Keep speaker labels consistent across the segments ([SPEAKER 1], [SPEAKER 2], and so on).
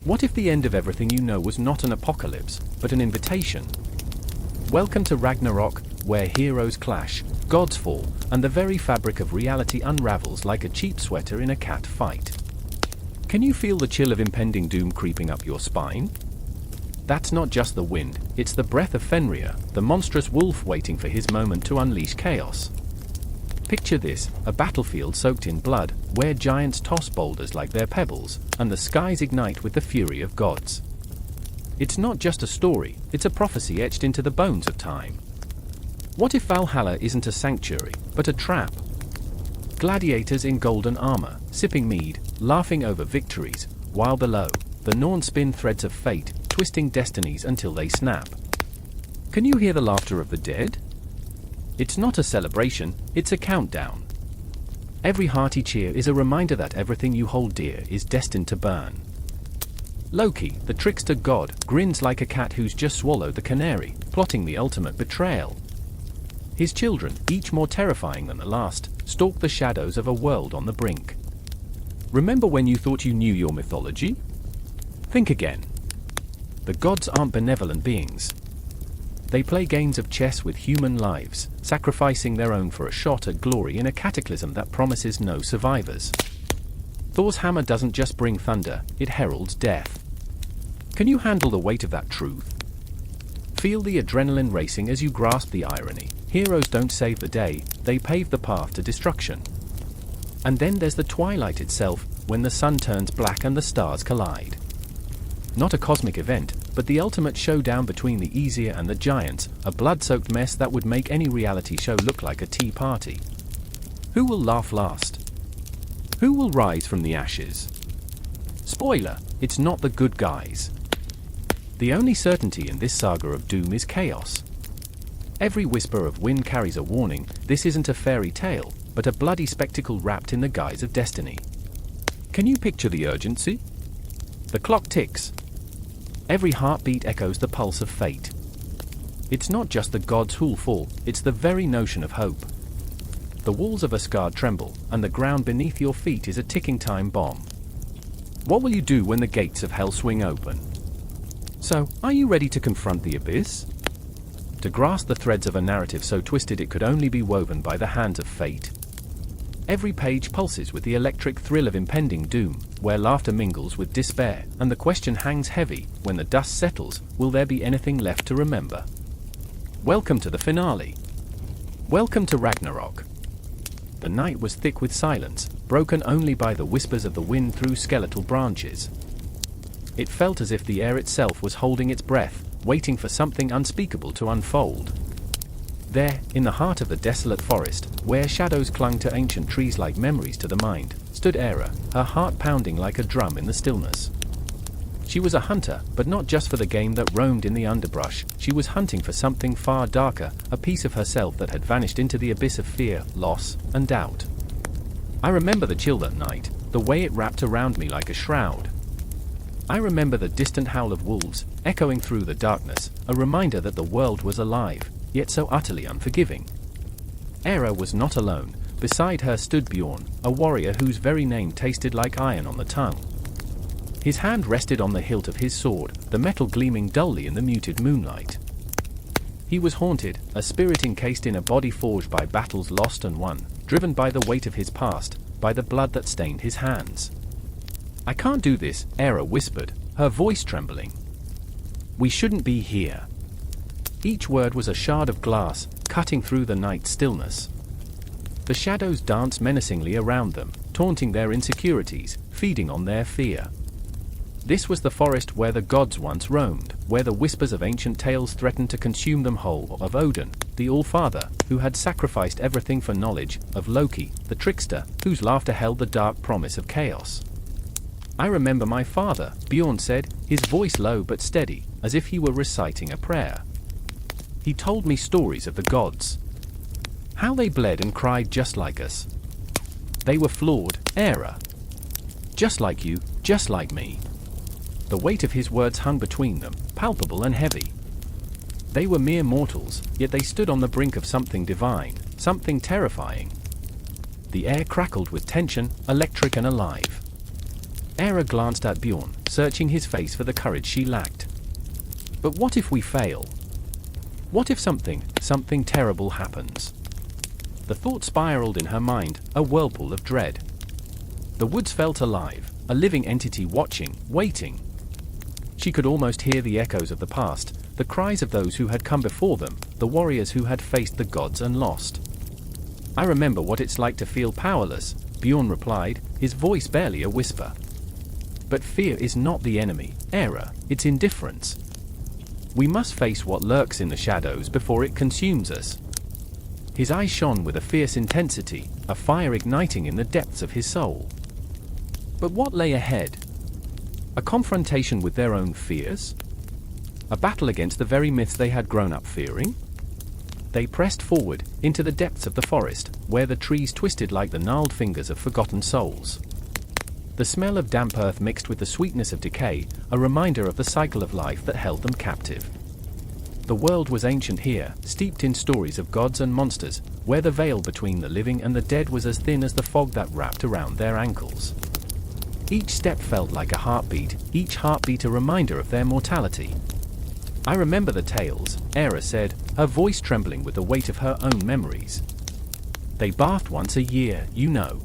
[SPEAKER 1] What if the end of everything you know was not an apocalypse, but an invitation? Welcome to Ragnarok, where heroes clash, gods fall, and the very fabric of reality unravels like a cheap sweater in a cat fight. Can you feel the chill of impending doom creeping up your spine? That's not just the wind, it's the breath of Fenrir, the monstrous wolf waiting for his moment to unleash chaos. Picture this, a battlefield soaked in blood, where giants toss boulders like they're pebbles, and the skies ignite with the fury of gods. It's not just a story, it's a prophecy etched into the bones of time. What if Valhalla isn't a sanctuary, but a trap? Gladiators in golden armor, sipping mead, laughing over victories, while below, the Norns spin threads of fate, twisting destinies until they snap. Can you hear the laughter of the dead? It's not a celebration, it's a countdown. Every hearty cheer is a reminder that everything you hold dear is destined to burn. Loki, the trickster god, grins like a cat who's just swallowed the canary, plotting the ultimate betrayal. His children, each more terrifying than the last, stalk the shadows of a world on the brink. Remember when you thought you knew your mythology? Think again. The gods aren't benevolent beings. They play games of chess with human lives, sacrificing their own for a shot at glory in a cataclysm that promises no survivors. Thor's hammer doesn't just bring thunder, it heralds death. Can you handle the weight of that truth? Feel the adrenaline racing as you grasp the irony. Heroes don't save the day, they pave the path to destruction. And then there's the twilight itself, when the sun turns black and the stars collide. Not a cosmic event, but the ultimate showdown between the Aesir and the giants, a blood-soaked mess that would make any reality show look like a tea party. Who will laugh last? Who will rise from the ashes? Spoiler, it's not the good guys. The only certainty in this saga of doom is chaos. Every whisper of wind carries a warning, this isn't a fairy tale, but a bloody spectacle wrapped in the guise of destiny. Can you picture the urgency? The clock ticks. Every heartbeat echoes the pulse of fate. It's not just the gods who'll fall, it's the very notion of hope. The walls of Asgard tremble, and the ground beneath your feet is a ticking time bomb. What will you do when the gates of hell swing open? So, are you ready to confront the abyss? To grasp the threads of a narrative so twisted it could only be woven by the hands of fate? Every page pulses with the electric thrill of impending doom, where laughter mingles with despair, and the question hangs heavy, when the dust settles, will there be anything left to remember? Welcome to the finale. Welcome to Ragnarok. The night was thick with silence, broken only by the whispers of the wind through skeletal branches. It felt as if the air itself was holding its breath, waiting for something unspeakable to unfold. There, in the heart of the desolate forest, where shadows clung to ancient trees like memories to the mind, stood Hera, her heart pounding like a drum in the stillness. She was a hunter, but not just for the game that roamed in the underbrush, she was hunting for something far darker, a piece of herself that had vanished into the abyss of fear, loss, and doubt. I remember the chill that night, the way it wrapped around me like a shroud. I remember the distant howl of wolves, echoing through the darkness, a reminder that the world was alive, yet so utterly unforgiving. Hera was not alone. Beside her stood Bjorn, a warrior whose very name tasted like iron on the tongue. His hand rested on the hilt of his sword, the metal gleaming dully in the muted moonlight. He was haunted, a spirit encased in a body forged by battles lost and won, driven by the weight of his past, by the blood that stained his hands. "I can't do this," Hera whispered, her voice trembling. "We shouldn't be here." Each word was a shard of glass, cutting through the night stillness. The shadows danced menacingly around them, taunting their insecurities, feeding on their fear. This was the forest where the gods once roamed, where the whispers of ancient tales threatened to consume them whole, of Odin, the All-Father, who had sacrificed everything for knowledge, of Loki, the trickster, whose laughter held the dark promise of chaos. "I remember my father," Bjorn said, his voice low but steady, as if he were reciting a prayer. "He told me stories of the gods. How they bled and cried just like us. They were flawed, Hera. Just like you, just like me." The weight of his words hung between them, palpable and heavy. They were mere mortals, yet they stood on the brink of something divine, something terrifying. The air crackled with tension, electric and alive. Era glanced at Bjorn, searching his face for the courage she lacked. But what if we fail? What if something terrible happens? The thought spiraled in her mind, a whirlpool of dread. The woods felt alive, a living entity watching, waiting. She could almost hear the echoes of the past, the cries of those who had come before them, the warriors who had faced the gods and lost. "I remember what it's like to feel powerless," Bjorn replied, his voice barely a whisper. "But fear is not the enemy, Era, it's indifference. We must face what lurks in the shadows before it consumes us." His eyes shone with a fierce intensity, a fire igniting in the depths of his soul. But what lay ahead? A confrontation with their own fears? A battle against the very myths they had grown up fearing? They pressed forward, into the depths of the forest, where the trees twisted like the gnarled fingers of forgotten souls. The smell of damp earth mixed with the sweetness of decay, a reminder of the cycle of life that held them captive. The world was ancient here, steeped in stories of gods and monsters, where the veil between the living and the dead was as thin as the fog that wrapped around their ankles. Each step felt like a heartbeat, each heartbeat a reminder of their mortality. "I remember the tales," Era said, her voice trembling with the weight of her own memories. "They bathed once a year, you know.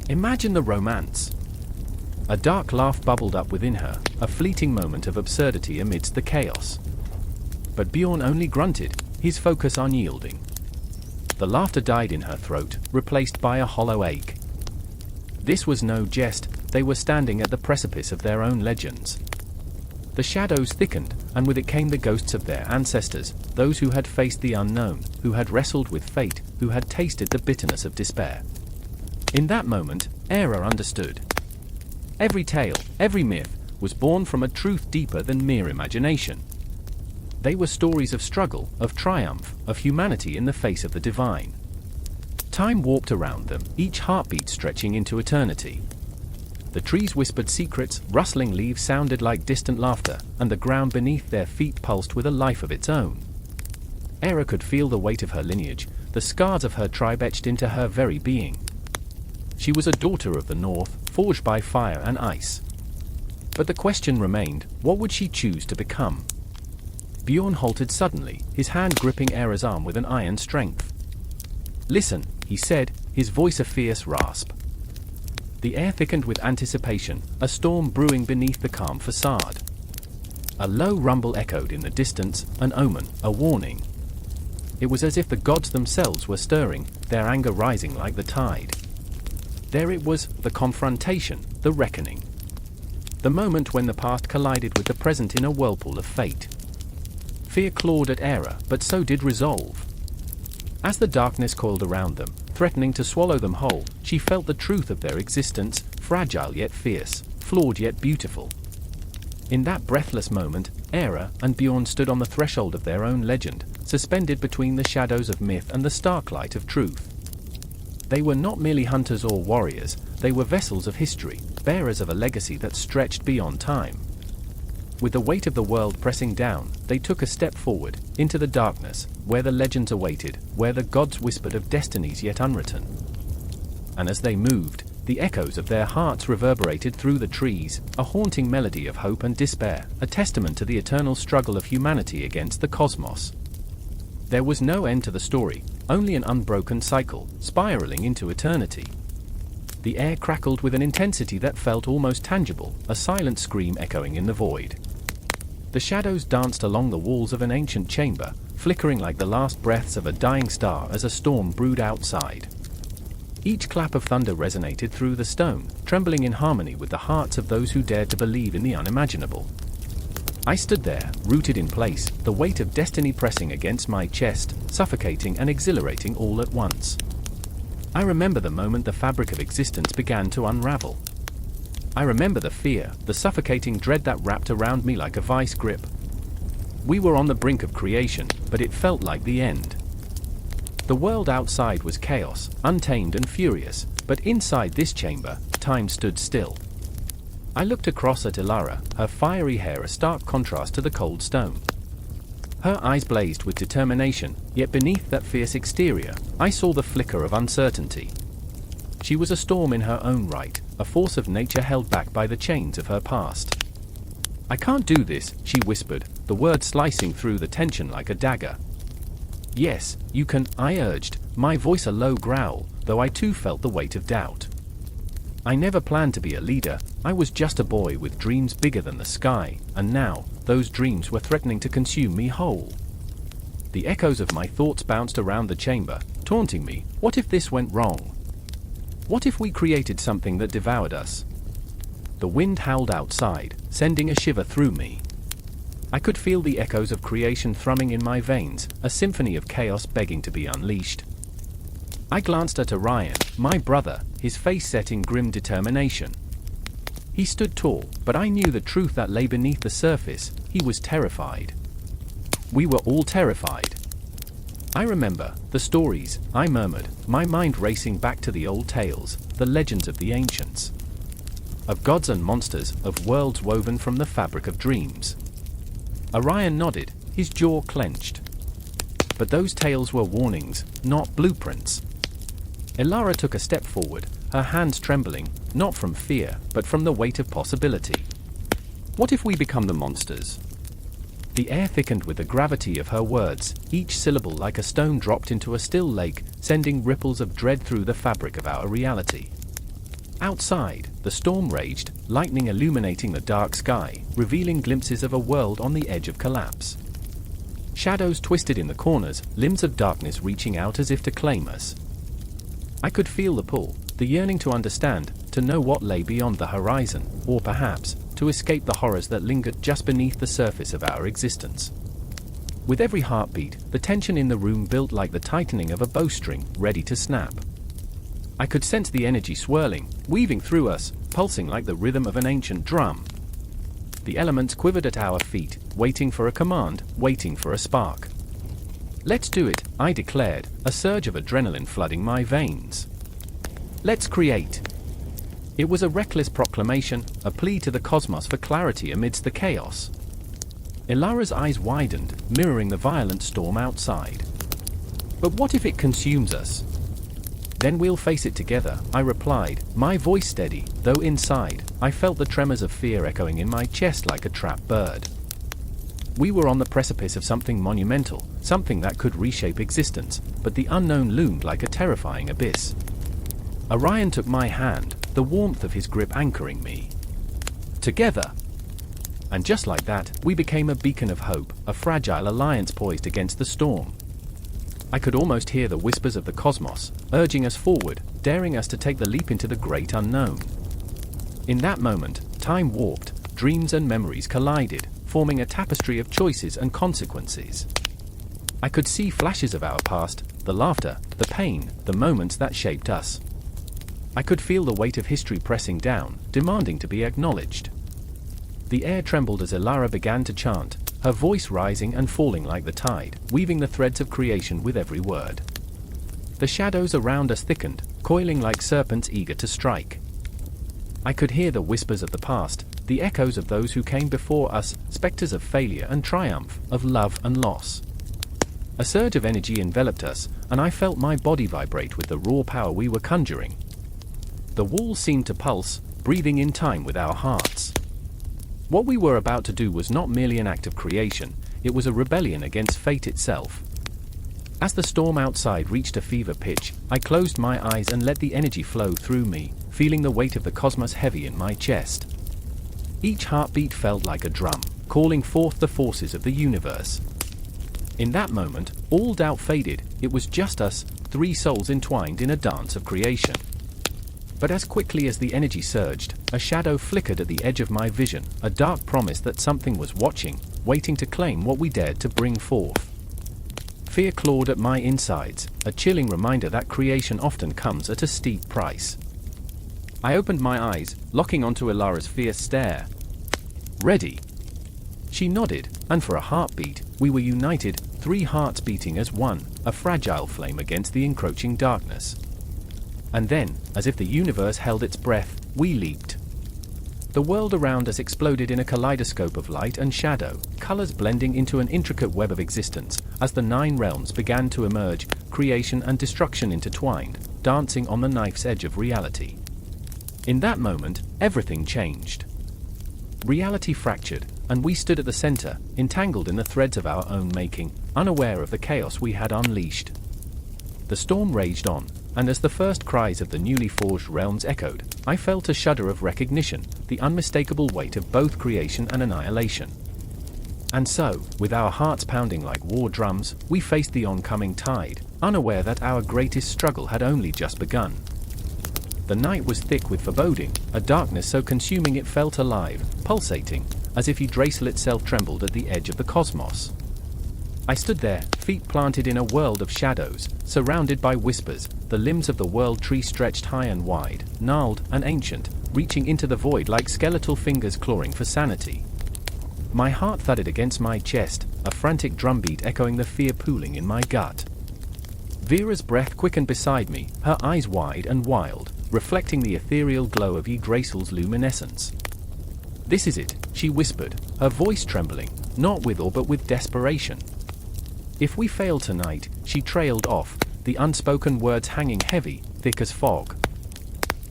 [SPEAKER 1] Imagine the romance." A dark laugh bubbled up within her, a fleeting moment of absurdity amidst the chaos. But Bjorn only grunted, his focus unyielding. The laughter died in her throat, replaced by a hollow ache. This was no jest, they were standing at the precipice of their own legends. The shadows thickened, and with it came the ghosts of their ancestors, those who had faced the unknown, who had wrestled with fate, who had tasted the bitterness of despair. In that moment, Era understood. Every tale, every myth, was born from a truth deeper than mere imagination. They were stories of struggle, of triumph, of humanity in the face of the divine. Time warped around them, each heartbeat stretching into eternity. The trees whispered secrets, rustling leaves sounded like distant laughter, and the ground beneath their feet pulsed with a life of its own. Era could feel the weight of her lineage, the scars of her tribe etched into her very being. She was a daughter of the North, forged by fire and ice. But the question remained, what would she choose to become? Bjorn halted suddenly, his hand gripping Era's arm with an iron strength. "Listen," he said, his voice a fierce rasp. The air thickened with anticipation, a storm brewing beneath the calm facade. A low rumble echoed in the distance, an omen, a warning. It was as if the gods themselves were stirring, their anger rising like the tide. There it was, the confrontation, the reckoning. The moment when the past collided with the present in a whirlpool of fate. Fear clawed at Era, but so did resolve. As the darkness coiled around them, threatening to swallow them whole, she felt the truth of their existence, fragile yet fierce, flawed yet beautiful. In that breathless moment, Era and Bjorn stood on the threshold of their own legend, suspended between the shadows of myth and the stark light of truth. They were not merely hunters or warriors, they were vessels of history, bearers of a legacy that stretched beyond time. With the weight of the world pressing down, they took a step forward, into the darkness, where the legends awaited, where the gods whispered of destinies yet unwritten. And as they moved, the echoes of their hearts reverberated through the trees, a haunting melody of hope and despair, a testament to the eternal struggle of humanity against the cosmos. There was no end to the story, only an unbroken cycle, spiraling into eternity. The air crackled with an intensity that felt almost tangible, a silent scream echoing in the void. The shadows danced along the walls of an ancient chamber, flickering like the last breaths of a dying star as a storm brewed outside. Each clap of thunder resonated through the stone, trembling in harmony with the hearts of those who dared to believe in the unimaginable. I stood there, rooted in place, the weight of destiny pressing against my chest, suffocating and exhilarating all at once. I remember the moment the fabric of existence began to unravel. I remember the fear, the suffocating dread that wrapped around me like a vice grip. We were on the brink of creation, but it felt like the end. The world outside was chaos, untamed and furious, but inside this chamber, time stood still. I looked across at Ilara, her fiery hair a stark contrast to the cold stone. Her eyes blazed with determination, yet beneath that fierce exterior, I saw the flicker of uncertainty. She was a storm in her own right, a force of nature held back by the chains of her past. "I can't do this," she whispered, the words slicing through the tension like a dagger. "Yes, you can," I urged, my voice a low growl, though I too felt the weight of doubt. I never planned to be a leader. I was just a boy with dreams bigger than the sky, and now, those dreams were threatening to consume me whole. The echoes of my thoughts bounced around the chamber, taunting me. What if this went wrong? What if we created something that devoured us? The wind howled outside, sending a shiver through me. I could feel the echoes of creation thrumming in my veins, a symphony of chaos begging to be unleashed. I glanced at Orion, my brother, his face set in grim determination. He stood tall, but I knew the truth that lay beneath the surface. He was terrified. We were all terrified. "I remember the stories," I murmured, my mind racing back to the old tales, the legends of the ancients. Of gods and monsters, of worlds woven from the fabric of dreams. Orion nodded, his jaw clenched. But those tales were warnings, not blueprints. Elara took a step forward, her hands trembling, not from fear, but from the weight of possibility. "What if we become the monsters?" The air thickened with the gravity of her words, each syllable like a stone dropped into a still lake, sending ripples of dread through the fabric of our reality. Outside, the storm raged, lightning illuminating the dark sky, revealing glimpses of a world on the edge of collapse. Shadows twisted in the corners, limbs of darkness reaching out as if to claim us. I could feel the pull, the yearning to understand, to know what lay beyond the horizon, or perhaps, to escape the horrors that lingered just beneath the surface of our existence. With every heartbeat, the tension in the room built like the tightening of a bowstring, ready to snap. I could sense the energy swirling, weaving through us, pulsing like the rhythm of an ancient drum. The elements quivered at our feet, waiting for a command, waiting for a spark. "Let's do it," I declared, a surge of adrenaline flooding my veins. "Let's create." It was a reckless proclamation, a plea to the cosmos for clarity amidst the chaos. Elara's eyes widened, mirroring the violent storm outside. "But what if it consumes us?" "Then we'll face it together," I replied, my voice steady, though inside, I felt the tremors of fear echoing in my chest like a trapped bird. We were on the precipice of something monumental, something that could reshape existence, but the unknown loomed like a terrifying abyss. Orion took my hand, the warmth of his grip anchoring me. Together! And just like that, we became a beacon of hope, a fragile alliance poised against the storm. I could almost hear the whispers of the cosmos, urging us forward, daring us to take the leap into the great unknown. In that moment, time warped, dreams and memories collided, forming a tapestry of choices and consequences. I could see flashes of our past, the laughter, the pain, the moments that shaped us. I could feel the weight of history pressing down, demanding to be acknowledged. The air trembled as Elara began to chant, her voice rising and falling like the tide, weaving the threads of creation with every word. The shadows around us thickened, coiling like serpents eager to strike. I could hear the whispers of the past, the echoes of those who came before us, specters of failure and triumph, of love and loss. A surge of energy enveloped us, and I felt my body vibrate with the raw power we were conjuring. The walls seemed to pulse, breathing in time with our hearts. What we were about to do was not merely an act of creation, it was a rebellion against fate itself. As the storm outside reached a fever pitch, I closed my eyes and let the energy flow through me, feeling the weight of the cosmos heavy in my chest. Each heartbeat felt like a drum, calling forth the forces of the universe. In that moment, all doubt faded, it was just us, three souls entwined in a dance of creation. But as quickly as the energy surged, a shadow flickered at the edge of my vision, a dark promise that something was watching, waiting to claim what we dared to bring forth. Fear clawed at my insides, a chilling reminder that creation often comes at a steep price. I opened my eyes, locking onto Elara's fierce stare. "Ready?" She nodded, and for a heartbeat, we were united, three hearts beating as one, a fragile flame against the encroaching darkness. And then, as if the universe held its breath, we leaped. The world around us exploded in a kaleidoscope of light and shadow, colors blending into an intricate web of existence, as the 9 realms began to emerge, creation and destruction intertwined, dancing on the knife's edge of reality. In that moment, everything changed. Reality fractured, and we stood at the center, entangled in the threads of our own making, unaware of the chaos we had unleashed. The storm raged on, and as the first cries of the newly forged realms echoed, I felt a shudder of recognition, the unmistakable weight of both creation and annihilation. And so, with our hearts pounding like war drums, we faced the oncoming tide, unaware that our greatest struggle had only just begun. The night was thick with foreboding, a darkness so consuming it felt alive, pulsating, as if Yggdrasil itself trembled at the edge of the cosmos. I stood there, feet planted in a world of shadows, surrounded by whispers, the limbs of the world tree stretched high and wide, gnarled and ancient, reaching into the void like skeletal fingers clawing for sanity. My heart thudded against my chest, a frantic drumbeat echoing the fear pooling in my gut. Vera's breath quickened beside me, her eyes wide and wild, reflecting the ethereal glow of Yggdrasil's luminescence. "This is it," she whispered, her voice trembling, not with awe but with desperation. "If we fail tonight," she trailed off, the unspoken words hanging heavy, thick as fog.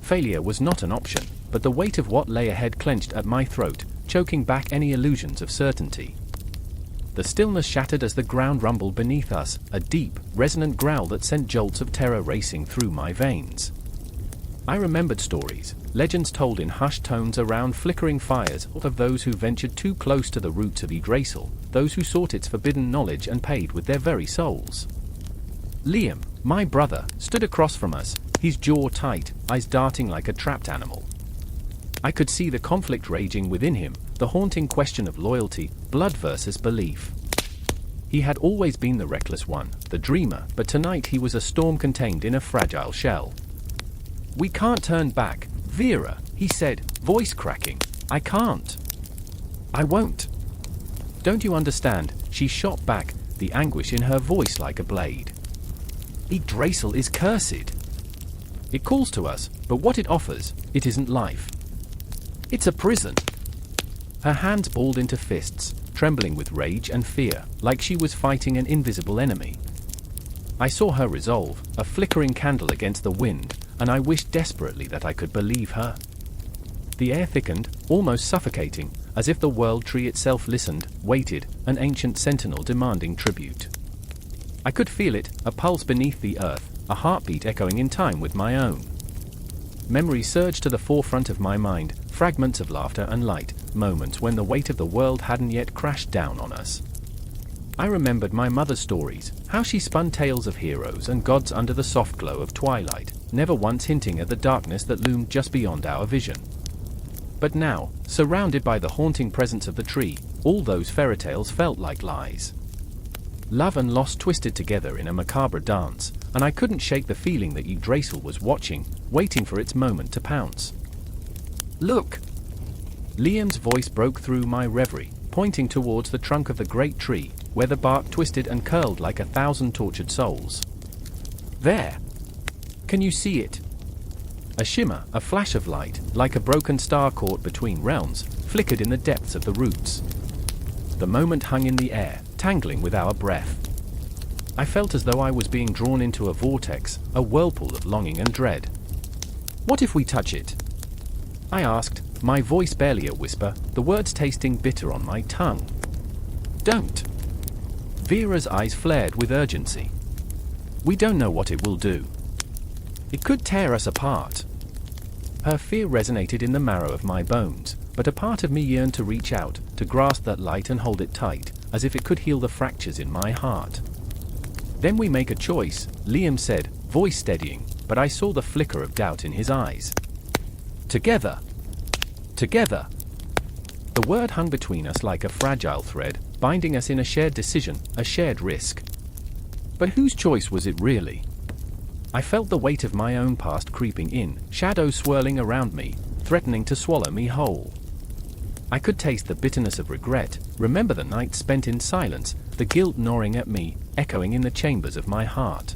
[SPEAKER 1] Failure was not an option, but the weight of what lay ahead clenched at my throat, choking back any illusions of certainty. The stillness shattered as the ground rumbled beneath us, a deep, resonant growl that sent jolts of terror racing through my veins. I remembered stories, legends told in hushed tones around flickering fires, of those who ventured too close to the roots of Yggdrasil, those who sought its forbidden knowledge and paid with their very souls. Liam, my brother, stood across from us, his jaw tight, eyes darting like a trapped animal. I could see the conflict raging within him, the haunting question of loyalty, blood versus belief. He had always been the reckless one, the dreamer, but tonight he was a storm contained in a fragile shell. "We can't turn back, Vera," he said, voice cracking. "I can't. I won't." "Don't you understand?" she shot back, the anguish in her voice like a blade. "Yggdrasil is cursed. It calls to us, but what it offers, it isn't life. It's a prison." Her hands balled into fists, trembling with rage and fear, like she was fighting an invisible enemy. I saw her resolve, a flickering candle against the wind, and I wished desperately that I could believe her. The air thickened, almost suffocating, as if the world tree itself listened, waited, an ancient sentinel demanding tribute. I could feel it, a pulse beneath the earth, a heartbeat echoing in time with my own. Memories surged to the forefront of my mind, fragments of laughter and light, moments when the weight of the world hadn't yet crashed down on us. I remembered my mother's stories, how she spun tales of heroes and gods under the soft glow of twilight, never once hinting at the darkness that loomed just beyond our vision. But now, surrounded by the haunting presence of the tree, all those fairy tales felt like lies. Love and loss twisted together in a macabre dance, and I couldn't shake the feeling that Yggdrasil was watching, waiting for its moment to pounce. "Look!" Liam's voice broke through my reverie, pointing towards the trunk of the great tree, where the bark twisted and curled like 1,000 tortured souls. "There! Can you see it?" A shimmer, a flash of light, like a broken star caught between realms, flickered in the depths of the roots. The moment hung in the air, tangling with our breath. I felt as though I was being drawn into a vortex, a whirlpool of longing and dread. "What if we touch it?" I asked, my voice barely a whisper, the words tasting bitter on my tongue. "Don't." Vera's eyes flared with urgency. "We don't know what it will do. It could tear us apart." Her fear resonated in the marrow of my bones, but a part of me yearned to reach out, to grasp that light and hold it tight, as if it could heal the fractures in my heart. "Then we make a choice," Liam said, voice steadying, but I saw the flicker of doubt in his eyes. "Together. Together." The word hung between us like a fragile thread, binding us in a shared decision, a shared risk. But whose choice was it really? I felt the weight of my own past creeping in, shadows swirling around me, threatening to swallow me whole. I could taste the bitterness of regret, remember the nights spent in silence, the guilt gnawing at me, echoing in the chambers of my heart.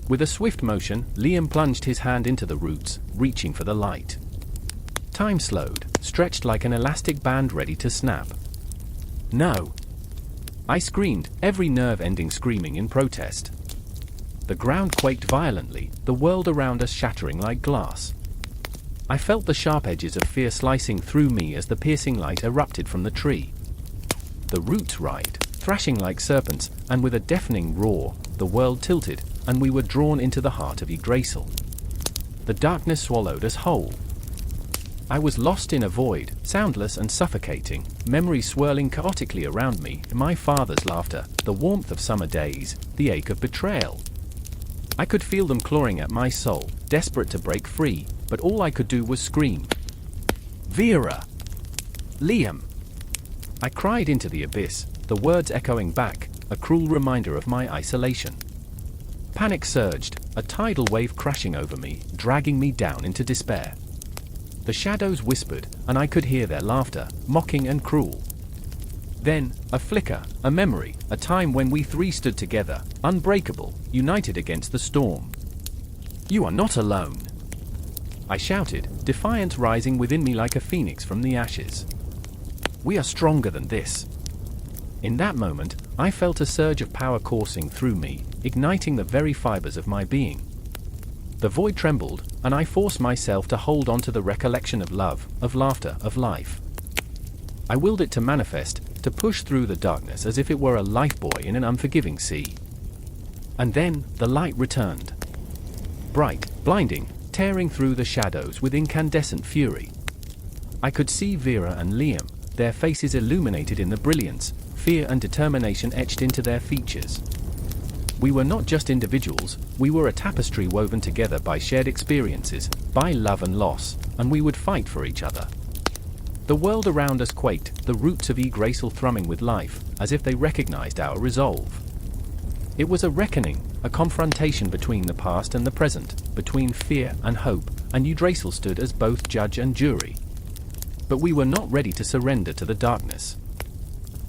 [SPEAKER 1] With a swift motion, Liam plunged his hand into the roots, reaching for the light. Time slowed, stretched like an elastic band ready to snap. "No!" I screamed, every nerve ending screaming in protest. The ground quaked violently, the world around us shattering like glass. I felt the sharp edges of fear slicing through me as the piercing light erupted from the tree. The roots writhed, thrashing like serpents, and with a deafening roar, the world tilted, and we were drawn into the heart of Yggdrasil. The darkness swallowed us whole. I was lost in a void, soundless and suffocating, memories swirling chaotically around me, my father's laughter, the warmth of summer days, the ache of betrayal. I could feel them clawing at my soul, desperate to break free, but all I could do was scream. Vera! Liam! I cried into the abyss, the words echoing back, a cruel reminder of my isolation. Panic surged, a tidal wave crashing over me, dragging me down into despair. The shadows whispered, and I could hear their laughter, mocking and cruel. Then, a flicker, a memory, a time when we three stood together, unbreakable, united against the storm. You are not alone! I shouted, defiance rising within me like a phoenix from the ashes. We are stronger than this. In that moment, I felt a surge of power coursing through me, igniting the very fibers of my being. The void trembled, and I forced myself to hold on to the recollection of love, of laughter, of life. I willed it to manifest, to push through the darkness as if it were a lifebuoy in an unforgiving sea. And then, the light returned. Bright, blinding, tearing through the shadows with incandescent fury. I could see Vera and Liam, their faces illuminated in the brilliance, fear and determination etched into their features. We were not just individuals, we were a tapestry woven together by shared experiences, by love and loss, and we would fight for each other. The world around us quaked, the roots of Yggdrasil thrumming with life, as if they recognized our resolve. It was a reckoning, a confrontation between the past and the present, between fear and hope, and Yggdrasil stood as both judge and jury. But we were not ready to surrender to the darkness.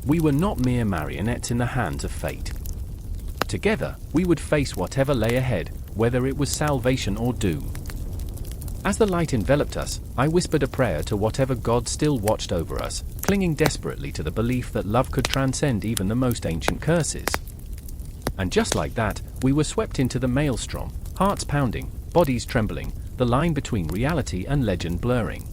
[SPEAKER 1] We were not mere marionettes in the hands of fate. Together, we would face whatever lay ahead, whether it was salvation or doom. As the light enveloped us, I whispered a prayer to whatever god still watched over us, clinging desperately to the belief that love could transcend even the most ancient curses. And just like that, we were swept into the maelstrom, hearts pounding, bodies trembling, the line between reality and legend blurring.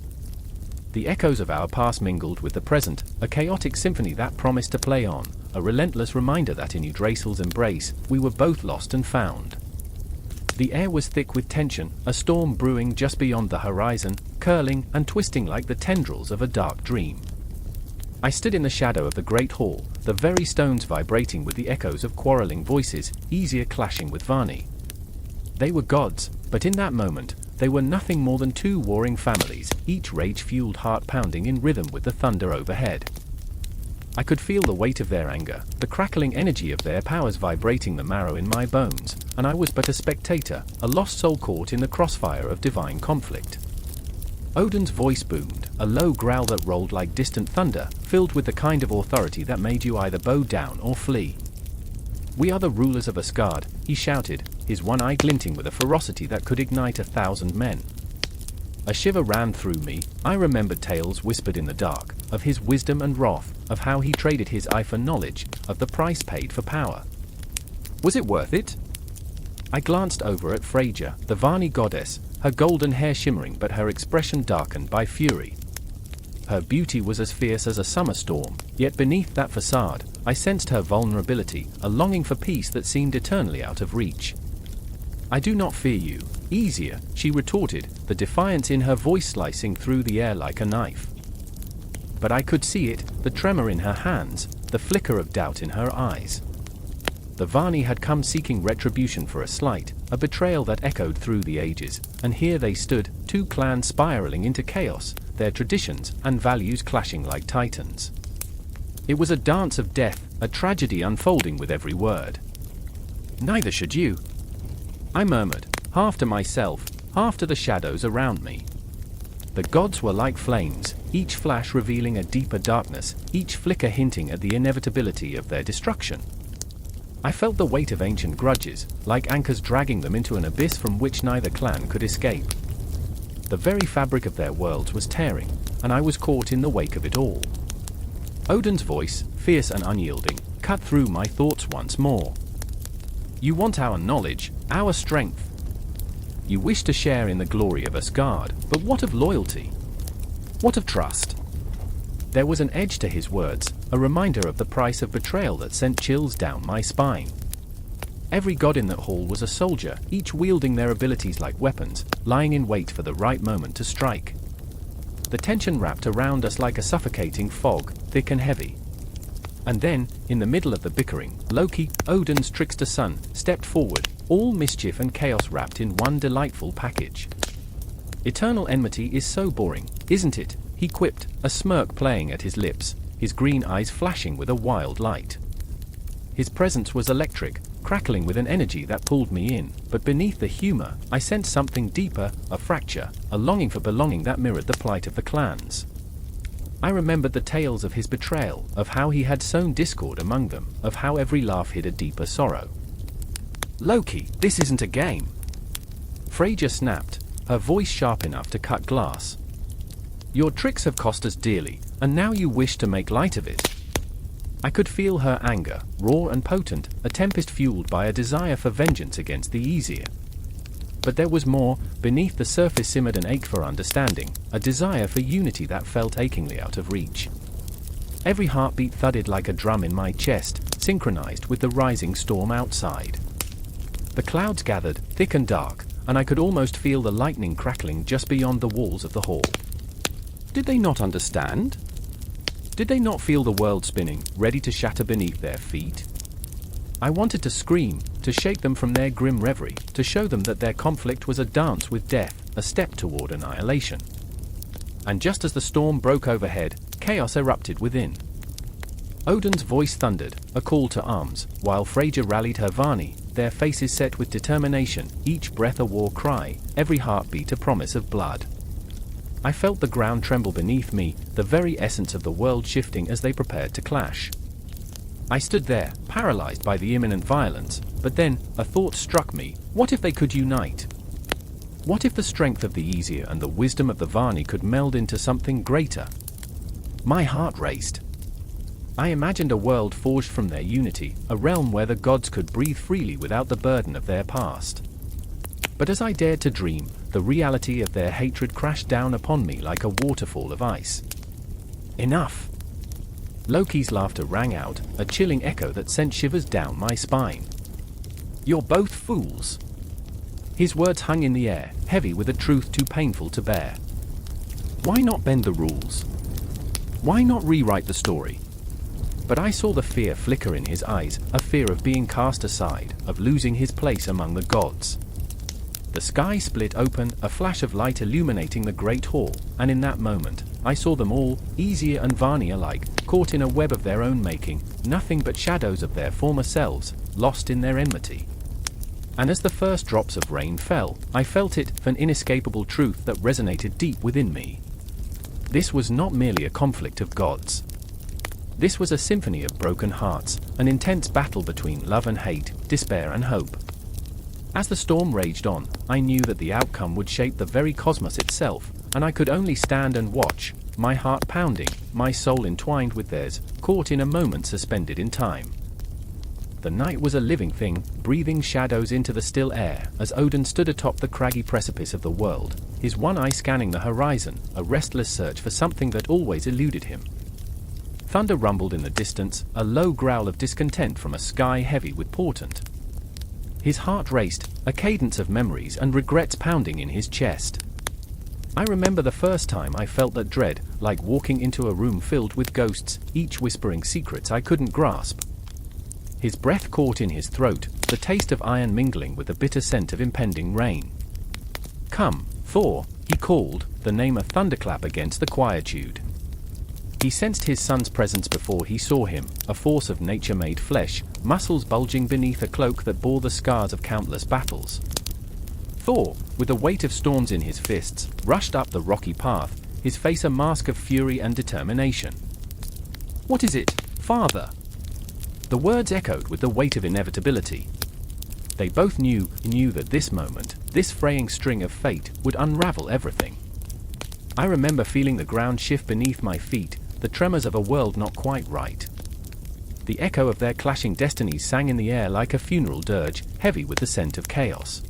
[SPEAKER 1] The echoes of our past mingled with the present, a chaotic symphony that promised to play on, a relentless reminder that in Yggdrasil's embrace, we were both lost and found. The air was thick with tension, a storm brewing just beyond the horizon, curling and twisting like the tendrils of a dark dream. I stood in the shadow of the great hall, the very stones vibrating with the echoes of quarreling voices, easier clashing with Vani. They were gods, but in that moment, they were nothing more than two warring families, each rage-fueled heart pounding in rhythm with the thunder overhead. I could feel the weight of their anger, the crackling energy of their powers vibrating the marrow in my bones, and I was but a spectator, a lost soul caught in the crossfire of divine conflict. Odin's voice boomed, a low growl that rolled like distant thunder, filled with the kind of authority that made you either bow down or flee. We are the rulers of Asgard, he shouted, his one eye glinting with a ferocity that could ignite 1,000 men. A shiver ran through me. I remembered tales whispered in the dark, of his wisdom and wrath, of how he traded his eye for knowledge, of the price paid for power. Was it worth it? I glanced over at Freyja, the Vani goddess, her golden hair shimmering but her expression darkened by fury. Her beauty was as fierce as a summer storm, yet beneath that facade, I sensed her vulnerability, a longing for peace that seemed eternally out of reach. I do not fear you. Easier, she retorted, the defiance in her voice slicing through the air like a knife. But I could see it, the tremor in her hands, the flicker of doubt in her eyes. The Vani had come seeking retribution for a slight, a betrayal that echoed through the ages, and here they stood, two clans spiraling into chaos, their traditions and values clashing like titans. It was a dance of death, a tragedy unfolding with every word. Neither should you, I murmured, half to myself, half to the shadows around me. The gods were like flames, each flash revealing a deeper darkness, each flicker hinting at the inevitability of their destruction. I felt the weight of ancient grudges, like anchors dragging them into an abyss from which neither clan could escape. The very fabric of their worlds was tearing, and I was caught in the wake of it all. Odin's voice, fierce and unyielding, cut through my thoughts once more. You want our knowledge, our strength. You wish to share in the glory of Asgard, but what of loyalty? What of trust? There was an edge to his words, a reminder of the price of betrayal that sent chills down my spine. Every god in that hall was a soldier, each wielding their abilities like weapons, lying in wait for the right moment to strike. The tension wrapped around us like a suffocating fog, thick and heavy. And then, in the middle of the bickering, Loki, Odin's trickster son, stepped forward, all mischief and chaos wrapped in one delightful package. Eternal enmity is so boring, isn't it? He quipped, a smirk playing at his lips, his green eyes flashing with a wild light. His presence was electric, crackling with an energy that pulled me in, but beneath the humor, I sensed something deeper, a fracture, a longing for belonging that mirrored the plight of the clans. I remembered the tales of his betrayal, of how he had sown discord among them, of how every laugh hid a deeper sorrow. Loki, this isn't a game. Freyja snapped, her voice sharp enough to cut glass. Your tricks have cost us dearly, and now you wish to make light of it. I could feel her anger, raw and potent, a tempest fueled by a desire for vengeance against the Aesir. But there was more. Beneath the surface simmered an ache for understanding, a desire for unity that felt achingly out of reach. Every heartbeat thudded like a drum in my chest, synchronized with the rising storm outside. The clouds gathered, thick and dark, and I could almost feel the lightning crackling just beyond the walls of the hall. Did they not understand? Did they not feel the world spinning, ready to shatter beneath their feet? I wanted to scream, to shake them from their grim reverie, to show them that their conflict was a dance with death, a step toward annihilation. And just as the storm broke overhead, chaos erupted within. Odin's voice thundered, a call to arms, while Freyja rallied her Vani, their faces set with determination, each breath a war cry, every heartbeat a promise of blood. I felt the ground tremble beneath me, the very essence of the world shifting as they prepared to clash. I stood there, paralyzed by the imminent violence, but then, a thought struck me, what if they could unite? What if the strength of the Aesir and the wisdom of the Vani could meld into something greater? My heart raced. I imagined a world forged from their unity, a realm where the gods could breathe freely without the burden of their past. But as I dared to dream, the reality of their hatred crashed down upon me like a waterfall of ice. Enough! Loki's laughter rang out, a chilling echo that sent shivers down my spine. You're both fools! His words hung in the air, heavy with a truth too painful to bear. Why not bend the rules? Why not rewrite the story? But I saw the fear flicker in his eyes, a fear of being cast aside, of losing his place among the gods. The sky split open, a flash of light illuminating the great hall, and in that moment, I saw them all, Aesir and Vani alike, caught in a web of their own making, nothing but shadows of their former selves, lost in their enmity. And as the first drops of rain fell, I felt it, an inescapable truth that resonated deep within me. This was not merely a conflict of gods. This was a symphony of broken hearts, an intense battle between love and hate, despair and hope. As the storm raged on, I knew that the outcome would shape the very cosmos itself, and I could only stand and watch, my heart pounding, my soul entwined with theirs, caught in a moment suspended in time. The night was a living thing, breathing shadows into the still air, as Odin stood atop the craggy precipice of the world, his one eye scanning the horizon, a restless search for something that always eluded him. Thunder rumbled in the distance, a low growl of discontent from a sky heavy with portent. His heart raced, a cadence of memories and regrets pounding in his chest. I remember the first time I felt that dread, like walking into a room filled with ghosts, each whispering secrets I couldn't grasp. His breath caught in his throat, the taste of iron mingling with the bitter scent of impending rain. Come, Thor, he called, the name a thunderclap against the quietude. He sensed his son's presence before he saw him, a force of nature-made flesh, muscles bulging beneath a cloak that bore the scars of countless battles. Thor, with the weight of storms in his fists, rushed up the rocky path, his face a mask of fury and determination. What is it, father? The words echoed with the weight of inevitability. They both knew that this moment, this fraying string of fate, would unravel everything. I remember feeling the ground shift beneath my feet, the tremors of a world not quite right. The echo of their clashing destinies sang in the air like a funeral dirge, heavy with the scent of chaos.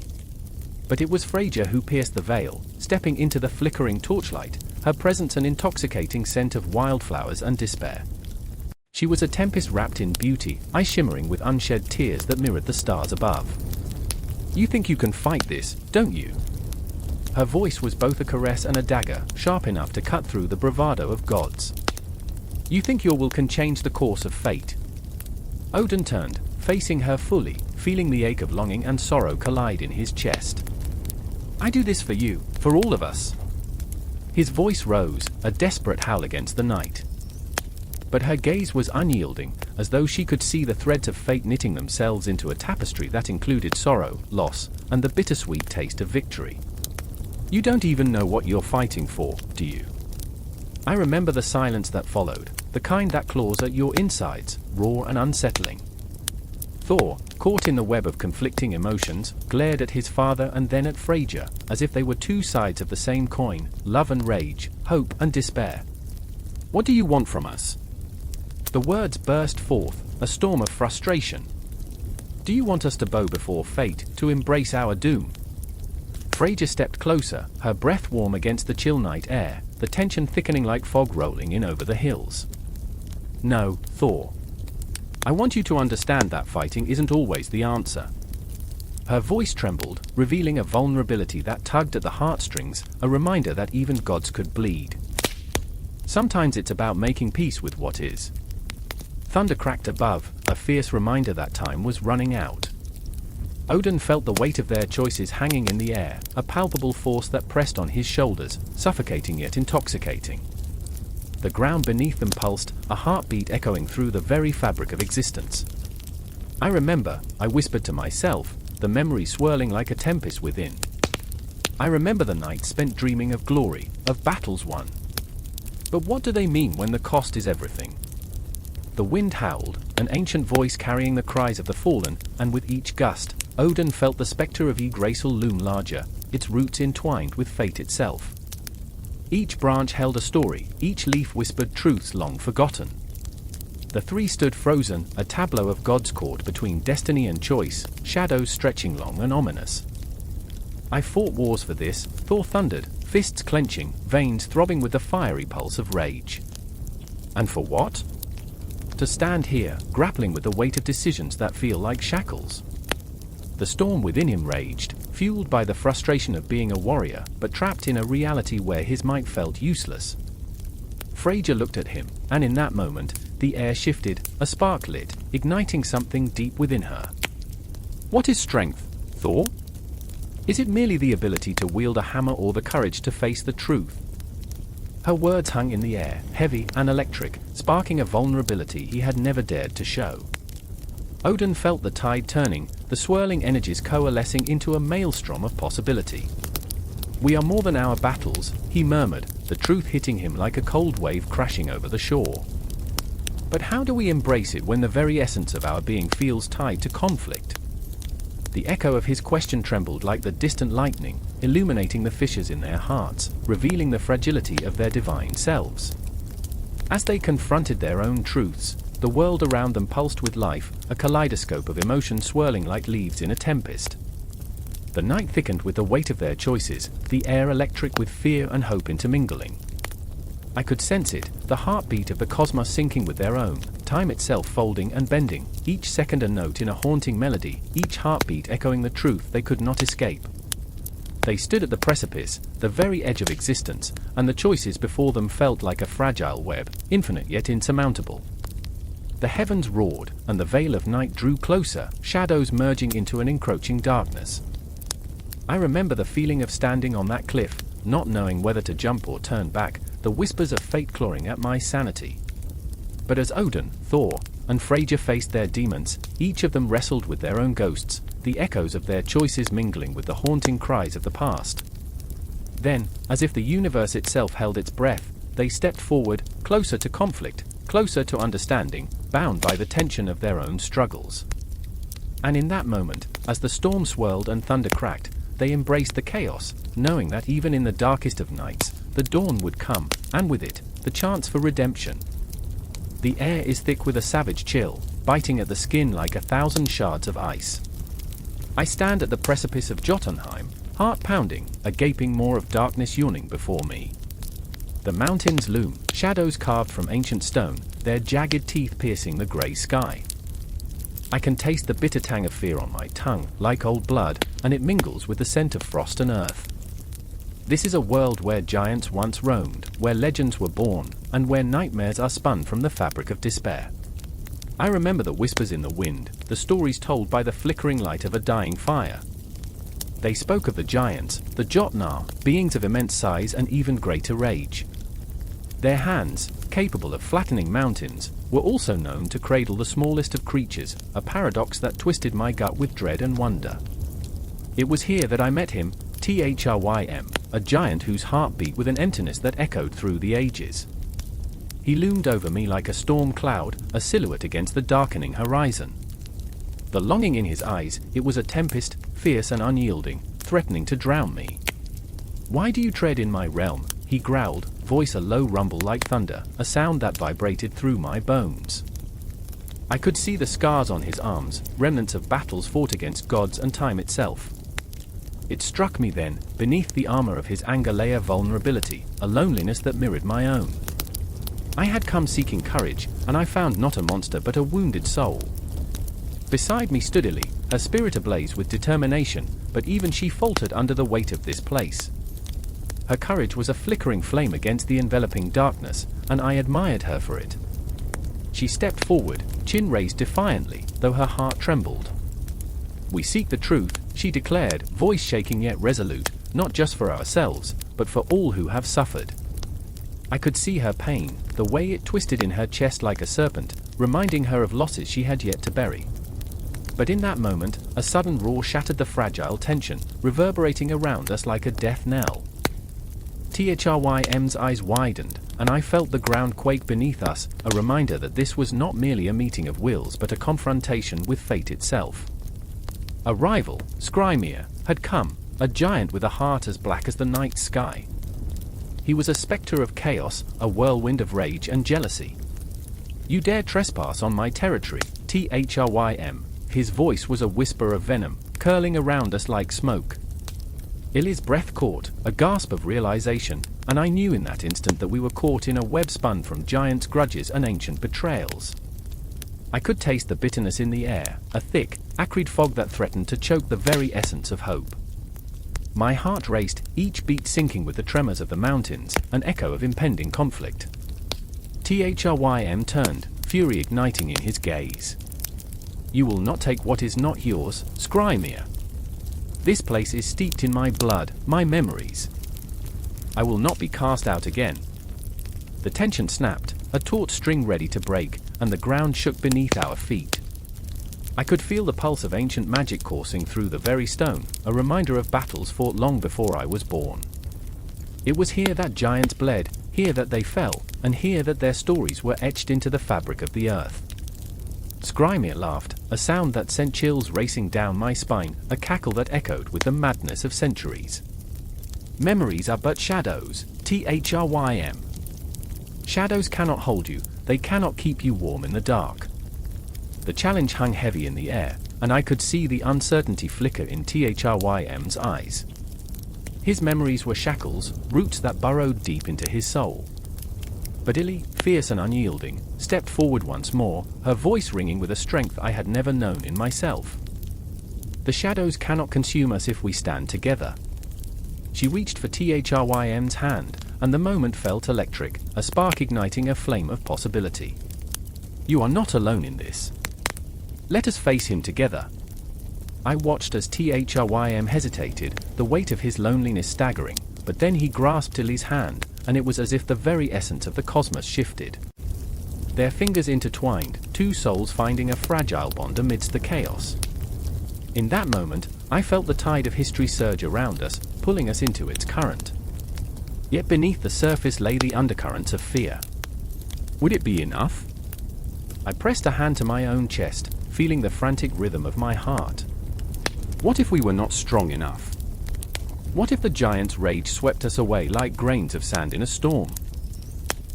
[SPEAKER 1] But it was Freyja who pierced the veil, stepping into the flickering torchlight, her presence an intoxicating scent of wildflowers and despair. She was a tempest wrapped in beauty, eyes shimmering with unshed tears that mirrored the stars above. "You think you can fight this, don't you?" Her voice was both a caress and a dagger, sharp enough to cut through the bravado of gods. "You think your will can change the course of fate?" Odin turned, facing her fully, feeling the ache of longing and sorrow collide in his chest. "I do this for you, for all of us." His voice rose, a desperate howl against the night. But her gaze was unyielding, as though she could see the threads of fate knitting themselves into a tapestry that included sorrow, loss, and the bittersweet taste of victory. "You don't even know what you're fighting for, do you?" I remember the silence that followed, the kind that claws at your insides, raw and unsettling. Thor, caught in the web of conflicting emotions, glared at his father and then at Freyja, as if they were two sides of the same coin, love and rage, hope and despair. "What do you want from us?" The words burst forth, a storm of frustration. "Do you want us to bow before fate, to embrace our doom?" Freyja stepped closer, her breath warm against the chill night air, the tension thickening like fog rolling in over the hills. "No, Thor. I want you to understand that fighting isn't always the answer." Her voice trembled, revealing a vulnerability that tugged at the heartstrings, a reminder that even gods could bleed. "Sometimes it's about making peace with what is." Thunder cracked above, a fierce reminder that time was running out. Odin felt the weight of their choices hanging in the air, a palpable force that pressed on his shoulders, suffocating yet intoxicating. The ground beneath them pulsed, a heartbeat echoing through the very fabric of existence. "I remember," I whispered to myself, the memory swirling like a tempest within. "I remember the nights spent dreaming of glory, of battles won. But what do they mean when the cost is everything?" The wind howled, an ancient voice carrying the cries of the fallen, and with each gust, Odin felt the spectre of Yggdrasil loom larger, its roots entwined with fate itself. Each branch held a story, each leaf whispered truths long forgotten. The three stood frozen, a tableau of gods caught between destiny and choice, shadows stretching long and ominous. "I fought wars for this," Thor thundered, fists clenching, veins throbbing with the fiery pulse of rage. "And for what?" "To stand here, grappling with the weight of decisions that feel like shackles." The storm within him raged, fueled by the frustration of being a warrior, but trapped in a reality where his might felt useless. Freyja looked at him, and in that moment, the air shifted, a spark lit, igniting something deep within her. "What is strength, Thor? Is it merely the ability to wield a hammer or the courage to face the truth?" Her words hung in the air, heavy and electric, sparking a vulnerability he had never dared to show. Odin felt the tide turning, the swirling energies coalescing into a maelstrom of possibility. "We are more than our battles," he murmured, the truth hitting him like a cold wave crashing over the shore. "But how do we embrace it when the very essence of our being feels tied to conflict?" The echo of his question trembled like the distant lightning, illuminating the fissures in their hearts, revealing the fragility of their divine selves. As they confronted their own truths, the world around them pulsed with life, a kaleidoscope of emotion swirling like leaves in a tempest. The night thickened with the weight of their choices, the air electric with fear and hope intermingling. I could sense it, the heartbeat of the cosmos syncing with their own, time itself folding and bending, each second a note in a haunting melody, each heartbeat echoing the truth they could not escape. They stood at the precipice, the very edge of existence, and the choices before them felt like a fragile web, infinite yet insurmountable. The heavens roared, and the veil of night drew closer, shadows merging into an encroaching darkness. I remember the feeling of standing on that cliff, not knowing whether to jump or turn back, the whispers of fate clawing at my sanity. But as Odin, Thor, and Freyja faced their demons, each of them wrestled with their own ghosts, the echoes of their choices mingling with the haunting cries of the past. Then, as if the universe itself held its breath, they stepped forward, closer to conflict, closer to understanding, bound by the tension of their own struggles. And in that moment, as the storm swirled and thunder cracked, they embraced the chaos, knowing that even in the darkest of nights, the dawn would come, and with it, the chance for redemption. The air is thick with a savage chill, biting at the skin like 1,000 shards of ice. I stand at the precipice of Jotunheim, heart pounding, a gaping maw of darkness yawning before me. The mountains loom, shadows carved from ancient stone, their jagged teeth piercing the grey sky. I can taste the bitter tang of fear on my tongue, like old blood, and it mingles with the scent of frost and earth. This is a world where giants once roamed, where legends were born, and where nightmares are spun from the fabric of despair. I remember the whispers in the wind, the stories told by the flickering light of a dying fire. They spoke of the giants, the Jotnar, beings of immense size and even greater rage. Their hands, capable of flattening mountains, were also known to cradle the smallest of creatures, a paradox that twisted my gut with dread and wonder. It was here that I met him, Thrym, a giant whose heart beat with an emptiness that echoed through the ages. He loomed over me like a storm cloud, a silhouette against the darkening horizon. The longing in his eyes, it was a tempest, fierce and unyielding, threatening to drown me. "Why do you tread in my realm?" he growled, voice a low rumble like thunder, a sound that vibrated through my bones. I could see the scars on his arms, remnants of battles fought against gods and time itself. It struck me then, beneath the armor of his anger lay a vulnerability, a loneliness that mirrored my own. I had come seeking courage, and I found not a monster but a wounded soul. Beside me stood Illy, her spirit ablaze with determination, but even she faltered under the weight of this place. Her courage was a flickering flame against the enveloping darkness, and I admired her for it. She stepped forward, chin raised defiantly, though her heart trembled. "We seek the truth," she declared, voice shaking yet resolute, "not just for ourselves, but for all who have suffered." I could see her pain, the way it twisted in her chest like a serpent, reminding her of losses she had yet to bury. But in that moment, a sudden roar shattered the fragile tension, reverberating around us like a death knell. Thrym's eyes widened, and I felt the ground quake beneath us, a reminder that this was not merely a meeting of wills but a confrontation with fate itself. A rival, Skrymir, had come, a giant with a heart as black as the night sky. He was a spectre of chaos, a whirlwind of rage and jealousy. "You dare trespass on my territory, Thrym." His voice was a whisper of venom, curling around us like smoke. Illy's breath caught, a gasp of realization, and I knew in that instant that we were caught in a web spun from giants' grudges and ancient betrayals. I could taste the bitterness in the air, a thick, acrid fog that threatened to choke the very essence of hope. My heart raced, each beat sinking with the tremors of the mountains, an echo of impending conflict. Thrym turned, fury igniting in his gaze. "You will not take what is not yours, Skrymir. This place is steeped in my blood, my memories. I will not be cast out again." The tension snapped, a taut string ready to break, and the ground shook beneath our feet. I could feel the pulse of ancient magic coursing through the very stone, a reminder of battles fought long before I was born. It was here that giants bled, here that they fell, and here that their stories were etched into the fabric of the earth. Skrymir laughed, a sound that sent chills racing down my spine, a cackle that echoed with the madness of centuries. "Memories are but shadows, Thrym. Shadows cannot hold you, they cannot keep you warm in the dark." The challenge hung heavy in the air, and I could see the uncertainty flicker in Thrym's eyes. His memories were shackles, roots that burrowed deep into his soul. But Illy, fierce and unyielding, stepped forward once more, her voice ringing with a strength I had never known in myself. "The shadows cannot consume us if we stand together." She reached for Thrym's hand, and the moment felt electric, a spark igniting a flame of possibility. "You are not alone in this. Let us face him together." I watched as Thrym hesitated, the weight of his loneliness staggering, but then he grasped Illy's hand, and it was as if the very essence of the cosmos shifted. Their fingers intertwined, two souls finding a fragile bond amidst the chaos. In that moment, I felt the tide of history surge around us, pulling us into its current. Yet beneath the surface lay the undercurrents of fear. Would it be enough? I pressed a hand to my own chest, feeling the frantic rhythm of my heart. What if we were not strong enough? What if the giant's rage swept us away like grains of sand in a storm?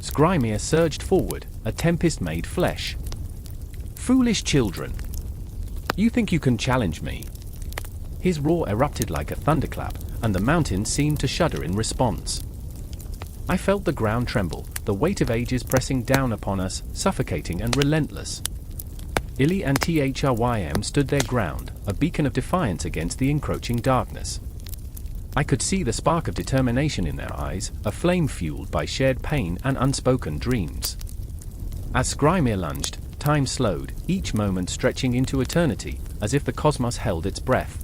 [SPEAKER 1] Skrymir surged forward, a tempest made flesh. "Foolish children! You think you can challenge me?" His roar erupted like a thunderclap, and the mountains seemed to shudder in response. I felt the ground tremble, the weight of ages pressing down upon us, suffocating and relentless. Illy and Thrym stood their ground, a beacon of defiance against the encroaching darkness. I could see the spark of determination in their eyes, a flame fueled by shared pain and unspoken dreams. As Skrymir lunged, time slowed, each moment stretching into eternity, as if the cosmos held its breath.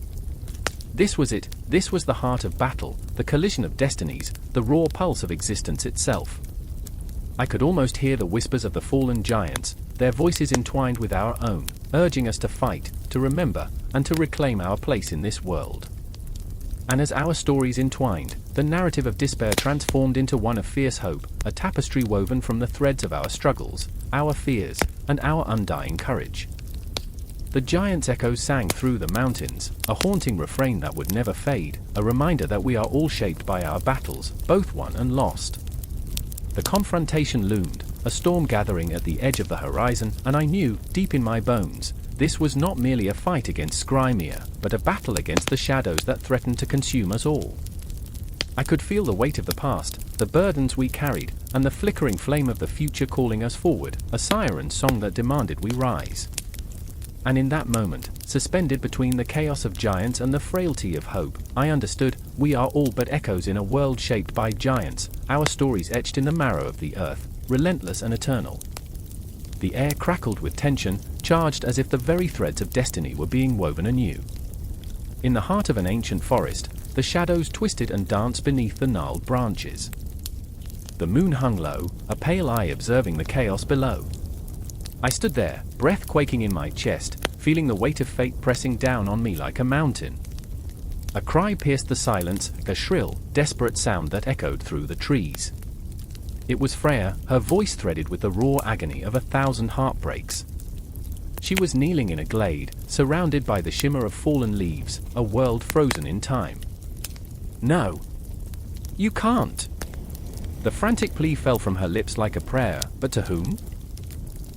[SPEAKER 1] This was it, this was the heart of battle, the collision of destinies, the raw pulse of existence itself. I could almost hear the whispers of the fallen giants, their voices entwined with our own, urging us to fight, to remember, and to reclaim our place in this world. And as our stories entwined, the narrative of despair transformed into one of fierce hope, a tapestry woven from the threads of our struggles, our fears, and our undying courage. The giants' echoes sang through the mountains, a haunting refrain that would never fade, a reminder that we are all shaped by our battles, both won and lost. The confrontation loomed, a storm gathering at the edge of the horizon, and I knew, deep in my bones, this was not merely a fight against Skrymir, but a battle against the shadows that threatened to consume us all. I could feel the weight of the past, the burdens we carried, and the flickering flame of the future calling us forward, a siren song that demanded we rise. And in that moment, suspended between the chaos of giants and the frailty of hope, I understood, we are all but echoes in a world shaped by giants, our stories etched in the marrow of the earth, relentless and eternal. The air crackled with tension, charged as if the very threads of destiny were being woven anew. In the heart of an ancient forest, the shadows twisted and danced beneath the gnarled branches. The moon hung low, a pale eye observing the chaos below. I stood there, breath quaking in my chest, feeling the weight of fate pressing down on me like a mountain. A cry pierced the silence, a shrill, desperate sound that echoed through the trees. It was Freya, her voice threaded with the raw agony of 1,000 heartbreaks. She was kneeling in a glade, surrounded by the shimmer of fallen leaves, a world frozen in time. "No. You can't." The frantic plea fell from her lips like a prayer, but to whom?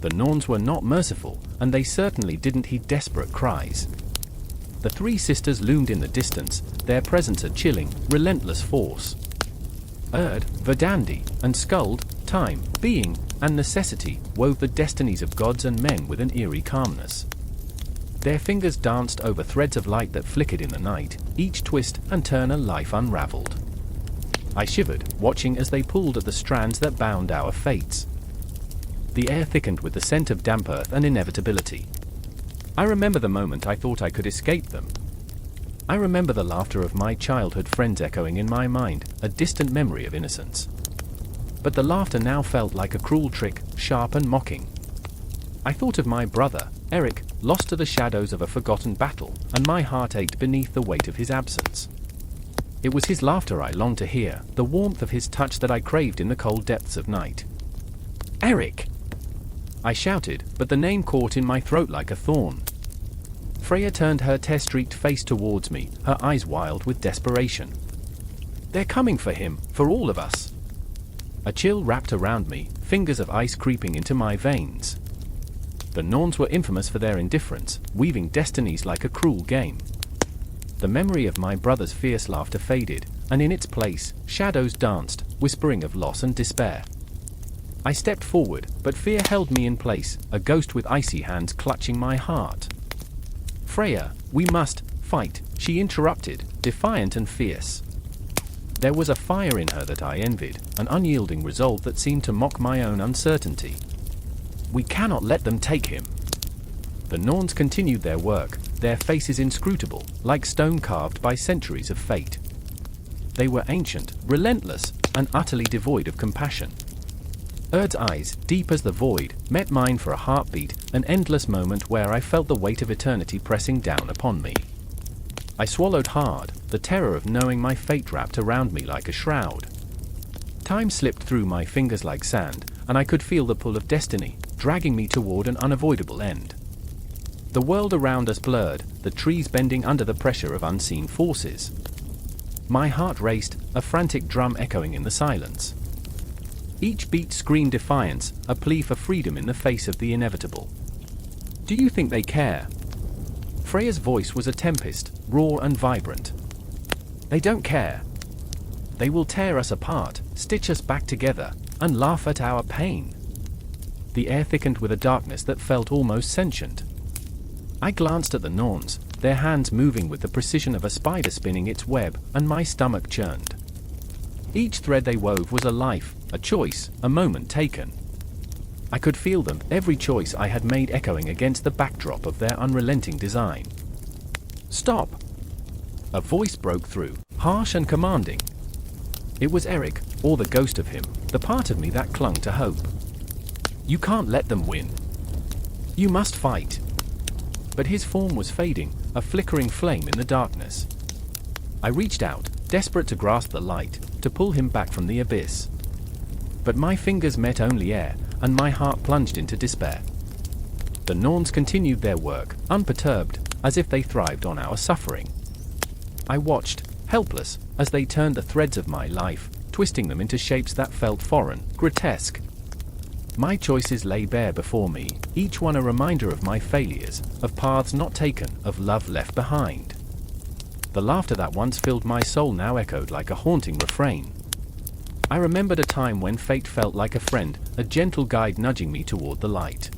[SPEAKER 1] The Norns were not merciful, and they certainly didn't heed desperate cries. The three sisters loomed in the distance, their presence a chilling, relentless force. Erd, Verdandi, and Skuld, time, being, and necessity wove the destinies of gods and men with an eerie calmness. Their fingers danced over threads of light that flickered in the night, each twist and turn a life unraveled. I shivered, watching as they pulled at the strands that bound our fates. The air thickened with the scent of damp earth and inevitability. I remember the moment I thought I could escape them. I remember the laughter of my childhood friends echoing in my mind, a distant memory of innocence. But the laughter now felt like a cruel trick, sharp and mocking. I thought of my brother, Eric, lost to the shadows of a forgotten battle, and my heart ached beneath the weight of his absence. It was his laughter I longed to hear, the warmth of his touch that I craved in the cold depths of night. "Eric!" I shouted, but the name caught in my throat like a thorn. Freya turned her tear-streaked face towards me, her eyes wild with desperation. "They're coming for him, for all of us." A chill wrapped around me, fingers of ice creeping into my veins. The Norns were infamous for their indifference, weaving destinies like a cruel game. The memory of my brother's fierce laughter faded, and in its place, shadows danced, whispering of loss and despair. I stepped forward, but fear held me in place, a ghost with icy hands clutching my heart. "Freya, we must fight," she interrupted, defiant and fierce. There was a fire in her that I envied, an unyielding resolve that seemed to mock my own uncertainty. "We cannot let them take him." The Norns continued their work, their faces inscrutable, like stone carved by centuries of fate. They were ancient, relentless, and utterly devoid of compassion. Erd's eyes, deep as the void, met mine for a heartbeat, an endless moment where I felt the weight of eternity pressing down upon me. I swallowed hard, the terror of knowing my fate wrapped around me like a shroud. Time slipped through my fingers like sand, and I could feel the pull of destiny, dragging me toward an unavoidable end. The world around us blurred, the trees bending under the pressure of unseen forces. My heart raced, a frantic drum echoing in the silence. Each beat screamed defiance, a plea for freedom in the face of the inevitable. Do you think they care? Freya's voice was a tempest, raw and vibrant. They don't care. They will tear us apart, stitch us back together, and laugh at our pain. The air thickened with a darkness that felt almost sentient. I glanced at the Norns, their hands moving with the precision of a spider spinning its web, and my stomach churned. Each thread they wove was a life, a choice, a moment taken. I could feel them, every choice I had made echoing against the backdrop of their unrelenting design. Stop! A voice broke through, harsh and commanding. It was Eric, or the ghost of him, the part of me that clung to hope. You can't let them win. You must fight. But his form was fading, a flickering flame in the darkness. I reached out, desperate to grasp the light, to pull him back from the abyss. But my fingers met only air, and my heart plunged into despair. The Norns continued their work, unperturbed, as if they thrived on our suffering. I watched, helpless, as they turned the threads of my life, twisting them into shapes that felt foreign, grotesque. My choices lay bare before me, each one a reminder of my failures, of paths not taken, of love left behind. The laughter that once filled my soul now echoed like a haunting refrain. I remembered a time when fate felt like a friend, a gentle guide nudging me toward the light.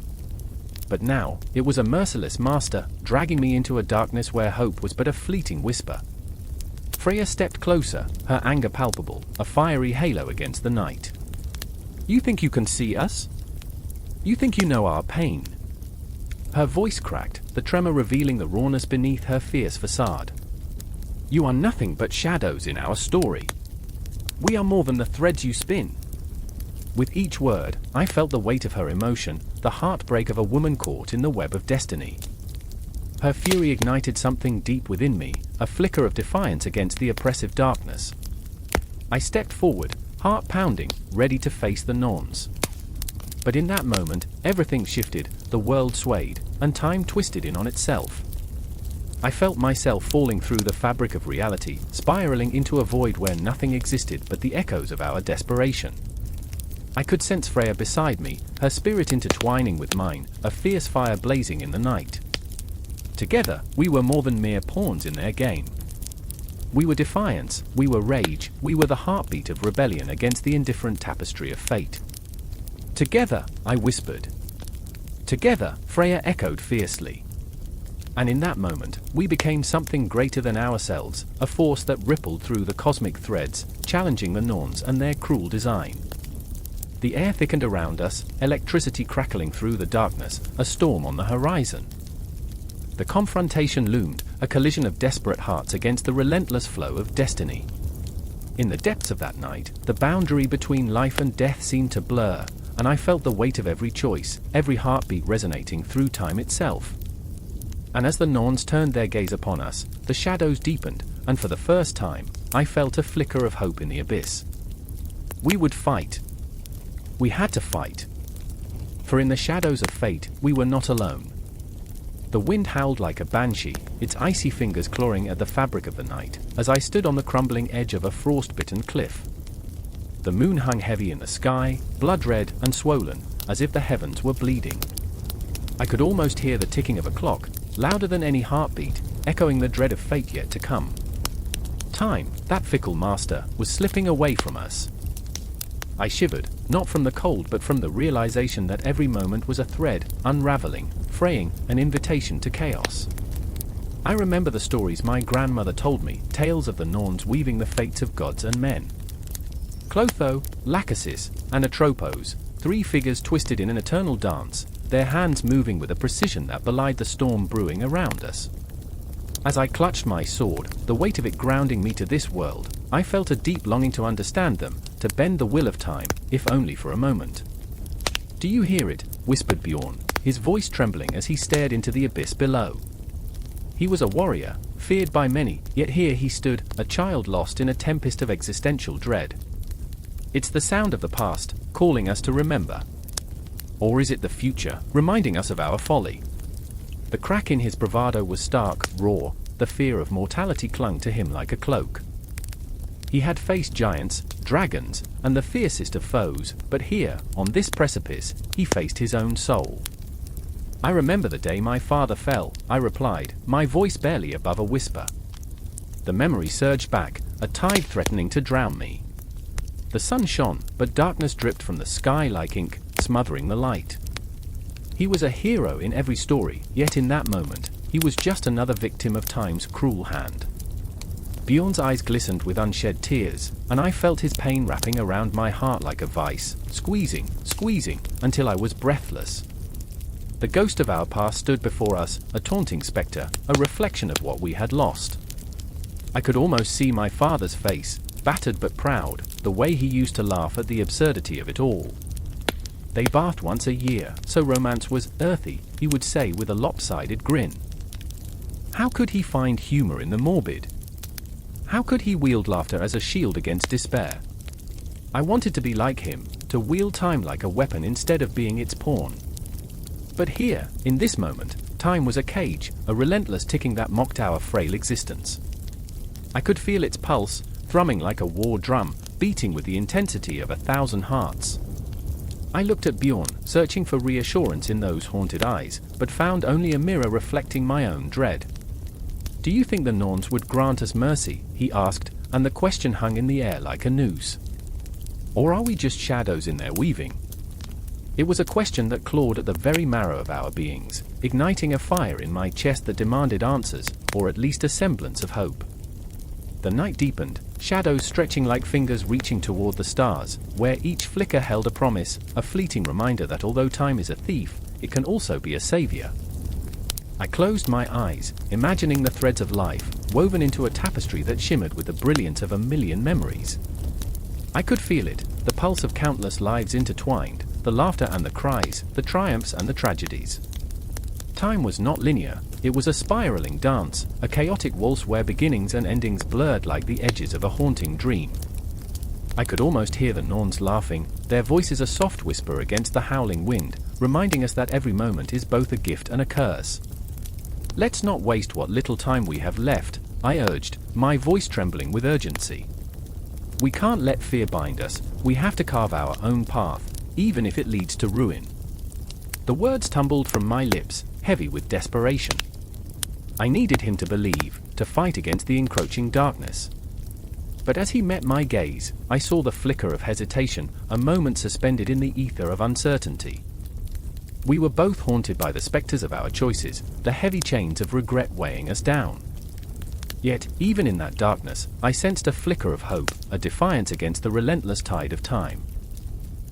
[SPEAKER 1] But now, it was a merciless master, dragging me into a darkness where hope was but a fleeting whisper. Freya stepped closer, her anger palpable, a fiery halo against the night. You think you can see us? You think you know our pain? Her voice cracked, the tremor revealing the rawness beneath her fierce facade. You are nothing but shadows in our story. We are more than the threads you spin. With each word, I felt the weight of her emotion, the heartbreak of a woman caught in the web of destiny. Her fury ignited something deep within me, a flicker of defiance against the oppressive darkness. I stepped forward, heart pounding, ready to face the Norns. But in that moment, everything shifted, the world swayed, and time twisted in on itself. I felt myself falling through the fabric of reality, spiraling into a void where nothing existed but the echoes of our desperation. I could sense Freya beside me, her spirit intertwining with mine, a fierce fire blazing in the night. Together, we were more than mere pawns in their game. We were defiance, we were rage, we were the heartbeat of rebellion against the indifferent tapestry of fate. Together, I whispered. Together, Freya echoed fiercely. And in that moment, we became something greater than ourselves, a force that rippled through the cosmic threads, challenging the Norns and their cruel design. The air thickened around us, electricity crackling through the darkness, a storm on the horizon. The confrontation loomed, a collision of desperate hearts against the relentless flow of destiny. In the depths of that night, the boundary between life and death seemed to blur, and I felt the weight of every choice, every heartbeat resonating through time itself. And as the Norns turned their gaze upon us, the shadows deepened, and for the first time, I felt a flicker of hope in the abyss. We would fight. We had to fight. For in the shadows of fate, we were not alone. The wind howled like a banshee, its icy fingers clawing at the fabric of the night, as I stood on the crumbling edge of a frost-bitten cliff. The moon hung heavy in the sky, blood-red and swollen, as if the heavens were bleeding. I could almost hear the ticking of a clock, louder than any heartbeat, echoing the dread of fate yet to come. Time, that fickle master, was slipping away from us. I shivered, not from the cold but from the realization that every moment was a thread, unraveling, fraying, an invitation to chaos. I remember the stories my grandmother told me, tales of the Norns weaving the fates of gods and men. Clotho, Lachesis, and Atropos, three figures twisted in an eternal dance, their hands moving with a precision that belied the storm brewing around us. As I clutched my sword, the weight of it grounding me to this world, I felt a deep longing to understand them, to bend the will of time, if only for a moment. Do you hear it? Whispered Bjorn, his voice trembling as he stared into the abyss below. He was a warrior, feared by many, yet here he stood, a child lost in a tempest of existential dread. It's the sound of the past, calling us to remember. Or is it the future, reminding us of our folly? The crack in his bravado was stark, raw, the fear of mortality clung to him like a cloak. He had faced giants, dragons, and the fiercest of foes, but here, on this precipice, he faced his own soul. "I remember the day my father fell," I replied, my voice barely above a whisper. The memory surged back, a tide threatening to drown me. The sun shone, but darkness dripped from the sky like ink, smothering the light. He was a hero in every story, yet in that moment, he was just another victim of time's cruel hand. Bjorn's eyes glistened with unshed tears, and I felt his pain wrapping around my heart like a vice, squeezing, until I was breathless. The ghost of our past stood before us, a taunting spectre, a reflection of what we had lost. I could almost see my father's face, battered but proud, the way he used to laugh at the absurdity of it all. They bathed once a year, so romance was earthy, he would say with a lopsided grin. How could he find humor in the morbid? How could he wield laughter as a shield against despair? I wanted to be like him, to wield time like a weapon instead of being its pawn. But here, in this moment, time was a cage, a relentless ticking that mocked our frail existence. I could feel its pulse, thrumming like a war drum, beating with the intensity of 1,000 hearts. I looked at Bjorn, searching for reassurance in those haunted eyes, but found only a mirror reflecting my own dread. "Do you think the Norns would grant us mercy?" he asked, and the question hung in the air like a noose. "Or are we just shadows in their weaving?" It was a question that clawed at the very marrow of our beings, igniting a fire in my chest that demanded answers, or at least a semblance of hope. The night deepened, shadows stretching like fingers reaching toward the stars, where each flicker held a promise, a fleeting reminder that although time is a thief, it can also be a savior. I closed my eyes, imagining the threads of life, woven into a tapestry that shimmered with the brilliance of 1,000,000 memories. I could feel it, the pulse of countless lives intertwined, the laughter and the cries, the triumphs and the tragedies. Time was not linear, it was a spiraling dance, a chaotic waltz where beginnings and endings blurred like the edges of a haunting dream. I could almost hear the Norns laughing, their voices a soft whisper against the howling wind, reminding us that every moment is both a gift and a curse. "Let's not waste what little time we have left," I urged, my voice trembling with urgency. "We can't let fear bind us, we have to carve our own path, even if it leads to ruin." The words tumbled from my lips, heavy with desperation. I needed him to believe, to fight against the encroaching darkness. But as he met my gaze, I saw the flicker of hesitation, a moment suspended in the ether of uncertainty. We were both haunted by the specters of our choices, the heavy chains of regret weighing us down. Yet, even in that darkness, I sensed a flicker of hope, a defiance against the relentless tide of time.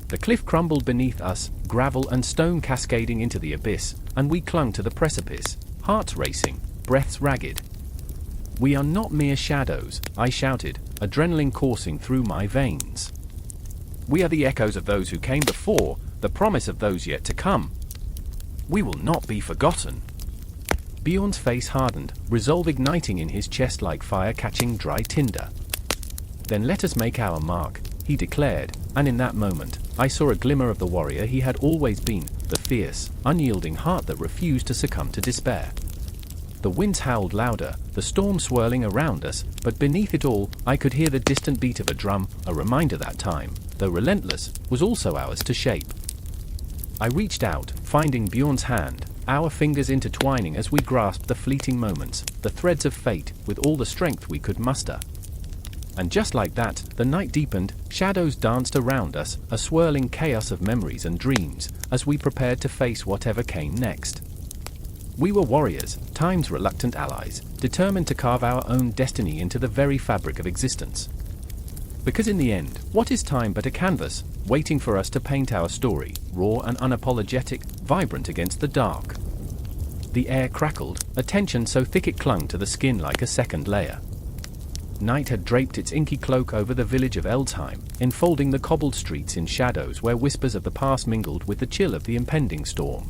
[SPEAKER 1] The cliff crumbled beneath us, gravel and stone cascading into the abyss, and we clung to the precipice, hearts racing, breaths ragged. "We are not mere shadows," I shouted, adrenaline coursing through my veins. "We are the echoes of those who came before, the promise of those yet to come. We will not be forgotten." Bjorn's face hardened, resolve igniting in his chest like fire catching dry tinder. "Then let us make our mark," he declared, and in that moment, I saw a glimmer of the warrior he had always been, the fierce, unyielding heart that refused to succumb to despair. The winds howled louder, the storm swirling around us, but beneath it all, I could hear the distant beat of a drum, a reminder that time, though relentless, was also ours to shape. I reached out, finding Bjorn's hand, our fingers intertwining as we grasped the fleeting moments, the threads of fate, with all the strength we could muster. And just like that, the night deepened, shadows danced around us, a swirling chaos of memories and dreams, as we prepared to face whatever came next. We were warriors, time's reluctant allies, determined to carve our own destiny into the very fabric of existence. Because in the end, what is time but a canvas, waiting for us to paint our story, raw and unapologetic, vibrant against the dark? The air crackled, a tension so thick it clung to the skin like a second layer. Night had draped its inky cloak over the village of Eldheim, enfolding the cobbled streets in shadows where whispers of the past mingled with the chill of the impending storm.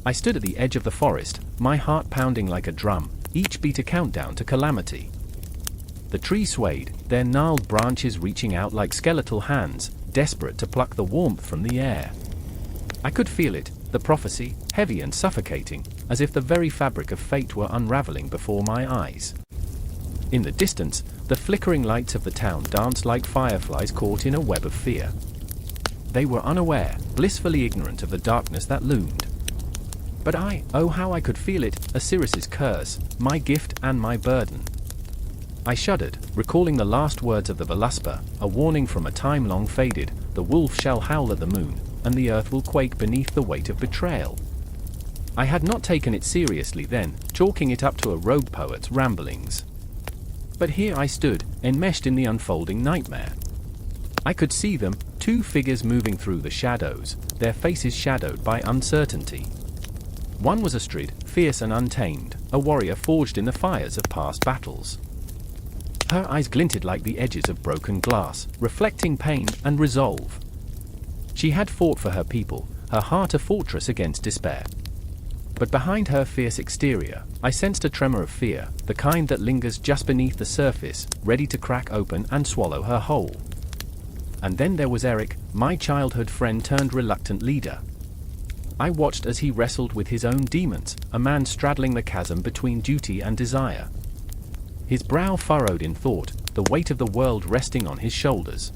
[SPEAKER 1] I stood at the edge of the forest, my heart pounding like a drum, each beat a countdown to calamity. The trees swayed, their gnarled branches reaching out like skeletal hands, desperate to pluck the warmth from the air. I could feel it, the prophecy, heavy and suffocating, as if the very fabric of fate were unraveling before my eyes. In the distance, the flickering lights of the town danced like fireflies caught in a web of fear. They were unaware, blissfully ignorant of the darkness that loomed. But oh how I could feel it, Seeress's curse, my gift and my burden. I shuddered, recalling the last words of the Veluspa, a warning from a time long faded, the wolf shall howl at the moon, and the earth will quake beneath the weight of betrayal. I had not taken it seriously then, chalking it up to a rogue poet's ramblings. But here I stood, enmeshed in the unfolding nightmare. I could see them, two figures moving through the shadows, their faces shadowed by uncertainty. One was Astrid, fierce and untamed, a warrior forged in the fires of past battles. Her eyes glinted like the edges of broken glass, reflecting pain and resolve. She had fought for her people, her heart a fortress against despair. But behind her fierce exterior, I sensed a tremor of fear, the kind that lingers just beneath the surface, ready to crack open and swallow her whole. And then there was Eric, my childhood friend turned reluctant leader. I watched as he wrestled with his own demons, a man straddling the chasm between duty and desire. His brow furrowed in thought, the weight of the world resting on his shoulders.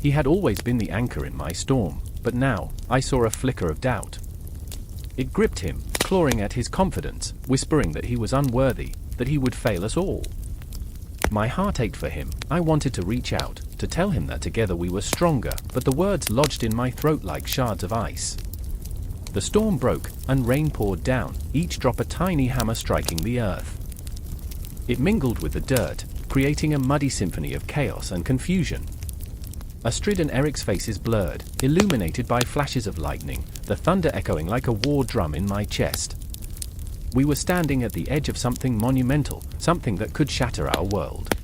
[SPEAKER 1] He had always been the anchor in my storm, but now, I saw a flicker of doubt. It gripped him, clawing at his confidence, whispering that he was unworthy, that he would fail us all. My heart ached for him. I wanted to reach out, to tell him that together we were stronger, but the words lodged in my throat like shards of ice. The storm broke, and rain poured down, each drop a tiny hammer striking the earth. It mingled with the dirt, creating a muddy symphony of chaos and confusion. Astrid and Eric's faces blurred, illuminated by flashes of lightning, the thunder echoing like a war drum in my chest. We were standing at the edge of something monumental, something that could shatter our world.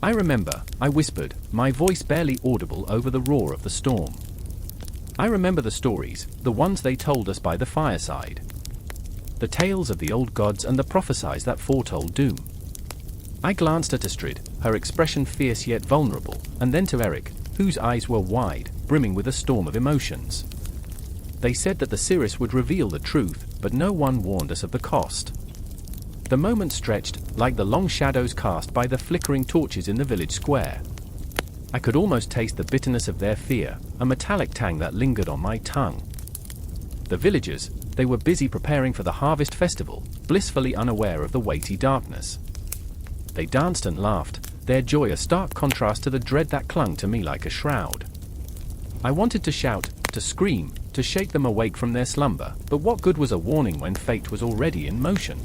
[SPEAKER 1] I remember, I whispered, my voice barely audible over the roar of the storm. I remember the stories, the ones they told us by the fireside. The tales of the old gods and the prophecies that foretold doom. I glanced at Astrid, her expression fierce yet vulnerable, and then to Eric, whose eyes were wide, brimming with a storm of emotions. They said that the Seeress would reveal the truth, but no one warned us of the cost. The moment stretched, like the long shadows cast by the flickering torches in the village square. I could almost taste the bitterness of their fear, a metallic tang that lingered on my tongue. The villagers, they were busy preparing for the harvest festival, blissfully unaware of the weighty darkness. They danced and laughed, their joy a stark contrast to the dread that clung to me like a shroud. I wanted to shout, to scream, to shake them awake from their slumber, but what good was a warning when fate was already in motion?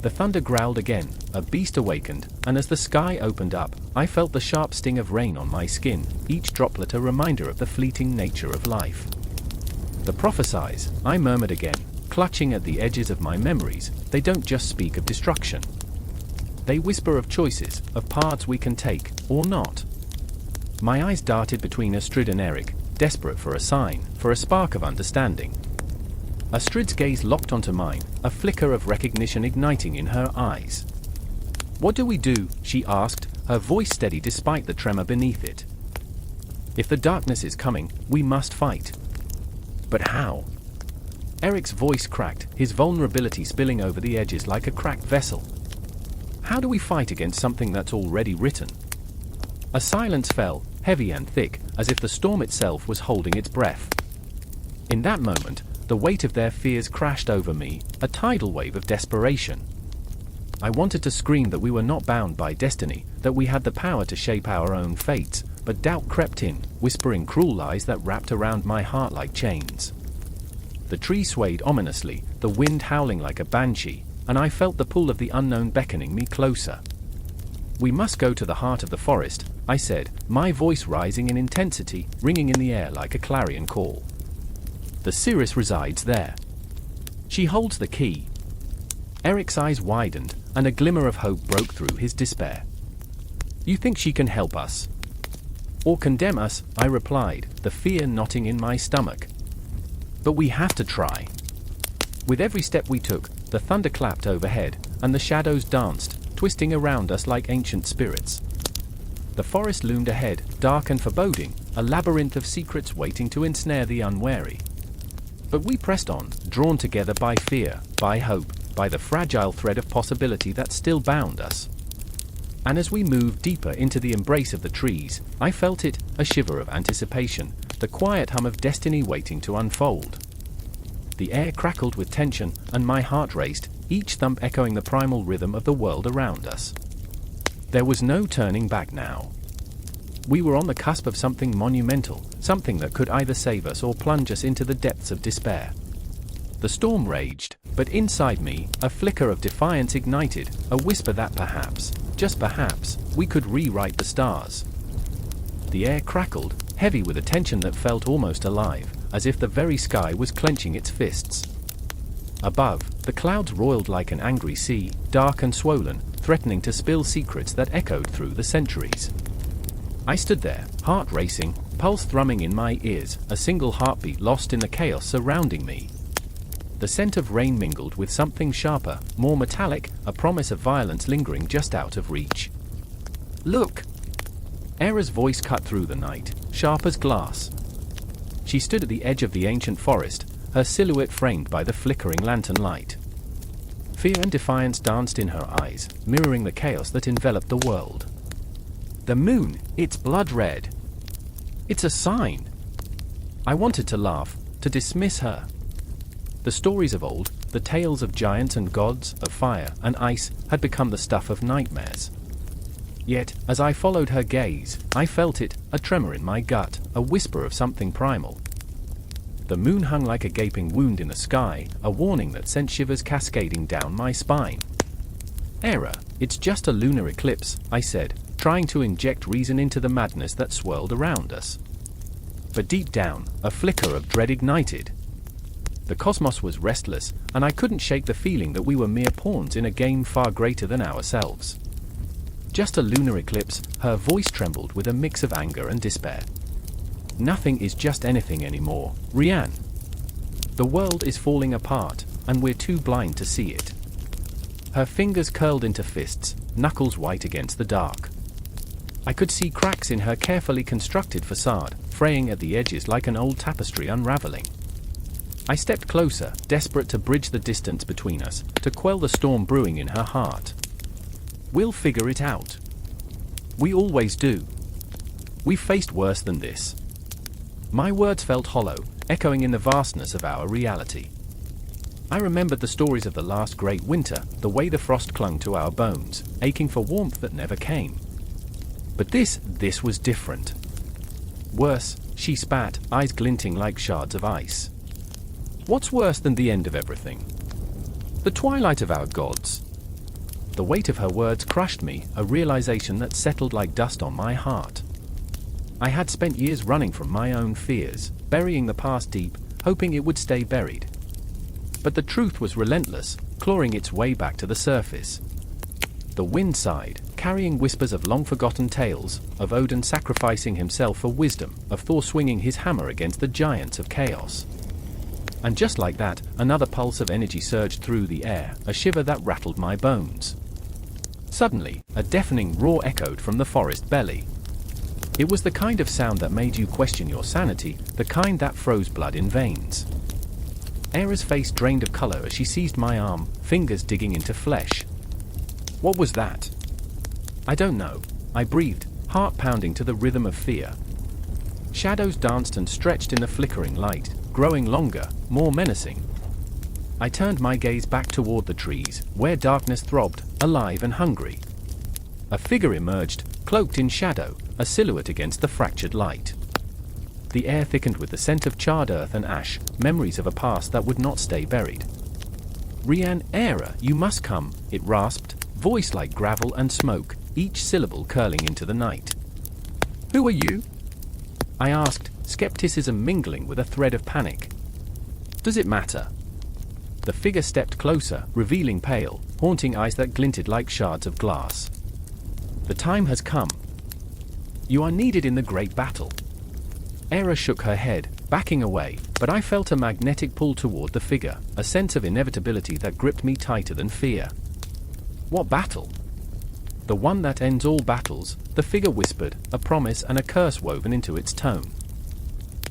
[SPEAKER 1] The thunder growled again, a beast awakened, and as the sky opened up, I felt the sharp sting of rain on my skin, each droplet a reminder of the fleeting nature of life. The Prophecies, I murmured again, clutching at the edges of my memories, they don't just speak of destruction. They whisper of choices, of paths we can take, or not. My eyes darted between Astrid and Eric, desperate for a sign, for a spark of understanding. Astrid's gaze locked onto mine, a flicker of recognition igniting in her eyes. "What do we do?" she asked, her voice steady despite the tremor beneath it. "If the darkness is coming, we must fight." "But how?" Eric's voice cracked, his vulnerability spilling over the edges like a cracked vessel. "How do we fight against something that's already written?" A silence fell, heavy and thick, as if the storm itself was holding its breath. In that moment, the weight of their fears crashed over me, a tidal wave of desperation. I wanted to scream that we were not bound by destiny, that we had the power to shape our own fates, but doubt crept in, whispering cruel lies that wrapped around my heart like chains. The tree swayed ominously, the wind howling like a banshee, and I felt the pull of the unknown beckoning me closer. "We must go to the heart of the forest," I said, my voice rising in intensity, ringing in the air like a clarion call. "The Seeress resides there. She holds the key." Eric's eyes widened, and a glimmer of hope broke through his despair. "You think she can help us?" "Or condemn us," I replied, the fear knotting in my stomach. "But we have to try." With every step we took, the thunder clapped overhead, and the shadows danced, twisting around us like ancient spirits. The forest loomed ahead, dark and foreboding, a labyrinth of secrets waiting to ensnare the unwary. But we pressed on, drawn together by fear, by hope, by the fragile thread of possibility that still bound us. And as we moved deeper into the embrace of the trees, I felt it, a shiver of anticipation, the quiet hum of destiny waiting to unfold. The air crackled with tension, and my heart raced, each thump echoing the primal rhythm of the world around us. There was no turning back now. We were on the cusp of something monumental, something that could either save us or plunge us into the depths of despair. The storm raged, but inside me, a flicker of defiance ignited, a whisper that perhaps, just perhaps, we could rewrite the stars. The air crackled, heavy with a tension that felt almost alive, as if the very sky was clenching its fists. Above, the clouds roiled like an angry sea, dark and swollen, threatening to spill secrets that echoed through the centuries. I stood there, heart racing, pulse thrumming in my ears, a single heartbeat lost in the chaos surrounding me. The scent of rain mingled with something sharper, more metallic, a promise of violence lingering just out of reach. "Look!" Hera's voice cut through the night, sharp as glass. She stood at the edge of the ancient forest, her silhouette framed by the flickering lantern light. Fear and defiance danced in her eyes, mirroring the chaos that enveloped the world. "The moon, it's blood red. It's a sign." I wanted to laugh, to dismiss her. The stories of old, the tales of giants and gods, of fire and ice, had become the stuff of nightmares. Yet, as I followed her gaze, I felt it, a tremor in my gut, a whisper of something primal. The moon hung like a gaping wound in the sky, a warning that sent shivers cascading down my spine. "Hera, it's just a lunar eclipse," I said, trying to inject reason into the madness that swirled around us. But deep down, a flicker of dread ignited. The cosmos was restless, and I couldn't shake the feeling that we were mere pawns in a game far greater than ourselves. "Just a lunar eclipse," her voice trembled with a mix of anger and despair. "Nothing is just anything anymore, Rian. The world is falling apart, and we're too blind to see it." Her fingers curled into fists, knuckles white against the dark. I could see cracks in her carefully constructed facade, fraying at the edges like an old tapestry unraveling. I stepped closer, desperate to bridge the distance between us, to quell the storm brewing in her heart. "We'll figure it out. We always do. We've faced worse than this." My words felt hollow, echoing in the vastness of our reality. I remembered the stories of the last great winter, the way the frost clung to our bones, aching for warmth that never came. But this was different. "Worse," she spat, eyes glinting like shards of ice. "What's worse than the end of everything? The twilight of our gods." The weight of her words crushed me, a realization that settled like dust on my heart. I had spent years running from my own fears, burying the past deep, hoping it would stay buried. But the truth was relentless, clawing its way back to the surface. The wind sighed, carrying whispers of long-forgotten tales, of Odin sacrificing himself for wisdom, of Thor swinging his hammer against the giants of chaos. And just like that, another pulse of energy surged through the air, a shiver that rattled my bones. Suddenly, a deafening roar echoed from the forest belly. It was the kind of sound that made you question your sanity, the kind that froze blood in veins. Hera's face drained of color as she seized my arm, fingers digging into flesh. "What was that?" "I don't know," I breathed, heart pounding to the rhythm of fear. Shadows danced and stretched in the flickering light, growing longer, more menacing. I turned my gaze back toward the trees, where darkness throbbed, alive and hungry. A figure emerged, cloaked in shadow, a silhouette against the fractured light. The air thickened with the scent of charred earth and ash, memories of a past that would not stay buried. "Rian, Hera, you must come," it rasped, voice like gravel and smoke, each syllable curling into the night. "Who are you?" I asked, skepticism mingling with a thread of panic. "Does it matter?" The figure stepped closer, revealing pale, haunting eyes that glinted like shards of glass. "The time has come. You are needed in the great battle." Hera shook her head, backing away, but I felt a magnetic pull toward the figure, a sense of inevitability that gripped me tighter than fear. "What battle?" "The one that ends all battles," the figure whispered, a promise and a curse woven into its tone.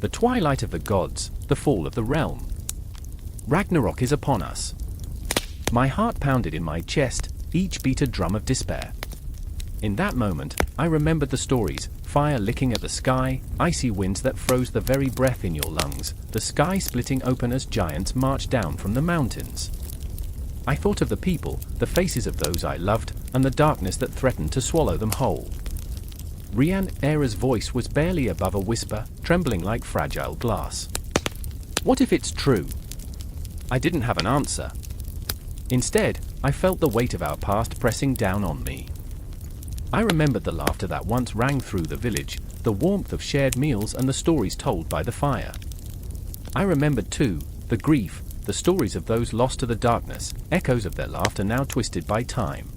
[SPEAKER 1] "The twilight of the gods, the fall of the realm. Ragnarok is upon us." My heart pounded in my chest, each beat a drum of despair. In that moment, I remembered the stories: fire licking at the sky, icy winds that froze the very breath in your lungs, the sky splitting open as giants marched down from the mountains. I thought of the people, the faces of those I loved, and the darkness that threatened to swallow them whole. Rhaenyra's voice was barely above a whisper, trembling like fragile glass. What if it's true? I didn't have an answer. Instead, I felt the weight of our past pressing down on me. I remembered the laughter that once rang through the village, the warmth of shared meals and the stories told by the fire. I remembered too, the grief, the stories of those lost to the darkness, echoes of their laughter now twisted by time.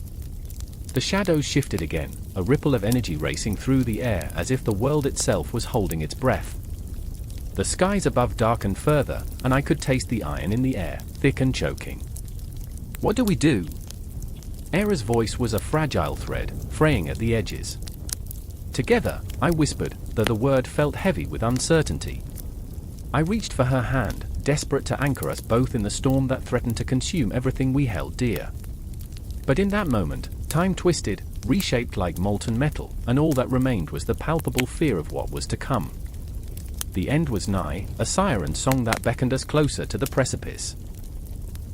[SPEAKER 1] The shadows shifted again, a ripple of energy racing through the air as if the world itself was holding its breath. The skies above darkened further, and I could taste the iron in the air, thick and choking. What do we do? Aera's voice was a fragile thread, fraying at the edges. Together, I whispered, though the word felt heavy with uncertainty. I reached for her hand, desperate to anchor us both in the storm that threatened to consume everything we held dear. But in that moment, time twisted, reshaped like molten metal, and all that remained was the palpable fear of what was to come. The end was nigh, a siren song that beckoned us closer to the precipice.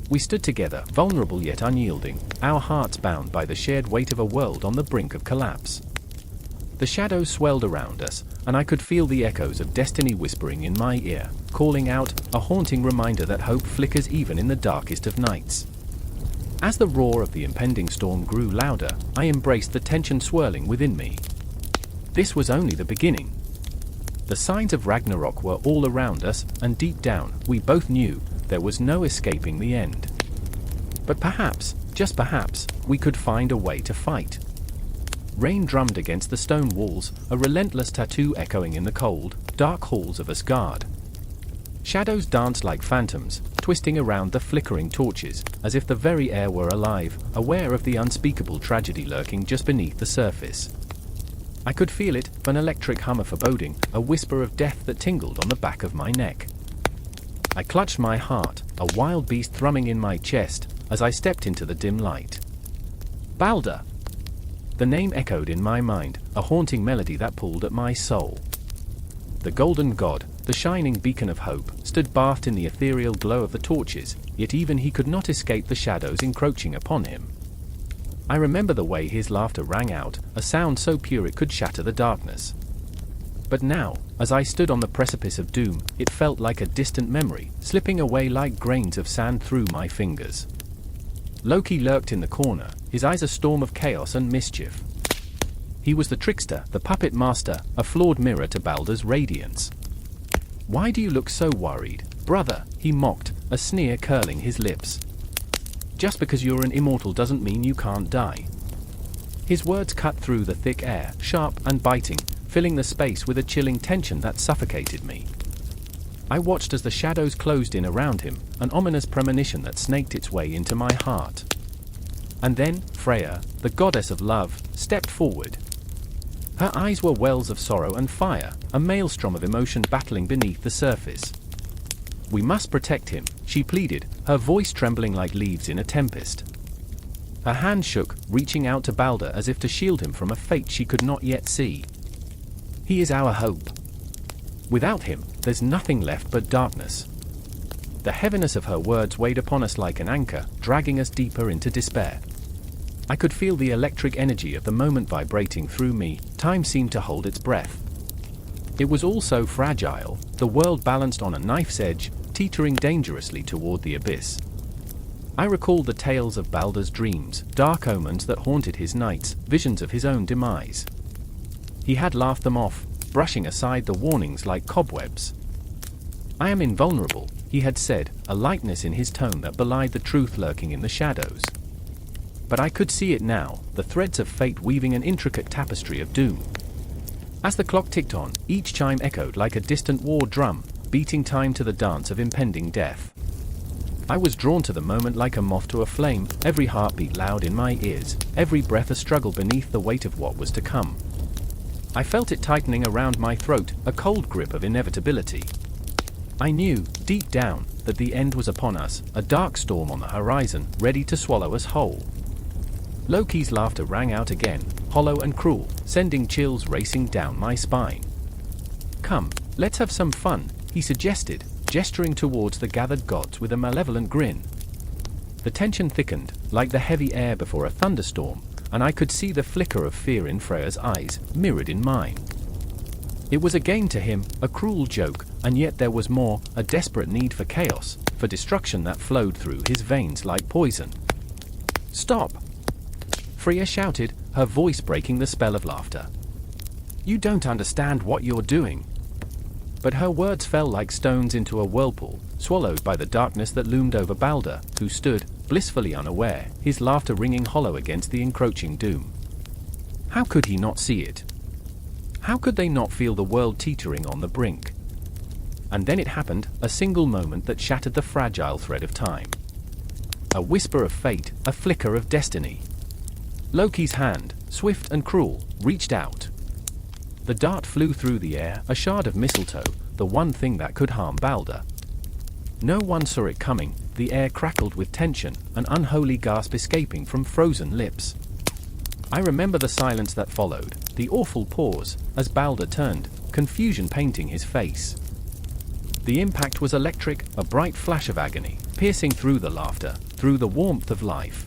[SPEAKER 1] We stood together, vulnerable yet unyielding, our hearts bound by the shared weight of a world on the brink of collapse. The shadows swelled around us, and I could feel the echoes of destiny whispering in my ear, calling out, a haunting reminder that hope flickers even in the darkest of nights. As the roar of the impending storm grew louder, I embraced the tension swirling within me. This was only the beginning. The signs of Ragnarok were all around us, and deep down, we both knew there was no escaping the end. But perhaps, just perhaps, we could find a way to fight. Rain drummed against the stone walls, a relentless tattoo echoing in the cold, dark halls of Asgard. Shadows danced like phantoms, twisting around the flickering torches, as if the very air were alive, aware of the unspeakable tragedy lurking just beneath the surface. I could feel it, an electric hum of foreboding, a whisper of death that tingled on the back of my neck. I clutched my heart, a wild beast thrumming in my chest, as I stepped into the dim light. Balder! The name echoed in my mind, a haunting melody that pulled at my soul. The golden god, the shining beacon of hope, stood bathed in the ethereal glow of the torches, yet even he could not escape the shadows encroaching upon him. I remember the way his laughter rang out, a sound so pure it could shatter the darkness. But now, as I stood on the precipice of doom, it felt like a distant memory, slipping away like grains of sand through my fingers. Loki lurked in the corner, his eyes a storm of chaos and mischief. He was the trickster, the puppet master, a flawed mirror to Balder's radiance. "Why do you look so worried, brother?" he mocked, a sneer curling his lips. "Just because you're an immortal doesn't mean you can't die." His words cut through the thick air, sharp and biting, filling the space with a chilling tension that suffocated me. I watched as the shadows closed in around him, an ominous premonition that snaked its way into my heart. And then, Freya, the goddess of love, stepped forward. Her eyes were wells of sorrow and fire, a maelstrom of emotion battling beneath the surface. "We must protect him," she pleaded, her voice trembling like leaves in a tempest. Her hand shook, reaching out to Balder as if to shield him from a fate she could not yet see. "He is our hope. Without him, there's nothing left but darkness." The heaviness of her words weighed upon us like an anchor, dragging us deeper into despair. I could feel the electric energy of the moment vibrating through me. Time seemed to hold its breath. It was all so fragile, the world balanced on a knife's edge, teetering dangerously toward the abyss. I recalled the tales of Balder's dreams, dark omens that haunted his nights, visions of his own demise. He had laughed them off, brushing aside the warnings like cobwebs. "I am invulnerable," he had said, a lightness in his tone that belied the truth lurking in the shadows. But I could see it now, the threads of fate weaving an intricate tapestry of doom. As the clock ticked on, each chime echoed like a distant war drum, beating time to the dance of impending death. I was drawn to the moment like a moth to a flame, every heartbeat loud in my ears, every breath a struggle beneath the weight of what was to come. I felt it tightening around my throat, a cold grip of inevitability. I knew, deep down, that the end was upon us, a dark storm on the horizon, ready to swallow us whole. Loki's laughter rang out again, hollow and cruel, sending chills racing down my spine. "Come, let's have some fun," he suggested, gesturing towards the gathered gods with a malevolent grin. The tension thickened, like the heavy air before a thunderstorm, and I could see the flicker of fear in Freya's eyes, mirrored in mine. It was a game to him, a cruel joke, and yet there was more, a desperate need for chaos, for destruction that flowed through his veins like poison. "Stop!" Freya shouted, her voice breaking the spell of laughter. "You don't understand what you're doing." But her words fell like stones into a whirlpool, swallowed by the darkness that loomed over Balder, who stood, blissfully unaware, his laughter ringing hollow against the encroaching doom. How could he not see it? How could they not feel the world teetering on the brink? And then it happened, a single moment that shattered the fragile thread of time. A whisper of fate, a flicker of destiny. Loki's hand, swift and cruel, reached out. The dart flew through the air, a shard of mistletoe, the one thing that could harm Balder. No one saw it coming, the air crackled with tension, an unholy gasp escaping from frozen lips. I remember the silence that followed, the awful pause, as Balder turned, confusion painting his face. The impact was electric, a bright flash of agony, piercing through the laughter, through the warmth of life.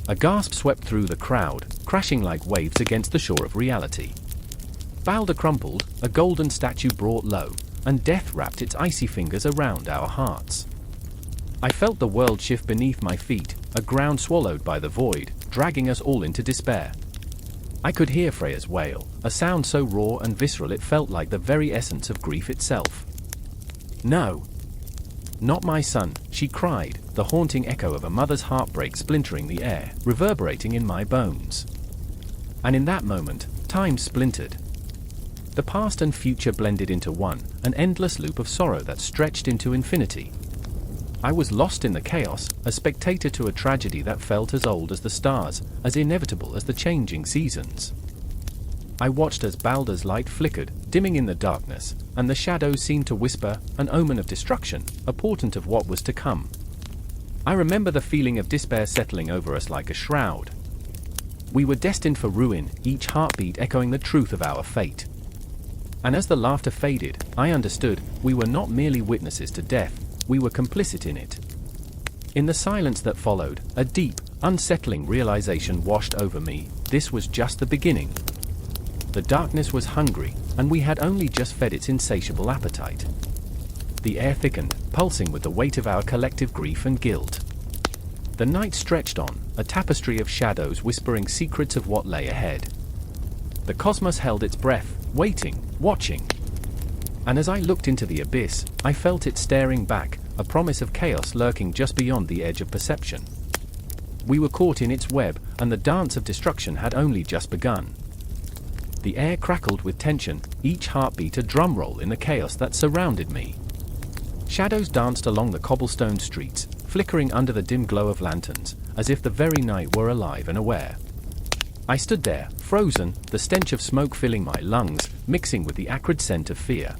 [SPEAKER 1] A gasp swept through the crowd, crashing like waves against the shore of reality. Balder crumpled, a golden statue brought low, and death wrapped its icy fingers around our hearts. I felt the world shift beneath my feet, a ground swallowed by the void, dragging us all into despair. I could hear Freya's wail, a sound so raw and visceral it felt like the very essence of grief itself. "No! Not my son," she cried, the haunting echo of a mother's heartbreak splintering the air, reverberating in my bones. And in that moment, time splintered. The past and future blended into one, an endless loop of sorrow that stretched into infinity. I was lost in the chaos, a spectator to a tragedy that felt as old as the stars, as inevitable as the changing seasons. I watched as Balder's light flickered, dimming in the darkness, and the shadows seemed to whisper, an omen of destruction, a portent of what was to come. I remember the feeling of despair settling over us like a shroud. We were destined for ruin, each heartbeat echoing the truth of our fate. And as the laughter faded, I understood, we were not merely witnesses to death, we were complicit in it. In the silence that followed, a deep, unsettling realization washed over me, this was just the beginning. The darkness was hungry, and we had only just fed its insatiable appetite. The air thickened, pulsing with the weight of our collective grief and guilt. The night stretched on, a tapestry of shadows whispering secrets of what lay ahead. The cosmos held its breath, waiting, watching. And as I looked into the abyss, I felt it staring back, a promise of chaos lurking just beyond the edge of perception. We were caught in its web, and the dance of destruction had only just begun. The air crackled with tension, each heartbeat a drum roll in the chaos that surrounded me. Shadows danced along the cobblestone streets, flickering under the dim glow of lanterns, as if the very night were alive and aware. I stood there, frozen, the stench of smoke filling my lungs, mixing with the acrid scent of fear.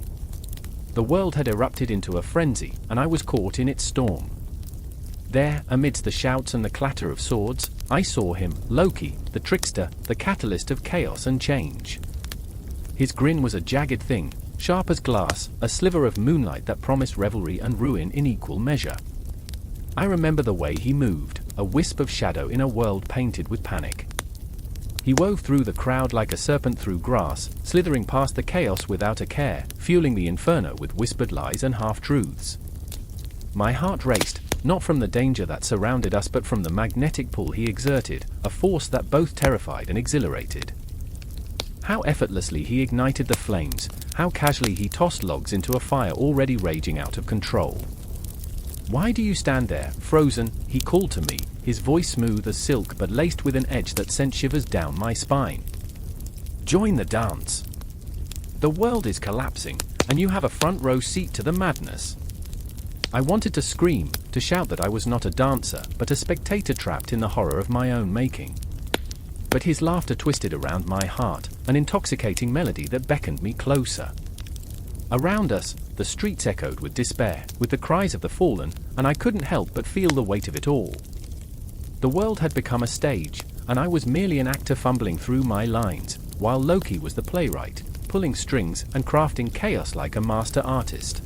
[SPEAKER 1] The world had erupted into a frenzy, and I was caught in its storm. There, amidst the shouts and the clatter of swords, I saw him, Loki, the trickster, the catalyst of chaos and change. His grin was a jagged thing, sharp as glass, a sliver of moonlight that promised revelry and ruin in equal measure. I remember the way he moved, a wisp of shadow in a world painted with panic. He wove through the crowd like a serpent through grass, slithering past the chaos without a care, fueling the inferno with whispered lies and half-truths. My heart raced, not from the danger that surrounded us but from the magnetic pull he exerted, a force that both terrified and exhilarated. How effortlessly he ignited the flames, how casually he tossed logs into a fire already raging out of control. "Why do you stand there, frozen?" he called to me, his voice smooth as silk but laced with an edge that sent shivers down my spine. "Join the dance. The world is collapsing, and you have a front row seat to the madness." I wanted to scream, to shout that I was not a dancer, but a spectator trapped in the horror of my own making. But his laughter twisted around my heart, an intoxicating melody that beckoned me closer. Around us, the streets echoed with despair, with the cries of the fallen, and I couldn't help but feel the weight of it all. The world had become a stage, and I was merely an actor fumbling through my lines, while Loki was the playwright, pulling strings and crafting chaos like a master artist.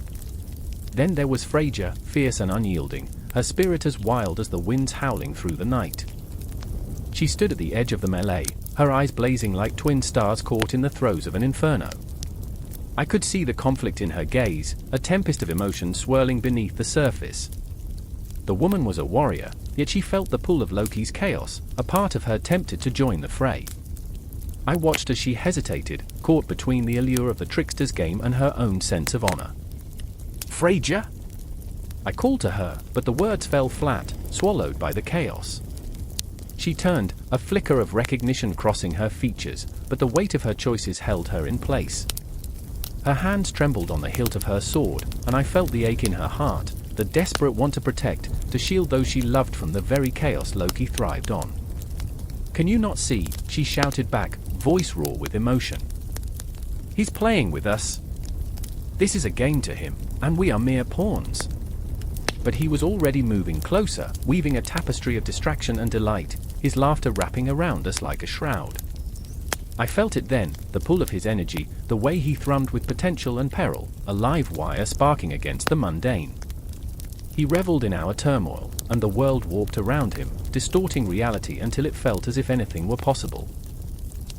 [SPEAKER 1] Then there was Freyja, fierce and unyielding, her spirit as wild as the winds howling through the night. She stood at the edge of the melee, her eyes blazing like twin stars caught in the throes of an inferno. I could see the conflict in her gaze, a tempest of emotion swirling beneath the surface. The woman was a warrior, yet she felt the pull of Loki's chaos, a part of her tempted to join the fray. I watched as she hesitated, caught between the allure of the trickster's game and her own sense of honor. "Freyja?" I called to her, but the words fell flat, swallowed by the chaos. She turned, a flicker of recognition crossing her features, but the weight of her choices held her in place. Her hands trembled on the hilt of her sword, and I felt the ache in her heart, the desperate want to protect, to shield those she loved from the very chaos Loki thrived on. "Can you not see?" she shouted back, voice raw with emotion. "He's playing with us. This is a game to him, and we are mere pawns." But he was already moving closer, weaving a tapestry of distraction and delight, his laughter wrapping around us like a shroud. I felt it then, the pull of his energy, the way he thrummed with potential and peril, a live wire sparking against the mundane. He reveled in our turmoil, and the world warped around him, distorting reality until it felt as if anything were possible.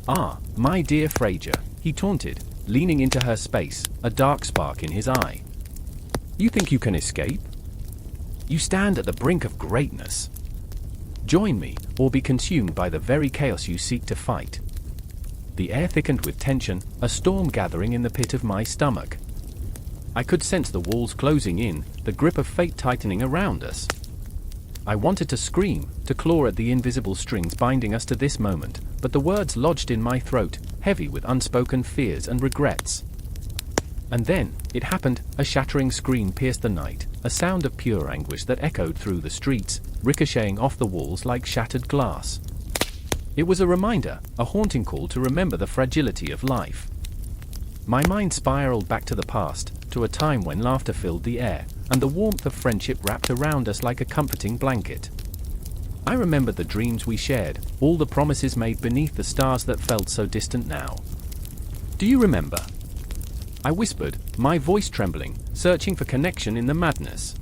[SPEAKER 1] "Ah, my dear Freyja," he taunted, leaning into her space, a dark spark in his eye. "You think you can escape? You stand at the brink of greatness. Join me, or be consumed by the very chaos you seek to fight." The air thickened with tension, a storm gathering in the pit of my stomach. I could sense the walls closing in, the grip of fate tightening around us. I wanted to scream, to claw at the invisible strings binding us to this moment, but the words lodged in my throat, heavy with unspoken fears and regrets. And then, it happened, a shattering scream pierced the night, a sound of pure anguish that echoed through the streets, ricocheting off the walls like shattered glass. It was a reminder, a haunting call to remember the fragility of life. My mind spiraled back to the past, to a time when laughter filled the air, and the warmth of friendship wrapped around us like a comforting blanket. I remembered the dreams we shared, all the promises made beneath the stars that felt so distant now. "Do you remember?" I whispered, my voice trembling, searching for connection in the madness.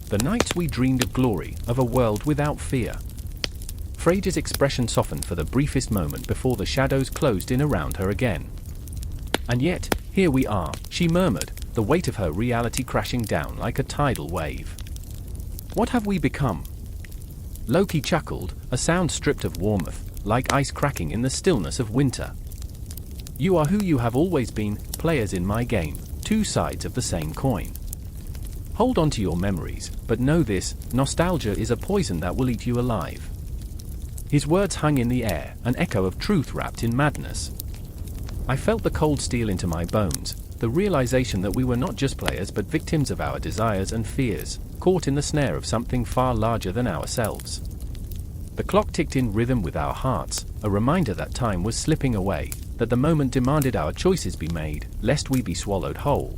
[SPEAKER 1] "The nights we dreamed of glory, of a world without fear." Freyja's expression softened for the briefest moment before the shadows closed in around her again. "And yet, here we are," she murmured, the weight of her reality crashing down like a tidal wave. "What have we become?" Loki chuckled, a sound stripped of warmth, like ice cracking in the stillness of winter. "You are who you have always been, players in my game, two sides of the same coin. Hold on to your memories, but know this, nostalgia is a poison that will eat you alive." His words hung in the air, an echo of truth wrapped in madness. I felt the cold steel into my bones, the realization that we were not just players but victims of our desires and fears, caught in the snare of something far larger than ourselves. The clock ticked in rhythm with our hearts, a reminder that time was slipping away, that the moment demanded our choices be made, lest we be swallowed whole.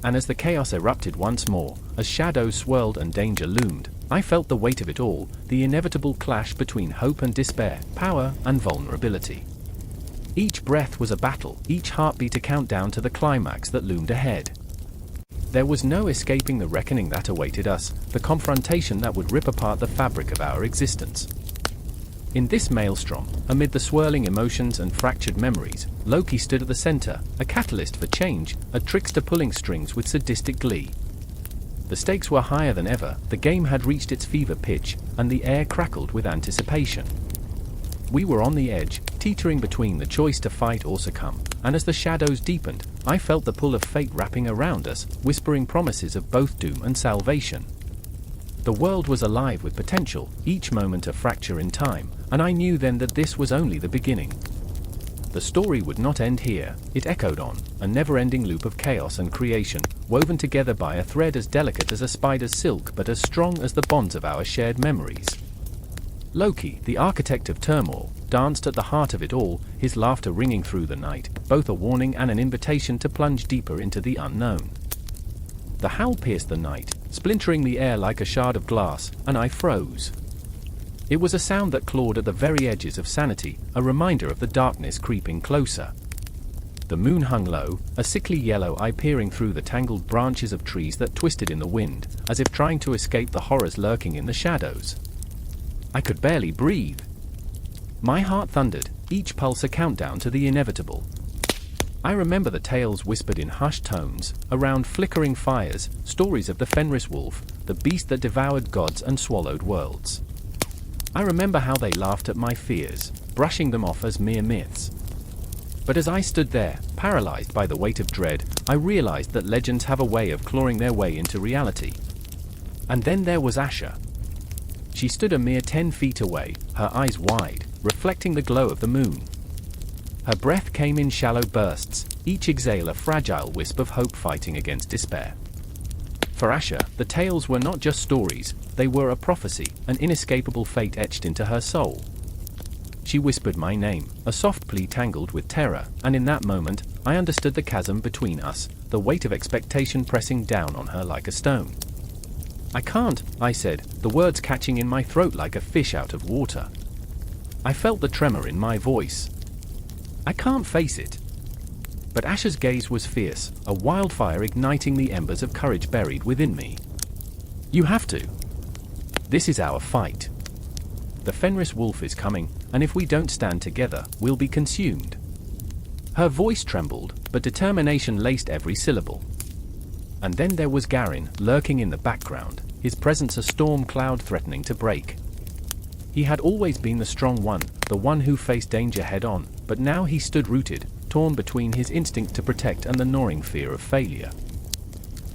[SPEAKER 1] And as the chaos erupted once more, as shadows swirled and danger loomed, I felt the weight of it all, the inevitable clash between hope and despair, power and vulnerability. Each breath was a battle, each heartbeat a countdown to the climax that loomed ahead. There was no escaping the reckoning that awaited us, the confrontation that would rip apart the fabric of our existence. In this maelstrom, amid the swirling emotions and fractured memories, Loki stood at the center, a catalyst for change, a trickster pulling strings with sadistic glee. The stakes were higher than ever, the game had reached its fever pitch, and the air crackled with anticipation. We were on the edge, teetering between the choice to fight or succumb, and as the shadows deepened, I felt the pull of fate wrapping around us, whispering promises of both doom and salvation. The world was alive with potential, each moment a fracture in time, and I knew then that this was only the beginning. The story would not end here, it echoed on, a never-ending loop of chaos and creation, woven together by a thread as delicate as a spider's silk but as strong as the bonds of our shared memories. Loki, the architect of turmoil, danced at the heart of it all, his laughter ringing through the night, both a warning and an invitation to plunge deeper into the unknown. The howl pierced the night, splintering the air like a shard of glass, and I froze. It was a sound that clawed at the very edges of sanity, a reminder of the darkness creeping closer. The moon hung low, a sickly yellow eye peering through the tangled branches of trees that twisted in the wind, as if trying to escape the horrors lurking in the shadows. I could barely breathe. My heart thundered, each pulse a countdown to the inevitable. I remember the tales whispered in hushed tones, around flickering fires, stories of the Fenris wolf, the beast that devoured gods and swallowed worlds. I remember how they laughed at my fears, brushing them off as mere myths. But as I stood there, paralyzed by the weight of dread, I realized that legends have a way of clawing their way into reality. And then there was Asha. She stood a mere 10 feet away, her eyes wide, reflecting the glow of the moon. Her breath came in shallow bursts, each exhale a fragile wisp of hope fighting against despair. For Asha, the tales were not just stories, they were a prophecy, an inescapable fate etched into her soul. She whispered my name, a soft plea tangled with terror, and in that moment, I understood the chasm between us, the weight of expectation pressing down on her like a stone. I can't, I said, the words catching in my throat like a fish out of water. I felt the tremor in my voice. I can't face it. But Asha's gaze was fierce, a wildfire igniting the embers of courage buried within me. You have to. This is our fight. The Fenris wolf is coming, and if we don't stand together, we'll be consumed. Her voice trembled, but determination laced every syllable. And then there was Garin, lurking in the background, his presence a storm cloud threatening to break. He had always been the strong one, the one who faced danger head-on, but now he stood rooted, torn between his instinct to protect and the gnawing fear of failure.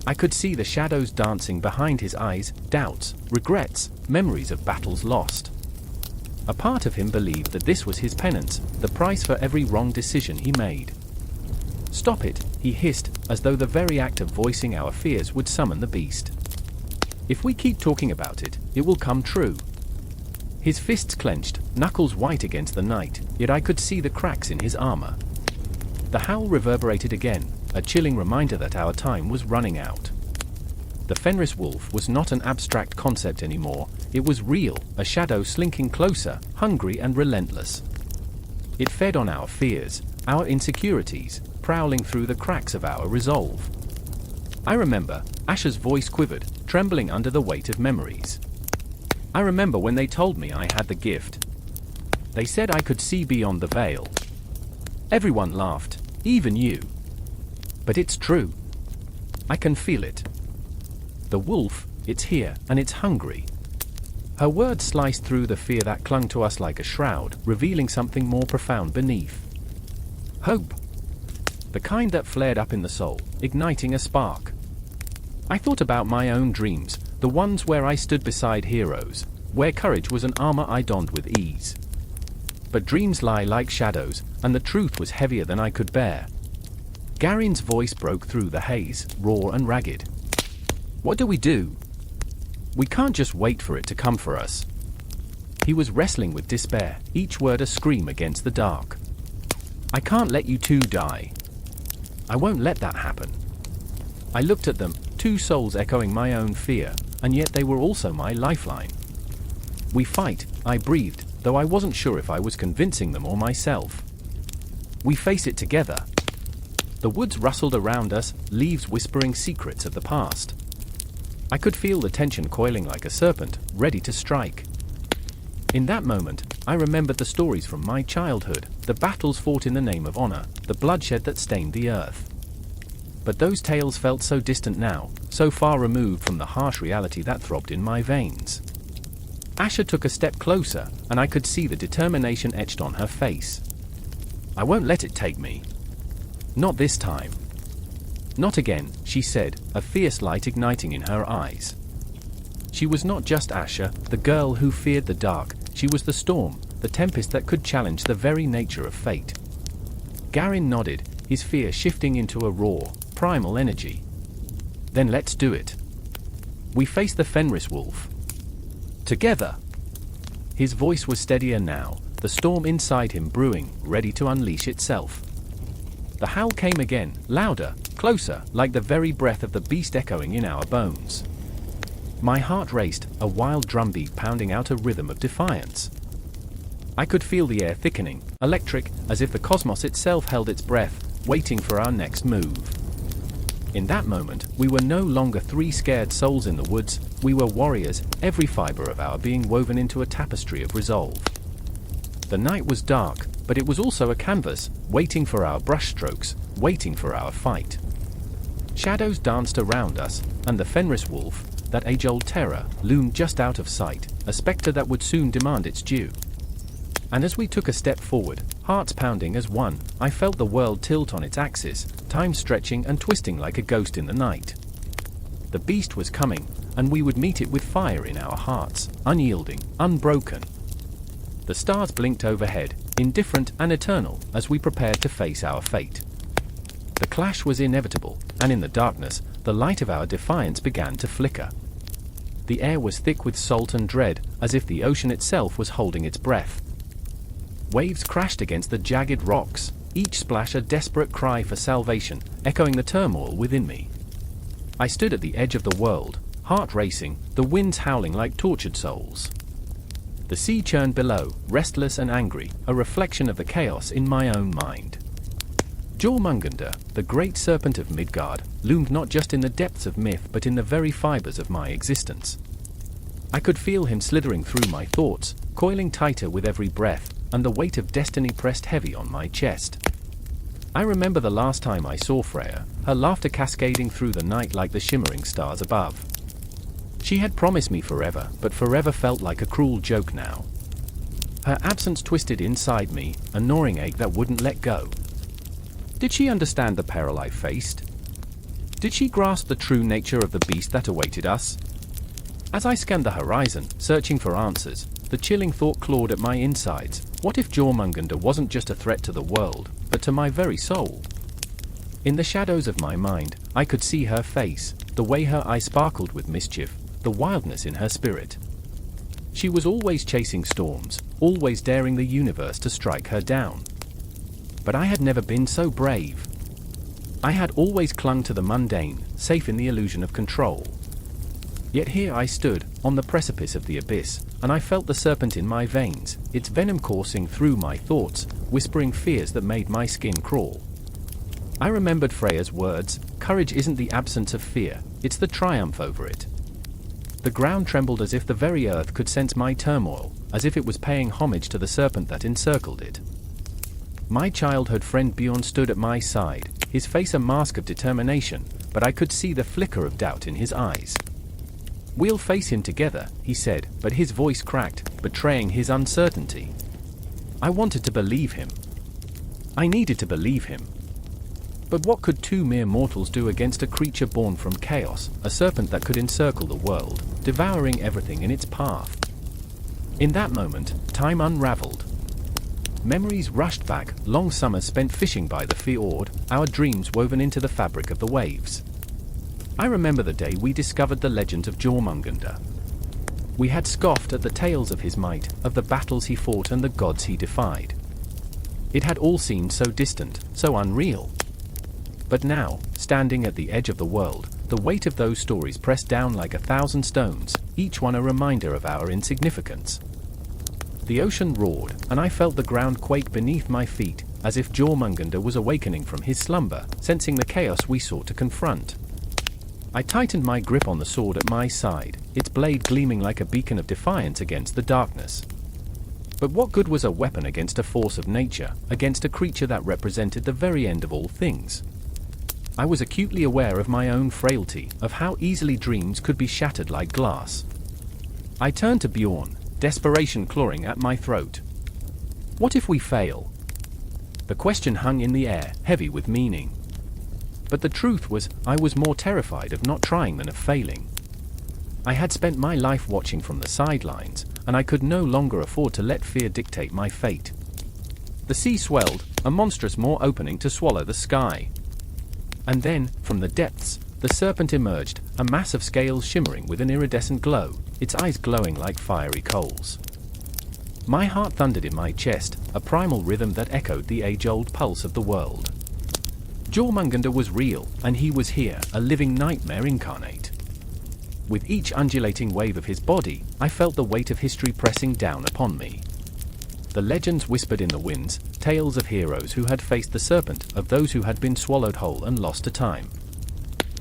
[SPEAKER 1] I could see the shadows dancing behind his eyes, doubts, regrets, memories of battles lost. A part of him believed that this was his penance, the price for every wrong decision he made. Stop it, he hissed, as though the very act of voicing our fears would summon the beast. If we keep talking about it, it will come true. His fists clenched, knuckles white against the night, yet I could see the cracks in his armor. The howl reverberated again, a chilling reminder that our time was running out. The Fenris wolf was not an abstract concept anymore, it was real, a shadow slinking closer, hungry and relentless. It fed on our fears, our insecurities, prowling through the cracks of our resolve. I remember, Asha's voice quivered, trembling under the weight of memories. I remember when they told me I had the gift. They said I could see beyond the veil. Everyone laughed, even you. But it's true. I can feel it. The wolf, it's here, and it's hungry. Her words sliced through the fear that clung to us like a shroud, revealing something more profound beneath. Hope. The kind that flared up in the soul, igniting a spark. I thought about my own dreams, the ones where I stood beside heroes, where courage was an armor I donned with ease. But dreams lie like shadows, and the truth was heavier than I could bear. Garin's voice broke through the haze, raw and ragged. What do we do? We can't just wait for it to come for us. He was wrestling with despair, each word a scream against the dark. I can't let you two die. I won't let that happen. I looked at them, two souls echoing my own fear, and yet they were also my lifeline. We fight, I breathed, though I wasn't sure if I was convincing them or myself. We face it together. The woods rustled around us, leaves whispering secrets of the past. I could feel the tension coiling like a serpent, ready to strike. In that moment, I remembered the stories from my childhood, the battles fought in the name of honor, the bloodshed that stained the earth. But those tales felt so distant now, so far removed from the harsh reality that throbbed in my veins. Asha took a step closer, and I could see the determination etched on her face. I won't let it take me. Not this time. Not again, she said, a fierce light igniting in her eyes. She was not just Asha, the girl who feared the dark, she was the storm, the tempest that could challenge the very nature of fate. Garin nodded, his fear shifting into a raw, primal energy. Then let's do it. We face the Fenris wolf. Together. His voice was steadier now, the storm inside him brewing, ready to unleash itself. The howl came again, louder, closer, like the very breath of the beast echoing in our bones. My heart raced, a wild drumbeat pounding out a rhythm of defiance. I could feel the air thickening, electric, as if the cosmos itself held its breath, waiting for our next move. In that moment, we were no longer three scared souls in the woods, we were warriors, every fiber of our being woven into a tapestry of resolve. The night was dark, but it was also a canvas, waiting for our brushstrokes, waiting for our fight. Shadows danced around us, and the Fenrir wolf, that age-old terror, loomed just out of sight, a spectre that would soon demand its due. And as we took a step forward, hearts pounding as one, I felt the world tilt on its axis, time stretching and twisting like a ghost in the night. The beast was coming, and we would meet it with fire in our hearts, unyielding, unbroken. The stars blinked overhead, indifferent and eternal, as we prepared to face our fate. The clash was inevitable, and in the darkness, the light of our defiance began to flicker. The air was thick with salt and dread, as if the ocean itself was holding its breath. Waves crashed against the jagged rocks, each splash a desperate cry for salvation, echoing the turmoil within me. I stood at the edge of the world, heart racing, the winds howling like tortured souls. The sea churned below, restless and angry, a reflection of the chaos in my own mind. Jormungandr, the great serpent of Midgard, loomed not just in the depths of myth but in the very fibers of my existence. I could feel him slithering through my thoughts, coiling tighter with every breath, and the weight of destiny pressed heavy on my chest. I remember the last time I saw Freya, her laughter cascading through the night like the shimmering stars above. She had promised me forever, but forever felt like a cruel joke now. Her absence twisted inside me, a gnawing ache that wouldn't let go. Did she understand the peril I faced? Did she grasp the true nature of the beast that awaited us? As I scanned the horizon, searching for answers, the chilling thought clawed at my insides. What if Jormungandr wasn't just a threat to the world, but to my very soul? In the shadows of my mind, I could see her face, the way her eyes sparkled with mischief, the wildness in her spirit. She was always chasing storms, always daring the universe to strike her down. But I had never been so brave. I had always clung to the mundane, safe in the illusion of control. Yet here I stood, on the precipice of the abyss, and I felt the serpent in my veins, its venom coursing through my thoughts, whispering fears that made my skin crawl. I remembered Freya's words, "Courage isn't the absence of fear, it's the triumph over it." The ground trembled as if the very earth could sense my turmoil, as if it was paying homage to the serpent that encircled it. My childhood friend Bjorn stood at my side, his face a mask of determination, but I could see the flicker of doubt in his eyes. "We'll face him together," he said, but his voice cracked, betraying his uncertainty. I wanted to believe him. I needed to believe him. But what could two mere mortals do against a creature born from chaos, a serpent that could encircle the world, devouring everything in its path? In that moment, time unraveled. Memories rushed back, long summers spent fishing by the fjord, our dreams woven into the fabric of the waves. I remember the day we discovered the legend of Jormungandr. We had scoffed at the tales of his might, of the battles he fought and the gods he defied. It had all seemed so distant, so unreal. But now, standing at the edge of the world, the weight of those stories pressed down like 1,000 stones, each one a reminder of our insignificance. The ocean roared, and I felt the ground quake beneath my feet, as if Jormungandr was awakening from his slumber, sensing the chaos we sought to confront. I tightened my grip on the sword at my side, its blade gleaming like a beacon of defiance against the darkness. But what good was a weapon against a force of nature, against a creature that represented the very end of all things? I was acutely aware of my own frailty, of how easily dreams could be shattered like glass. I turned to Bjorn, desperation clawing at my throat. What if we fail? The question hung in the air, heavy with meaning. But the truth was, I was more terrified of not trying than of failing. I had spent my life watching from the sidelines, and I could no longer afford to let fear dictate my fate. The sea swelled, a monstrous maw opening to swallow the sky. And then, from the depths, the serpent emerged, a mass of scales shimmering with an iridescent glow, its eyes glowing like fiery coals. My heart thundered in my chest, a primal rhythm that echoed the age-old pulse of the world. Jormungandr was real, and he was here, a living nightmare incarnate. With each undulating wave of his body, I felt the weight of history pressing down upon me. The legends whispered in the winds, tales of heroes who had faced the serpent, of those who had been swallowed whole and lost to time.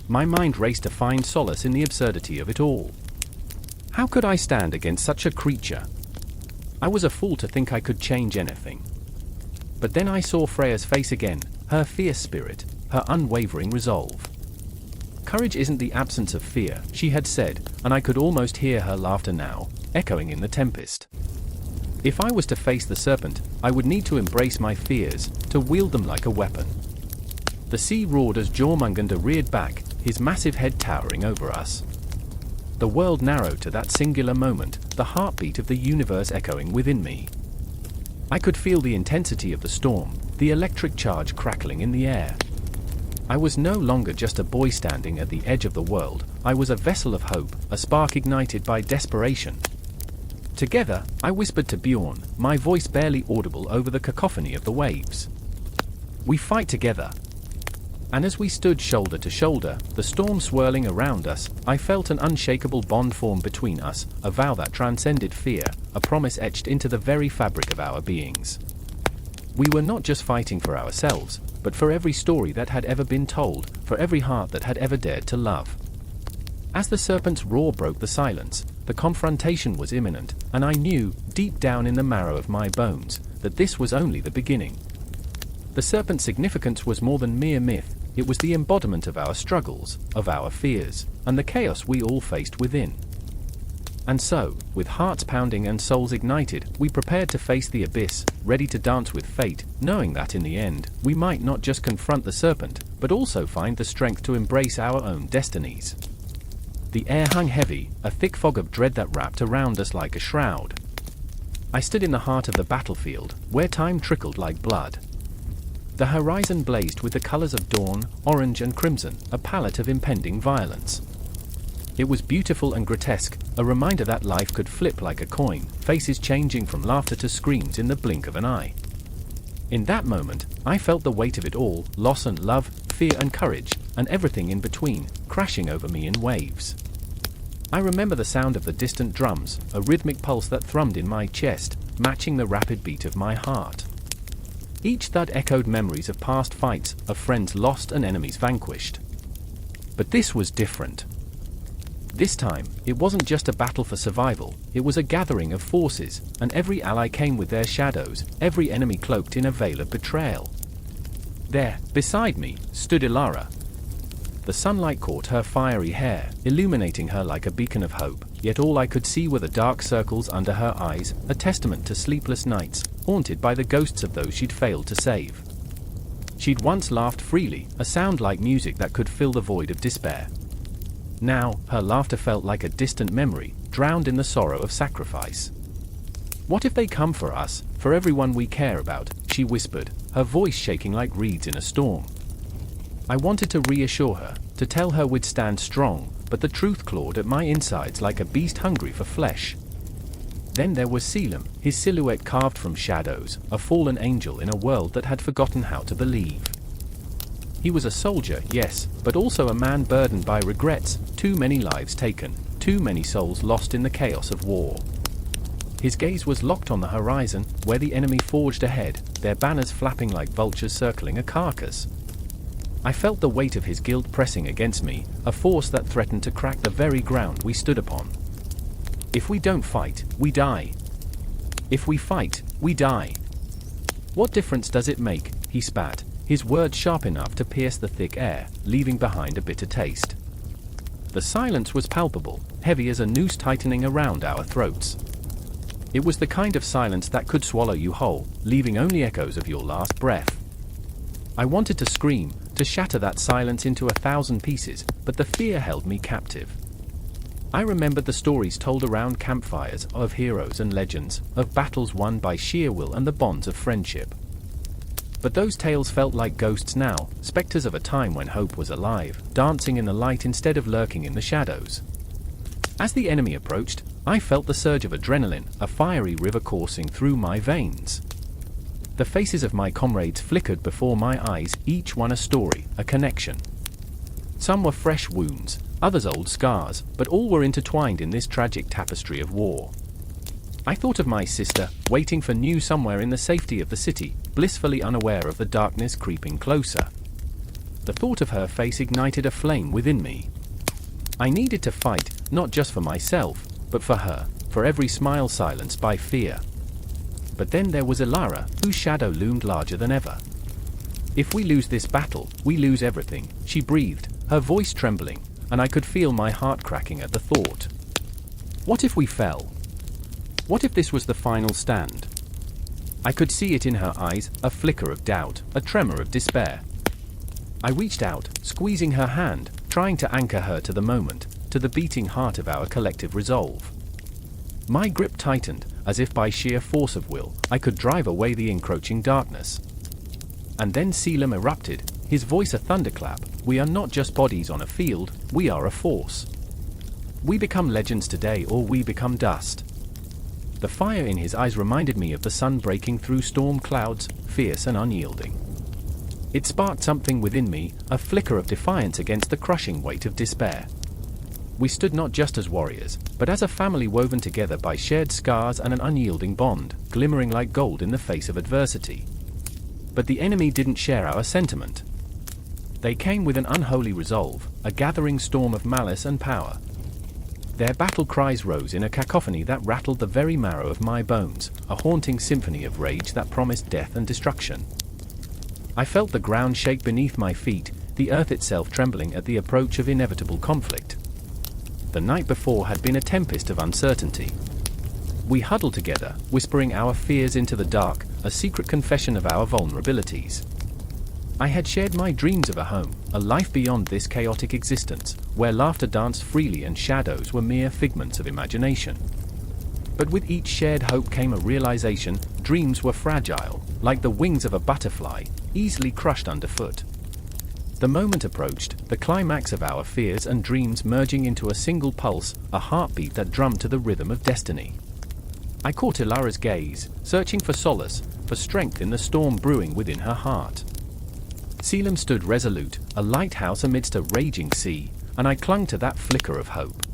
[SPEAKER 1] My mind raced to find solace in the absurdity of it all. How could I stand against such a creature? I was a fool to think I could change anything. But then I saw Freya's face again, her fierce spirit, her unwavering resolve. Courage isn't the absence of fear, she had said, and I could almost hear her laughter now, echoing in the tempest. If I was to face the serpent, I would need to embrace my fears, to wield them like a weapon. The sea roared as Jormungandr reared back, his massive head towering over us. The world narrowed to that singular moment, the heartbeat of the universe echoing within me. I could feel the intensity of the storm, the electric charge crackling in the air. I was no longer just a boy standing at the edge of the world, I was a vessel of hope, a spark ignited by desperation. Together, I whispered to Bjorn, my voice barely audible over the cacophony of the waves. We fight together. And as we stood shoulder to shoulder, the storm swirling around us, I felt an unshakable bond form between us, a vow that transcended fear, a promise etched into the very fabric of our beings. We were not just fighting for ourselves, but for every story that had ever been told, for every heart that had ever dared to love. As the serpent's roar broke the silence, the confrontation was imminent, and I knew, deep down in the marrow of my bones, that this was only the beginning. The serpent's significance was more than mere myth, it was the embodiment of our struggles, of our fears, and the chaos we all faced within. And so, with hearts pounding and souls ignited, we prepared to face the abyss, ready to dance with fate, knowing that in the end, we might not just confront the serpent, but also find the strength to embrace our own destinies. The air hung heavy, a thick fog of dread that wrapped around us like a shroud. I stood in the heart of the battlefield, where time trickled like blood. The horizon blazed with the colors of dawn, orange and crimson, a palette of impending violence. It was beautiful and grotesque, a reminder that life could flip like a coin, faces changing from laughter to screams in the blink of an eye. In that moment, I felt the weight of it all, loss and love, fear and courage, and everything in between, crashing over me in waves. I remember the sound of the distant drums, a rhythmic pulse that thrummed in my chest, matching the rapid beat of my heart. Each thud echoed memories of past fights, of friends lost and enemies vanquished. But this was different. This time, it wasn't just a battle for survival, it was a gathering of forces, and every ally came with their shadows, every enemy cloaked in a veil of betrayal. There, beside me, stood Ilara. The sunlight caught her fiery hair, illuminating her like a beacon of hope, yet all I could see were the dark circles under her eyes, a testament to sleepless nights, haunted by the ghosts of those she'd failed to save. She'd once laughed freely, a sound like music that could fill the void of despair. Now, her laughter felt like a distant memory, drowned in the sorrow of sacrifice. What if they come for us, for everyone we care about, she whispered, her voice shaking like reeds in a storm. I wanted to reassure her, to tell her we'd stand strong, but the truth clawed at my insides like a beast hungry for flesh. Then there was Selim, his silhouette carved from shadows, a fallen angel in a world that had forgotten how to believe. He was a soldier, yes, but also a man burdened by regrets, too many lives taken, too many souls lost in the chaos of war. His gaze was locked on the horizon, where the enemy forged ahead, their banners flapping like vultures circling a carcass. I felt the weight of his guilt pressing against me, a force that threatened to crack the very ground we stood upon. If we don't fight, we die. If we fight, we die. What difference does it make, he spat, his words sharp enough to pierce the thick air, leaving behind a bitter taste. The silence was palpable, heavy as a noose tightening around our throats. It was the kind of silence that could swallow you whole, leaving only echoes of your last breath. I wanted to scream, to shatter that silence into 1,000 pieces, but the fear held me captive. I remembered the stories told around campfires of heroes and legends, of battles won by sheer will and the bonds of friendship. But those tales felt like ghosts now, specters of a time when hope was alive, dancing in the light instead of lurking in the shadows. As the enemy approached, I felt the surge of adrenaline, a fiery river coursing through my veins. The faces of my comrades flickered before my eyes, each one a story, a connection. Some were fresh wounds, others old scars, but all were intertwined in this tragic tapestry of war. I thought of my sister, waiting for news somewhere in the safety of the city, blissfully unaware of the darkness creeping closer. The thought of her face ignited a flame within me. I needed to fight, not just for myself, but for her, for every smile silenced by fear. But then there was Elara, whose shadow loomed larger than ever. If we lose this battle, we lose everything, she breathed, her voice trembling, and I could feel my heart cracking at the thought. What if we fell? What if this was the final stand? I could see it in her eyes, a flicker of doubt, a tremor of despair. I reached out, squeezing her hand, trying to anchor her to the moment, to the beating heart of our collective resolve. My grip tightened, as if by sheer force of will, I could drive away the encroaching darkness. And then Selim erupted, his voice a thunderclap. We are not just bodies on a field, we are a force. We become legends today or we become dust. The fire in his eyes reminded me of the sun breaking through storm clouds, fierce and unyielding. It sparked something within me, a flicker of defiance against the crushing weight of despair. We stood not just as warriors, but as a family woven together by shared scars and an unyielding bond, glimmering like gold in the face of adversity. But the enemy didn't share our sentiment. They came with an unholy resolve, a gathering storm of malice and power. Their battle cries rose in a cacophony that rattled the very marrow of my bones, a haunting symphony of rage that promised death and destruction. I felt the ground shake beneath my feet, the earth itself trembling at the approach of inevitable conflict. The night before had been a tempest of uncertainty. We huddled together, whispering our fears into the dark, a secret confession of our vulnerabilities. I had shared my dreams of a home, a life beyond this chaotic existence, where laughter danced freely and shadows were mere figments of imagination. But with each shared hope came a realization: dreams were fragile, like the wings of a butterfly, easily crushed underfoot. The moment approached, the climax of our fears and dreams merging into a single pulse, a heartbeat that drummed to the rhythm of destiny. I caught Elara's gaze, searching for solace, for strength in the storm brewing within her heart. Selim stood resolute, a lighthouse amidst a raging sea, and I clung to that flicker of hope.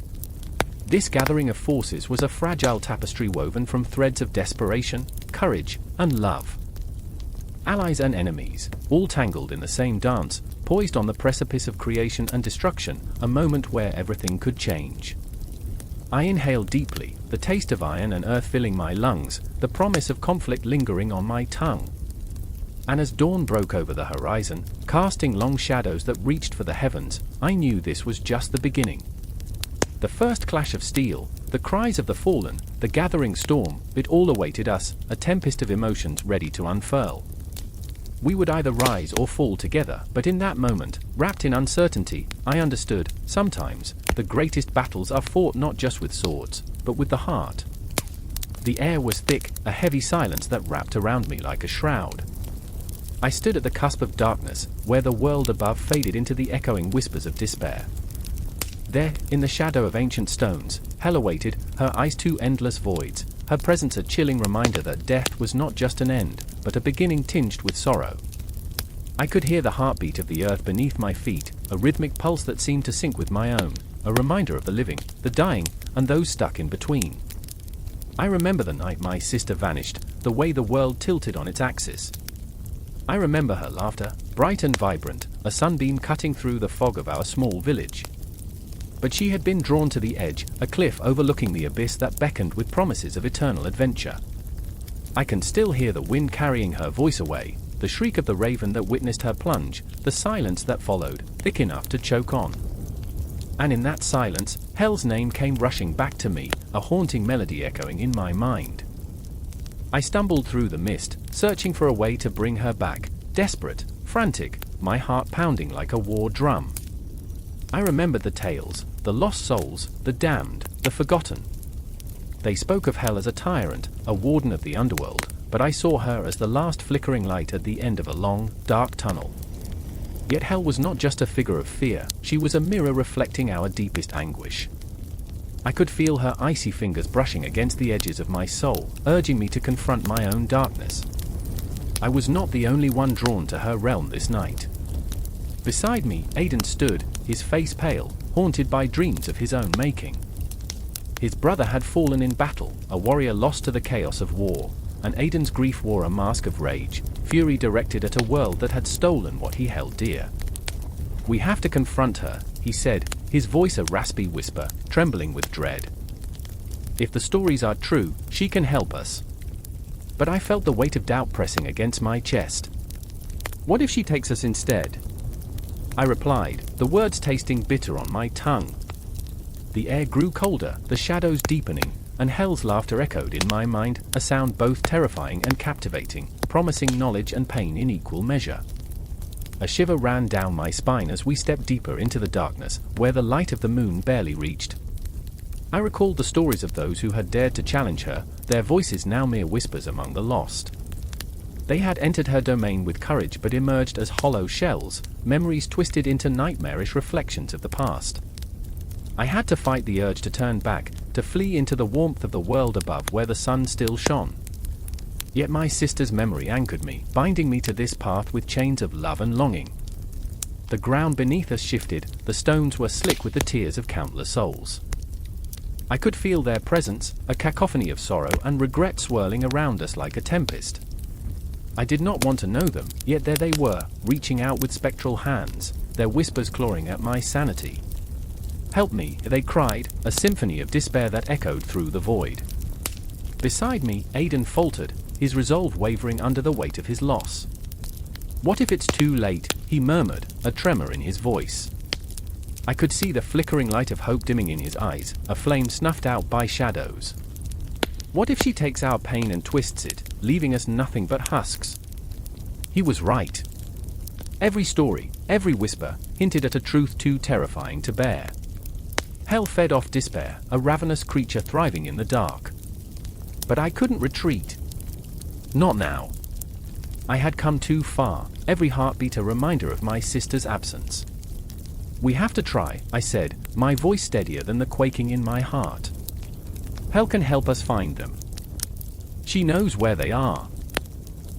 [SPEAKER 1] This gathering of forces was a fragile tapestry woven from threads of desperation, courage, and love. Allies and enemies, all tangled in the same dance, poised on the precipice of creation and destruction, a moment where everything could change. I inhaled deeply, the taste of iron and earth filling my lungs, the promise of conflict lingering on my tongue. And as dawn broke over the horizon, casting long shadows that reached for the heavens, I knew this was just the beginning. The first clash of steel, the cries of the fallen, the gathering storm, it all awaited us, a tempest of emotions ready to unfurl. We would either rise or fall together, but in that moment, wrapped in uncertainty, I understood, sometimes, the greatest battles are fought not just with swords, but with the heart. The air was thick, a heavy silence that wrapped around me like a shroud. I stood at the cusp of darkness, where the world above faded into the echoing whispers of despair. There, in the shadow of ancient stones, Hel awaited, her eyes two endless voids, her presence a chilling reminder that death was not just an end, but a beginning tinged with sorrow. I could hear the heartbeat of the earth beneath my feet, a rhythmic pulse that seemed to sync with my own, a reminder of the living, the dying, and those stuck in between. I remember the night my sister vanished, the way the world tilted on its axis. I remember her laughter, bright and vibrant, a sunbeam cutting through the fog of our small village. But she had been drawn to the edge, a cliff overlooking the abyss that beckoned with promises of eternal adventure. I can still hear the wind carrying her voice away, the shriek of the raven that witnessed her plunge, the silence that followed, thick enough to choke on. And in that silence, Hel's name came rushing back to me, a haunting melody echoing in my mind. I stumbled through the mist, searching for a way to bring her back, desperate, frantic, my heart pounding like a war drum. I remembered the tales, the lost souls, the damned, the forgotten. They spoke of Hel as a tyrant, a warden of the underworld, but I saw her as the last flickering light at the end of a long, dark tunnel. Yet Hel was not just a figure of fear, she was a mirror reflecting our deepest anguish. I could feel her icy fingers brushing against the edges of my soul, urging me to confront my own darkness. I was not the only one drawn to her realm this night. Beside me, Aidan stood, his face pale, haunted by dreams of his own making. His brother had fallen in battle, a warrior lost to the chaos of war, and Aiden's grief wore a mask of rage, fury directed at a world that had stolen what he held dear. "We have to confront her," he said, his voice a raspy whisper, trembling with dread. "If the stories are true, she can help us." But I felt the weight of doubt pressing against my chest. "What if she takes us instead?" I replied, the words tasting bitter on my tongue. The air grew colder, the shadows deepening, and Hell's laughter echoed in my mind, a sound both terrifying and captivating, promising knowledge and pain in equal measure. A shiver ran down my spine as we stepped deeper into the darkness, where the light of the moon barely reached. I recalled the stories of those who had dared to challenge her, their voices now mere whispers among the lost. They had entered her domain with courage but emerged as hollow shells, memories twisted into nightmarish reflections of the past. I had to fight the urge to turn back, to flee into the warmth of the world above where the sun still shone. Yet my sister's memory anchored me, binding me to this path with chains of love and longing. The ground beneath us shifted, the stones were slick with the tears of countless souls. I could feel their presence, a cacophony of sorrow and regret swirling around us like a tempest. I did not want to know them, yet there they were, reaching out with spectral hands, their whispers clawing at my sanity. "Help me," they cried, a symphony of despair that echoed through the void. Beside me, Aiden faltered, his resolve wavering under the weight of his loss. "What if it's too late?" he murmured, a tremor in his voice. I could see the flickering light of hope dimming in his eyes, a flame snuffed out by shadows. "What if she takes our pain and twists it, leaving us nothing but husks?" He was right. Every story, every whisper, hinted at a truth too terrifying to bear. Hell fed off despair, a ravenous creature thriving in the dark. But I couldn't retreat. Not now. I had come too far, every heartbeat a reminder of my sister's absence. "We have to try," I said, my voice steadier than the quaking in my heart. "Hell can help us find them. She knows where they are."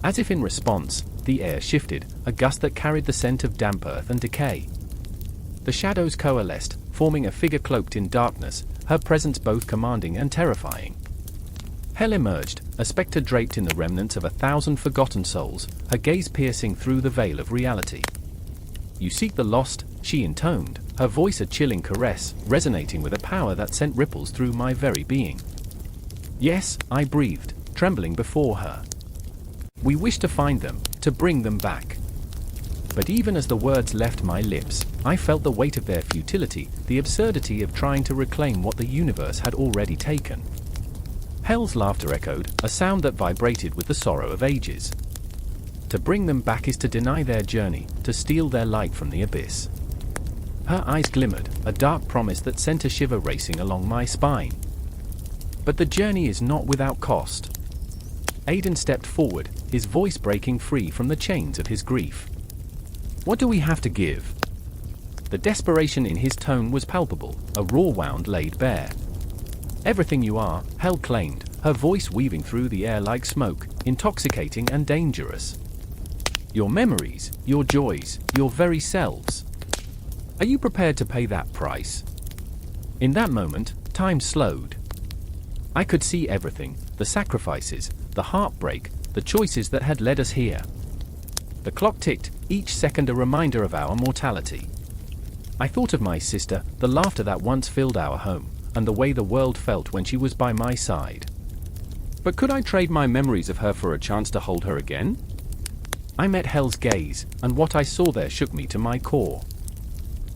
[SPEAKER 1] As if in response, the air shifted, a gust that carried the scent of damp earth and decay. The shadows coalesced, forming a figure cloaked in darkness, her presence both commanding and terrifying. Hell emerged, a spectre draped in the remnants of 1,000 forgotten souls, her gaze piercing through the veil of reality. "You seek the lost," she intoned, her voice a chilling caress, resonating with a power that sent ripples through my very being. "Yes," I breathed, trembling before her. "We wish to find them, to bring them back." But even as the words left my lips, I felt the weight of their futility, the absurdity of trying to reclaim what the universe had already taken. Hell's laughter echoed, a sound that vibrated with the sorrow of ages. To bring them back is to deny their journey, to steal their light from the abyss. Her eyes glimmered, a dark promise that sent a shiver racing along my spine. But the journey is not without cost. Aiden stepped forward, his voice breaking free from the chains of his grief. "What do we have to give?" The desperation in his tone was palpable, a raw wound laid bare. "Everything you are," Hell claimed, her voice weaving through the air like smoke, intoxicating and dangerous. "Your memories, your joys, your very selves. Are you prepared to pay that price?" In that moment, time slowed. I could see everything, the sacrifices, the heartbreak, the choices that had led us here. The clock ticked, each second a reminder of our mortality. I thought of my sister, the laughter that once filled our home, and the way the world felt when she was by my side. But could I trade my memories of her for a chance to hold her again? I met Hell's gaze, and what I saw there shook me to my core.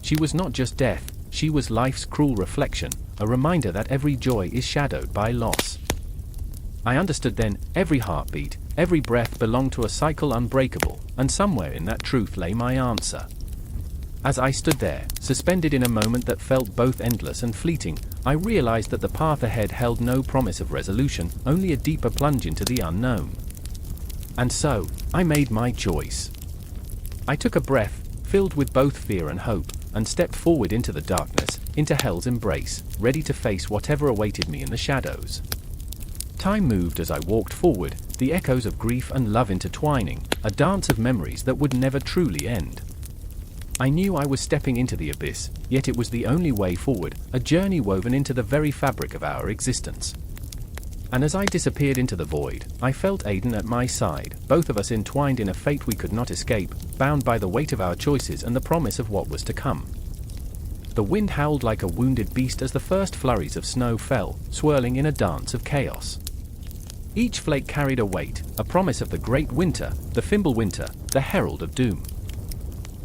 [SPEAKER 1] She was not just death, she was life's cruel reflection, a reminder that every joy is shadowed by loss. I understood then, every heartbeat, every breath belonged to a cycle unbreakable, and somewhere in that truth lay my answer. As I stood there, suspended in a moment that felt both endless and fleeting, I realized that the path ahead held no promise of resolution, only a deeper plunge into the unknown. And so, I made my choice. I took a breath, filled with both fear and hope, and stepped forward into the darkness, into Hell's embrace, ready to face whatever awaited me in the shadows. Time moved as I walked forward, the echoes of grief and love intertwining, a dance of memories that would never truly end. I knew I was stepping into the abyss, yet it was the only way forward, a journey woven into the very fabric of our existence. And as I disappeared into the void, I felt Odin at my side, both of us entwined in a fate we could not escape, bound by the weight of our choices and the promise of what was to come. The wind howled like a wounded beast as the first flurries of snow fell, swirling in a dance of chaos. Each flake carried a weight, a promise of the great winter, the Fimbulwinter, the herald of doom.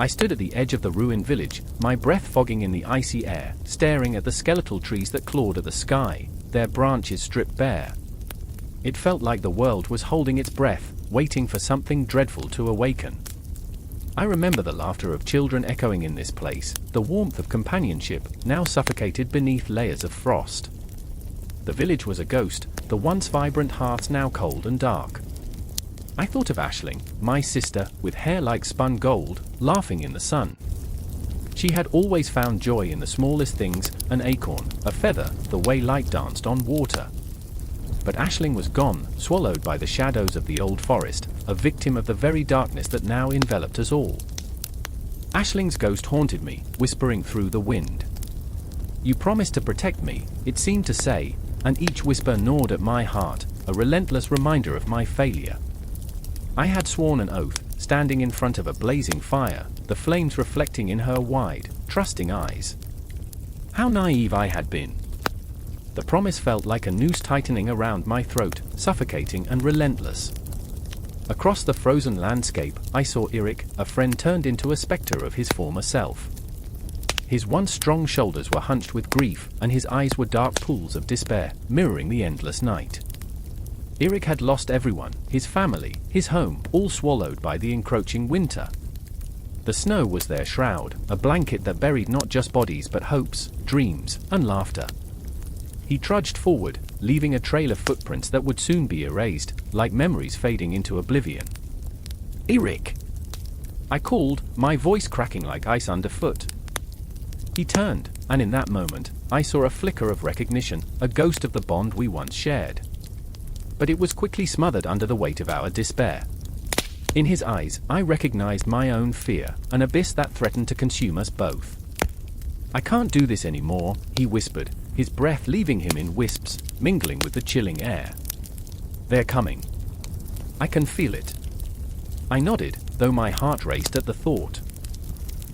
[SPEAKER 1] I stood at the edge of the ruined village, my breath fogging in the icy air, staring at the skeletal trees that clawed at the sky, their branches stripped bare. It felt like the world was holding its breath, waiting for something dreadful to awaken. I remember the laughter of children echoing in this place, the warmth of companionship, now suffocated beneath layers of frost. The village was a ghost, the once vibrant hearths now cold and dark. I thought of Aisling, my sister, with hair like spun gold, laughing in the sun. She had always found joy in the smallest things, an acorn, a feather, the way light danced on water. But Aisling was gone, swallowed by the shadows of the old forest, a victim of the very darkness that now enveloped us all. Aisling's ghost haunted me, whispering through the wind. "You promised to protect me," it seemed to say, and each whisper gnawed at my heart, a relentless reminder of my failure. I had sworn an oath, standing in front of a blazing fire, the flames reflecting in her wide, trusting eyes. How naive I had been. The promise felt like a noose tightening around my throat, suffocating and relentless. Across the frozen landscape, I saw Eirik, a friend turned into a specter of his former self. His once strong shoulders were hunched with grief, and his eyes were dark pools of despair, mirroring the endless night. Eirik had lost everyone, his family, his home, all swallowed by the encroaching winter. The snow was their shroud, a blanket that buried not just bodies but hopes, dreams, and laughter. He trudged forward, leaving a trail of footprints that would soon be erased, like memories fading into oblivion. "Eirik!" I called, my voice cracking like ice underfoot. He turned, and in that moment, I saw a flicker of recognition, a ghost of the bond we once shared. But it was quickly smothered under the weight of our despair. In his eyes, I recognized my own fear, an abyss that threatened to consume us both. "I can't do this anymore," he whispered, his breath leaving him in wisps, mingling with the chilling air. "They're coming. I can feel it." I nodded, though my heart raced at the thought.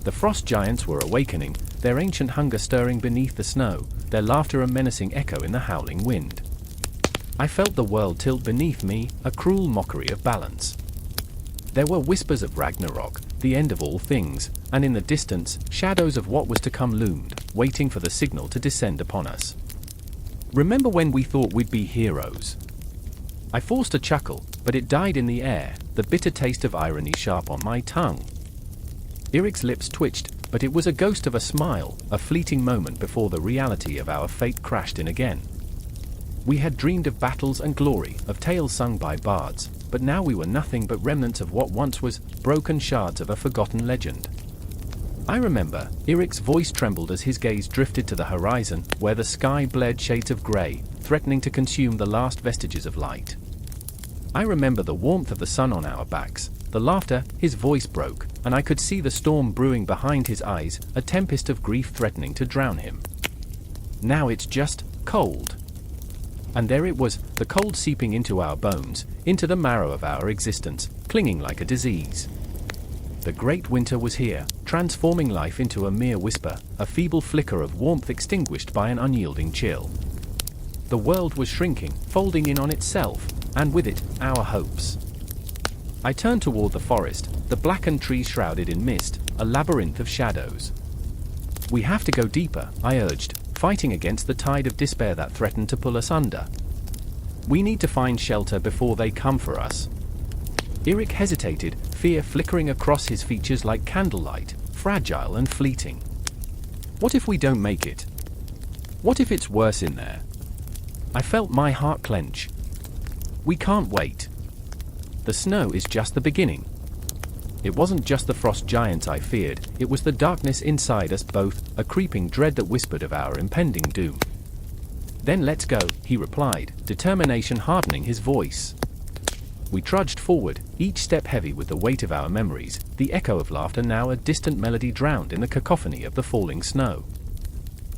[SPEAKER 1] The frost giants were awakening, their ancient hunger stirring beneath the snow, their laughter a menacing echo in the howling wind. I felt the world tilt beneath me, a cruel mockery of balance. There were whispers of Ragnarok, the end of all things, and in the distance, shadows of what was to come loomed, waiting for the signal to descend upon us. "Remember when we thought we'd be heroes?" I forced a chuckle, but it died in the air, the bitter taste of irony sharp on my tongue. Eirik's lips twitched, but it was a ghost of a smile, a fleeting moment before the reality of our fate crashed in again. We had dreamed of battles and glory, of tales sung by bards, but now we were nothing but remnants of what once was, broken shards of a forgotten legend. I remember, Eirik's voice trembled as his gaze drifted to the horizon, where the sky bled shades of grey, threatening to consume the last vestiges of light. I remember the warmth of the sun on our backs, the laughter, his voice broke, and I could see the storm brewing behind his eyes, a tempest of grief threatening to drown him. Now it's just cold. And there it was, the cold seeping into our bones, into the marrow of our existence, clinging like a disease. The great winter was here, transforming life into a mere whisper, a feeble flicker of warmth extinguished by an unyielding chill. The world was shrinking, folding in on itself, and with it, our hopes. I turned toward the forest, the blackened trees shrouded in mist, a labyrinth of shadows. "We have to go deeper," I urged, fighting against the tide of despair that threatened to pull us under. "We need to find shelter before they come for us." Eirik hesitated, fear flickering across his features like candlelight, fragile and fleeting. "What if we don't make it? What if it's worse in there?" I felt my heart clench. "We can't wait. The snow is just the beginning." It wasn't just the frost giants I feared, it was the darkness inside us both, a creeping dread that whispered of our impending doom. "Then let's go," he replied, determination hardening his voice. We trudged forward, each step heavy with the weight of our memories, the echo of laughter now a distant melody drowned in the cacophony of the falling snow.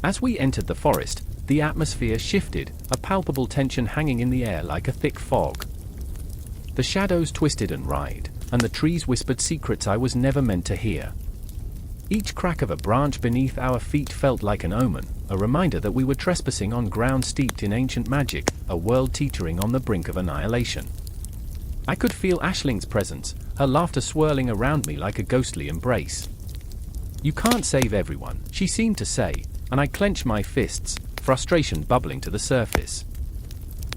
[SPEAKER 1] As we entered the forest, the atmosphere shifted, a palpable tension hanging in the air like a thick fog. The shadows twisted and writhed, and the trees whispered secrets I was never meant to hear. Each crack of a branch beneath our feet felt like an omen, a reminder that we were trespassing on ground steeped in ancient magic, a world teetering on the brink of annihilation. I could feel Aisling's presence, her laughter swirling around me like a ghostly embrace. "You can't save everyone," she seemed to say, and I clenched my fists, frustration bubbling to the surface.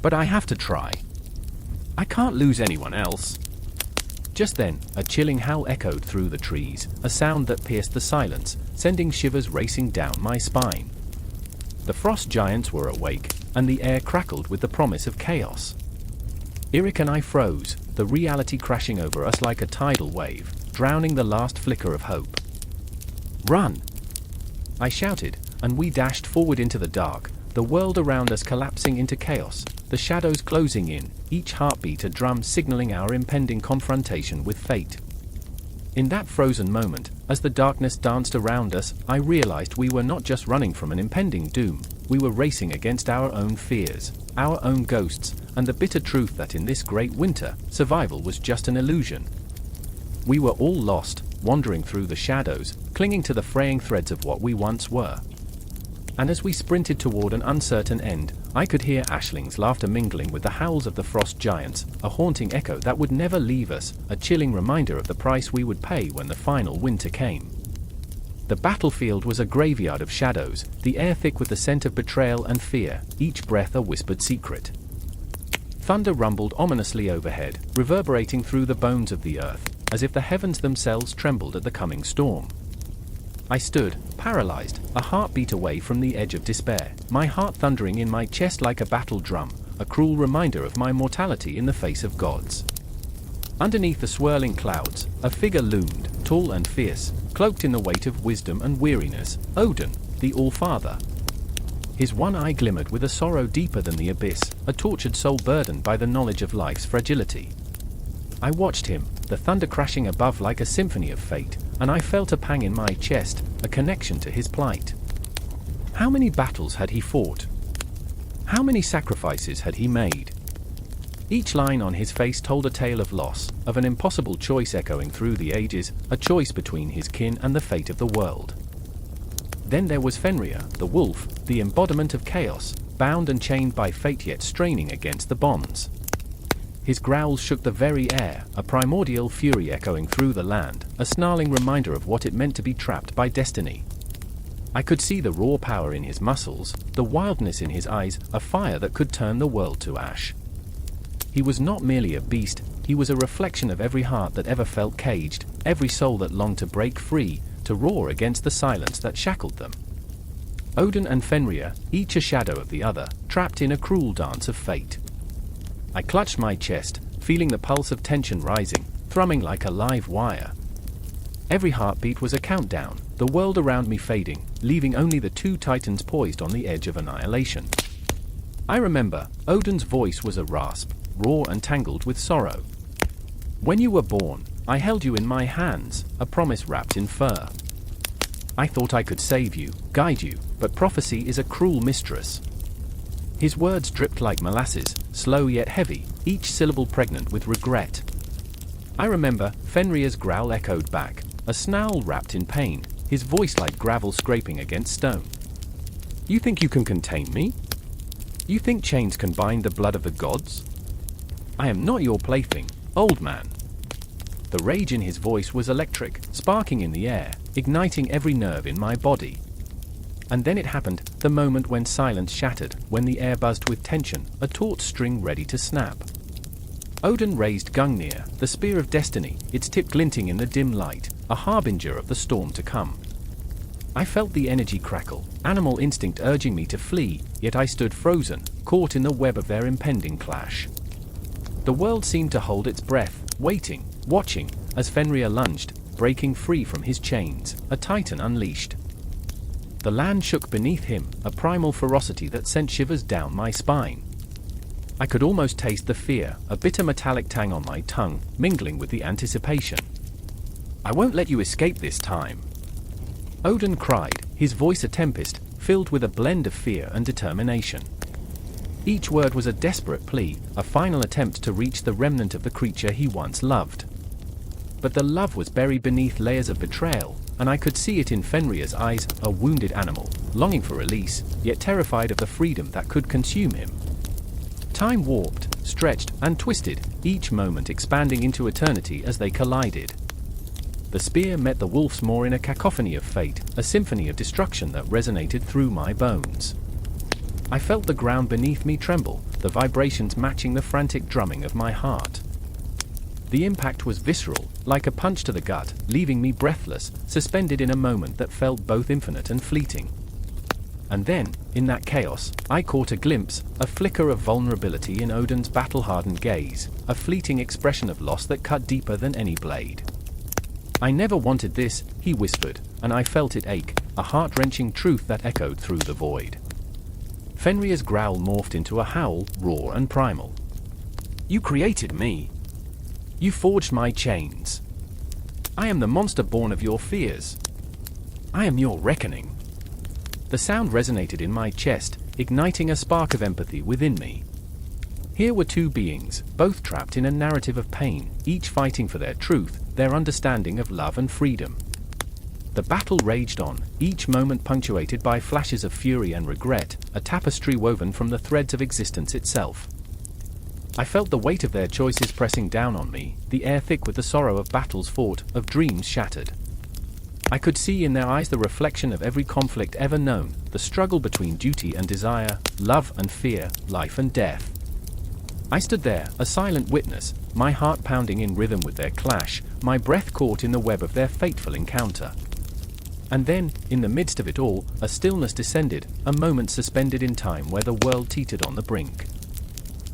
[SPEAKER 1] "But I have to try. I can't lose anyone else." Just then, a chilling howl echoed through the trees, a sound that pierced the silence, sending shivers racing down my spine. The frost giants were awake, and the air crackled with the promise of chaos. Eric and I froze, the reality crashing over us like a tidal wave, drowning the last flicker of hope. "Run!" I shouted, and we dashed forward into the dark, the world around us collapsing into chaos, the shadows closing in, each heartbeat a drum signaling our impending confrontation with fate. In that frozen moment, as the darkness danced around us, I realized we were not just running from an impending doom, we were racing against our own fears, our own ghosts, and the bitter truth that in this great winter, survival was just an illusion. We were all lost, wandering through the shadows, clinging to the fraying threads of what we once were. And as we sprinted toward an uncertain end, I could hear Aisling's laughter mingling with the howls of the frost giants, a haunting echo that would never leave us, a chilling reminder of the price we would pay when the final winter came. The battlefield was a graveyard of shadows, the air thick with the scent of betrayal and fear, each breath a whispered secret. Thunder rumbled ominously overhead, reverberating through the bones of the earth, as if the heavens themselves trembled at the coming storm. I stood, paralyzed, a heartbeat away from the edge of despair, my heart thundering in my chest like a battle drum, a cruel reminder of my mortality in the face of gods. Underneath the swirling clouds, a figure loomed, tall and fierce, cloaked in the weight of wisdom and weariness, Odin, the All-Father. His one eye glimmered with a sorrow deeper than the abyss, a tortured soul burdened by the knowledge of life's fragility. I watched him, the thunder crashing above like a symphony of fate, and I felt a pang in my chest, a connection to his plight. How many battles had he fought? How many sacrifices had he made? Each line on his face told a tale of loss, of an impossible choice echoing through the ages, a choice between his kin and the fate of the world. Then there was Fenrir, the wolf, the embodiment of chaos, bound and chained by fate yet straining against the bonds. His growls shook the very air, a primordial fury echoing through the land, a snarling reminder of what it meant to be trapped by destiny. I could see the raw power in his muscles, the wildness in his eyes, a fire that could turn the world to ash. He was not merely a beast, he was a reflection of every heart that ever felt caged, every soul that longed to break free, to roar against the silence that shackled them. Odin and Fenrir, each a shadow of the other, trapped in a cruel dance of fate. I clutched my chest, feeling the pulse of tension rising, thrumming like a live wire. Every heartbeat was a countdown, the world around me fading, leaving only the two titans poised on the edge of annihilation. I remember, Odin's voice was a rasp, raw and tangled with sorrow. "When you were born, I held you in my hands, a promise wrapped in fur. I thought I could save you, guide you, but prophecy is a cruel mistress." His words dripped like molasses, slow yet heavy, each syllable pregnant with regret. I remember, Fenrir's growl echoed back, a snarl wrapped in pain, his voice like gravel scraping against stone. "You think you can contain me? You think chains can bind the blood of the gods? I am not your plaything, old man." The rage in his voice was electric, sparking in the air, igniting every nerve in my body. And then it happened, the moment when silence shattered, when the air buzzed with tension, a taut string ready to snap. Odin raised Gungnir, the spear of destiny, its tip glinting in the dim light, a harbinger of the storm to come. I felt the energy crackle, animal instinct urging me to flee, yet I stood frozen, caught in the web of their impending clash. The world seemed to hold its breath, waiting, watching, as Fenrir lunged, breaking free from his chains, a titan unleashed. The land shook beneath him, a primal ferocity that sent shivers down my spine. I could almost taste the fear, a bitter metallic tang on my tongue, mingling with the anticipation. "I won't let you escape this time," Odin cried, his voice a tempest, filled with a blend of fear and determination. Each word was a desperate plea, a final attempt to reach the remnant of the creature he once loved. But the love was buried beneath layers of betrayal, and I could see it in Fenrir's eyes, a wounded animal, longing for release, yet terrified of the freedom that could consume him. Time warped, stretched, and twisted, each moment expanding into eternity as they collided. The spear met the wolf's maw in a cacophony of fate, a symphony of destruction that resonated through my bones. I felt the ground beneath me tremble, the vibrations matching the frantic drumming of my heart. The impact was visceral, like a punch to the gut, leaving me breathless, suspended in a moment that felt both infinite and fleeting. And then, in that chaos, I caught a glimpse, a flicker of vulnerability in Odin's battle-hardened gaze, a fleeting expression of loss that cut deeper than any blade. "I never wanted this," he whispered, and I felt it ache, a heart-wrenching truth that echoed through the void. Fenrir's growl morphed into a howl, raw and primal. "You created me. You forged my chains. I am the monster born of your fears. I am your reckoning." The sound resonated in my chest, igniting a spark of empathy within me. Here were two beings, both trapped in a narrative of pain, each fighting for their truth, their understanding of love and freedom. The battle raged on, each moment punctuated by flashes of fury and regret, a tapestry woven from the threads of existence itself. I felt the weight of their choices pressing down on me, the air thick with the sorrow of battles fought, of dreams shattered. I could see in their eyes the reflection of every conflict ever known, the struggle between duty and desire, love and fear, life and death. I stood there, a silent witness, my heart pounding in rhythm with their clash, my breath caught in the web of their fateful encounter. And then, in the midst of it all, a stillness descended, a moment suspended in time where the world teetered on the brink.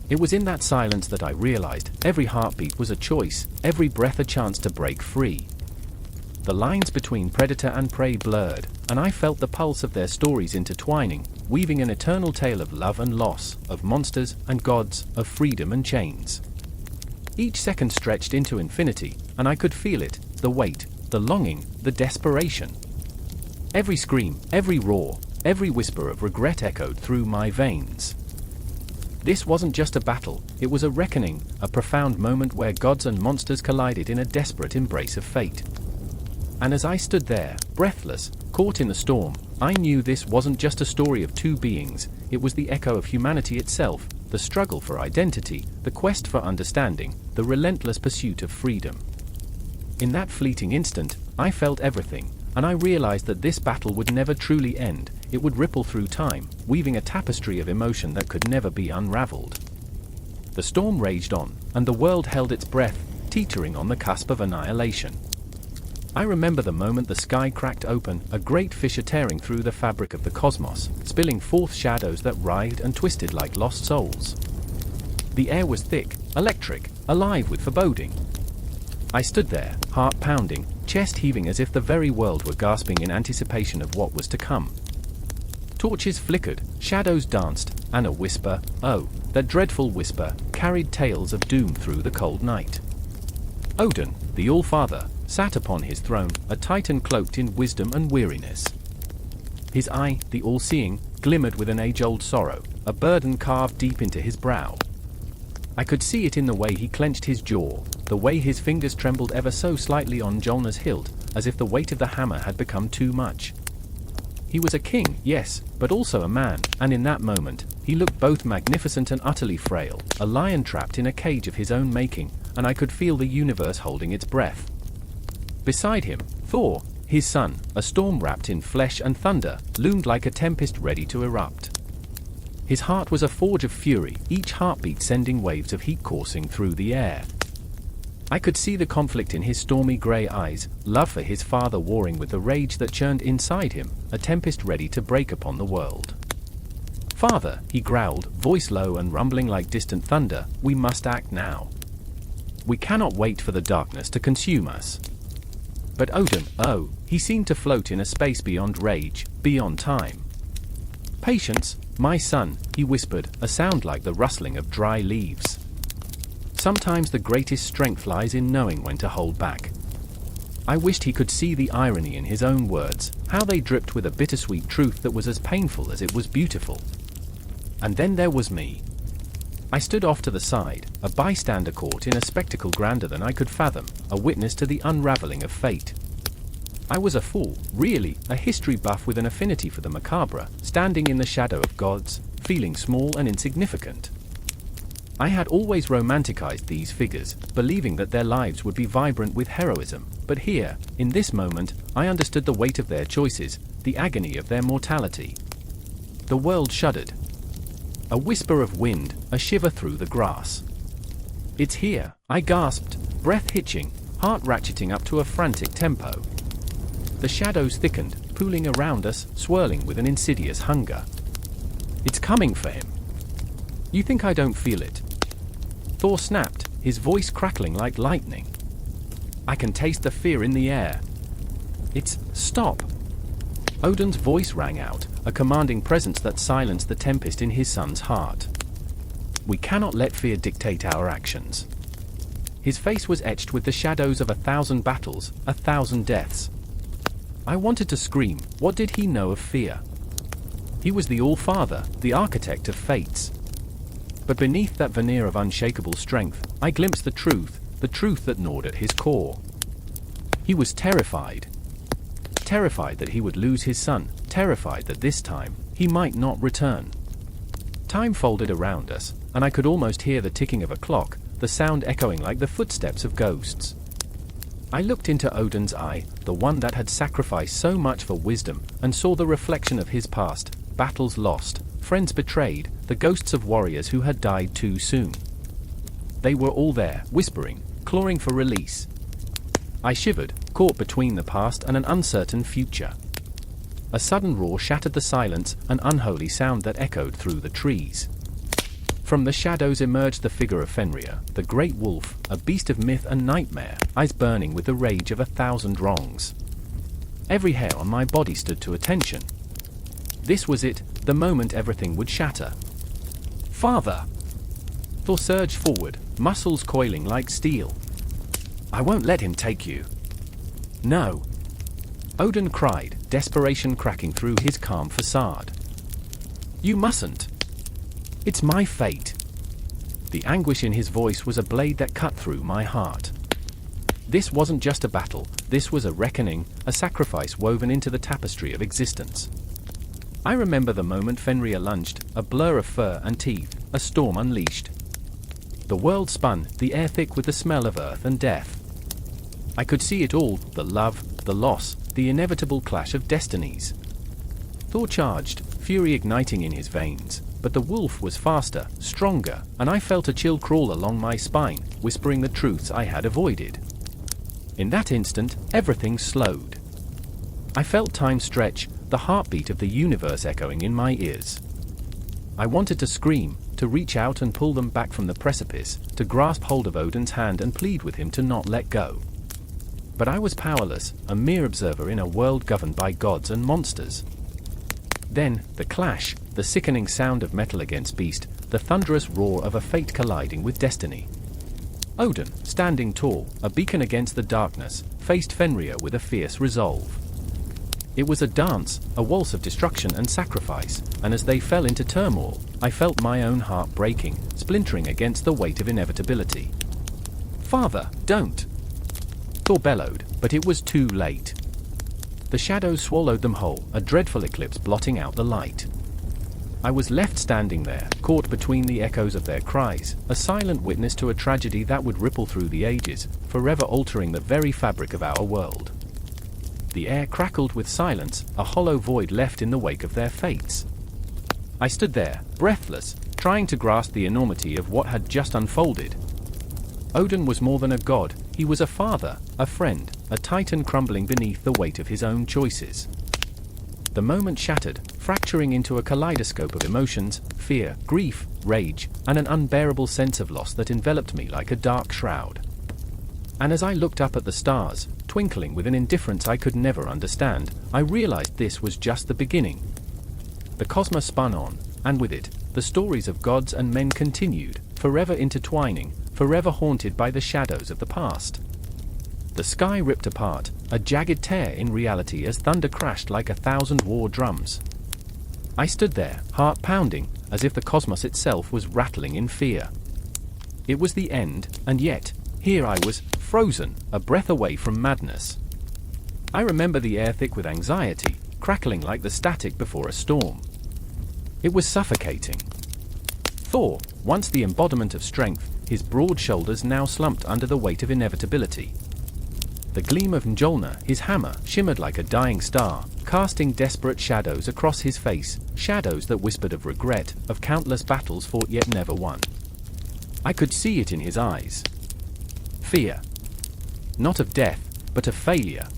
[SPEAKER 1] It was in that silence that I realized every heartbeat was a choice, every breath a chance to break free. The lines between predator and prey blurred, and I felt the pulse of their stories intertwining, weaving an eternal tale of love and loss, of monsters and gods, of freedom and chains. Each second stretched into infinity, and I could feel it, the weight, the longing, the desperation. Every scream, every roar, every whisper of regret echoed through my veins. This wasn't just a battle, it was a reckoning, a profound moment where gods and monsters collided in a desperate embrace of fate. And as I stood there, breathless, caught in the storm, I knew this wasn't just a story of two beings, it was the echo of humanity itself, the struggle for identity, the quest for understanding, the relentless pursuit of freedom. In that fleeting instant, I felt everything, and I realized that this battle would never truly end, it would ripple through time, weaving a tapestry of emotion that could never be unraveled. The storm raged on, and the world held its breath, teetering on the cusp of annihilation. I remember the moment the sky cracked open, a great fissure tearing through the fabric of the cosmos, spilling forth shadows that writhed and twisted like lost souls. The air was thick, electric, alive with foreboding. I stood there, heart pounding, chest heaving as if the very world were gasping in anticipation of what was to come. Torches flickered, shadows danced, and a whisper, oh, that dreadful whisper, carried tales of doom through the cold night. Odin, the All-Father, sat upon his throne, a titan cloaked in wisdom and weariness. His eye, the all-seeing, glimmered with an age-old sorrow, a burden carved deep into his brow. I could see it in the way he clenched his jaw, the way his fingers trembled ever so slightly on Mjolnir's hilt, as if the weight of the hammer had become too much. He was a king, yes, but also a man, and in that moment, he looked both magnificent and utterly frail, a lion trapped in a cage of his own making, and I could feel the universe holding its breath. Beside him, Thor, his son, a storm wrapped in flesh and thunder, loomed like a tempest ready to erupt. His heart was a forge of fury, each heartbeat sending waves of heat coursing through the air. I could see the conflict in his stormy grey eyes, love for his father warring with the rage that churned inside him, a tempest ready to break upon the world. "Father," he growled, voice low and rumbling like distant thunder, "we must act now. We cannot wait for the darkness to consume us." But Odin, oh, he seemed to float in a space beyond rage, beyond time. "Patience, my son," he whispered, a sound like the rustling of dry leaves. "Sometimes the greatest strength lies in knowing when to hold back." I wished he could see the irony in his own words, how they dripped with a bittersweet truth that was as painful as it was beautiful. And then there was me. I stood off to the side, a bystander caught in a spectacle grander than I could fathom, a witness to the unraveling of fate. I was a fool, really, a history buff with an affinity for the macabre, standing in the shadow of gods, feeling small and insignificant. I had always romanticized these figures, believing that their lives would be vibrant with heroism, but here, in this moment, I understood the weight of their choices, the agony of their mortality. The world shuddered. A whisper of wind, a shiver through the grass. "It's here," I gasped, breath hitching, heart ratcheting up to a frantic tempo. The shadows thickened, pooling around us, swirling with an insidious hunger. "It's coming for him." "You think I don't feel it?" Thor snapped, his voice crackling like lightning. "I can taste the fear in the air." "It's stop." Odin's voice rang out, a commanding presence that silenced the tempest in his son's heart. "We cannot let fear dictate our actions." His face was etched with the shadows of 1,000 battles, 1,000 deaths. I wanted to scream. What did he know of fear? He was the All-Father, the architect of fates. But beneath that veneer of unshakable strength, I glimpsed the truth that gnawed at his core. He was terrified. Terrified that he would lose his son, terrified that this time, he might not return. Time folded around us, and I could almost hear the ticking of a clock, the sound echoing like the footsteps of ghosts. I looked into Odin's eye, the one that had sacrificed so much for wisdom, and saw the reflection of his past, battles lost, friends betrayed, the ghosts of warriors who had died too soon. They were all there, whispering, clawing for release. I shivered, caught between the past and an uncertain future. A sudden roar shattered the silence, an unholy sound that echoed through the trees. From the shadows emerged the figure of Fenrir, the great wolf, a beast of myth and nightmare, eyes burning with the rage of 1,000 wrongs. Every hair on my body stood to attention. This was it, the moment everything would shatter. "Father!" Thor surged forward, muscles coiling like steel. "I won't let him take you." "No!" Odin cried, desperation cracking through his calm facade. "You mustn't. It's my fate." The anguish in his voice was a blade that cut through my heart. This wasn't just a battle, this was a reckoning, a sacrifice woven into the tapestry of existence. I remember the moment Fenrir lunged, a blur of fur and teeth, a storm unleashed. The world spun, the air thick with the smell of earth and death. I could see it all, the love, the loss, the inevitable clash of destinies. Thor charged, fury igniting in his veins, but the wolf was faster, stronger, and I felt a chill crawl along my spine, whispering the truths I had avoided. In that instant, everything slowed. I felt time stretch, the heartbeat of the universe echoing in my ears. I wanted to scream, to reach out and pull them back from the precipice, to grasp hold of Odin's hand and plead with him to not let go. But I was powerless, a mere observer in a world governed by gods and monsters. Then, the clash, the sickening sound of metal against beast, the thunderous roar of a fate colliding with destiny. Odin, standing tall, a beacon against the darkness, faced Fenrir with a fierce resolve. It was a dance, a waltz of destruction and sacrifice, and as they fell into turmoil, I felt my own heart breaking, splintering against the weight of inevitability. "Father, don't!" Thor bellowed, but it was too late. The shadows swallowed them whole, a dreadful eclipse blotting out the light. I was left standing there, caught between the echoes of their cries, a silent witness to a tragedy that would ripple through the ages, forever altering the very fabric of our world. The air crackled with silence, a hollow void left in the wake of their fates. I stood there, breathless, trying to grasp the enormity of what had just unfolded. Odin was more than a god, he was a father, a friend, a titan crumbling beneath the weight of his own choices. The moment shattered, fracturing into a kaleidoscope of emotions, fear, grief, rage, and an unbearable sense of loss that enveloped me like a dark shroud. And as I looked up at the stars, twinkling with an indifference I could never understand, I realized this was just the beginning. The cosmos spun on, and with it, the stories of gods and men continued, forever intertwining, forever haunted by the shadows of the past. The sky ripped apart, a jagged tear in reality as thunder crashed like 1,000 war drums. I stood there, heart pounding, as if the cosmos itself was rattling in fear. It was the end, and yet, here I was, frozen, a breath away from madness. I remember the air thick with anxiety, crackling like the static before a storm. It was suffocating. Thor, once the embodiment of strength, his broad shoulders now slumped under the weight of inevitability. The gleam of Mjolnir, his hammer, shimmered like a dying star, casting desperate shadows across his face, shadows that whispered of regret, of countless battles fought yet never won. I could see it in his eyes. Fear. Not of death, but of failure.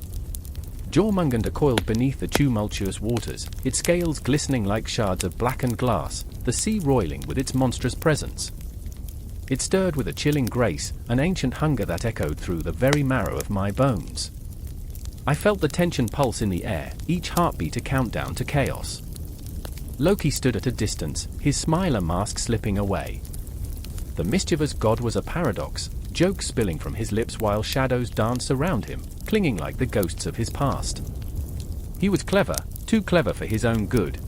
[SPEAKER 1] Jormungandr coiled beneath the tumultuous waters, its scales glistening like shards of blackened glass, the sea roiling with its monstrous presence. It stirred with a chilling grace, an ancient hunger that echoed through the very marrow of my bones. I felt the tension pulse in the air, each heartbeat a countdown to chaos. Loki stood at a distance, his smiler mask slipping away. The mischievous god was a paradox, jokes spilling from his lips while shadows danced around him, clinging like the ghosts of his past. He was clever, too clever for his own good.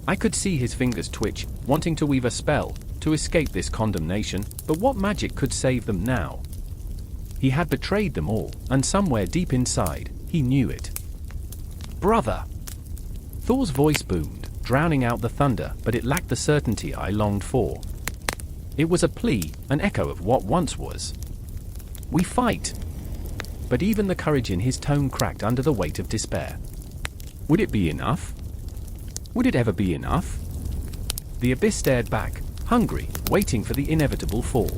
[SPEAKER 1] I could see his fingers twitch, wanting to weave a spell, to escape this condemnation, but what magic could save them now? He had betrayed them all, and somewhere deep inside, he knew it. Brother! Thor's voice boomed, drowning out the thunder, but it lacked the certainty I longed for. It was a plea, an echo of what once was. We fight! But even the courage in his tone cracked under the weight of despair. Would it be enough? Would it ever be enough? The abyss stared back, hungry, waiting for the inevitable fall.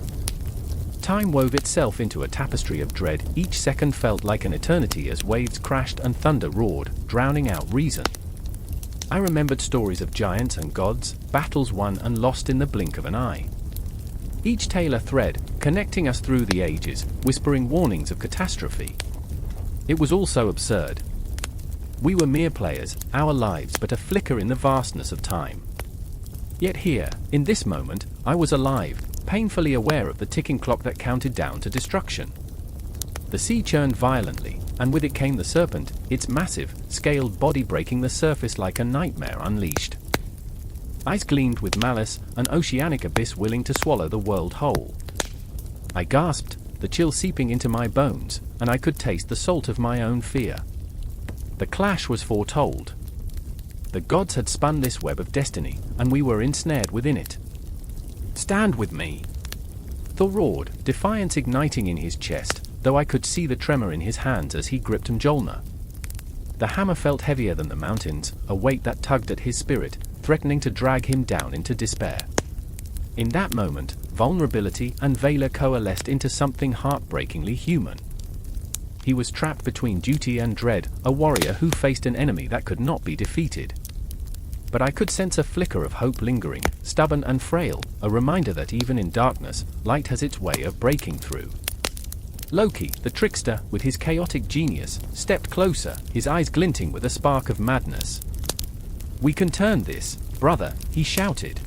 [SPEAKER 1] Time wove itself into a tapestry of dread, each second felt like an eternity as waves crashed and thunder roared, drowning out reason. I remembered stories of giants and gods, battles won and lost in the blink of an eye. Each tale a thread, connecting us through the ages, whispering warnings of catastrophe. It was all so absurd. We were mere players, our lives but a flicker in the vastness of time. Yet here, in this moment, I was alive, painfully aware of the ticking clock that counted down to destruction. The sea churned violently, and with it came the serpent, its massive, scaled body breaking the surface like a nightmare unleashed. Ice gleamed with malice, an oceanic abyss willing to swallow the world whole. I gasped, the chill seeping into my bones, and I could taste the salt of my own fear. The clash was foretold. The gods had spun this web of destiny, and we were ensnared within it. Stand with me! Thor roared, defiance igniting in his chest, though I could see the tremor in his hands as he gripped Mjolnir. The hammer felt heavier than the mountains, a weight that tugged at his spirit, threatening to drag him down into despair. In that moment, vulnerability and valor coalesced into something heartbreakingly human. He was trapped between duty and dread, a warrior who faced an enemy that could not be defeated. But I could sense a flicker of hope lingering, stubborn and frail, a reminder that even in darkness, light has its way of breaking through. Loki, the trickster, with his chaotic genius, stepped closer, his eyes glinting with a spark of madness. We can turn this, brother, he shouted.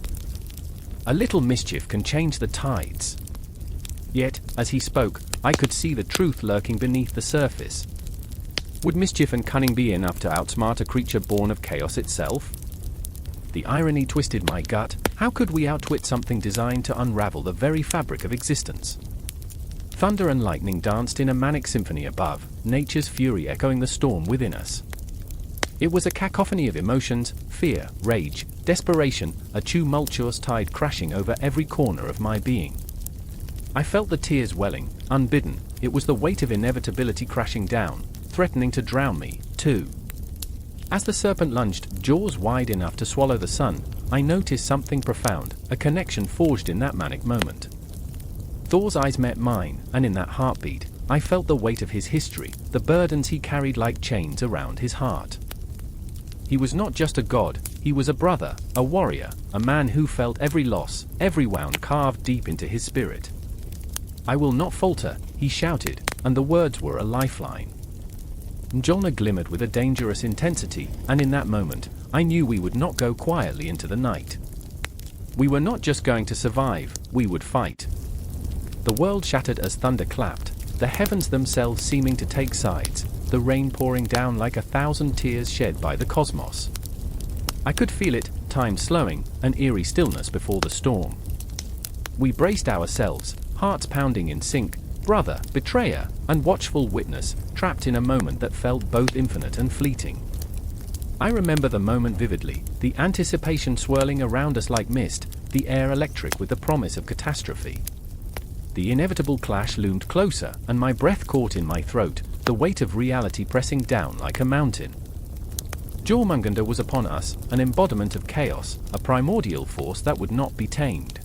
[SPEAKER 1] A little mischief can change the tides. Yet, as he spoke, I could see the truth lurking beneath the surface. Would mischief and cunning be enough to outsmart a creature born of chaos itself? The irony twisted my gut. How could we outwit something designed to unravel the very fabric of existence? Thunder and lightning danced in a manic symphony above, nature's fury echoing the storm within us. It was a cacophony of emotions, fear, rage, desperation, a tumultuous tide crashing over every corner of my being. I felt the tears welling, unbidden. It was the weight of inevitability crashing down, threatening to drown me, too. As the serpent lunged, jaws wide enough to swallow the sun, I noticed something profound, a connection forged in that manic moment. Thor's eyes met mine, and in that heartbeat, I felt the weight of his history, the burdens he carried like chains around his heart. He was not just a god, he was a brother, a warrior, a man who felt every loss, every wound carved deep into his spirit. I will not falter, he shouted, and the words were a lifeline. Mjolnir glimmered with a dangerous intensity, and in that moment, I knew we would not go quietly into the night. We were not just going to survive, we would fight. The world shattered as thunder clapped, the heavens themselves seeming to take sides, the rain pouring down like 1,000 tears shed by the cosmos. I could feel it, time slowing, an eerie stillness before the storm. We braced ourselves, hearts pounding in sync, brother, betrayer, and watchful witness, trapped in a moment that felt both infinite and fleeting. I remember the moment vividly, the anticipation swirling around us like mist, the air electric with the promise of catastrophe. The inevitable clash loomed closer, and my breath caught in my throat, the weight of reality pressing down like a mountain. Jormungandr was upon us, an embodiment of chaos, a primordial force that would not be tamed.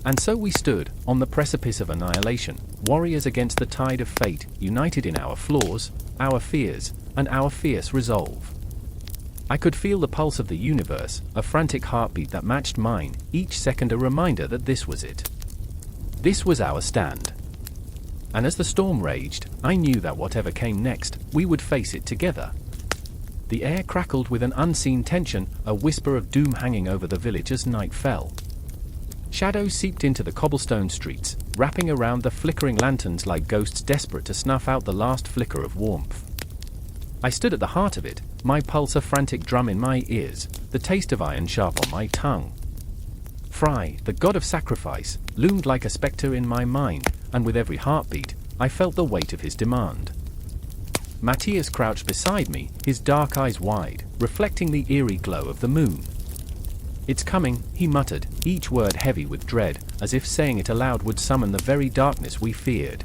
[SPEAKER 1] And so we stood, on the precipice of annihilation, warriors against the tide of fate, united in our flaws, our fears, and our fierce resolve. I could feel the pulse of the universe, a frantic heartbeat that matched mine, each second a reminder that this was it. This was our stand. And as the storm raged, I knew that whatever came next, we would face it together. The air crackled with an unseen tension, a whisper of doom hanging over the village as night fell. Shadows seeped into the cobblestone streets, wrapping around the flickering lanterns like ghosts desperate to snuff out the last flicker of warmth. I stood at the heart of it, my pulse a frantic drum in my ears, the taste of iron sharp on my tongue. Fry, the god of sacrifice, loomed like a spectre in my mind, and with every heartbeat, I felt the weight of his demand. Matthias crouched beside me, his dark eyes wide, reflecting the eerie glow of the moon. "It's coming," he muttered, each word heavy with dread, as if saying it aloud would summon the very darkness we feared.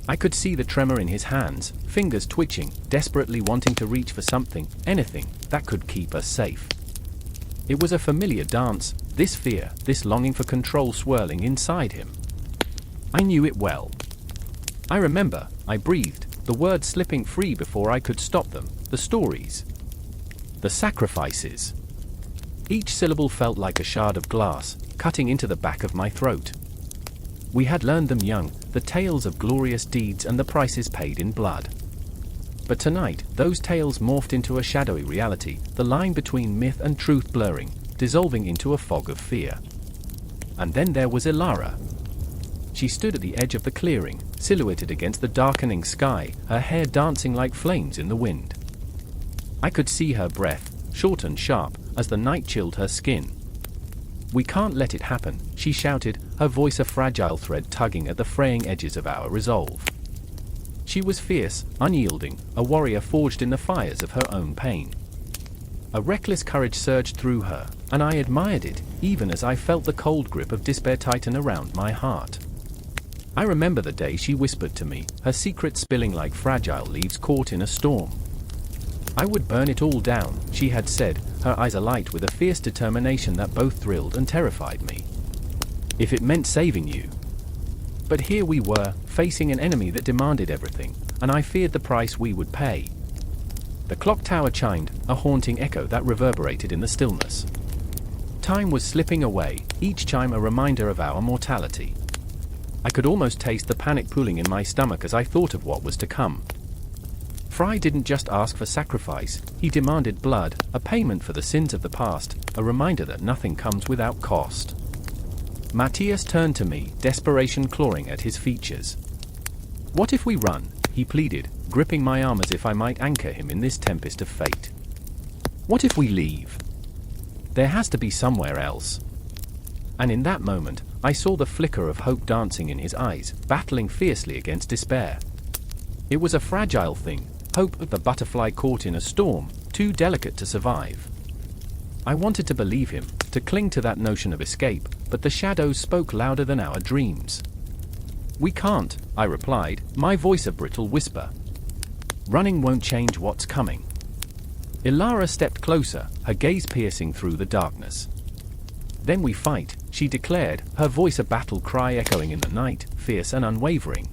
[SPEAKER 1] I could see the tremor in his hands, fingers twitching, desperately wanting to reach for something, anything, that could keep us safe. It was a familiar dance, this fear, this longing for control swirling inside him. I knew it well. I remember, I breathed, the words slipping free before I could stop them, the stories. The sacrifices. Each syllable felt like a shard of glass, cutting into the back of my throat. We had learned them young, the tales of glorious deeds and the prices paid in blood. But tonight, those tales morphed into a shadowy reality, the line between myth and truth blurring, dissolving into a fog of fear. And then there was Ilara. She stood at the edge of the clearing, silhouetted against the darkening sky, her hair dancing like flames in the wind. I could see her breath, short and sharp, as the night chilled her skin. "We can't let it happen," she shouted, her voice a fragile thread tugging at the fraying edges of our resolve. She was fierce, unyielding, a warrior forged in the fires of her own pain. A reckless courage surged through her, and I admired it, even as I felt the cold grip of despair tighten around my heart. I remember the day she whispered to me, her secret spilling like fragile leaves caught in a storm. I would burn it all down, she had said, her eyes alight with a fierce determination that both thrilled and terrified me. If it meant saving you. But here we were, facing an enemy that demanded everything, and I feared the price we would pay. The clock tower chimed, a haunting echo that reverberated in the stillness. Time was slipping away, each chime a reminder of our mortality. I could almost taste the panic pooling in my stomach as I thought of what was to come. Fry didn't just ask for sacrifice, he demanded blood, a payment for the sins of the past, a reminder that nothing comes without cost. Matthias turned to me, desperation clawing at his features. "What if we run?" he pleaded, gripping my arm as if I might anchor him in this tempest of fate. "What if we leave? There has to be somewhere else." And in that moment, I saw the flicker of hope dancing in his eyes, battling fiercely against despair. It was a fragile thing, hope of the butterfly caught in a storm, too delicate to survive. I wanted to believe him, to cling to that notion of escape, but the shadows spoke louder than our dreams. "We can't," I replied, my voice a brittle whisper. "Running won't change what's coming." Ilara stepped closer, her gaze piercing through the darkness. "Then we fight," she declared, her voice a battle cry echoing in the night, fierce and unwavering.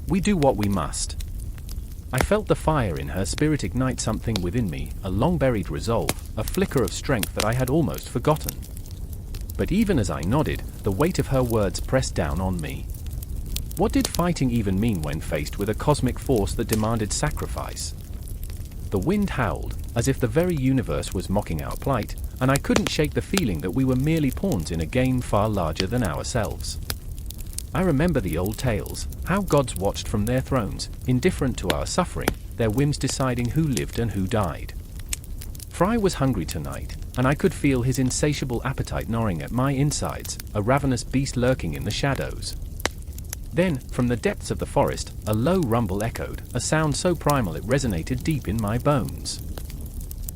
[SPEAKER 1] "We do what we must." I felt the fire in her spirit ignite something within me, a long-buried resolve, a flicker of strength that I had almost forgotten. But even as I nodded, the weight of her words pressed down on me. What did fighting even mean when faced with a cosmic force that demanded sacrifice? The wind howled, as if the very universe was mocking our plight, and I couldn't shake the feeling that we were merely pawns in a game far larger than ourselves. I remember the old tales, how gods watched from their thrones, indifferent to our suffering, their whims deciding who lived and who died. Fry was hungry tonight, and I could feel his insatiable appetite gnawing at my insides, a ravenous beast lurking in the shadows. Then, from the depths of the forest, a low rumble echoed, a sound so primal it resonated deep in my bones.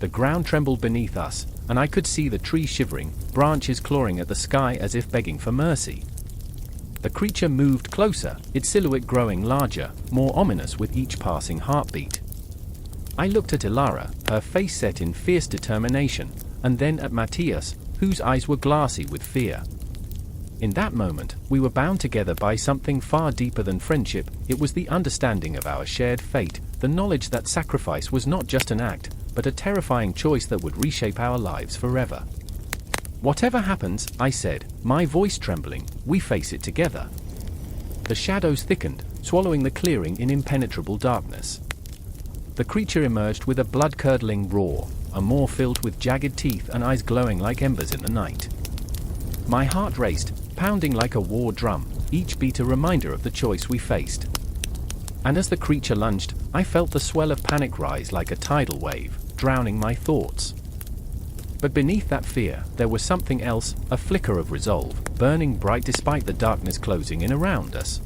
[SPEAKER 1] The ground trembled beneath us, and I could see the trees shivering, branches clawing at the sky as if begging for mercy. The creature moved closer, its silhouette growing larger, more ominous with each passing heartbeat. I looked at Ilara, her face set in fierce determination, and then at Matthias, whose eyes were glassy with fear. In that moment, we were bound together by something far deeper than friendship. It was the understanding of our shared fate, the knowledge that sacrifice was not just an act, but a terrifying choice that would reshape our lives forever. "Whatever happens," I said, my voice trembling, "we face it together." The shadows thickened, swallowing the clearing in impenetrable darkness. The creature emerged with a blood-curdling roar, a maw filled with jagged teeth and eyes glowing like embers in the night. My heart raced, pounding like a war drum, each beat a reminder of the choice we faced. And as the creature lunged, I felt the swell of panic rise like a tidal wave, drowning my thoughts. But beneath that fear, there was something else, a flicker of resolve, burning bright despite the darkness closing in around us.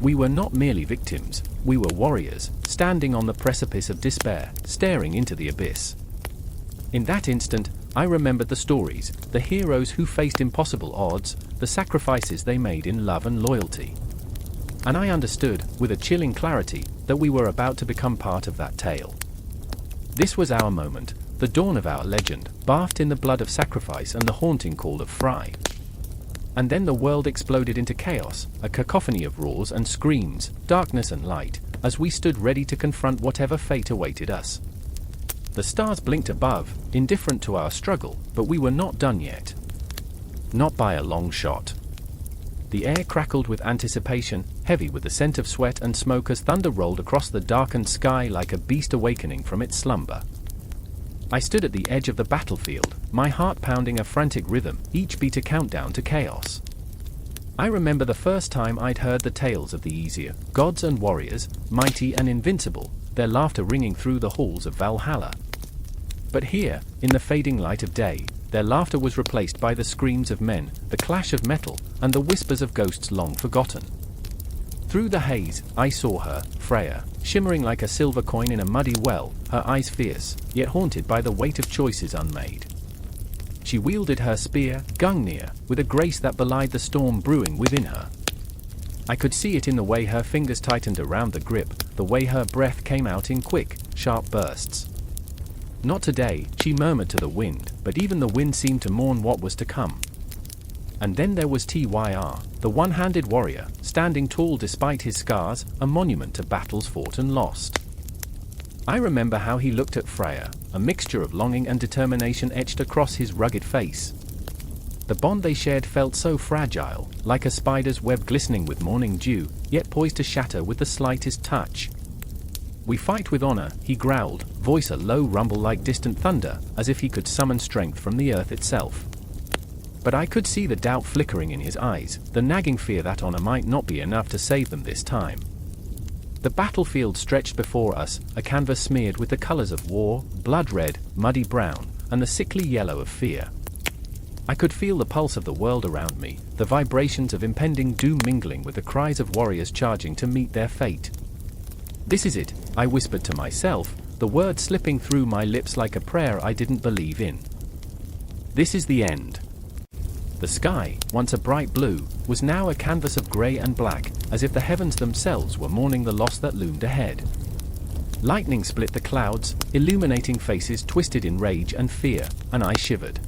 [SPEAKER 1] We were not merely victims, we were warriors, standing on the precipice of despair, staring into the abyss. In that instant, I remembered the stories, the heroes who faced impossible odds, the sacrifices they made in love and loyalty. And I understood, with a chilling clarity, that we were about to become part of that tale. This was our moment, the dawn of our legend, bathed in the blood of sacrifice and the haunting call of Fry. And then the world exploded into chaos, a cacophony of roars and screams, darkness and light, as we stood ready to confront whatever fate awaited us. The stars blinked above, indifferent to our struggle, but we were not done yet. Not by a long shot. The air crackled with anticipation, heavy with the scent of sweat and smoke as thunder rolled across the darkened sky like a beast awakening from its slumber. I stood at the edge of the battlefield, my heart pounding a frantic rhythm, each beat a countdown to chaos. I remember the first time I'd heard the tales of the Aesir, gods and warriors, mighty and invincible, their laughter ringing through the halls of Valhalla. But here, in the fading light of day, their laughter was replaced by the screams of men, the clash of metal, and the whispers of ghosts long forgotten. Through the haze, I saw her, Freya, shimmering like a silver coin in a muddy well, her eyes fierce, yet haunted by the weight of choices unmade. She wielded her spear, Gungnir, with a grace that belied the storm brewing within her. I could see it in the way her fingers tightened around the grip, the way her breath came out in quick, sharp bursts. "Not today," she murmured to the wind, but even the wind seemed to mourn what was to come. And then there was Tyr, the one-handed warrior, standing tall despite his scars, a monument to battles fought and lost. I remember how he looked at Freya, a mixture of longing and determination etched across his rugged face. The bond they shared felt so fragile, like a spider's web glistening with morning dew, yet poised to shatter with the slightest touch. "We fight with honor," he growled, voice a low rumble like distant thunder, as if he could summon strength from the earth itself. But I could see the doubt flickering in his eyes, the nagging fear that honor might not be enough to save them this time. The battlefield stretched before us, a canvas smeared with the colors of war, blood red, muddy brown, and the sickly yellow of fear. I could feel the pulse of the world around me, the vibrations of impending doom mingling with the cries of warriors charging to meet their fate. "This is it," I whispered to myself, the words slipping through my lips like a prayer I didn't believe in. "This is the end." The sky, once a bright blue, was now a canvas of grey and black, as if the heavens themselves were mourning the loss that loomed ahead. Lightning split the clouds, illuminating faces twisted in rage and fear, and I shivered.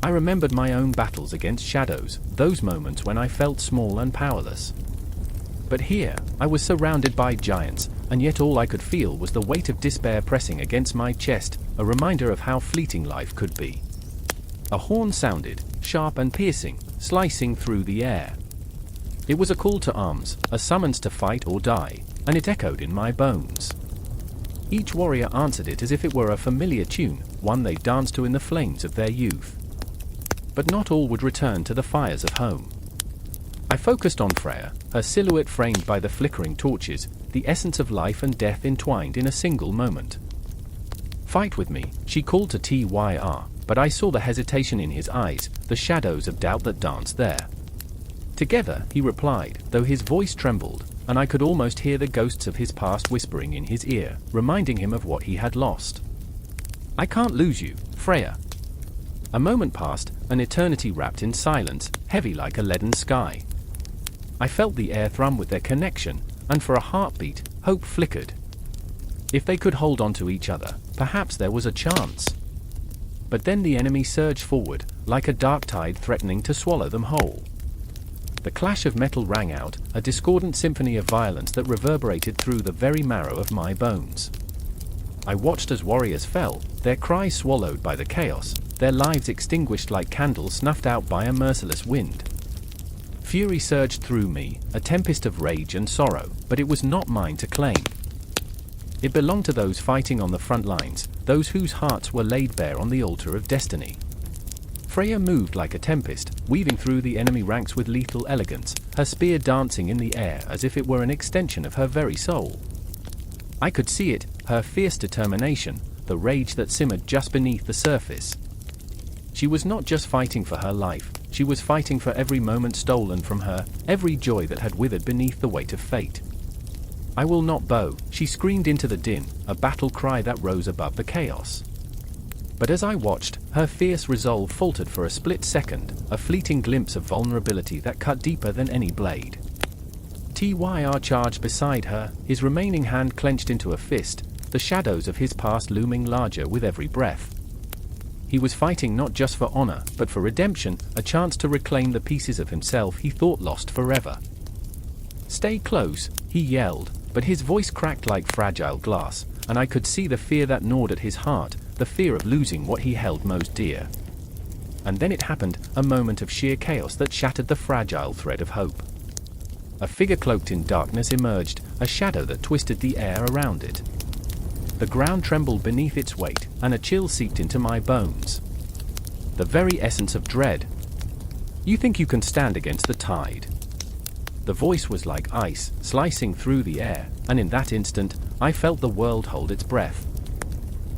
[SPEAKER 1] I remembered my own battles against shadows, those moments when I felt small and powerless. But here, I was surrounded by giants, and yet all I could feel was the weight of despair pressing against my chest, a reminder of how fleeting life could be. A horn sounded, sharp and piercing, slicing through the air. It was a call to arms, a summons to fight or die, and it echoed in my bones. Each warrior answered it as if it were a familiar tune, one they danced to in the flames of their youth. But not all would return to the fires of home. I focused on Freya, her silhouette framed by the flickering torches, the essence of life and death entwined in a single moment. "Fight with me," she called to Tyr, but I saw the hesitation in his eyes, the shadows of doubt that danced there. "Together," he replied, though his voice trembled, and I could almost hear the ghosts of his past whispering in his ear, reminding him of what he had lost. "I can't lose you, Freya." A moment passed, an eternity wrapped in silence, heavy like a leaden sky. I felt the air thrum with their connection, and for a heartbeat, hope flickered. If they could hold on to each other, perhaps there was a chance. But then the enemy surged forward, like a dark tide threatening to swallow them whole. The clash of metal rang out, a discordant symphony of violence that reverberated through the very marrow of my bones. I watched as warriors fell, their cries swallowed by the chaos, their lives extinguished like candles snuffed out by a merciless wind. Fury surged through me, a tempest of rage and sorrow, but it was not mine to claim. It belonged to those fighting on the front lines, those whose hearts were laid bare on the altar of destiny. Freya moved like a tempest, weaving through the enemy ranks with lethal elegance, her spear dancing in the air as if it were an extension of her very soul. I could see it, her fierce determination, the rage that simmered just beneath the surface. She was not just fighting for her life, she was fighting for every moment stolen from her, every joy that had withered beneath the weight of fate. "I will not bow," she screamed into the din, a battle cry that rose above the chaos. But as I watched, her fierce resolve faltered for a split second, a fleeting glimpse of vulnerability that cut deeper than any blade. Tyr charged beside her, his remaining hand clenched into a fist, the shadows of his past looming larger with every breath. He was fighting not just for honor, but for redemption, a chance to reclaim the pieces of himself he thought lost forever. "Stay close," he yelled, but his voice cracked like fragile glass, and I could see the fear that gnawed at his heart, the fear of losing what he held most dear. And then it happened, a moment of sheer chaos that shattered the fragile thread of hope. A figure cloaked in darkness emerged, a shadow that twisted the air around it. The ground trembled beneath its weight, and a chill seeped into my bones. The very essence of dread. "You think you can stand against the tide?" The voice was like ice, slicing through the air, and in that instant, I felt the world hold its breath.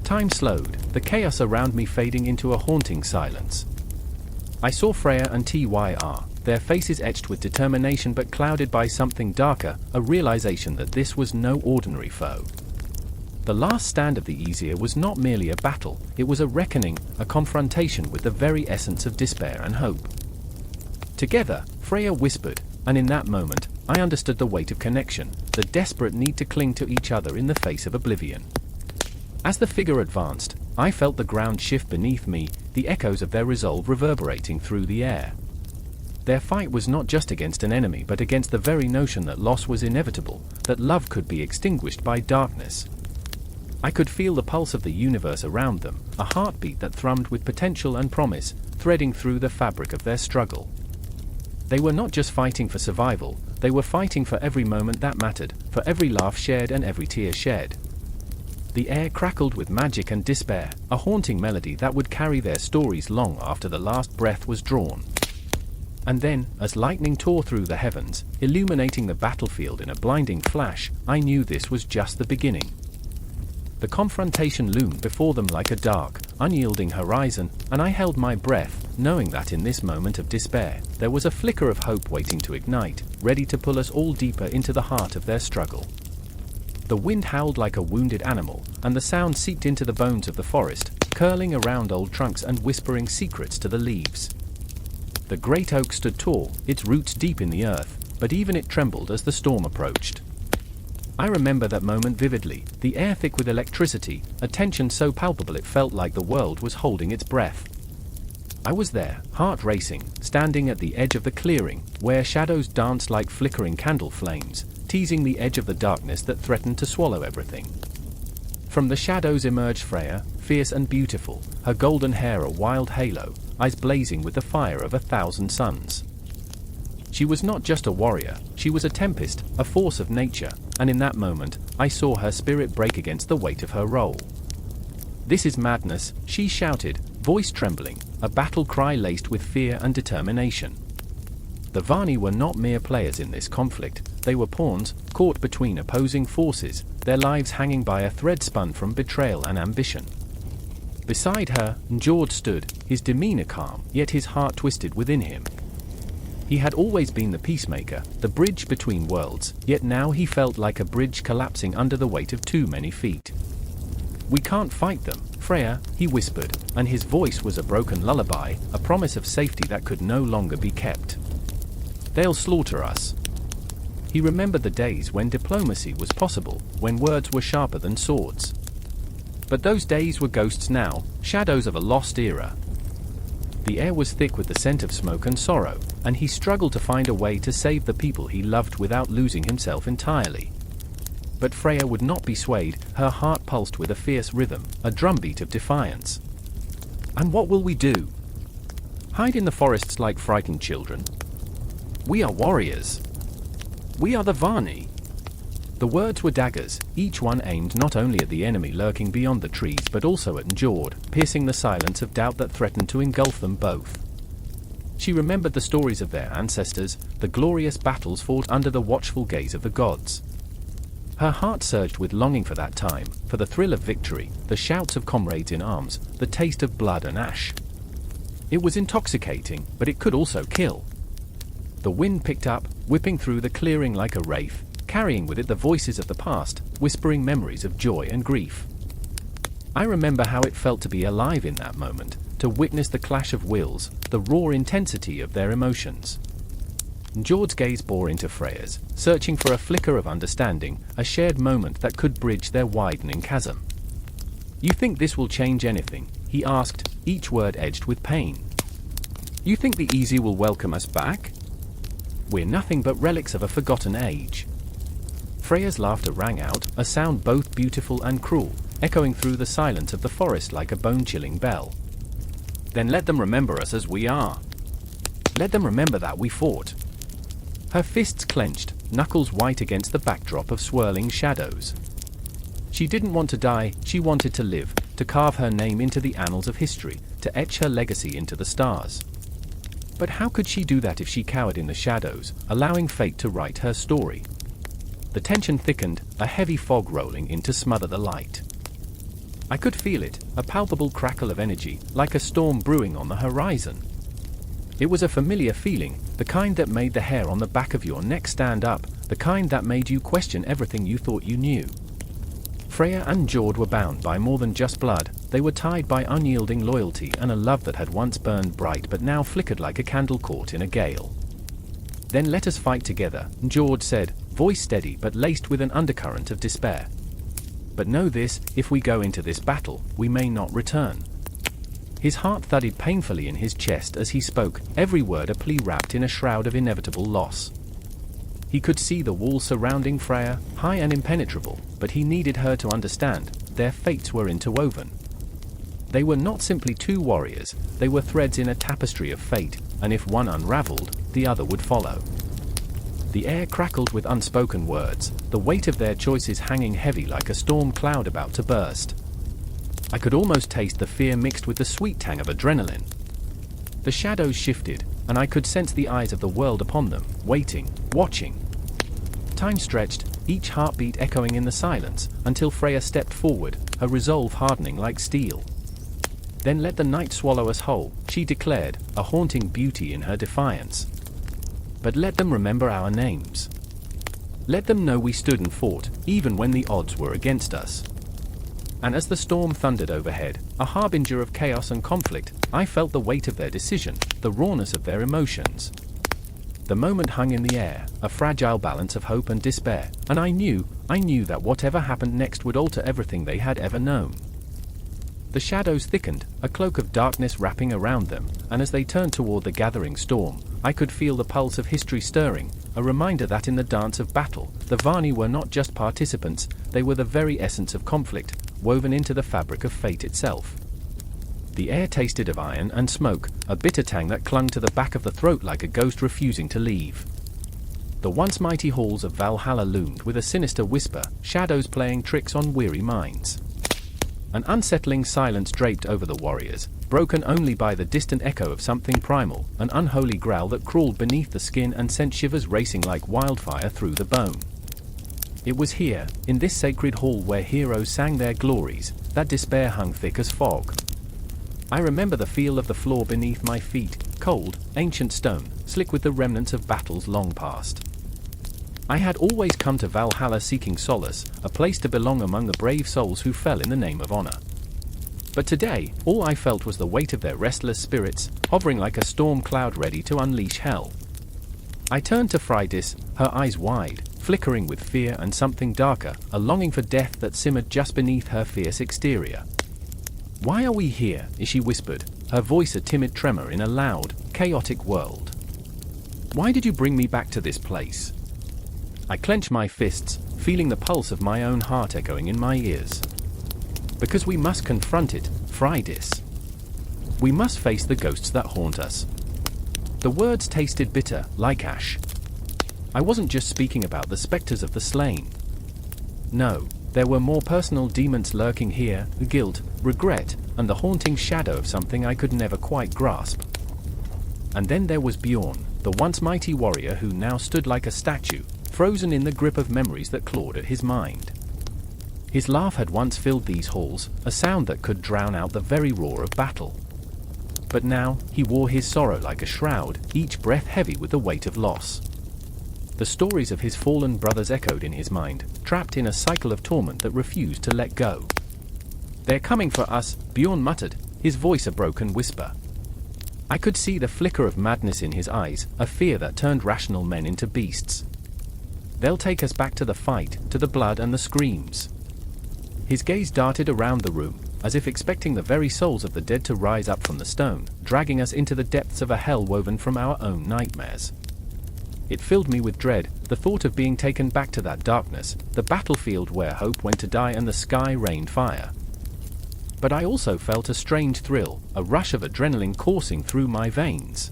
[SPEAKER 1] Time slowed, the chaos around me fading into a haunting silence. I saw Freya and Tyr, their faces etched with determination but clouded by something darker, a realization that this was no ordinary foe. The last stand of the Aesir was not merely a battle, it was a reckoning, a confrontation with the very essence of despair and hope. Together, Freya whispered, and in that moment, I understood the weight of connection, the desperate need to cling to each other in the face of oblivion. As the figure advanced, I felt the ground shift beneath me, the echoes of their resolve reverberating through the air. Their fight was not just against an enemy but against the very notion that loss was inevitable, that love could be extinguished by darkness. I could feel the pulse of the universe around them, a heartbeat that thrummed with potential and promise, threading through the fabric of their struggle. They were not just fighting for survival, they were fighting for every moment that mattered, for every laugh shared and every tear shed. The air crackled with magic and despair, a haunting melody that would carry their stories long after the last breath was drawn. And then, as lightning tore through the heavens, illuminating the battlefield in a blinding flash, I knew this was just the beginning. The confrontation loomed before them like a dark, unyielding horizon, and I held my breath, knowing that in this moment of despair, there was a flicker of hope waiting to ignite, ready to pull us all deeper into the heart of their struggle. The wind howled like a wounded animal, and the sound seeped into the bones of the forest, curling around old trunks and whispering secrets to the leaves. The great oak stood tall, its roots deep in the earth, but even it trembled as the storm approached. I remember that moment vividly, the air thick with electricity, a tension so palpable it felt like the world was holding its breath. I was there, heart racing, standing at the edge of the clearing, where shadows danced like flickering candle flames, teasing the edge of the darkness that threatened to swallow everything. From the shadows emerged Freya, fierce and beautiful, her golden hair a wild halo, eyes blazing with the fire of 1,000 suns. She was not just a warrior, she was a tempest, a force of nature, and in that moment, I saw her spirit break against the weight of her role. "This is madness," she shouted, voice trembling, a battle cry laced with fear and determination. The Vani were not mere players in this conflict, they were pawns, caught between opposing forces, their lives hanging by a thread spun from betrayal and ambition. Beside her, Njord stood, his demeanor calm, yet his heart twisted within him. He had always been the peacemaker, the bridge between worlds, yet now he felt like a bridge collapsing under the weight of too many feet. "We can't fight them, Freya," he whispered, and his voice was a broken lullaby, a promise of safety that could no longer be kept. "They'll slaughter us." He remembered the days when diplomacy was possible, when words were sharper than swords. But those days were ghosts now, shadows of a lost era. The air was thick with the scent of smoke and sorrow, and he struggled to find a way to save the people he loved without losing himself entirely. But Freya would not be swayed, her heart pulsed with a fierce rhythm, a drumbeat of defiance. "And what will we do? Hide in the forests like frightened children? We are warriors. We are the Vani." The words were daggers, each one aimed not only at the enemy lurking beyond the trees but also at Njord, piercing the silence of doubt that threatened to engulf them both. She remembered the stories of their ancestors, the glorious battles fought under the watchful gaze of the gods. Her heart surged with longing for that time, for the thrill of victory, the shouts of comrades in arms, the taste of blood and ash. It was intoxicating, but it could also kill. The wind picked up, whipping through the clearing like a wraith, carrying with it the voices of the past, whispering memories of joy and grief. I remember how it felt to be alive in that moment, to witness the clash of wills, the raw intensity of their emotions. Njord's gaze bore into Freya's, searching for a flicker of understanding, a shared moment that could bridge their widening chasm. "You think this will change anything?" he asked, each word edged with pain. "You think the easy will welcome us back? We're nothing but relics of a forgotten age." Freya's laughter rang out, a sound both beautiful and cruel, echoing through the silence of the forest like a bone-chilling bell. "Then let them remember us as we are. Let them remember that we fought." Her fists clenched, knuckles white against the backdrop of swirling shadows. She didn't want to die, she wanted to live, to carve her name into the annals of history, to etch her legacy into the stars. But how could she do that if she cowered in the shadows, allowing fate to write her story? The tension thickened, a heavy fog rolling in to smother the light. I could feel it, a palpable crackle of energy, like a storm brewing on the horizon. It was a familiar feeling, the kind that made the hair on the back of your neck stand up, the kind that made you question everything you thought you knew. Freya and Njord were bound by more than just blood, they were tied by unyielding loyalty and a love that had once burned bright but now flickered like a candle caught in a gale. "Then let us fight together," Njord said, voice steady but laced with an undercurrent of despair. "But know this, if we go into this battle, we may not return." His heart thudded painfully in his chest as he spoke, every word a plea wrapped in a shroud of inevitable loss. He could see the wall surrounding Freya, high and impenetrable, but he needed her to understand, their fates were interwoven. They were not simply two warriors, they were threads in a tapestry of fate, and if one unraveled, the other would follow. The air crackled with unspoken words, the weight of their choices hanging heavy like a storm cloud about to burst. I could almost taste the fear mixed with the sweet tang of adrenaline. The shadows shifted, and I could sense the eyes of the world upon them, waiting, watching. Time stretched, each heartbeat echoing in the silence, until Freya stepped forward, her resolve hardening like steel. "Then let the night swallow us whole," she declared, a haunting beauty in her defiance. "But let them remember our names. Let them know we stood and fought, even when the odds were against us." And as the storm thundered overhead, a harbinger of chaos and conflict, I felt the weight of their decision, the rawness of their emotions. The moment hung in the air, a fragile balance of hope and despair, and I knew that whatever happened next would alter everything they had ever known. The shadows thickened, a cloak of darkness wrapping around them, and as they turned toward the gathering storm, I could feel the pulse of history stirring, a reminder that in the dance of battle, the Vani were not just participants, they were the very essence of conflict, woven into the fabric of fate itself. The air tasted of iron and smoke, a bitter tang that clung to the back of the throat like a ghost refusing to leave. The once mighty halls of Valhalla loomed with a sinister whisper, shadows playing tricks on weary minds. An unsettling silence draped over the warriors, broken only by the distant echo of something primal, an unholy growl that crawled beneath the skin and sent shivers racing like wildfire through the bone. It was here, in this sacred hall where heroes sang their glories, that despair hung thick as fog. I remember the feel of the floor beneath my feet, cold, ancient stone, slick with the remnants of battles long past. I had always come to Valhalla seeking solace, a place to belong among the brave souls who fell in the name of honor. But today, all I felt was the weight of their restless spirits, hovering like a storm cloud ready to unleash hell. I turned to Freydis, her eyes wide, flickering with fear and something darker, a longing for death that simmered just beneath her fierce exterior. "Why are we here?" she whispered, her voice a timid tremor in a loud, chaotic world. "Why did you bring me back to this place?" I clenched my fists, feeling the pulse of my own heart echoing in my ears. "Because we must confront it, Freydis. We must face the ghosts that haunt us." The words tasted bitter, like ash. I wasn't just speaking about the specters of the slain. No, there were more personal demons lurking here, guilt, regret, and the haunting shadow of something I could never quite grasp. And then there was Bjorn, the once mighty warrior who now stood like a statue, frozen in the grip of memories that clawed at his mind. His laugh had once filled these halls, a sound that could drown out the very roar of battle. But now, he wore his sorrow like a shroud, each breath heavy with the weight of loss. The stories of his fallen brothers echoed in his mind, trapped in a cycle of torment that refused to let go. "They're coming for us," Bjorn muttered, his voice a broken whisper. I could see the flicker of madness in his eyes, a fear that turned rational men into beasts. "They'll take us back to the fight, to the blood and the screams." His gaze darted around the room, as if expecting the very souls of the dead to rise up from the stone, dragging us into the depths of a hell woven from our own nightmares. It filled me with dread, the thought of being taken back to that darkness, the battlefield where hope went to die and the sky rained fire. But I also felt a strange thrill, a rush of adrenaline coursing through my veins.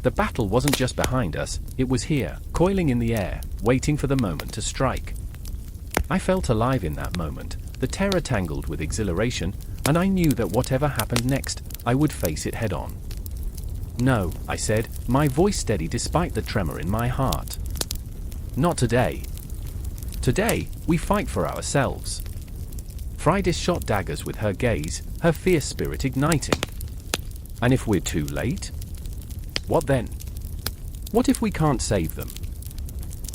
[SPEAKER 1] The battle wasn't just behind us, it was here, coiling in the air, waiting for the moment to strike. I felt alive in that moment, the terror tangled with exhilaration, and I knew that whatever happened next, I would face it head on. "No," I said, my voice steady despite the tremor in my heart. "Not today. Today, we fight for ourselves." Freydis shot daggers with her gaze, her fierce spirit igniting. "And if we're too late? What then? What if we can't save them?"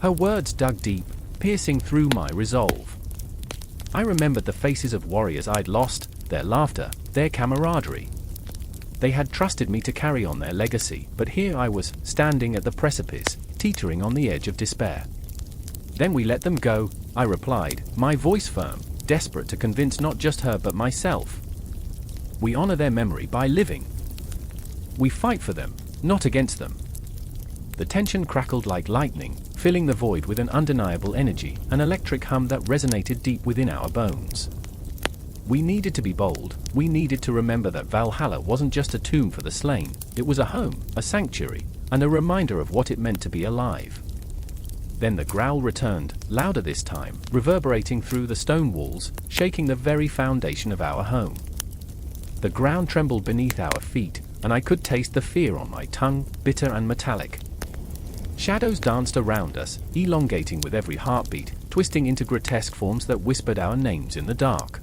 [SPEAKER 1] Her words dug deep, piercing through my resolve. I remembered the faces of warriors I'd lost, their laughter, their camaraderie. They had trusted me to carry on their legacy, but here I was, standing at the precipice, teetering on the edge of despair. "Then we let them go," I replied, my voice firm, desperate to convince not just her but myself. "We honor their memory by living. We fight for them, not against them." The tension crackled like lightning, filling the void with an undeniable energy, an electric hum that resonated deep within our bones. We needed to be bold, we needed to remember that Valhalla wasn't just a tomb for the slain, it was a home, a sanctuary, and a reminder of what it meant to be alive. Then the growl returned, louder this time, reverberating through the stone walls, shaking the very foundation of our home. The ground trembled beneath our feet, and I could taste the fear on my tongue, bitter and metallic. Shadows danced around us, elongating with every heartbeat, twisting into grotesque forms that whispered our names in the dark.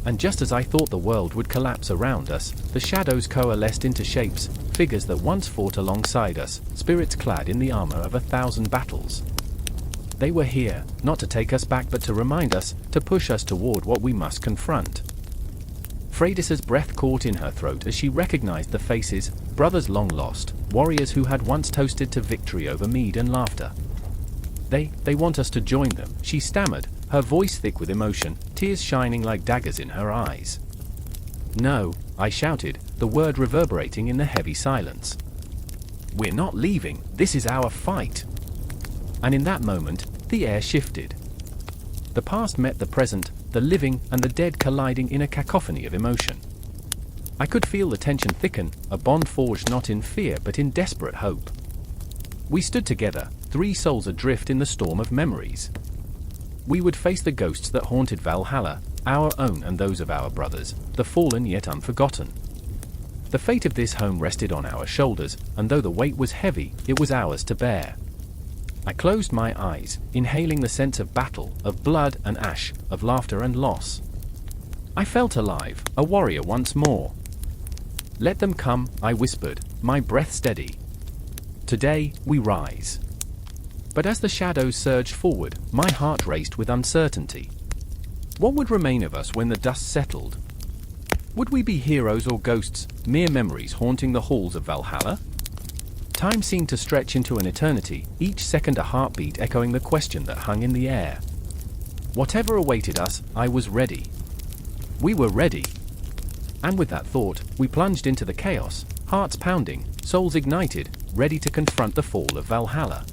[SPEAKER 1] And just as I thought the world would collapse around us, the shadows coalesced into shapes, figures that once fought alongside us, spirits clad in the armor of 1,000 battles. They were here, not to take us back but to remind us, to push us toward what we must confront. Freydis's breath caught in her throat as she recognized the faces, brothers long lost, warriors who had once toasted to victory over mead and laughter. They want us to join them," she stammered, her voice thick with emotion, tears shining like daggers in her eyes. "No," I shouted, the word reverberating in the heavy silence. "We're not leaving, this is our fight." And in that moment, the air shifted. The past met the present, the living and the dead colliding in a cacophony of emotion. I could feel the tension thicken, a bond forged not in fear but in desperate hope. We stood together, 3 souls adrift in the storm of memories. We would face the ghosts that haunted Valhalla, our own and those of our brothers, the fallen yet unforgotten. The fate of this home rested on our shoulders, and though the weight was heavy, it was ours to bear. I closed my eyes, inhaling the sense of battle, of blood and ash, of laughter and loss. I felt alive, a warrior once more. "Let them come," I whispered, my breath steady. "Today, we rise." But as the shadows surged forward, my heart raced with uncertainty. What would remain of us when the dust settled? Would we be heroes or ghosts, mere memories haunting the halls of Valhalla? Time seemed to stretch into an eternity, each second a heartbeat echoing the question that hung in the air. Whatever awaited us, I was ready. We were ready. And with that thought, we plunged into the chaos, hearts pounding, souls ignited, ready to confront the fall of Valhalla.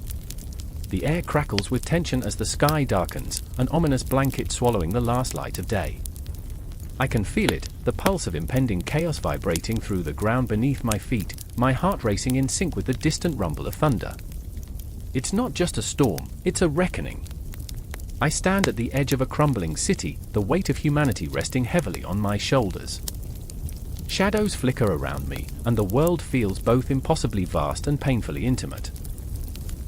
[SPEAKER 1] The air crackles with tension as the sky darkens, an ominous blanket swallowing the last light of day. I can feel it, the pulse of impending chaos vibrating through the ground beneath my feet, my heart racing in sync with the distant rumble of thunder. It's not just a storm, it's a reckoning. I stand at the edge of a crumbling city, the weight of humanity resting heavily on my shoulders. Shadows flicker around me, and the world feels both impossibly vast and painfully intimate.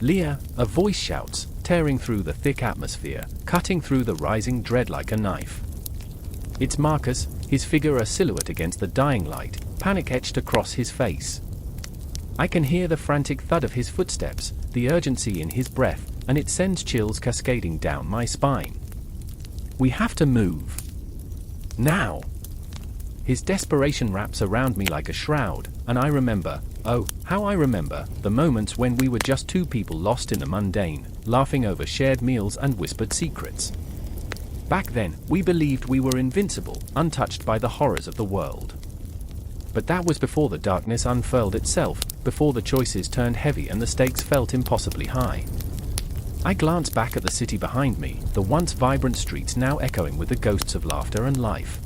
[SPEAKER 1] "Leah," a voice shouts, tearing through the thick atmosphere, cutting through the rising dread like a knife. It's Marcus, his figure a silhouette against the dying light, panic etched across his face. I can hear the frantic thud of his footsteps, the urgency in his breath, and it sends chills cascading down my spine. "We have to move. Now!" His desperation wraps around me like a shroud, and I remember, oh, how I remember, the moments when we were just 2 people lost in the mundane, laughing over shared meals and whispered secrets. Back then, we believed we were invincible, untouched by the horrors of the world. But that was before the darkness unfurled itself, before the choices turned heavy and the stakes felt impossibly high. I glance back at the city behind me, the once vibrant streets now echoing with the ghosts of laughter and life.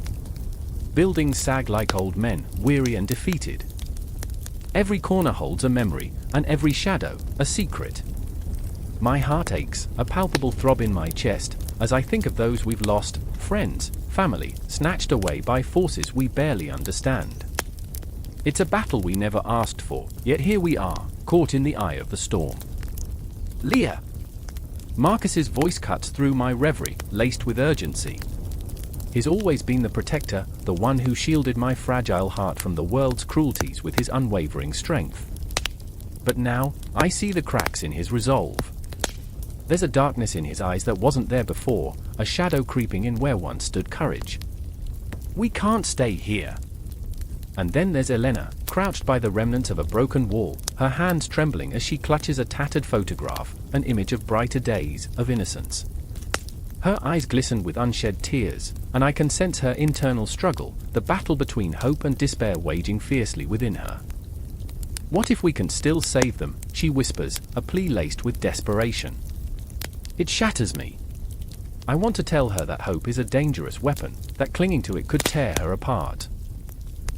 [SPEAKER 1] Buildings sag like old men, weary and defeated. Every corner holds a memory, and every shadow, a secret. My heart aches, a palpable throb in my chest, as I think of those we've lost, friends, family, snatched away by forces we barely understand. It's a battle we never asked for, yet here we are, caught in the eye of the storm. "Leah!" Marcus's voice cuts through my reverie, laced with urgency. He's always been the protector, the one who shielded my fragile heart from the world's cruelties with his unwavering strength. But now, I see the cracks in his resolve. There's a darkness in his eyes that wasn't there before, a shadow creeping in where once stood courage. "We can't stay here." And then there's Elena, crouched by the remnants of a broken wall, her hands trembling as she clutches a tattered photograph, an image of brighter days, of innocence. Her eyes glisten with unshed tears, and I can sense her internal struggle, the battle between hope and despair waging fiercely within her. "What if we can still save them?" she whispers, a plea laced with desperation. It shatters me. I want to tell her that hope is a dangerous weapon, that clinging to it could tear her apart.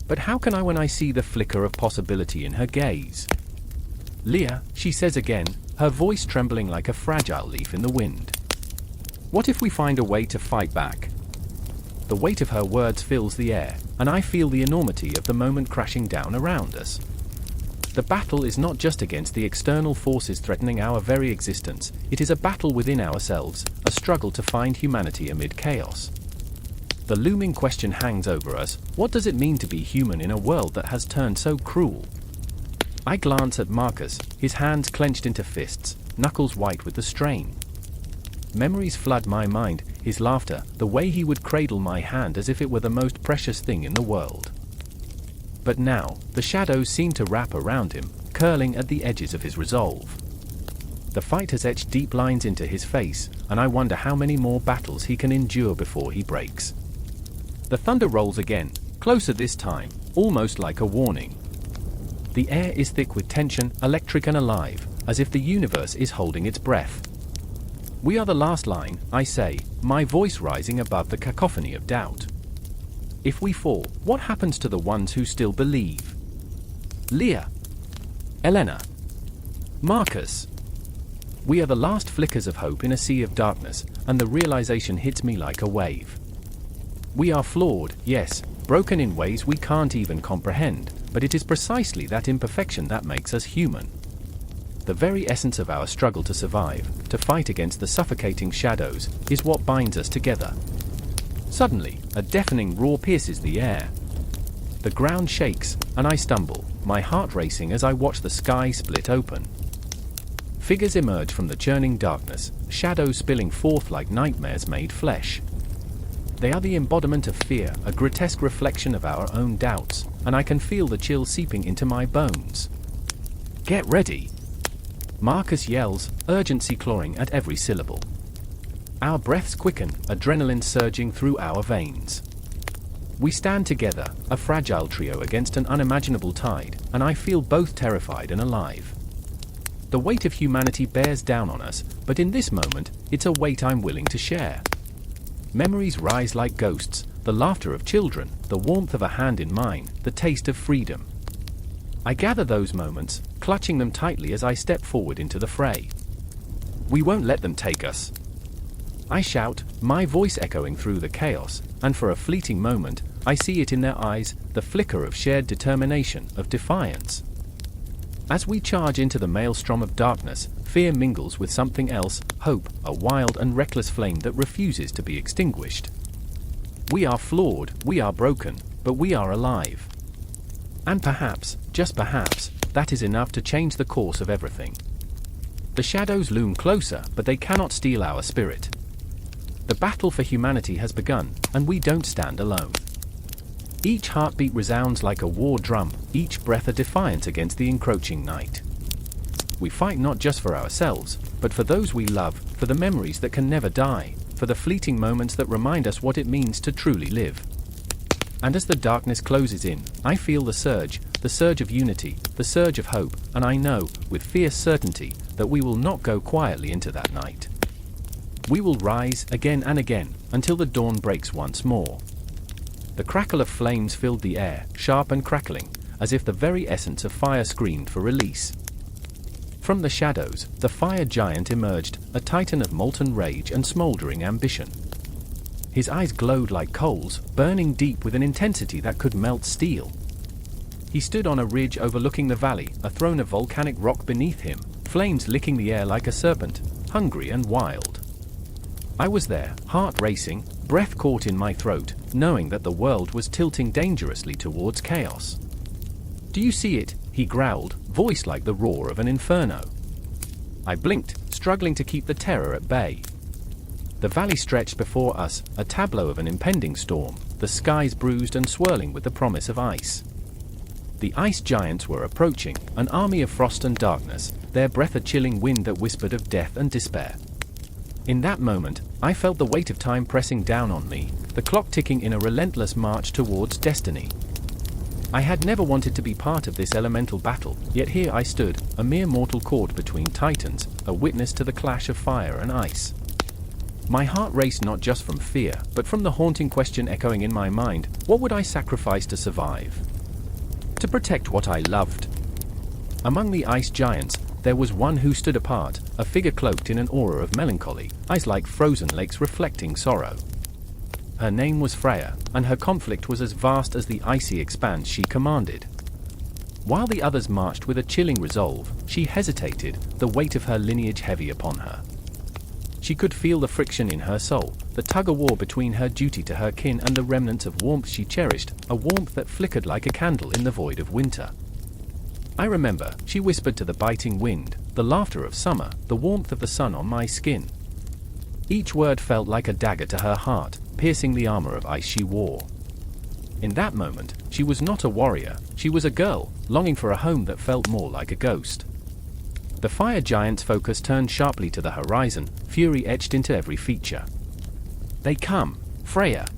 [SPEAKER 1] But how can I when I see the flicker of possibility in her gaze? "Leah," she says again, her voice trembling like a fragile leaf in the wind. "What if we find a way to fight back?" The weight of her words fills the air, and I feel the enormity of the moment crashing down around us. The battle is not just against the external forces threatening our very existence, it is a battle within ourselves, a struggle to find humanity amid chaos. The looming question hangs over us: what does it mean to be human in a world that has turned so cruel? I glance at Marcus, his hands clenched into fists, knuckles white with the strain. Memories flood my mind, his laughter, the way he would cradle my hand as if it were the most precious thing in the world. But now, the shadows seem to wrap around him, curling at the edges of his resolve. The fight has etched deep lines into his face, and I wonder how many more battles he can endure before he breaks. The thunder rolls again, closer this time, almost like a warning. The air is thick with tension, electric and alive, as if the universe is holding its breath. "We are the last line," I say, my voice rising above the cacophony of doubt. If we fall, what happens to the ones who still believe? Leah. Elena. Marcus. We are the last flickers of hope in a sea of darkness, and the realization hits me like a wave. We are flawed, yes, broken in ways we can't even comprehend, but it is precisely that imperfection that makes us human. The very essence of our struggle to survive, to fight against the suffocating shadows, is what binds us together. Suddenly, a deafening roar pierces the air. The ground shakes, and I stumble, my heart racing as I watch the sky split open. Figures emerge from the churning darkness, shadows spilling forth like nightmares made flesh. They are the embodiment of fear, a grotesque reflection of our own doubts, and I can feel the chill seeping into my bones. Get ready! Marcus yells, urgency clawing at every syllable. Our breaths quicken, adrenaline surging through our veins. We stand together, a fragile trio against an unimaginable tide, and I feel both terrified and alive. The weight of humanity bears down on us, but in this moment, it's a weight I'm willing to share. Memories rise like ghosts, the laughter of children, the warmth of a hand in mine, the taste of freedom. I gather those moments, clutching them tightly as I step forward into the fray. We won't let them take us. I shout, my voice echoing through the chaos, and for a fleeting moment, I see it in their eyes, the flicker of shared determination, of defiance. As we charge into the maelstrom of darkness, fear mingles with something else, hope, a wild and reckless flame that refuses to be extinguished. We are flawed, we are broken, but we are alive. And perhaps, just perhaps, that is enough to change the course of everything. The shadows loom closer, but they cannot steal our spirit. The battle for humanity has begun, and we don't stand alone. Each heartbeat resounds like a war drum, each breath a defiance against the encroaching night. We fight not just for ourselves, but for those we love, for the memories that can never die, for the fleeting moments that remind us what it means to truly live. And as the darkness closes in, I feel the surge of unity, the surge of hope, and I know, with fierce certainty, that we will not go quietly into that night. We will rise again and again, until the dawn breaks once more. The crackle of flames filled the air, sharp and crackling, as if the very essence of fire screamed for release. From the shadows, the fire giant emerged, a titan of molten rage and smoldering ambition. His eyes glowed like coals, burning deep with an intensity that could melt steel. He stood on a ridge overlooking the valley, a throne of volcanic rock beneath him, flames licking the air like a serpent, hungry and wild. I was there, heart racing, breath caught in my throat, knowing that the world was tilting dangerously towards chaos. "Do you see it?" he growled, voice like the roar of an inferno. I blinked, struggling to keep the terror at bay. The valley stretched before us, a tableau of an impending storm, the skies bruised and swirling with the promise of ice. The ice giants were approaching, an army of frost and darkness, their breath a chilling wind that whispered of death and despair. In that moment, I felt the weight of time pressing down on me, the clock ticking in a relentless march towards destiny. I had never wanted to be part of this elemental battle, yet here I stood, a mere mortal caught between titans, a witness to the clash of fire and ice. My heart raced not just from fear, but from the haunting question echoing in my mind, what would I sacrifice to survive? To protect what I loved. Among the ice giants, there was one who stood apart, a figure cloaked in an aura of melancholy, eyes like frozen lakes reflecting sorrow. Her name was Freya, and her conflict was as vast as the icy expanse she commanded. While the others marched with a chilling resolve, she hesitated, the weight of her lineage heavy upon her. She could feel the friction in her soul, the tug-of-war between her duty to her kin and the remnants of warmth she cherished, a warmth that flickered like a candle in the void of winter. I remember, she whispered to the biting wind, the laughter of summer, the warmth of the sun on my skin. Each word felt like a dagger to her heart, piercing the armor of ice she wore. In that moment, she was not a warrior, she was a girl, longing for a home that felt more like a ghost. The fire giant's focus turned sharply to the horizon, fury etched into every feature. "They come, Freya.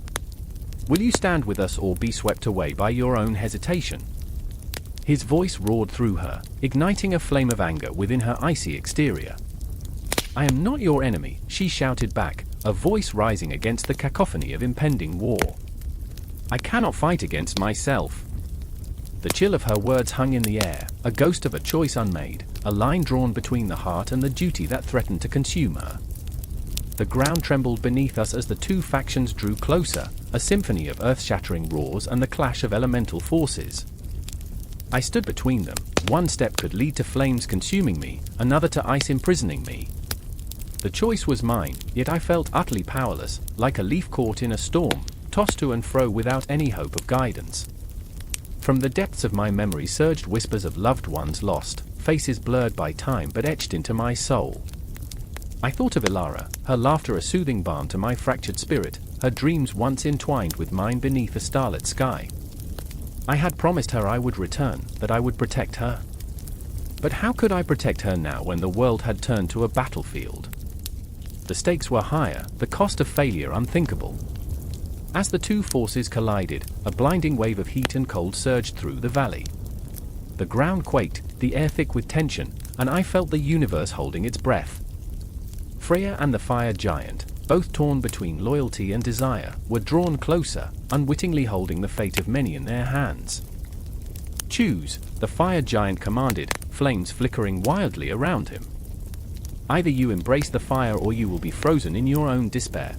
[SPEAKER 1] Will you stand with us or be swept away by your own hesitation?" His voice roared through her, igniting a flame of anger within her icy exterior. "I am not your enemy," she shouted back, a voice rising against the cacophony of impending war. I cannot fight against myself." The chill of her words hung in the air, a ghost of a choice unmade, a line drawn between the heart and the duty that threatened to consume her. The ground trembled beneath us as the two factions drew closer, a symphony of earth-shattering roars and the clash of elemental forces. I stood between them. One step could lead to flames consuming me, another to ice imprisoning me. The choice was mine, yet I felt utterly powerless, like a leaf caught in a storm, tossed to and fro without any hope of guidance. From the depths of my memory surged whispers of loved ones lost, faces blurred by time but etched into my soul. I thought of Ilara, her laughter a soothing balm to my fractured spirit, her dreams once entwined with mine beneath a starlit sky. I had promised her I would return, that I would protect her. But how could I protect her now when the world had turned to a battlefield? The stakes were higher, the cost of failure unthinkable. As the two forces collided, a blinding wave of heat and cold surged through the valley. The ground quaked, the air thick with tension, and I felt the universe holding its breath. Freya and the fire giant, both torn between loyalty and desire, were drawn closer, unwittingly holding the fate of many in their hands. "Choose," the fire giant commanded, flames flickering wildly around him. "Either you embrace the fire or you will be frozen in your own despair."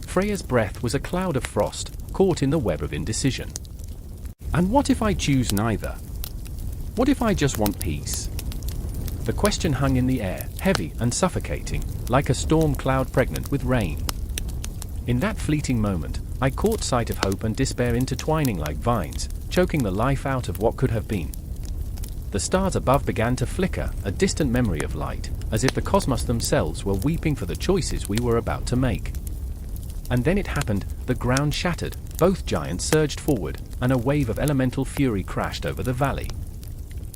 [SPEAKER 1] Freya's breath was a cloud of frost, caught in the web of indecision. "And what if I choose neither? What if I just want peace?" The question hung in the air, heavy and suffocating, like a storm cloud pregnant with rain. In that fleeting moment, I caught sight of hope and despair intertwining like vines, choking the life out of what could have been. The stars above began to flicker, a distant memory of light, as if the cosmos themselves were weeping for the choices we were about to make. And then it happened, the ground shattered, both giants surged forward, and a wave of elemental fury crashed over the valley.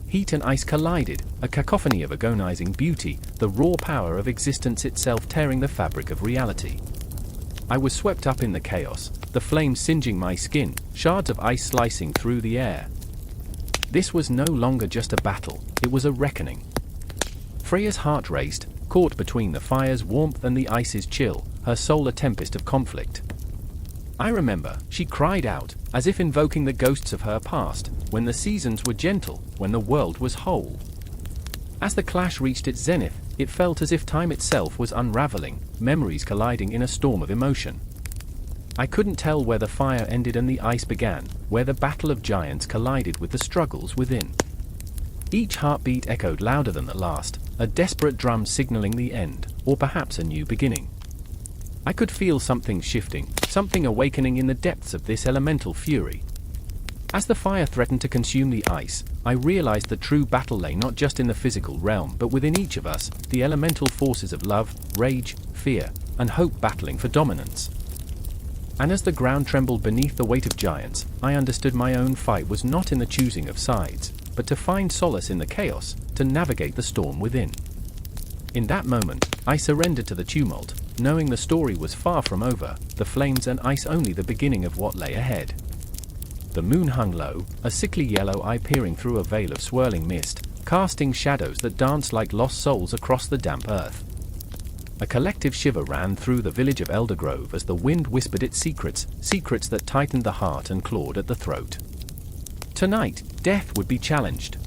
[SPEAKER 1] Heat and ice collided, a cacophony of agonizing beauty, the raw power of existence itself tearing the fabric of reality. I was swept up in the chaos, the flames singeing my skin, shards of ice slicing through the air. This was no longer just a battle, it was a reckoning. Freya's heart raced, caught between the fire's warmth and the ice's chill, her soul a tempest of conflict. I remember, she cried out, as if invoking the ghosts of her past, when the seasons were gentle, when the world was whole. As the clash reached its zenith, it felt as if time itself was unraveling, memories colliding in a storm of emotion. I couldn't tell where the fire ended and the ice began, where the battle of giants collided with the struggles within. Each heartbeat echoed louder than the last, a desperate drum signaling the end, or perhaps a new beginning. I could feel something shifting, something awakening in the depths of this elemental fury. As the fire threatened to consume the ice, I realized the true battle lay not just in the physical realm but within each of us, the elemental forces of love, rage, fear, and hope battling for dominance. And as the ground trembled beneath the weight of giants, I understood my own fight was not in the choosing of sides, but to find solace in the chaos, to navigate the storm within. In that moment, I surrendered to the tumult, knowing the story was far from over, the flames and ice only the beginning of what lay ahead. The moon hung low, a sickly yellow eye peering through a veil of swirling mist, casting shadows that danced like lost souls across the damp earth. A collective shiver ran through the village of Eldergrove as the wind whispered its secrets, secrets that tightened the heart and clawed at the throat. Tonight, death would be challenged.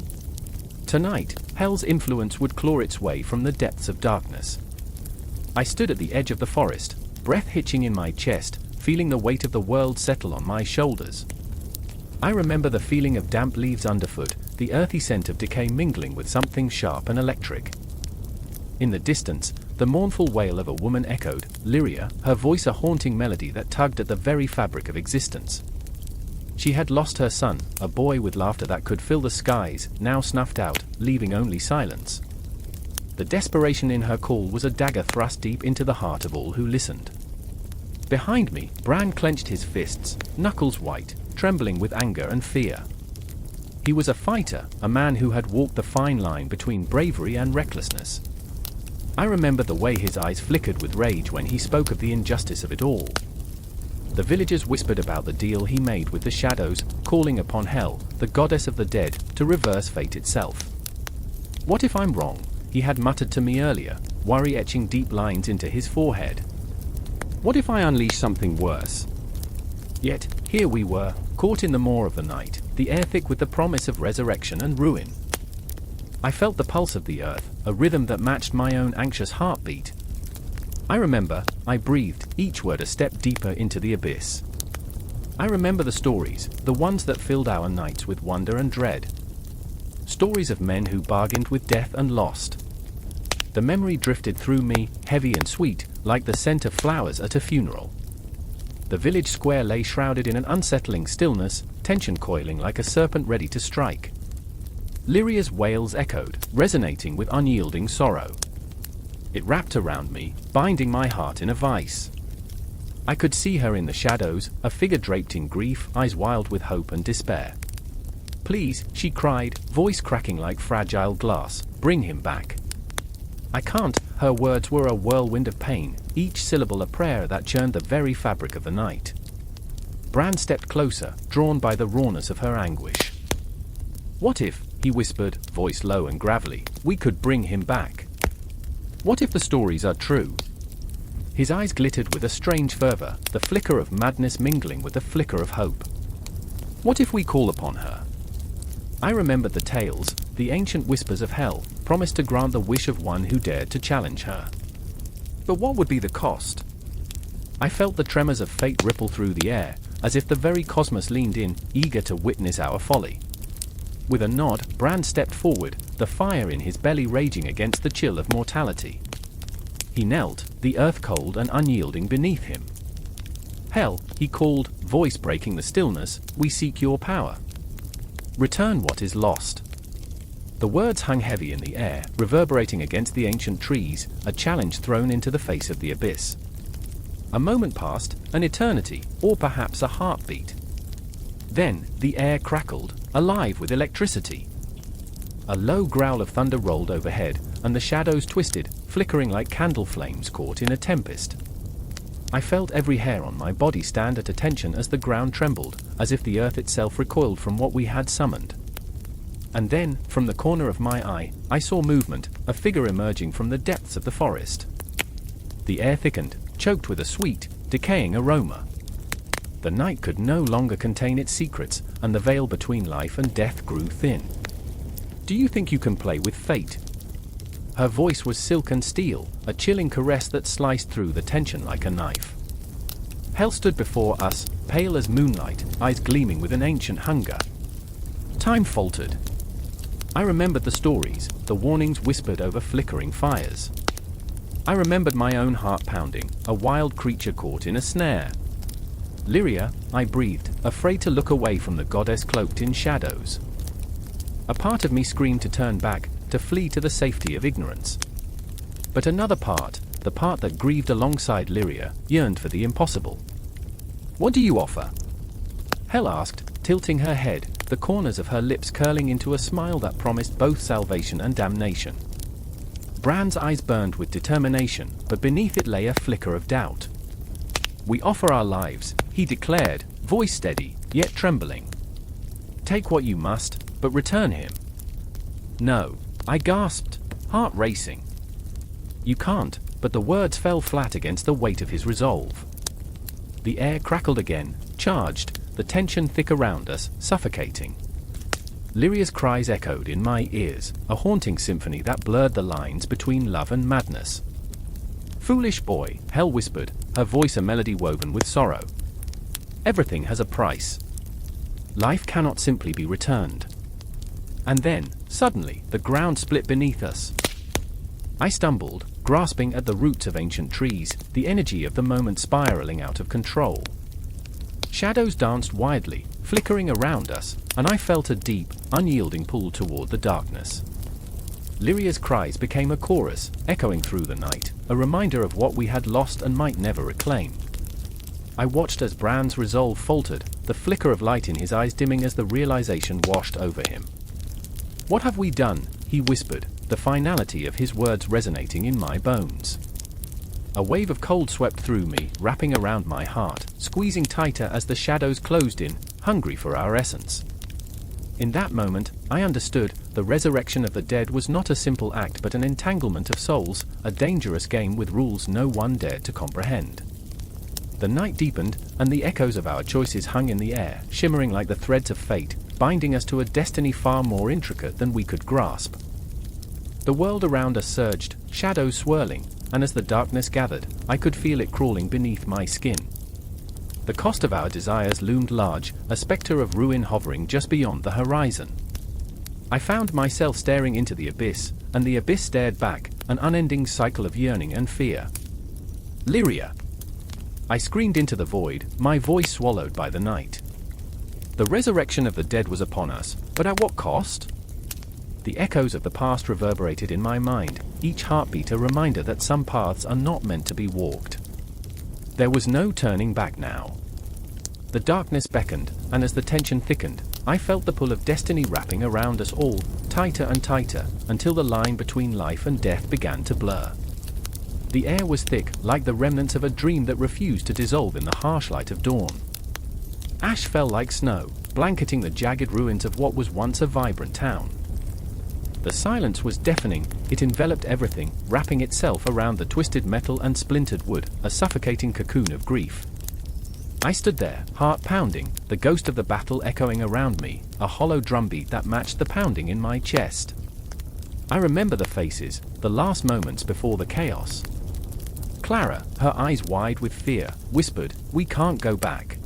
[SPEAKER 1] Tonight, hell's influence would claw its way from the depths of darkness. I stood at the edge of the forest, breath hitching in my chest, feeling the weight of the world settle on my shoulders. I remember the feeling of damp leaves underfoot, the earthy scent of decay mingling with something sharp and electric. In the distance, the mournful wail of a woman echoed, Lyria, her voice a haunting melody that tugged at the very fabric of existence. She had lost her son, a boy with laughter that could fill the skies, now snuffed out, leaving only silence. The desperation in her call was a dagger thrust deep into the heart of all who listened. Behind me, Bran clenched his fists, knuckles white, trembling with anger and fear. He was a fighter, a man who had walked the fine line between bravery and recklessness. I remember the way his eyes flickered with rage when he spoke of the injustice of it all. The villagers whispered about the deal he made with the shadows, calling upon Hel, the goddess of the dead, to reverse fate itself. "What if I'm wrong?" he had muttered to me earlier, worry etching deep lines into his forehead. "What if I unleash something worse?" Yet, here we were, caught in the maw of the night, the air thick with the promise of resurrection and ruin. I felt the pulse of the earth, a rhythm that matched my own anxious heartbeat. I remember, I breathed, each word a step deeper into the abyss. I remember the stories, the ones that filled our nights with wonder and dread. Stories of men who bargained with death and lost. The memory drifted through me, heavy and sweet, like the scent of flowers at a funeral. The village square lay shrouded in an unsettling stillness, tension coiling like a serpent ready to strike. Lyria's wails echoed, resonating with unyielding sorrow. It wrapped around me, binding my heart in a vice. I could see her in the shadows, a figure draped in grief, eyes wild with hope and despair. "Please," she cried, voice cracking like fragile glass, "bring him back." I can't. Her words were a whirlwind of pain, each syllable a prayer that churned the very fabric of the night. Bran stepped closer, drawn by the rawness of her anguish. "What if," he whispered, voice low and gravelly, "we could bring him back? What if the stories are true?" His eyes glittered with a strange fervor, the flicker of madness mingling with the flicker of hope. "What if we call upon her?" I remembered the tales, the ancient whispers of hell, promised to grant the wish of one who dared to challenge her. But what would be the cost? I felt the tremors of fate ripple through the air, as if the very cosmos leaned in, eager to witness our folly. With a nod, Bran stepped forward, the fire in his belly raging against the chill of mortality. He knelt, the earth cold and unyielding beneath him. "Hell," he called, voice breaking the stillness, "we seek your power. Return what is lost." The words hung heavy in the air, reverberating against the ancient trees, a challenge thrown into the face of the abyss. A moment passed, an eternity, or perhaps a heartbeat. Then, the air crackled, alive with electricity. A low growl of thunder rolled overhead, and the shadows twisted, flickering like candle flames caught in a tempest. I felt every hair on my body stand at attention as the ground trembled, as if the earth itself recoiled from what we had summoned. And then, from the corner of my eye, I saw movement, a figure emerging from the depths of the forest. The air thickened, choked with a sweet, decaying aroma. The night could no longer contain its secrets, and the veil between life and death grew thin. "Do you think you can play with fate?" Her voice was silk and steel, a chilling caress that sliced through the tension like a knife. Hell stood before us, pale as moonlight, eyes gleaming with an ancient hunger. Time faltered. I remembered the stories, the warnings whispered over flickering fires. I remembered my own heart pounding, a wild creature caught in a snare. "Lyria," I breathed, afraid to look away from the goddess cloaked in shadows. A part of me screamed to turn back, to flee to the safety of ignorance. But another part, the part that grieved alongside Lyria, yearned for the impossible. "What do you offer?" Hell asked, tilting her head, the corners of her lips curling into a smile that promised both salvation and damnation. Bran's eyes burned with determination, but beneath it lay a flicker of doubt. "We offer our lives," he declared, voice steady, yet trembling. "Take what you must, but return him." "No," I gasped, heart racing. "You can't," but the words fell flat against the weight of his resolve. The air crackled again, charged, the tension thick around us, suffocating. Lyria's cries echoed in my ears, a haunting symphony that blurred the lines between love and madness. "Foolish boy," Hell whispered, her voice a melody woven with sorrow. "Everything has a price. Life cannot simply be returned." And then, suddenly, the ground split beneath us. I stumbled, grasping at the roots of ancient trees, the energy of the moment spiraling out of control. Shadows danced wildly, flickering around us, and I felt a deep, unyielding pull toward the darkness. Lyria's cries became a chorus, echoing through the night, a reminder of what we had lost and might never reclaim. I watched as Bran's resolve faltered, the flicker of light in his eyes dimming as the realization washed over him. "What have we done?" he whispered, the finality of his words resonating in my bones. A wave of cold swept through me, wrapping around my heart, squeezing tighter as the shadows closed in, hungry for our essence. In that moment, I understood, the resurrection of the dead was not a simple act but an entanglement of souls, a dangerous game with rules no one dared to comprehend. The night deepened, and the echoes of our choices hung in the air, shimmering like the threads of fate, binding us to a destiny far more intricate than we could grasp. The world around us surged, shadows swirling, and as the darkness gathered, I could feel it crawling beneath my skin. The cost of our desires loomed large, a specter of ruin hovering just beyond the horizon. I found myself staring into the abyss, and the abyss stared back, an unending cycle of yearning and fear. Lyria! I screamed into the void, my voice swallowed by the night. The resurrection of the dead was upon us, but at what cost? The echoes of the past reverberated in my mind, each heartbeat a reminder that some paths are not meant to be walked. There was no turning back now. The darkness beckoned, and as the tension thickened, I felt the pull of destiny wrapping around us all, tighter and tighter, until the line between life and death began to blur. The air was thick, like the remnants of a dream that refused to dissolve in the harsh light of dawn. Ash fell like snow, blanketing the jagged ruins of what was once a vibrant town. The silence was deafening, it enveloped everything, wrapping itself around the twisted metal and splintered wood, a suffocating cocoon of grief. I stood there, heart pounding, the ghost of the battle echoing around me, a hollow drumbeat that matched the pounding in my chest. I remember the faces, the last moments before the chaos. Clara, her eyes wide with fear, whispered, "We can't go back."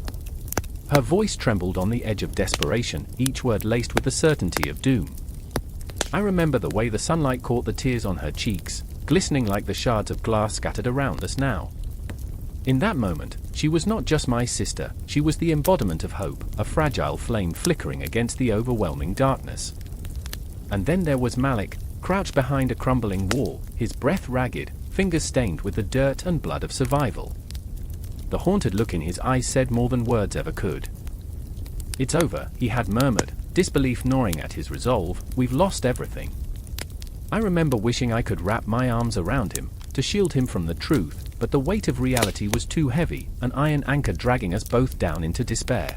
[SPEAKER 1] Her voice trembled on the edge of desperation, each word laced with the certainty of doom. I remember the way the sunlight caught the tears on her cheeks, glistening like the shards of glass scattered around us now. In that moment, she was not just my sister, she was the embodiment of hope, a fragile flame flickering against the overwhelming darkness. And then there was Malik, crouched behind a crumbling wall, his breath ragged, fingers stained with the dirt and blood of survival. The haunted look in his eyes said more than words ever could. "It's over," he had murmured, disbelief gnawing at his resolve, "we've lost everything." I remember wishing I could wrap my arms around him, to shield him from the truth, but the weight of reality was too heavy, an iron anchor dragging us both down into despair.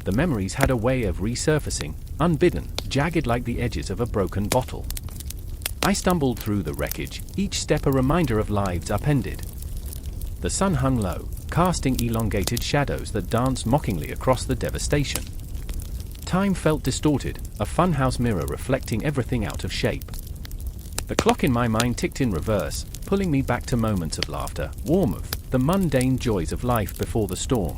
[SPEAKER 1] The memories had a way of resurfacing, unbidden, jagged like the edges of a broken bottle. I stumbled through the wreckage, each step a reminder of lives upended. The sun hung low, casting elongated shadows that danced mockingly across the devastation. Time felt distorted, a funhouse mirror reflecting everything out of shape. The clock in my mind ticked in reverse, pulling me back to moments of laughter, warmth, the mundane joys of life before the storm.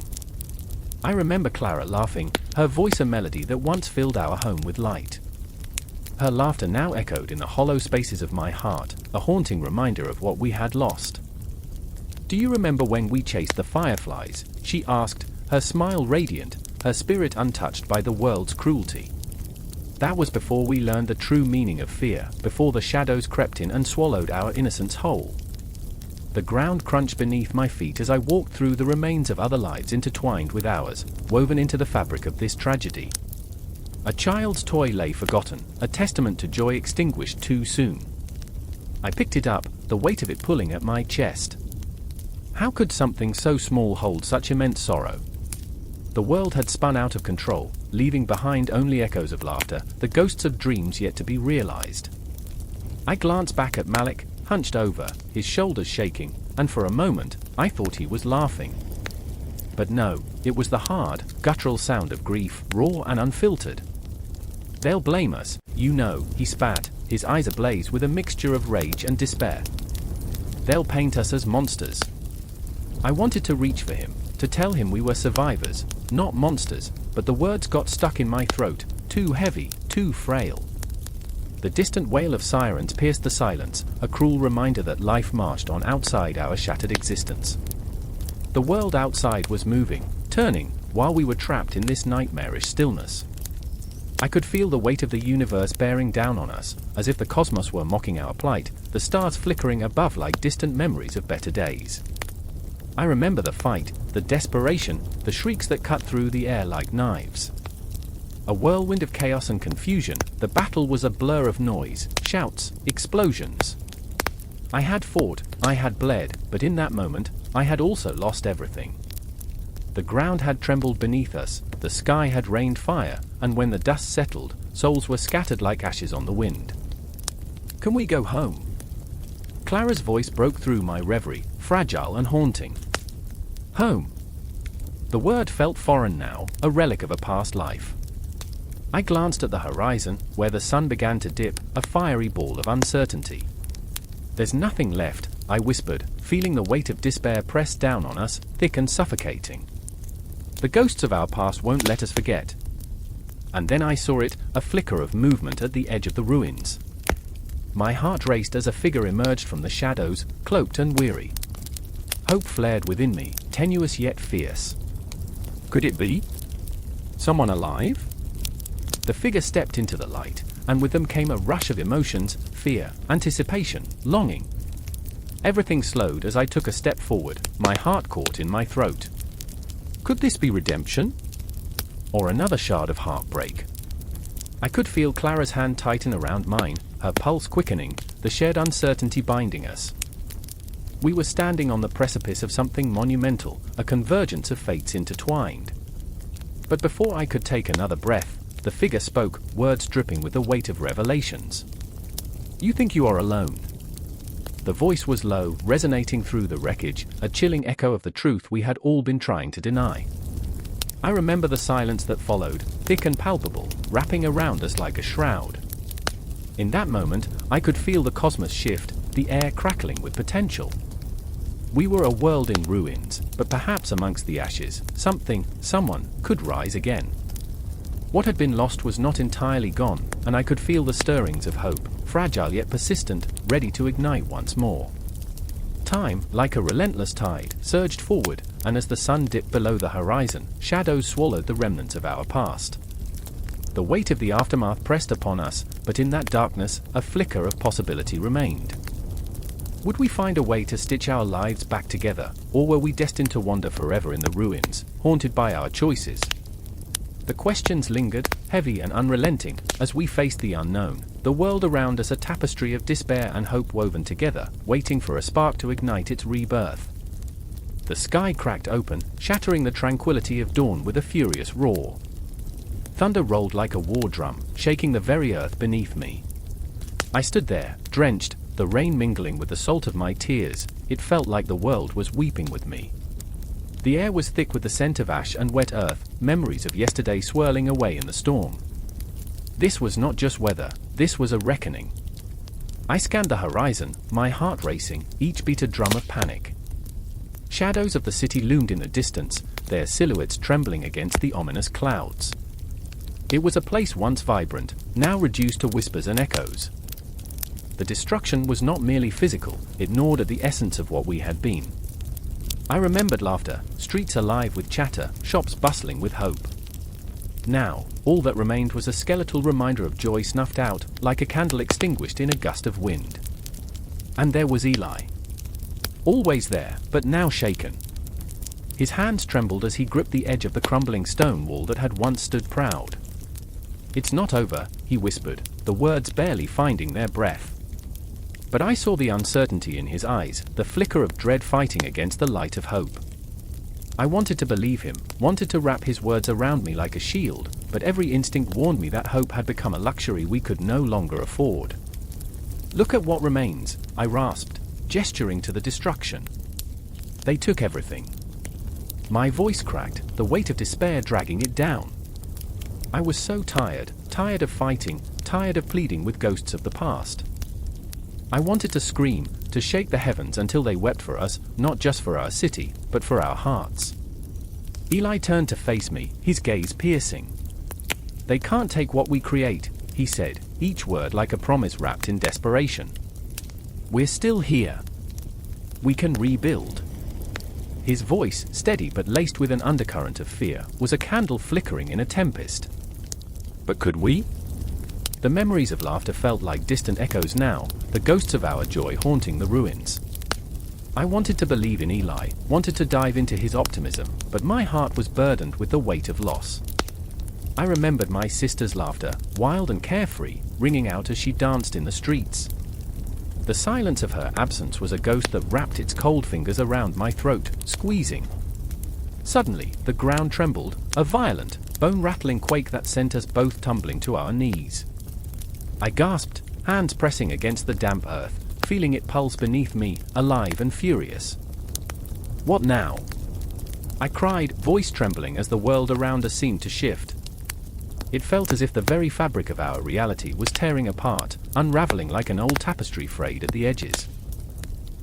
[SPEAKER 1] I remember Clara laughing, her voice a melody that once filled our home with light. Her laughter now echoed in the hollow spaces of my heart, a haunting reminder of what we had lost. "Do you remember when we chased the fireflies?" she asked, her smile radiant, her spirit untouched by the world's cruelty. That was before we learned the true meaning of fear, before the shadows crept in and swallowed our innocence whole. The ground crunched beneath my feet as I walked through the remains of other lives intertwined with ours, woven into the fabric of this tragedy. A child's toy lay forgotten, a testament to joy extinguished too soon. I picked it up, the weight of it pulling at my chest. How could something so small hold such immense sorrow? The world had spun out of control, leaving behind only echoes of laughter, the ghosts of dreams yet to be realized. I glanced back at Malik, hunched over, his shoulders shaking, and for a moment, I thought he was laughing. But no, it was the hard, guttural sound of grief, raw and unfiltered. "They'll blame us, you know," he spat, his eyes ablaze with a mixture of rage and despair. "They'll paint us as monsters." I wanted to reach for him, to tell him we were survivors, not monsters, but the words got stuck in my throat, too heavy, too frail. The distant wail of sirens pierced the silence, a cruel reminder that life marched on outside our shattered existence. The world outside was moving, turning, while we were trapped in this nightmarish stillness. I could feel the weight of the universe bearing down on us, as if the cosmos were mocking our plight, the stars flickering above like distant memories of better days. I remember the fight, the desperation, the shrieks that cut through the air like knives. A whirlwind of chaos and confusion, the battle was a blur of noise, shouts, explosions. I had fought, I had bled, but in that moment, I had also lost everything. The ground had trembled beneath us, the sky had rained fire, and when the dust settled, souls were scattered like ashes on the wind. "Can we go home?" Clara's voice broke through my reverie, fragile and haunting. Home. The word felt foreign now, a relic of a past life. I glanced at the horizon, where the sun began to dip, a fiery ball of uncertainty. There's nothing left, I whispered, feeling the weight of despair press down on us, thick and suffocating. The ghosts of our past won't let us forget. And then I saw it, a flicker of movement at the edge of the ruins. My heart raced as a figure emerged from the shadows, cloaked and weary. Hope flared within me, tenuous yet fierce. Could it be? Someone alive? The figure stepped into the light, and with them came a rush of emotions, fear, anticipation, longing. Everything slowed as I took a step forward, my heart caught in my throat. Could this be redemption? Or another shard of heartbreak? I could feel Clara's hand tighten around mine, her pulse quickening, the shared uncertainty binding us. We were standing on the precipice of something monumental, a convergence of fates intertwined. But before I could take another breath, the figure spoke, words dripping with the weight of revelations. You think you are alone. The voice was low, resonating through the wreckage, a chilling echo of the truth we had all been trying to deny. I remember the silence that followed, thick and palpable, wrapping around us like a shroud. In that moment, I could feel the cosmos shift, the air crackling with potential. We were a world in ruins, but perhaps amongst the ashes, someone, could rise again. What had been lost was not entirely gone, and I could feel the stirrings of hope, fragile yet persistent, ready to ignite once more. Time, like a relentless tide, surged forward, and as the sun dipped below the horizon, shadows swallowed the remnants of our past. The weight of the aftermath pressed upon us, but in that darkness, a flicker of possibility remained. Would we find a way to stitch our lives back together, or were we destined to wander forever in the ruins, haunted by our choices? The questions lingered, heavy and unrelenting, as we faced the unknown, the world around us a tapestry of despair and hope woven together, waiting for a spark to ignite its rebirth. The sky cracked open, shattering the tranquility of dawn with a furious roar. Thunder rolled like a war drum, shaking the very earth beneath me. I stood there, drenched, the rain mingling with the salt of my tears. It felt like the world was weeping with me. The air was thick with the scent of ash and wet earth, memories of yesterday swirling away in the storm. This was not just weather, this was a reckoning. I scanned the horizon, my heart racing, each beat a drum of panic. Shadows of the city loomed in the distance, their silhouettes trembling against the ominous clouds. It was a place once vibrant, now reduced to whispers and echoes. The destruction was not merely physical, it gnawed at the essence of what we had been. I remembered laughter, streets alive with chatter, shops bustling with hope. Now, all that remained was a skeletal reminder of joy snuffed out, like a candle extinguished in a gust of wind. And there was Eli. Always there, but now shaken. His hands trembled as he gripped the edge of the crumbling stone wall that had once stood proud. "It's not over," he whispered, the words barely finding their breath. But I saw the uncertainty in his eyes, the flicker of dread fighting against the light of hope. I wanted to believe him, wanted to wrap his words around me like a shield, but every instinct warned me that hope had become a luxury we could no longer afford. "Look at what remains," I rasped, gesturing to the destruction. "They took everything." My voice cracked, the weight of despair dragging it down. I was so tired of fighting, tired of pleading with ghosts of the past. I wanted to scream, to shake the heavens until they wept for us, not just for our city, but for our hearts. Eli turned to face me, his gaze piercing. "They can't take what we create," he said, each word like a promise wrapped in desperation. "We're still here. We can rebuild." His voice, steady but laced with an undercurrent of fear, was a candle flickering in a tempest. But could we? The memories of laughter felt like distant echoes now, the ghosts of our joy haunting the ruins. I wanted to believe in Eli, wanted to dive into his optimism, but my heart was burdened with the weight of loss. I remembered my sister's laughter, wild and carefree, ringing out as she danced in the streets. The silence of her absence was a ghost that wrapped its cold fingers around my throat, squeezing. Suddenly, the ground trembled, a violent, bone-rattling quake that sent us both tumbling to our knees. I gasped, hands pressing against the damp earth, feeling it pulse beneath me, alive and furious. What now? I cried, voice trembling as the world around us seemed to shift. It felt as if the very fabric of our reality was tearing apart, unraveling like an old tapestry frayed at the edges.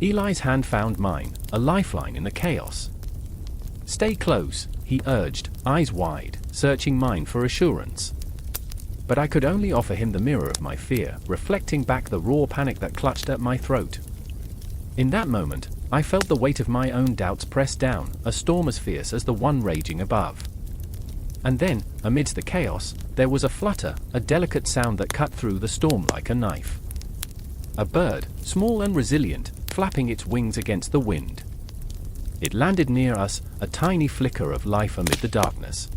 [SPEAKER 1] Eli's hand found mine, a lifeline in the chaos. "Stay close," he urged, eyes wide, searching mine for assurance. But I could only offer him the mirror of my fear, reflecting back the raw panic that clutched at my throat. In that moment, I felt the weight of my own doubts press down, a storm as fierce as the one raging above. And then, amidst the chaos, there was a flutter, a delicate sound that cut through the storm like a knife. A bird, small and resilient, flapping its wings against the wind. It landed near us, a tiny flicker of life amid the darkness.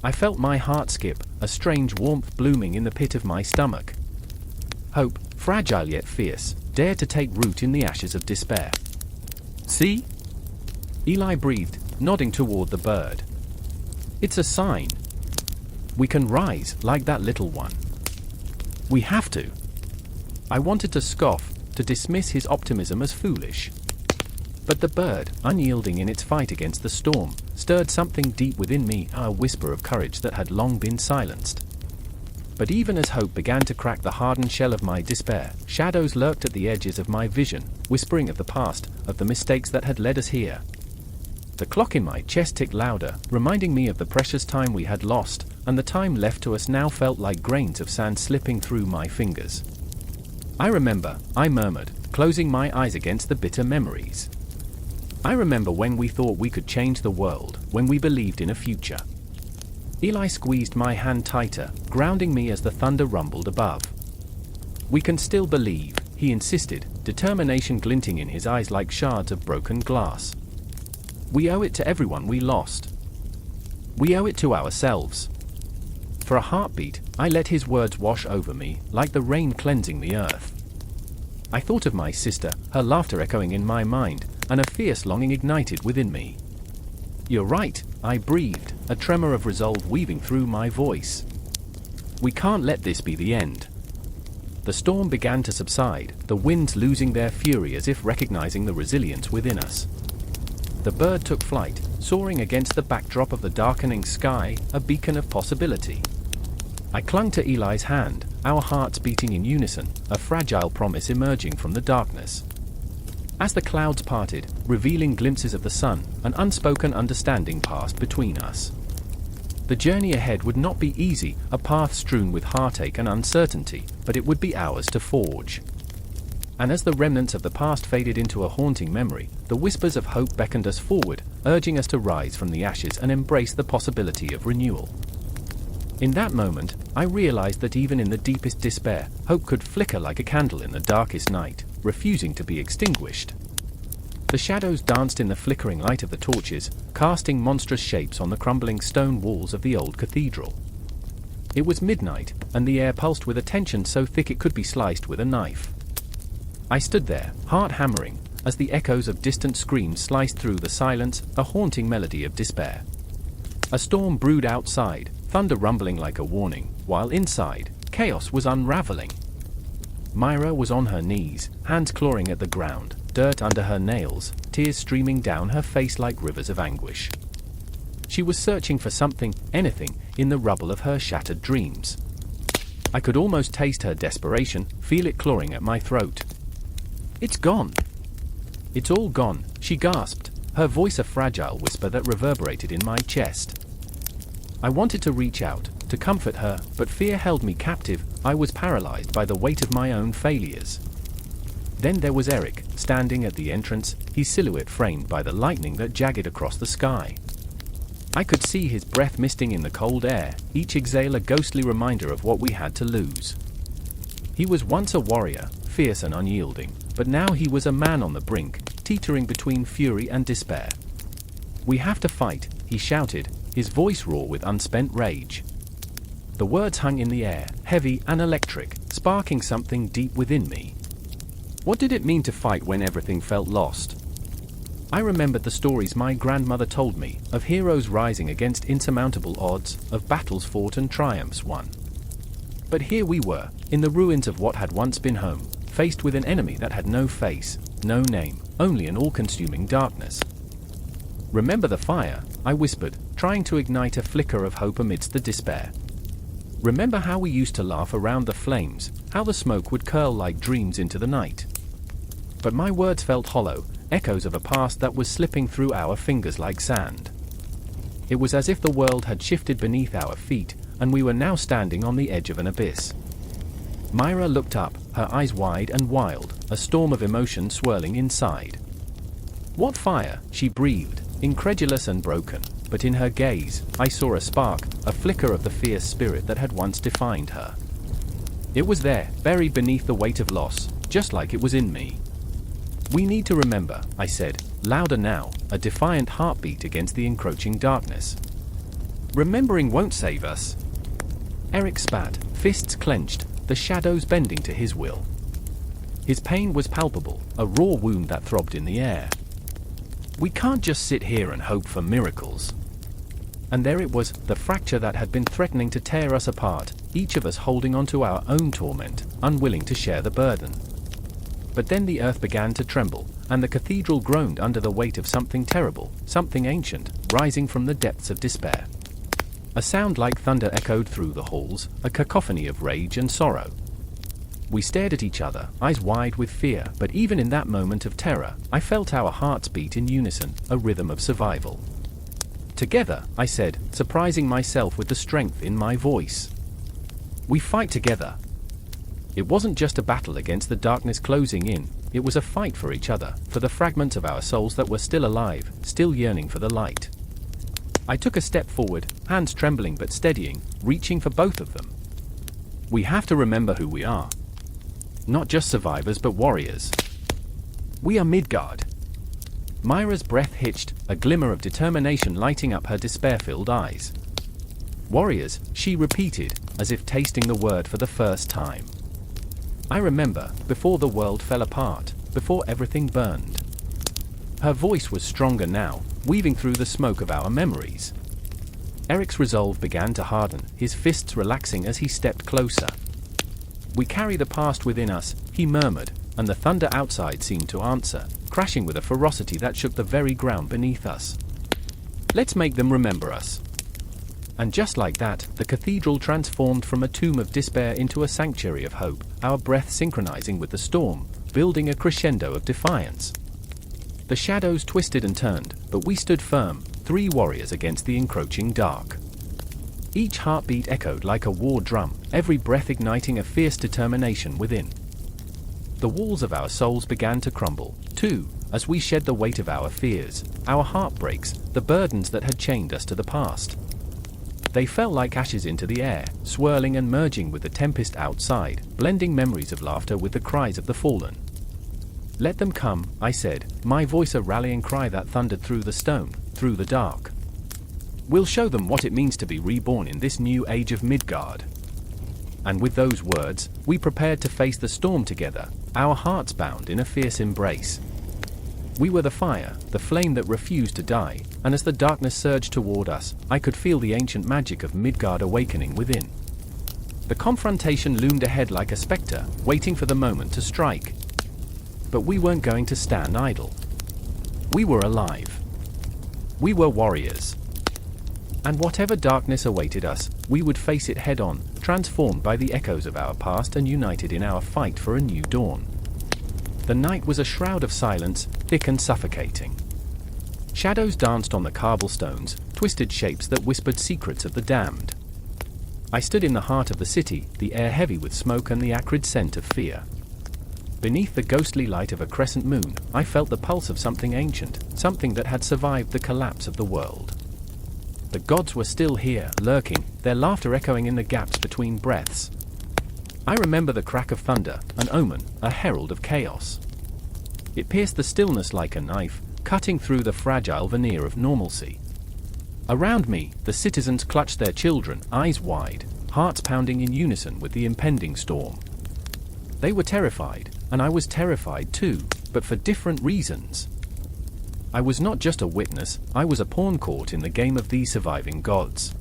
[SPEAKER 1] I felt my heart skip, a strange warmth blooming in the pit of my stomach. Hope, fragile yet fierce, dared to take root in the ashes of despair. "See?" Eli breathed, nodding toward the bird. "It's a sign. We can rise, like that little one. We have to." I wanted to scoff, to dismiss his optimism as foolish. But the bird, unyielding in its fight against the storm, stirred something deep within me, a whisper of courage that had long been silenced. But even as hope began to crack the hardened shell of my despair, shadows lurked at the edges of my vision, whispering of the past, of the mistakes that had led us here. The clock in my chest ticked louder, reminding me of the precious time we had lost, and the time left to us now felt like grains of sand slipping through my fingers. "I remember," I murmured, closing my eyes against the bitter memories. "I remember when we thought we could change the world, when we believed in a future." Eli squeezed my hand tighter, grounding me as the thunder rumbled above. "We can still believe," he insisted, determination glinting in his eyes like shards of broken glass. "We owe it to everyone we lost. We owe it to ourselves." For a heartbeat, I let his words wash over me, like the rain cleansing the earth. I thought of my sister, her laughter echoing in my mind, and a fierce longing ignited within me. "You're right," I breathed, a tremor of resolve weaving through my voice. "We can't let this be the end." The storm began to subside, the winds losing their fury as if recognizing the resilience within us. The bird took flight, soaring against the backdrop of the darkening sky, a beacon of possibility. I clung to Eli's hand, our hearts beating in unison, a fragile promise emerging from the darkness. As the clouds parted, revealing glimpses of the sun, an unspoken understanding passed between us. The journey ahead would not be easy, a path strewn with heartache and uncertainty, but it would be ours to forge. And as the remnants of the past faded into a haunting memory, the whispers of hope beckoned us forward, urging us to rise from the ashes and embrace the possibility of renewal. In that moment, I realized that even in the deepest despair, hope could flicker like a candle in the darkest night, refusing to be extinguished. The shadows danced in the flickering light of the torches, casting monstrous shapes on the crumbling stone walls of the old cathedral. It was midnight, and the air pulsed with a tension so thick it could be sliced with a knife. I stood there, heart hammering, as the echoes of distant screams sliced through the silence, a haunting melody of despair. A storm brewed outside, thunder rumbling like a warning, while inside, chaos was unraveling. Myra was on her knees, hands clawing at the ground, dirt under her nails, tears streaming down her face like rivers of anguish. She was searching for something, anything, in the rubble of her shattered dreams. I could almost taste her desperation, feel it clawing at my throat. "It's gone. It's all gone," she gasped, her voice a fragile whisper that reverberated in my chest. I wanted to reach out, to comfort her, but fear held me captive. I was paralyzed by the weight of my own failures. Then there was Eric, standing at the entrance, his silhouette framed by the lightning that jagged across the sky. I could see his breath misting in the cold air, each exhale a ghostly reminder of what we had to lose. He was once a warrior, fierce and unyielding, but now he was a man on the brink, teetering between fury and despair. "We have to fight," he shouted, his voice raw with unspent rage. The words hung in the air, heavy and electric, sparking something deep within me. What did it mean to fight when everything felt lost? I remembered the stories my grandmother told me, of heroes rising against insurmountable odds, of battles fought and triumphs won. But here we were, in the ruins of what had once been home, faced with an enemy that had no face, no name, only an all-consuming darkness. Remember the fire, I whispered, trying to ignite a flicker of hope amidst the despair. Remember how we used to laugh around the flames, how the smoke would curl like dreams into the night. But my words felt hollow, echoes of a past that was slipping through our fingers like sand. It was as if the world had shifted beneath our feet, and we were now standing on the edge of an abyss. Myra looked up, her eyes wide and wild, a storm of emotion swirling inside. "What fire?" she breathed, incredulous and broken, but in her gaze, I saw a spark, a flicker of the fierce spirit that had once defined her. It was there, buried beneath the weight of loss, just like it was in me. "We need to remember," I said, louder now, a defiant heartbeat against the encroaching darkness. "Remembering won't save us." Eric spat, fists clenched, the shadows bending to his will. His pain was palpable, a raw wound that throbbed in the air. "We can't just sit here and hope for miracles." And there it was, the fracture that had been threatening to tear us apart, each of us holding on to our own torment, unwilling to share the burden. But then the earth began to tremble, and the cathedral groaned under the weight of something terrible, something ancient, rising from the depths of despair. A sound like thunder echoed through the halls, a cacophony of rage and sorrow. We stared at each other, eyes wide with fear, but even in that moment of terror, I felt our hearts beat in unison, a rhythm of survival. "Together," I said, surprising myself with the strength in my voice. "We fight together." It wasn't just a battle against the darkness closing in, it was a fight for each other, for the fragments of our souls that were still alive, still yearning for the light. I took a step forward, hands trembling but steadying, reaching for both of them. "We have to remember who we are. Not just survivors but warriors. We are Midgard." Myra's breath hitched, a glimmer of determination lighting up her despair-filled eyes. "Warriors," she repeated, as if tasting the word for the first time. "I remember, before the world fell apart, before everything burned." Her voice was stronger now, weaving through the smoke of our memories. Eric's resolve began to harden, his fists relaxing as he stepped closer. "We carry the past within us," he murmured, and the thunder outside seemed to answer, crashing with a ferocity that shook the very ground beneath us. "Let's make them remember us." And just like that, the cathedral transformed from a tomb of despair into a sanctuary of hope, our breath synchronizing with the storm, building a crescendo of defiance. The shadows twisted and turned, but we stood firm, three warriors against the encroaching dark. Each heartbeat echoed like a war drum, every breath igniting a fierce determination within. The walls of our souls began to crumble, too, as we shed the weight of our fears, our heartbreaks, the burdens that had chained us to the past. They fell like ashes into the air, swirling and merging with the tempest outside, blending memories of laughter with the cries of the fallen. "Let them come," I said, my voice a rallying cry that thundered through the stone, through the dark. "We'll show them what it means to be reborn in this new age of Midgard." And with those words, we prepared to face the storm together, our hearts bound in a fierce embrace. We were the fire, the flame that refused to die, and as the darkness surged toward us, I could feel the ancient magic of Midgard awakening within. The confrontation loomed ahead like a specter, waiting for the moment to strike. But we weren't going to stand idle. We were alive. We were warriors. And whatever darkness awaited us, we would face it head-on, transformed by the echoes of our past and united in our fight for a new dawn. The night was a shroud of silence, thick and suffocating. Shadows danced on the cobblestones, twisted shapes that whispered secrets of the damned. I stood in the heart of the city, the air heavy with smoke and the acrid scent of fear. Beneath the ghostly light of a crescent moon, I felt the pulse of something ancient, something that had survived the collapse of the world. The gods were still here, lurking, their laughter echoing in the gaps between breaths. I remember the crack of thunder, an omen, a herald of chaos. It pierced the stillness like a knife, cutting through the fragile veneer of normalcy. Around me, the citizens clutched their children, eyes wide, hearts pounding in unison with the impending storm. They were terrified, and I was terrified too, but for different reasons. I was not just a witness, I was a pawn caught in the game of these surviving gods.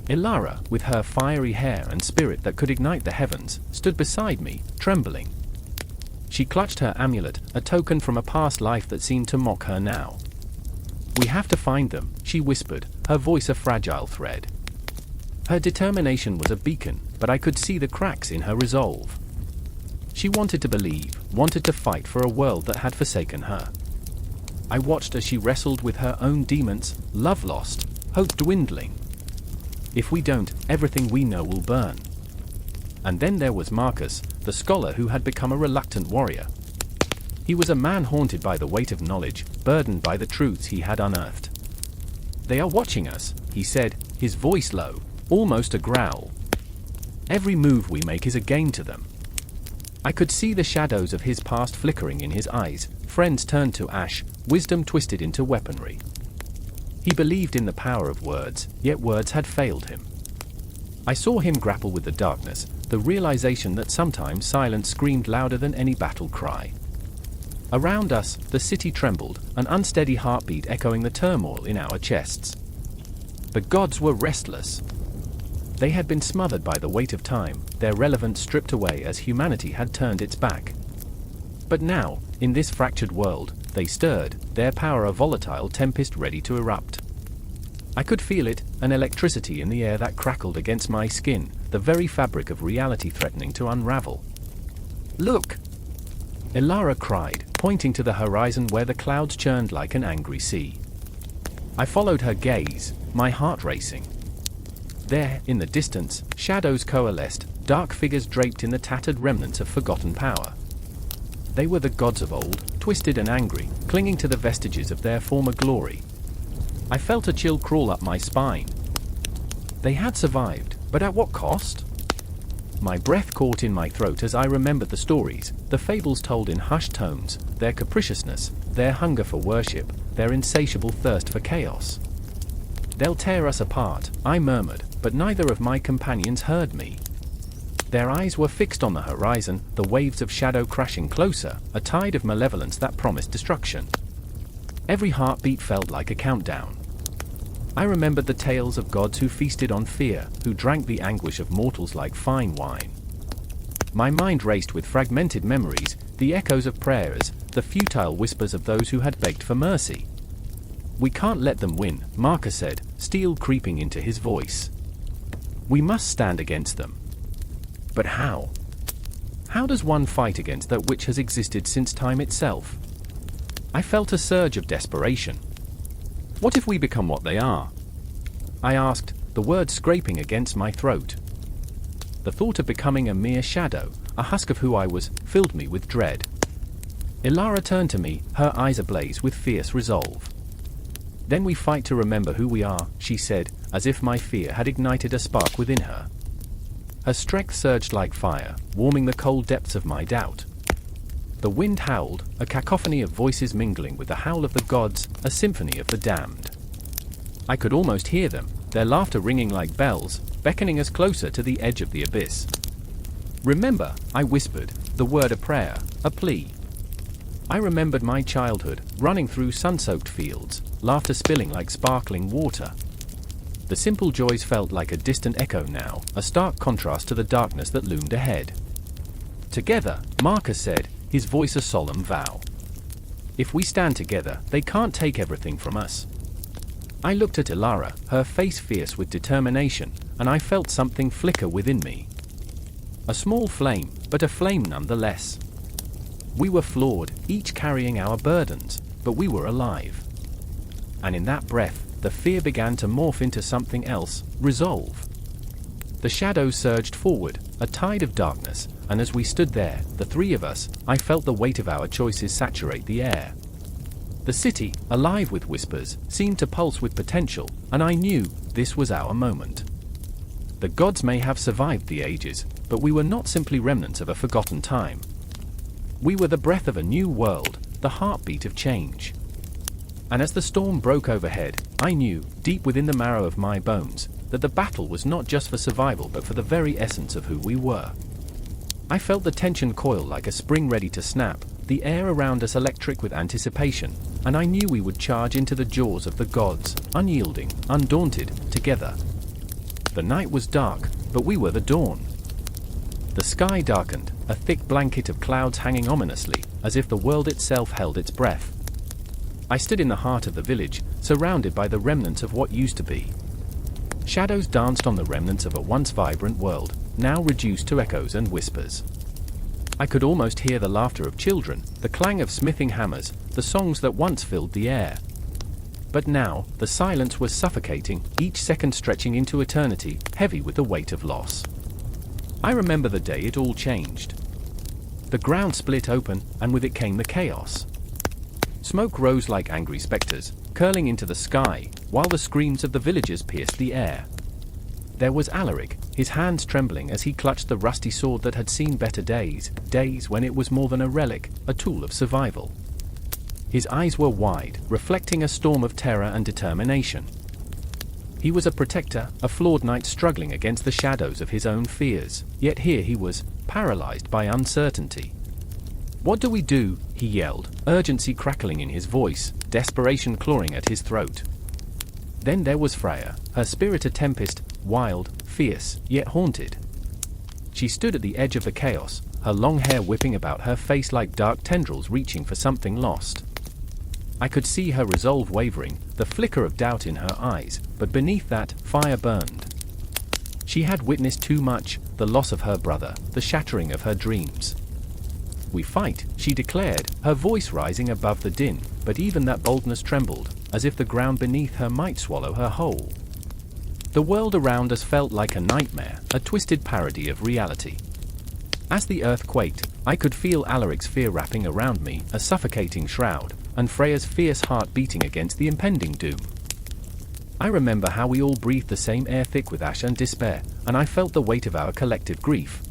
[SPEAKER 1] Ilara, with her fiery hair and spirit that could ignite the heavens, stood beside me, trembling. She clutched her amulet, a token from a past life that seemed to mock her now. "We have to find them," she whispered, her voice a fragile thread. Her determination was a beacon, but I could see the cracks in her resolve. She wanted to believe, wanted to fight for a world that had forsaken her. I watched as she wrestled with her own demons, love lost, hope dwindling. "If we don't, everything we know will burn." And then there was Marcus, the scholar who had become a reluctant warrior. He was a man haunted by the weight of knowledge, burdened by the truths he had unearthed. "They are watching us," he said, his voice low, almost a growl. "Every move we make is a gain to them." I could see the shadows of his past flickering in his eyes, friends turned to ash, wisdom twisted into weaponry. He believed in the power of words, yet words had failed him. I saw him grapple with the darkness, the realization that sometimes silence screamed louder than any battle cry. Around us, the city trembled, an unsteady heartbeat echoing the turmoil in our chests. The gods were restless. They had been smothered by the weight of time, their relevance stripped away as humanity had turned its back. But now, in this fractured world, they stirred, their power a volatile tempest ready to erupt. I could feel it, an electricity in the air that crackled against my skin, the very fabric of reality threatening to unravel. "Look!" Elara cried, pointing to the horizon where the clouds churned like an angry sea. I followed her gaze, my heart racing. There, in the distance, shadows coalesced, dark figures draped in the tattered remnants of forgotten power. They were the gods of old, twisted and angry, clinging to the vestiges of their former glory. I felt a chill crawl up my spine. They had survived, but at what cost? My breath caught in my throat as I remembered the stories, the fables told in hushed tones, their capriciousness, their hunger for worship, their insatiable thirst for chaos. "They'll tear us apart," I murmured, but neither of my companions heard me. Their eyes were fixed on the horizon, the waves of shadow crashing closer, a tide of malevolence that promised destruction. Every heartbeat felt like a countdown. I remembered the tales of gods who feasted on fear, who drank the anguish of mortals like fine wine. My mind raced with fragmented memories, the echoes of prayers, the futile whispers of those who had begged for mercy. "We can't let them win," Marcus said, steel creeping into his voice. "We must stand against them." But how? How does one fight against that which has existed since time itself? I felt a surge of desperation. What if we become what they are? I asked, the words scraping against my throat. The thought of becoming a mere shadow, a husk of who I was, filled me with dread. Elara turned to me, her eyes ablaze with fierce resolve. "Then we fight to remember who we are," she said, as if my fear had ignited a spark within her. Her strength surged like fire, warming the cold depths of my doubt. The wind howled, a cacophony of voices mingling with the howl of the gods, a symphony of the damned. I could almost hear them, their laughter ringing like bells, beckoning us closer to the edge of the abyss. "Remember," I whispered, the word a prayer, a plea. I remembered my childhood, running through sun-soaked fields, laughter spilling like sparkling water. The simple joys felt like a distant echo now, a stark contrast to the darkness that loomed ahead. "Together," Marcus said, his voice a solemn vow. "If we stand together, they can't take everything from us." I looked at Elara, her face fierce with determination, and I felt something flicker within me. A small flame, but a flame nonetheless. We were flawed, each carrying our burdens, but we were alive. And in that breath, the fear began to morph into something else, resolve. The shadows surged forward, a tide of darkness, and as we stood there, the three of us, I felt the weight of our choices saturate the air. The city, alive with whispers, seemed to pulse with potential, and I knew this was our moment. The gods may have survived the ages, but we were not simply remnants of a forgotten time. We were the breath of a new world, the heartbeat of change. And as the storm broke overhead, I knew, deep within the marrow of my bones, that the battle was not just for survival but for the very essence of who we were. I felt the tension coil like a spring ready to snap, the air around us electric with anticipation, and I knew we would charge into the jaws of the gods, unyielding, undaunted, together. The night was dark, but we were the dawn. The sky darkened, a thick blanket of clouds hanging ominously, as if the world itself held its breath. I stood in the heart of the village, surrounded by the remnants of what used to be. Shadows danced on the remnants of a once vibrant world, now reduced to echoes and whispers. I could almost hear the laughter of children, the clang of smithing hammers, the songs that once filled the air. But now, the silence was suffocating, each second stretching into eternity, heavy with the weight of loss. I remember the day it all changed. The ground split open, and with it came the chaos. Smoke rose like angry specters, curling into the sky, while the screams of the villagers pierced the air. There was Alaric, his hands trembling as he clutched the rusty sword that had seen better days, days when it was more than a relic, a tool of survival. His eyes were wide, reflecting a storm of terror and determination. He was a protector, a flawed knight struggling against the shadows of his own fears, yet here he was, paralyzed by uncertainty. "What do we do?" he yelled, urgency crackling in his voice, desperation clawing at his throat. Then there was Freya, her spirit a tempest, wild, fierce, yet haunted. She stood at the edge of the chaos, her long hair whipping about her face like dark tendrils reaching for something lost. I could see her resolve wavering, the flicker of doubt in her eyes, but beneath that, fire burned. She had witnessed too much, the loss of her brother, the shattering of her dreams. "We fight," she declared, her voice rising above the din, but even that boldness trembled, as if the ground beneath her might swallow her whole. The world around us felt like a nightmare, a twisted parody of reality. As the earth quaked, I could feel Alaric's fear wrapping around me, a suffocating shroud, and Freya's fierce heart beating against the impending doom. I remember how we all breathed the same air thick with ash and despair, and I felt the weight of our collective grief.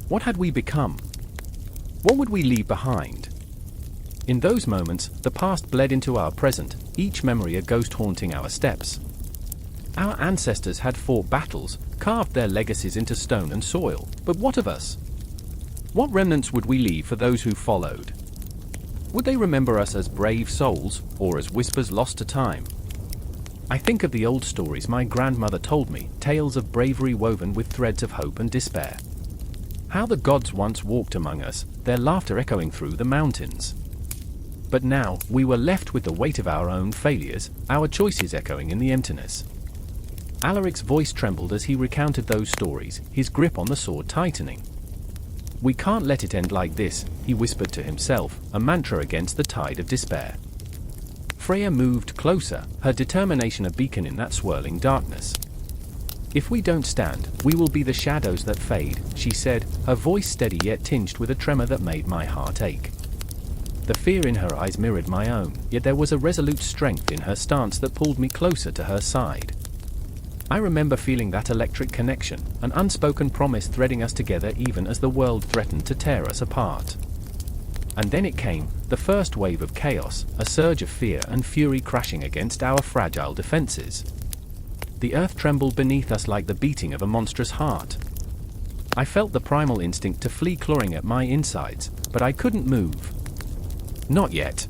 [SPEAKER 1] What had we become? What would we leave behind? In those moments, the past bled into our present, each memory a ghost haunting our steps. Our ancestors had fought battles, carved their legacies into stone and soil, but what of us? What remnants would we leave for those who followed? Would they remember us as brave souls, or as whispers lost to time? I think of the old stories my grandmother told me, tales of bravery woven with threads of hope and despair. How the gods once walked among us, their laughter echoing through the mountains. But now, we were left with the weight of our own failures, our choices echoing in the emptiness. Alaric's voice trembled as he recounted those stories, his grip on the sword tightening. "We can't let it end like this," he whispered to himself, a mantra against the tide of despair. Freya moved closer, her determination a beacon in that swirling darkness. "If we don't stand, we will be the shadows that fade," she said, her voice steady yet tinged with a tremor that made my heart ache. The fear in her eyes mirrored my own, yet there was a resolute strength in her stance that pulled me closer to her side. I remember feeling that electric connection, an unspoken promise threading us together even as the world threatened to tear us apart. And then it came, the first wave of chaos, a surge of fear and fury crashing against our fragile defenses. The earth trembled beneath us like the beating of a monstrous heart. I felt the primal instinct to flee clawing at my insides, but I couldn't move. Not yet.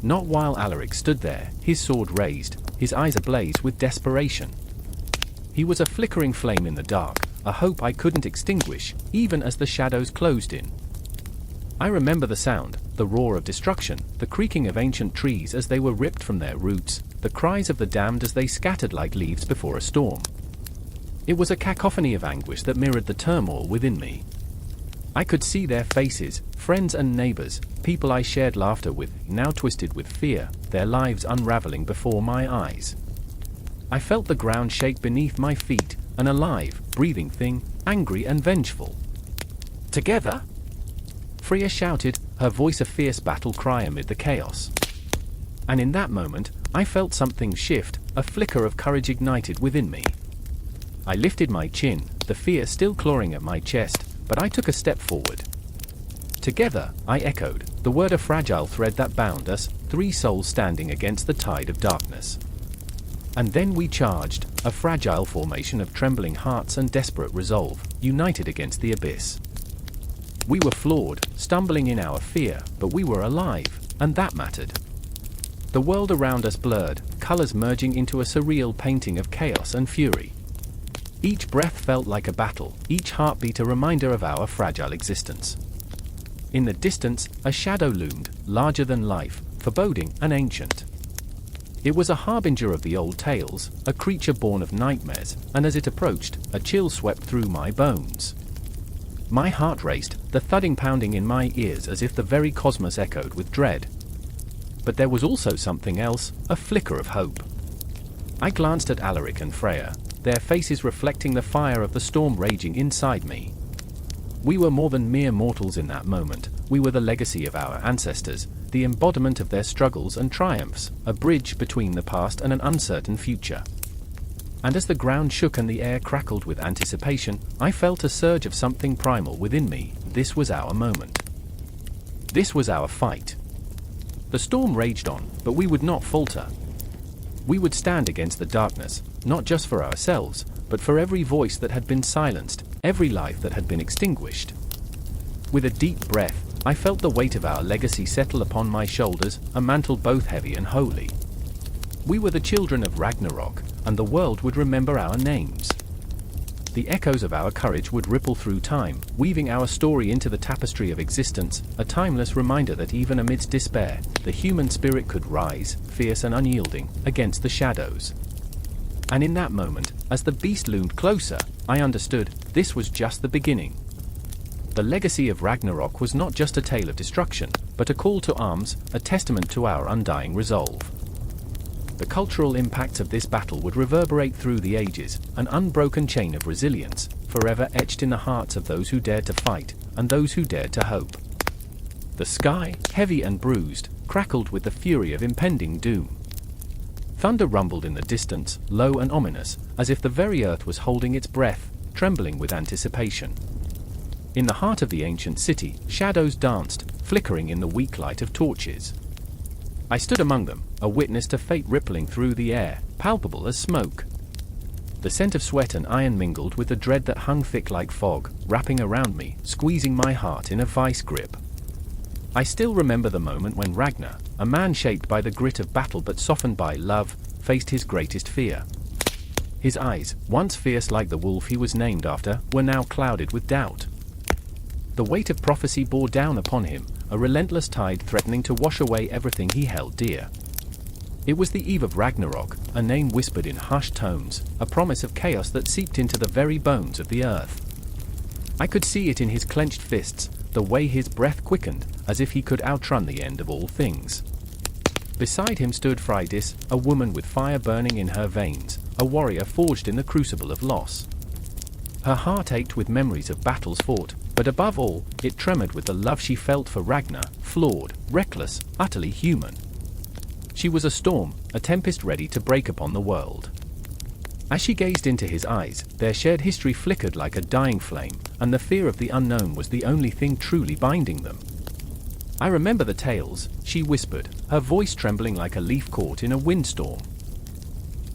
[SPEAKER 1] Not while Alaric stood there, his sword raised, his eyes ablaze with desperation. He was a flickering flame in the dark, a hope I couldn't extinguish, even as the shadows closed in. I remember the sound, the roar of destruction, the creaking of ancient trees as they were ripped from their roots, the cries of the damned as they scattered like leaves before a storm. It was a cacophony of anguish that mirrored the turmoil within me. I could see their faces, friends and neighbors, people I shared laughter with, now twisted with fear, their lives unraveling before my eyes. I felt the ground shake beneath my feet, an alive, breathing thing, angry and vengeful. "Together?" Freya shouted, her voice a fierce battle cry amid the chaos. And in that moment, I felt something shift, a flicker of courage ignited within me. I lifted my chin, the fear still clawing at my chest, but I took a step forward. "Together," I echoed, the word a fragile thread that bound us, three souls standing against the tide of darkness. And then we charged, a fragile formation of trembling hearts and desperate resolve, united against the abyss. We were flawed, stumbling in our fear, but we were alive, and that mattered. The world around us blurred, colors merging into a surreal painting of chaos and fury. Each breath felt like a battle, each heartbeat a reminder of our fragile existence. In the distance, a shadow loomed, larger than life, foreboding and ancient. It was a harbinger of the old tales, a creature born of nightmares, and as it approached, a chill swept through my bones. My heart raced, the thudding pounding in my ears as if the very cosmos echoed with dread. But there was also something else, a flicker of hope. I glanced at Alaric and Freya, their faces reflecting the fire of the storm raging inside me. We were more than mere mortals in that moment, we were the legacy of our ancestors, the embodiment of their struggles and triumphs, a bridge between the past and an uncertain future. And as the ground shook and the air crackled with anticipation, I felt a surge of something primal within me. This was our moment. This was our fight. The storm raged on, but we would not falter. We would stand against the darkness, not just for ourselves, but for every voice that had been silenced, every life that had been extinguished. With a deep breath, I felt the weight of our legacy settle upon my shoulders, a mantle both heavy and holy. We were the children of Ragnarok, and the world would remember our names. The echoes of our courage would ripple through time, weaving our story into the tapestry of existence, a timeless reminder that even amidst despair, the human spirit could rise, fierce and unyielding, against the shadows. And in that moment, as the beast loomed closer, I understood, this was just the beginning. The legacy of Ragnarok was not just a tale of destruction, but a call to arms, a testament to our undying resolve. The cultural impacts of this battle would reverberate through the ages, an unbroken chain of resilience, forever etched in the hearts of those who dared to fight, and those who dared to hope. The sky, heavy and bruised, crackled with the fury of impending doom. Thunder rumbled in the distance, low and ominous, as if the very earth was holding its breath, trembling with anticipation. In the heart of the ancient city, shadows danced, flickering in the weak light of torches. I stood among them, a witness to fate rippling through the air, palpable as smoke. The scent of sweat and iron mingled with the dread that hung thick like fog, wrapping around me, squeezing my heart in a vice grip. I still remember the moment when Ragnar, a man shaped by the grit of battle but softened by love, faced his greatest fear. His eyes, once fierce like the wolf he was named after, were now clouded with doubt. The weight of prophecy bore down upon him, a relentless tide threatening to wash away everything he held dear. It was the eve of Ragnarok, a name whispered in hushed tones, a promise of chaos that seeped into the very bones of the earth. I could see it in his clenched fists, the way his breath quickened, as if he could outrun the end of all things. Beside him stood Freydis, a woman with fire burning in her veins, a warrior forged in the crucible of loss. Her heart ached with memories of battles fought, but above all, it tremored with the love she felt for Ragnar, flawed, reckless, utterly human. She was a storm, a tempest ready to break upon the world. As she gazed into his eyes, their shared history flickered like a dying flame, and the fear of the unknown was the only thing truly binding them. "I remember the tales," she whispered, her voice trembling like a leaf caught in a windstorm.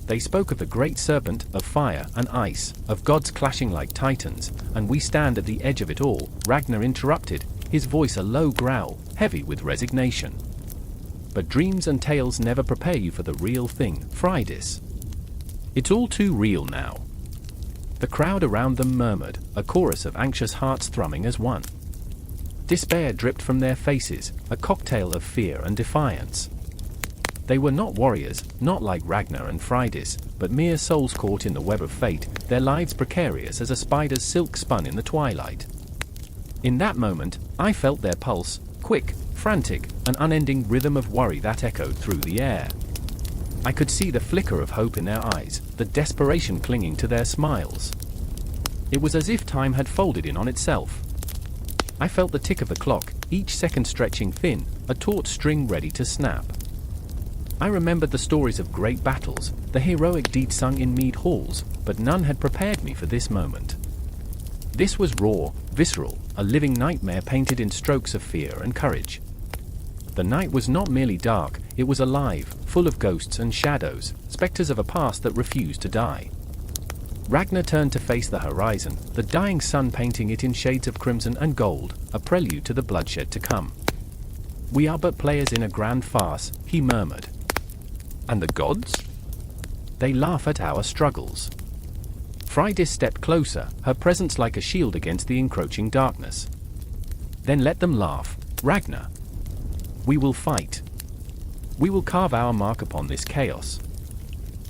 [SPEAKER 1] They spoke of the great serpent, of fire and ice, of gods clashing like titans, and we stand at the edge of it all, Ragnar interrupted, his voice a low growl, heavy with resignation. "But dreams and tales never prepare you for the real thing, Freydis. It's all too real now." The crowd around them murmured, a chorus of anxious hearts thrumming as one. Despair dripped from their faces, a cocktail of fear and defiance. They were not warriors, not like Ragnar and Freydis, but mere souls caught in the web of fate, their lives precarious as a spider's silk spun in the twilight. In that moment, I felt their pulse, quick, frantic, an unending rhythm of worry that echoed through the air. I could see the flicker of hope in their eyes, the desperation clinging to their smiles. It was as if time had folded in on itself. I felt the tick of the clock, each second stretching thin, a taut string ready to snap. I remembered the stories of great battles, the heroic deeds sung in mead halls, but none had prepared me for this moment. This was raw, visceral, a living nightmare painted in strokes of fear and courage. The night was not merely dark, it was alive, full of ghosts and shadows, specters of a past that refused to die. Ragnar turned to face the horizon, the dying sun painting it in shades of crimson and gold, a prelude to the bloodshed to come. "We are but players in a grand farce," he murmured. "And the gods? They laugh at our struggles." Freydis stepped closer, her presence like a shield against the encroaching darkness. "Then let them laugh, Ragnar. We will fight." We will carve our mark upon this chaos."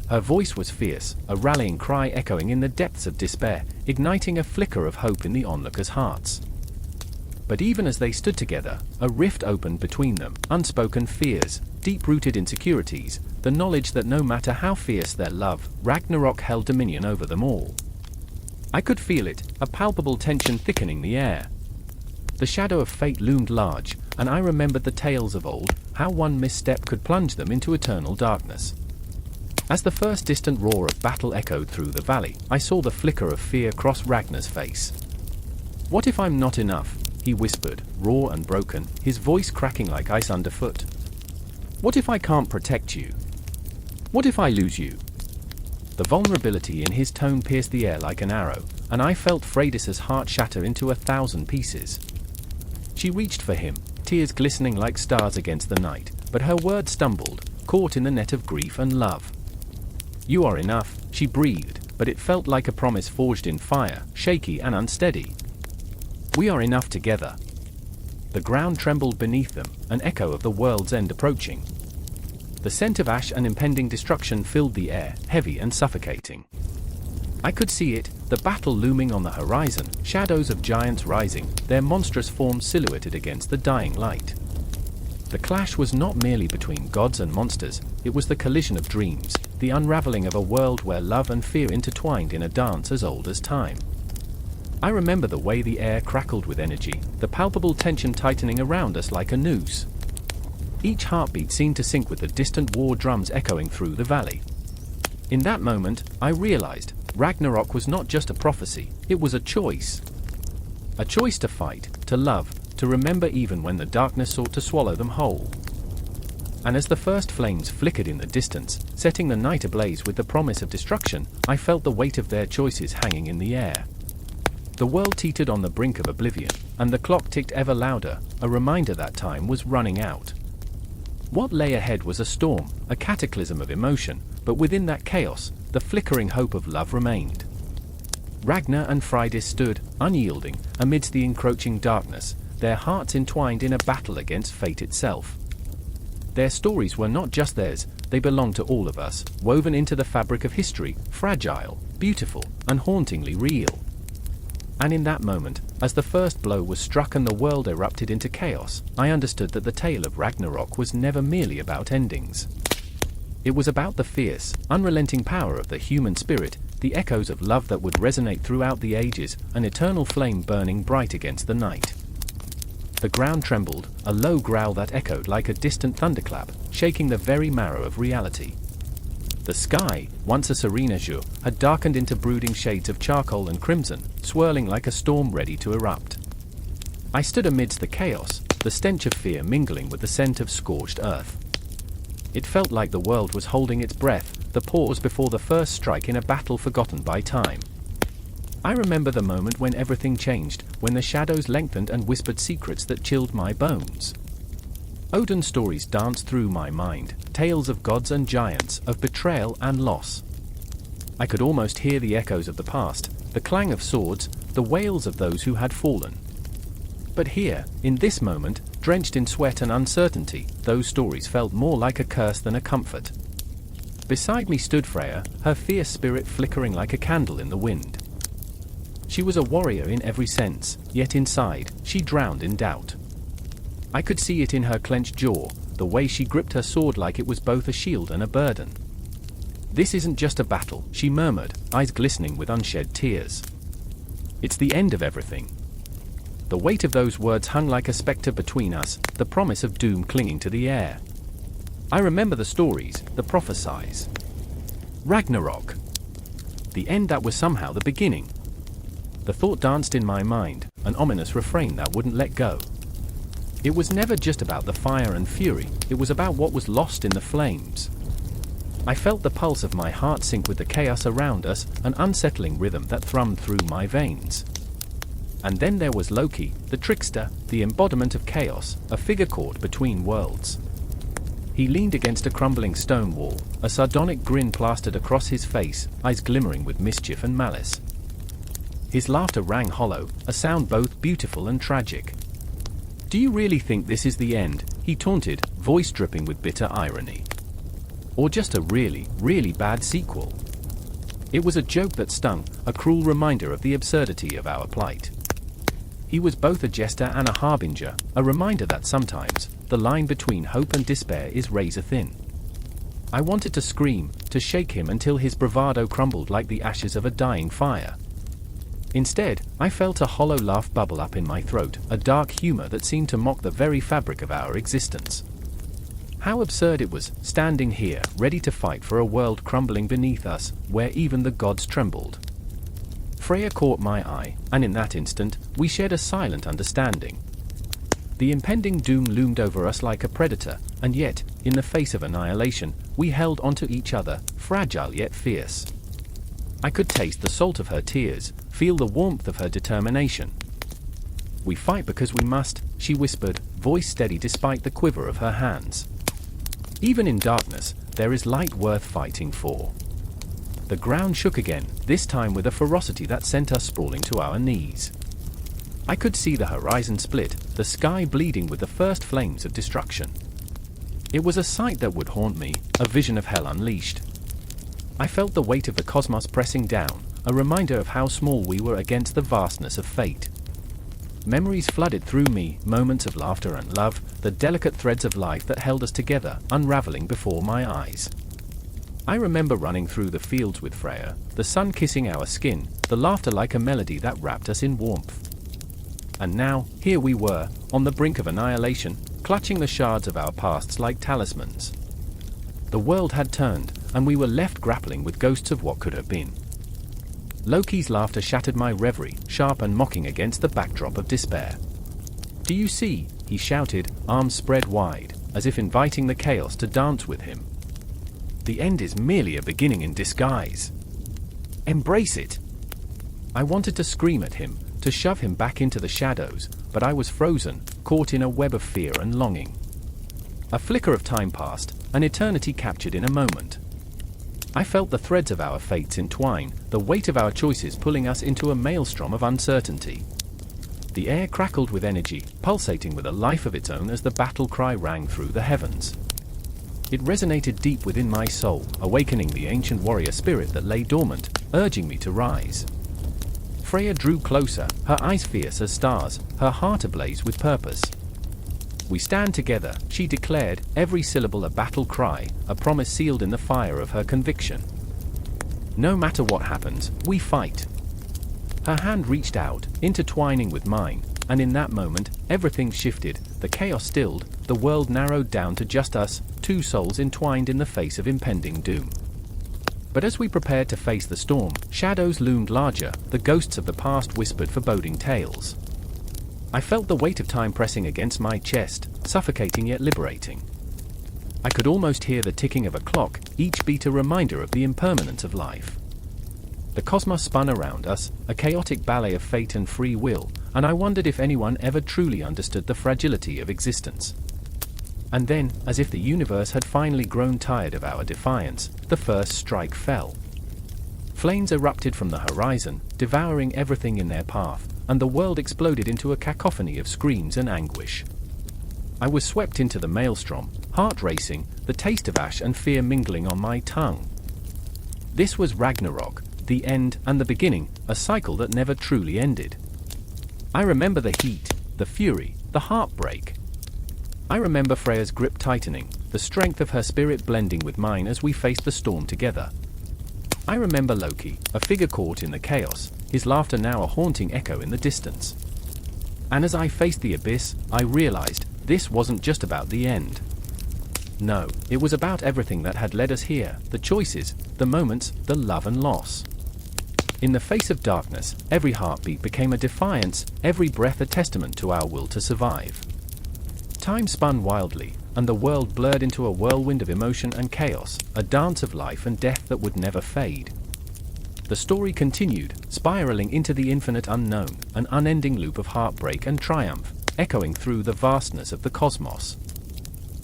[SPEAKER 1] Her voice was fierce, a rallying cry echoing in the depths of despair, igniting a flicker of hope in the onlookers' hearts. But even as they stood together, a rift opened between them, unspoken fears, deep-rooted insecurities, the knowledge that no matter how fierce their love, Ragnarok held dominion over them all. I could feel it, a palpable tension thickening the air. The shadow of fate loomed large, and I remembered the tales of old, how one misstep could plunge them into eternal darkness. As the first distant roar of battle echoed through the valley, I saw the flicker of fear cross Ragnar's face. "What if I'm not enough?" he whispered, raw and broken, his voice cracking like ice underfoot. "What if I can't protect you? What if I lose you?" The vulnerability in his tone pierced the air like an arrow, and I felt Freydis's heart shatter into 1,000 pieces. She reached for him, tears glistening like stars against the night, but her words stumbled, caught in the net of grief and love. "You are enough," she breathed, but it felt like a promise forged in fire, shaky and unsteady. "We are enough together." The ground trembled beneath them, an echo of the world's end approaching. The scent of ash and impending destruction filled the air, heavy and suffocating. I could see it, the battle looming on the horizon, shadows of giants rising, their monstrous forms silhouetted against the dying light. The clash was not merely between gods and monsters, it was the collision of dreams, the unraveling of a world where love and fear intertwined in a dance as old as time. I remember the way the air crackled with energy, the palpable tension tightening around us like a noose. Each heartbeat seemed to sync with the distant war drums echoing through the valley. In that moment, I realized, Ragnarok was not just a prophecy, it was a choice. A choice to fight, to love, to remember even when the darkness sought to swallow them whole. And as the first flames flickered in the distance, setting the night ablaze with the promise of destruction, I felt the weight of their choices hanging in the air. The world teetered on the brink of oblivion, and the clock ticked ever louder, a reminder that time was running out. What lay ahead was a storm, a cataclysm of emotion, but within that chaos, the flickering hope of love remained. Ragnar and Freydis stood, unyielding, amidst the encroaching darkness, their hearts entwined in a battle against fate itself. Their stories were not just theirs, they belonged to all of us, woven into the fabric of history, fragile, beautiful, and hauntingly real. And in that moment, as the first blow was struck and the world erupted into chaos, I understood that the tale of Ragnarok was never merely about endings. It was about the fierce, unrelenting power of the human spirit, the echoes of love that would resonate throughout the ages, an eternal flame burning bright against the night. The ground trembled, a low growl that echoed like a distant thunderclap, shaking the very marrow of reality. The sky, once a serene azure, had darkened into brooding shades of charcoal and crimson, swirling like a storm ready to erupt. I stood amidst the chaos, the stench of fear mingling with the scent of scorched earth. It felt like the world was holding its breath, the pause before the first strike in a battle forgotten by time. I remember the moment when everything changed, when the shadows lengthened and whispered secrets that chilled my bones. Odin's stories danced through my mind, tales of gods and giants, of betrayal and loss. I could almost hear the echoes of the past, the clang of swords, the wails of those who had fallen. But here, in this moment, drenched in sweat and uncertainty, those stories felt more like a curse than a comfort. Beside me stood Freya, her fierce spirit flickering like a candle in the wind. She was a warrior in every sense, yet inside, she drowned in doubt. I could see it in her clenched jaw, the way she gripped her sword like it was both a shield and a burden. "This isn't just a battle," she murmured, eyes glistening with unshed tears. "It's the end of everything." The weight of those words hung like a spectre between us, the promise of doom clinging to the air. I remember the stories, the prophecies. Ragnarok. The end that was somehow the beginning. The thought danced in my mind, an ominous refrain that wouldn't let go. It was never just about the fire and fury, it was about what was lost in the flames. I felt the pulse of my heart sink with the chaos around us, an unsettling rhythm that thrummed through my veins. And then there was Loki, the trickster, the embodiment of chaos, a figure caught between worlds. He leaned against a crumbling stone wall, a sardonic grin plastered across his face, eyes glimmering with mischief and malice. His laughter rang hollow, a sound both beautiful and tragic. "Do you really think this is the end?" he taunted, voice dripping with bitter irony. Or just a really, really bad sequel. It was a joke that stung, a cruel reminder of the absurdity of our plight. He was both a jester and a harbinger, a reminder that sometimes, the line between hope and despair is razor thin. I wanted to scream, to shake him until his bravado crumbled like the ashes of a dying fire. Instead, I felt a hollow laugh bubble up in my throat, a dark humor that seemed to mock the very fabric of our existence. How absurd it was, standing here, ready to fight for a world crumbling beneath us, where even the gods trembled. Freya caught my eye, and in that instant, we shared a silent understanding. The impending doom loomed over us like a predator, and yet, in the face of annihilation, we held onto each other, fragile yet fierce. I could taste the salt of her tears, feel the warmth of her determination. "We fight because we must," she whispered, voice steady despite the quiver of her hands. "Even in darkness, there is light worth fighting for." The ground shook again, this time with a ferocity that sent us sprawling to our knees. I could see the horizon split, the sky bleeding with the first flames of destruction. It was a sight that would haunt me, a vision of hell unleashed. I felt the weight of the cosmos pressing down, a reminder of how small we were against the vastness of fate. Memories flooded through me, moments of laughter and love, the delicate threads of life that held us together, unraveling before my eyes. I remember running through the fields with Freya, the sun kissing our skin, the laughter like a melody that wrapped us in warmth. And now, here we were, on the brink of annihilation, clutching the shards of our pasts like talismans. The world had turned, and we were left grappling with ghosts of what could have been. Loki's laughter shattered my reverie, sharp and mocking against the backdrop of despair. "Do you see?" he shouted, arms spread wide, as if inviting the chaos to dance with him. "The end is merely a beginning in disguise. Embrace it." I wanted to scream at him, to shove him back into the shadows, but I was frozen, caught in a web of fear and longing. A flicker of time passed, an eternity captured in a moment. I felt the threads of our fates entwine, the weight of our choices pulling us into a maelstrom of uncertainty. The air crackled with energy, pulsating with a life of its own as the battle cry rang through the heavens. It resonated deep within my soul, awakening the ancient warrior spirit that lay dormant, urging me to rise. Freya drew closer, her eyes fierce as stars, her heart ablaze with purpose. "We stand together," she declared, every syllable a battle cry, a promise sealed in the fire of her conviction. "No matter what happens, we fight." Her hand reached out, intertwining with mine, and in that moment, everything shifted, the chaos stilled, the world narrowed down to just us, two souls entwined in the face of impending doom. But as we prepared to face the storm, shadows loomed larger, the ghosts of the past whispered foreboding tales. I felt the weight of time pressing against my chest, suffocating yet liberating. I could almost hear the ticking of a clock, each beat a reminder of the impermanence of life. The cosmos spun around us, a chaotic ballet of fate and free will, and I wondered if anyone ever truly understood the fragility of existence. And then, as if the universe had finally grown tired of our defiance, the first strike fell. Flames erupted from the horizon, devouring everything in their path, and the world exploded into a cacophony of screams and anguish. I was swept into the maelstrom, heart racing, the taste of ash and fear mingling on my tongue. This was Ragnarok, the end and the beginning, a cycle that never truly ended. I remember the heat, the fury, the heartbreak. I remember Freya's grip tightening, the strength of her spirit blending with mine as we faced the storm together. I remember Loki, a figure caught in the chaos, his laughter now a haunting echo in the distance. And as I faced the abyss, I realized, this wasn't just about the end. No, it was about everything that had led us here, the choices, the moments, the love and loss. In the face of darkness, every heartbeat became a defiance, every breath a testament to our will to survive. Time spun wildly, and the world blurred into a whirlwind of emotion and chaos, a dance of life and death that would never fade. The story continued, spiraling into the infinite unknown, an unending loop of heartbreak and triumph, echoing through the vastness of the cosmos.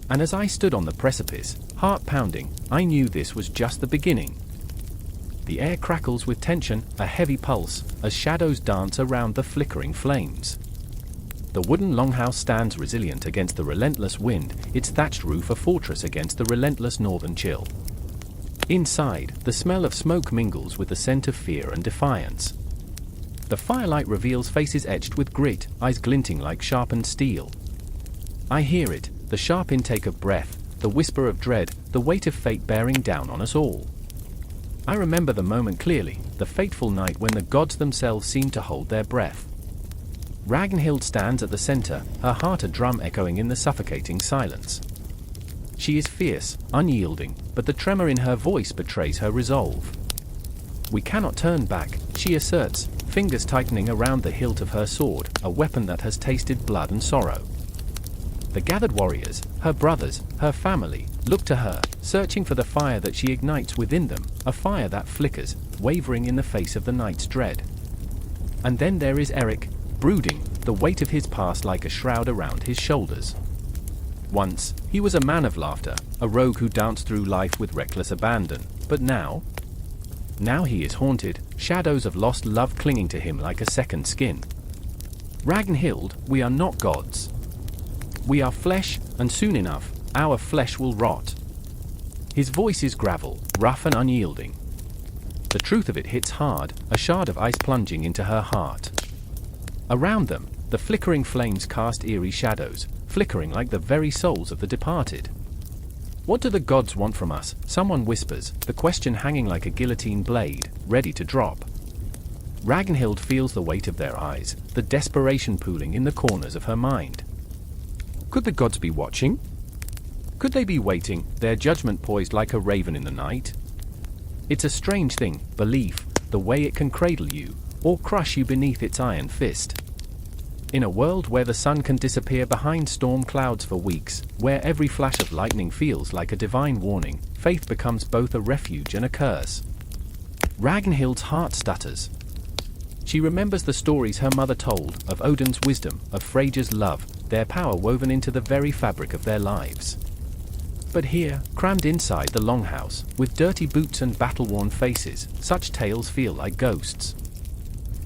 [SPEAKER 1] And as I stood on the precipice, heart pounding, I knew this was just the beginning. The air crackles with tension, a heavy pulse, as shadows dance around the flickering flames. The wooden longhouse stands resilient against the relentless wind, its thatched roof a fortress against the relentless northern chill. Inside, the smell of smoke mingles with the scent of fear and defiance. The firelight reveals faces etched with grit, eyes glinting like sharpened steel. I hear it, the sharp intake of breath, the whisper of dread, the weight of fate bearing down on us all. I remember the moment clearly, the fateful night when the gods themselves seemed to hold their breath. Ragnhild stands at the center, her heart a drum echoing in the suffocating silence. She is fierce, unyielding, but the tremor in her voice betrays her resolve. We cannot turn back, she asserts, fingers tightening around the hilt of her sword, a weapon that has tasted blood and sorrow. The gathered warriors, her brothers, her family, look to her, searching for the fire that she ignites within them, a fire that flickers, wavering in the face of the night's dread. And then there is Eric, brooding, the weight of his past like a shroud around his shoulders. Once, he was a man of laughter, a rogue who danced through life with reckless abandon, but now he is haunted, shadows of lost love clinging to him like a second skin. Ragnhild, we are not gods. We are flesh, and soon enough, our flesh will rot. His voice is gravel, rough and unyielding. The truth of it hits hard, a shard of ice plunging into her heart. Around them, the flickering flames cast eerie shadows, flickering like the very souls of the departed. What do the gods want from us? Someone whispers, the question hanging like a guillotine blade, ready to drop. Ragnhild feels the weight of their eyes, the desperation pooling in the corners of her mind. Could the gods be watching? Could they be waiting, their judgment poised like a raven in the night? It's a strange thing, belief, the way it can cradle you, or crush you beneath its iron fist. In a world where the sun can disappear behind storm clouds for weeks, where every flash of lightning feels like a divine warning, faith becomes both a refuge and a curse. Ragnhild's heart stutters. She remembers the stories her mother told, of Odin's wisdom, of Freyr's love, their power woven into the very fabric of their lives. But here, crammed inside the longhouse, with dirty boots and battle-worn faces, such tales feel like ghosts.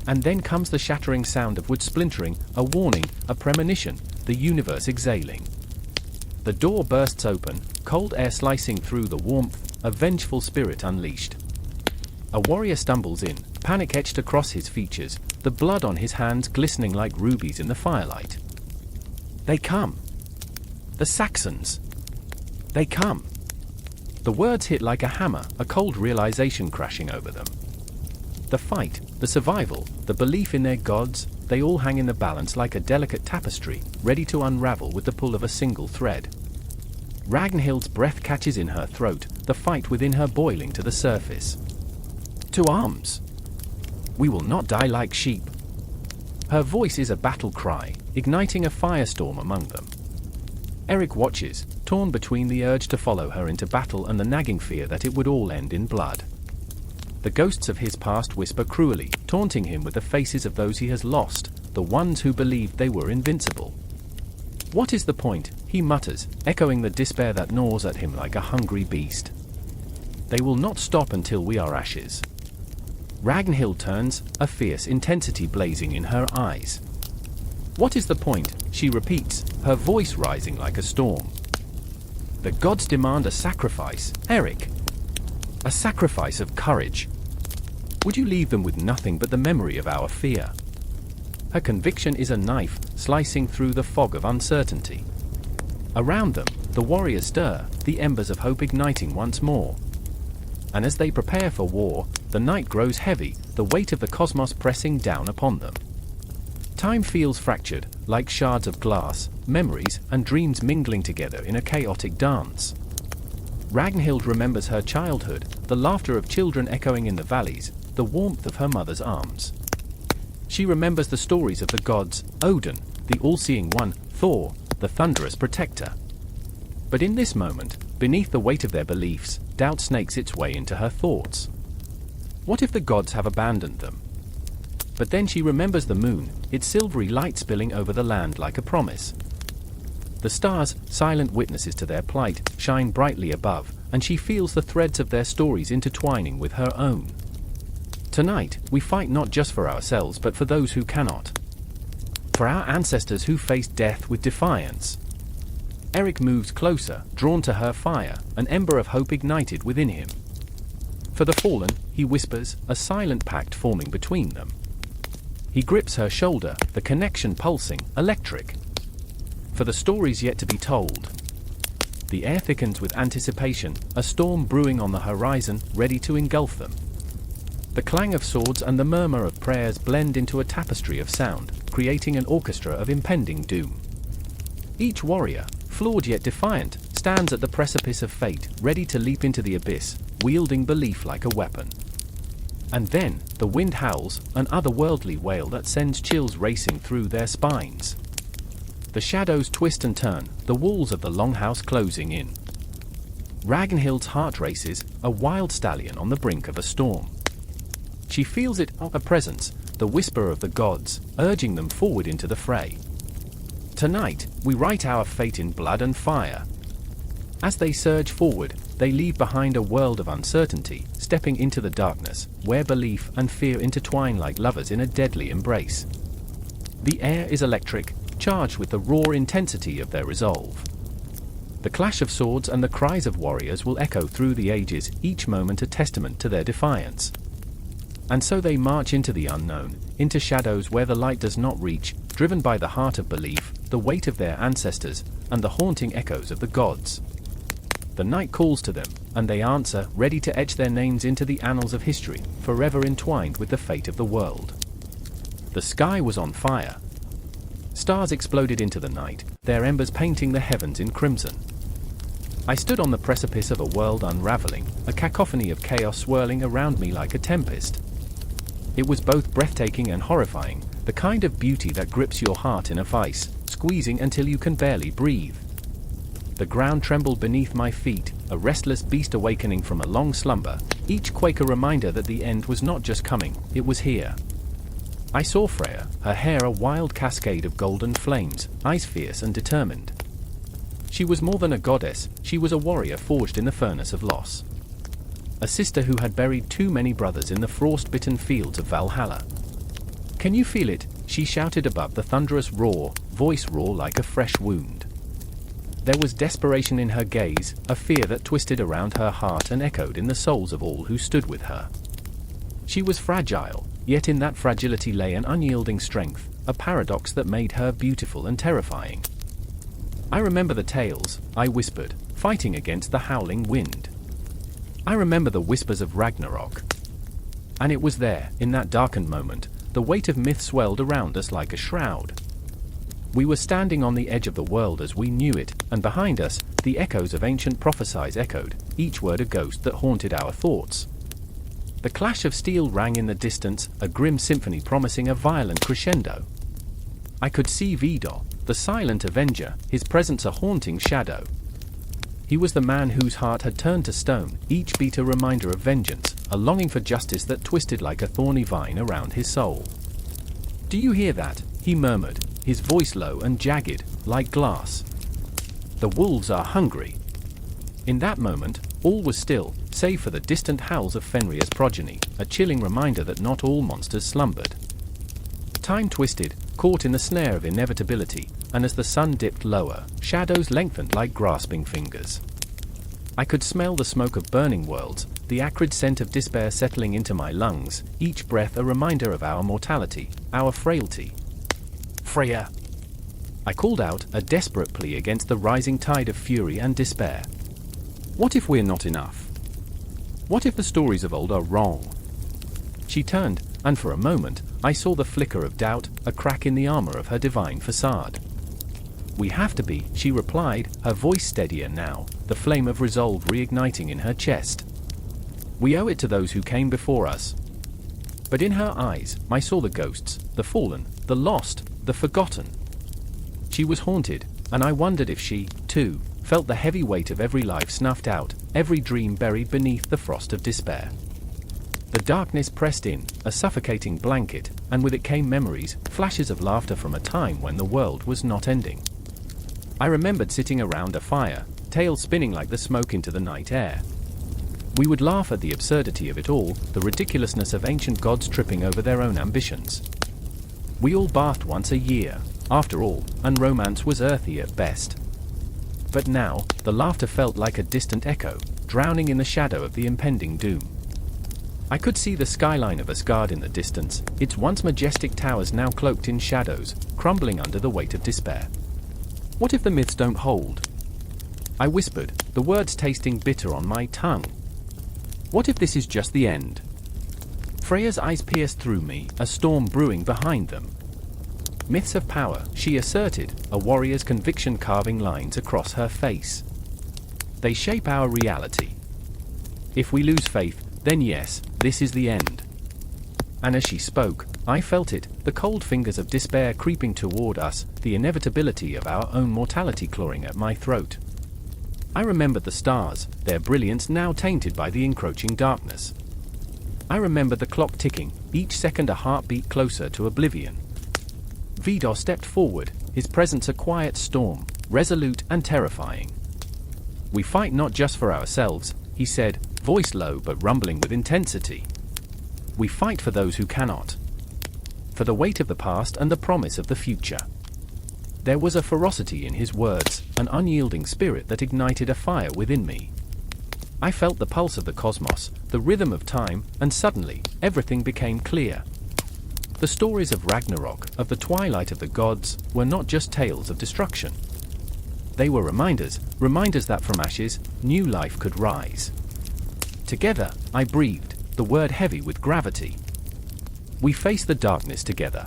[SPEAKER 1] And then comes the shattering sound of wood splintering, a warning, a premonition, the universe exhaling. The door bursts open, cold air slicing through the warmth, a vengeful spirit unleashed. A warrior stumbles in, panic etched across his features, the blood on his hands glistening like rubies in the firelight. They come. The Saxons. They come. The words hit like a hammer, a cold realization crashing over them. The fight, the survival, the belief in their gods, they all hang in the balance like a delicate tapestry, ready to unravel with the pull of a single thread. Ragnhild's breath catches in her throat, the fight within her boiling to the surface. To arms! We will not die like sheep. Her voice is a battle cry, igniting a firestorm among them. Eric watches, torn between the urge to follow her into battle and the nagging fear that it would all end in blood. The ghosts of his past whisper cruelly, taunting him with the faces of those he has lost, the ones who believed they were invincible. What is the point, he mutters, echoing the despair that gnaws at him like a hungry beast. They will not stop until we are ashes. Ragnhild turns, a fierce intensity blazing in her eyes. What is the point, she repeats, her voice rising like a storm. The gods demand a sacrifice, Eric. A sacrifice of courage. Would you leave them with nothing but the memory of our fear? Her conviction is a knife, slicing through the fog of uncertainty. Around them, the warriors stir, the embers of hope igniting once more. And as they prepare for war, the night grows heavy, the weight of the cosmos pressing down upon them. Time feels fractured, like shards of glass, memories and dreams mingling together in a chaotic dance. Ragnhild remembers her childhood, the laughter of children echoing in the valleys, the warmth of her mother's arms. She remembers the stories of the gods, Odin, the all-seeing one, Thor, the thunderous protector. But in this moment, beneath the weight of their beliefs, doubt snakes its way into her thoughts. What if the gods have abandoned them? But then she remembers the moon, its silvery light spilling over the land like a promise. The stars, silent witnesses to their plight, shine brightly above, and she feels the threads of their stories intertwining with her own. Tonight, we fight not just for ourselves but for those who cannot. For our ancestors who faced death with defiance. Eric moves closer, drawn to her fire, an ember of hope ignited within him. For the fallen, he whispers, a silent pact forming between them. He grips her shoulder, the connection pulsing, electric. For the stories yet to be told. The air thickens with anticipation, a storm brewing on the horizon, ready to engulf them. The clang of swords and the murmur of prayers blend into a tapestry of sound, creating an orchestra of impending doom. Each warrior, flawed yet defiant, stands at the precipice of fate, ready to leap into the abyss, wielding belief like a weapon. And then, the wind howls, an otherworldly wail that sends chills racing through their spines. The shadows twist and turn, the walls of the longhouse closing in. Ragnhild's heart races, a wild stallion on the brink of a storm. She feels it, a presence, the whisper of the gods, urging them forward into the fray. Tonight, we write our fate in blood and fire. As they surge forward, they leave behind a world of uncertainty, stepping into the darkness, where belief and fear intertwine like lovers in a deadly embrace. The air is electric, charged with the raw intensity of their resolve. The clash of swords and the cries of warriors will echo through the ages, each moment a testament to their defiance. And so they march into the unknown, into shadows where the light does not reach, driven by the heart of belief, the weight of their ancestors, and the haunting echoes of the gods. The night calls to them, and they answer, ready to etch their names into the annals of history, forever entwined with the fate of the world. The sky was on fire. Stars exploded into the night, their embers painting the heavens in crimson. I stood on the precipice of a world unraveling, a cacophony of chaos swirling around me like a tempest. It was both breathtaking and horrifying, the kind of beauty that grips your heart in a vice, squeezing until you can barely breathe. The ground trembled beneath my feet, a restless beast awakening from a long slumber, each quake a reminder that the end was not just coming, it was here. I saw Freya, her hair a wild cascade of golden flames, eyes fierce and determined. She was more than a goddess, she was a warrior forged in the furnace of loss. A sister who had buried too many brothers in the frost-bitten fields of Valhalla. Can you feel it? She shouted above the thunderous roar, voice raw like a fresh wound. There was desperation in her gaze, a fear that twisted around her heart and echoed in the souls of all who stood with her. She was fragile, yet in that fragility lay an unyielding strength, a paradox that made her beautiful and terrifying. I remember the tales, I whispered, fighting against the howling wind. I remember the whispers of Ragnarok. And it was there, in that darkened moment, the weight of myth swelled around us like a shroud. We were standing on the edge of the world as we knew it, and behind us, the echoes of ancient prophecies echoed, each word a ghost that haunted our thoughts. The clash of steel rang in the distance, a grim symphony promising a violent crescendo. I could see Vidar, the silent avenger, his presence a haunting shadow. He was the man whose heart had turned to stone, each beat a reminder of vengeance, a longing for justice that twisted like a thorny vine around his soul. "Do you hear that?" he murmured, his voice low and jagged, like glass. "The wolves are hungry." In that moment, all was still, save for the distant howls of Fenrir's progeny, a chilling reminder that not all monsters slumbered. Time twisted, caught in the snare of inevitability, and as the sun dipped lower, shadows lengthened like grasping fingers. I could smell the smoke of burning worlds, the acrid scent of despair settling into my lungs, each breath a reminder of our mortality, our frailty. "Freya!" I called out, a desperate plea against the rising tide of fury and despair. "What if we're not enough? What if the stories of old are wrong?" She turned, and for a moment, I saw the flicker of doubt, a crack in the armor of her divine facade. "We have to be," she replied, her voice steadier now, the flame of resolve reigniting in her chest. "We owe it to those who came before us." But in her eyes, I saw the ghosts, the fallen, the lost, the forgotten. She was haunted, and I wondered if she, too, felt the heavy weight of every life snuffed out, every dream buried beneath the frost of despair. The darkness pressed in, a suffocating blanket, and with it came memories, flashes of laughter from a time when the world was not ending. I remembered sitting around a fire, tales spinning like the smoke into the night air. We would laugh at the absurdity of it all, the ridiculousness of ancient gods tripping over their own ambitions. We all bathed once a year, after all, and romance was earthy at best. But now, the laughter felt like a distant echo, drowning in the shadow of the impending doom. I could see the skyline of Asgard in the distance, its once majestic towers now cloaked in shadows, crumbling under the weight of despair. What if the myths don't hold? I whispered, the words tasting bitter on my tongue. What if this is just the end? Freya's eyes pierced through me, a storm brewing behind them. Myths have power, she asserted, a warrior's conviction carving lines across her face. They shape our reality. If we lose faith, then yes, this is the end. And as she spoke, I felt it, the cold fingers of despair creeping toward us, the inevitability of our own mortality clawing at my throat. I remembered the stars, their brilliance now tainted by the encroaching darkness. I remembered the clock ticking, each second a heartbeat closer to oblivion. Vidar stepped forward, his presence a quiet storm, resolute and terrifying. We fight not just for ourselves, he said, voice low but rumbling with intensity. We fight for those who cannot. For the weight of the past and the promise of the future. There was a ferocity in his words, an unyielding spirit that ignited a fire within me. I felt the pulse of the cosmos, the rhythm of time, and suddenly, everything became clear. The stories of Ragnarok, of the twilight of the gods, were not just tales of destruction. They were reminders that from ashes, new life could rise. Together, I breathed, the word heavy with gravity. We faced the darkness together.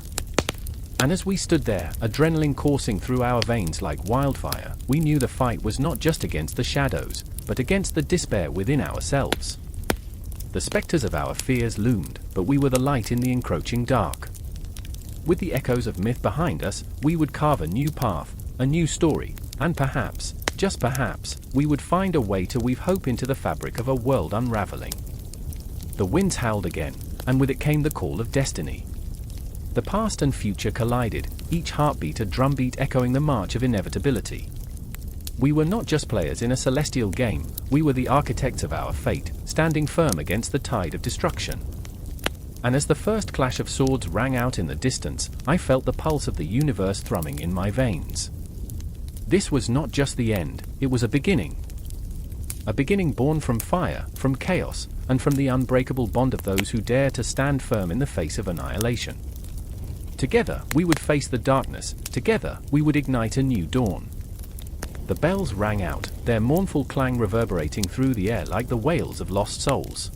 [SPEAKER 1] And as we stood there, adrenaline coursing through our veins like wildfire, we knew the fight was not just against the shadows, but against the despair within ourselves. The specters of our fears loomed, but we were the light in the encroaching dark. With the echoes of myth behind us, we would carve a new path, a new story, and perhaps, just perhaps, we would find a way to weave hope into the fabric of a world unraveling. The winds howled again, and with it came the call of destiny. The past and future collided, each heartbeat a drumbeat echoing the march of inevitability. We were not just players in a celestial game, we were the architects of our fate, standing firm against the tide of destruction. And as the first clash of swords rang out in the distance, I felt the pulse of the universe thrumming in my veins. This was not just the end, it was a beginning. A beginning born from fire, from chaos, and from the unbreakable bond of those who dare to stand firm in the face of annihilation. Together, we would face the darkness, together, we would ignite a new dawn. The bells rang out, their mournful clang reverberating through the air like the wails of lost souls.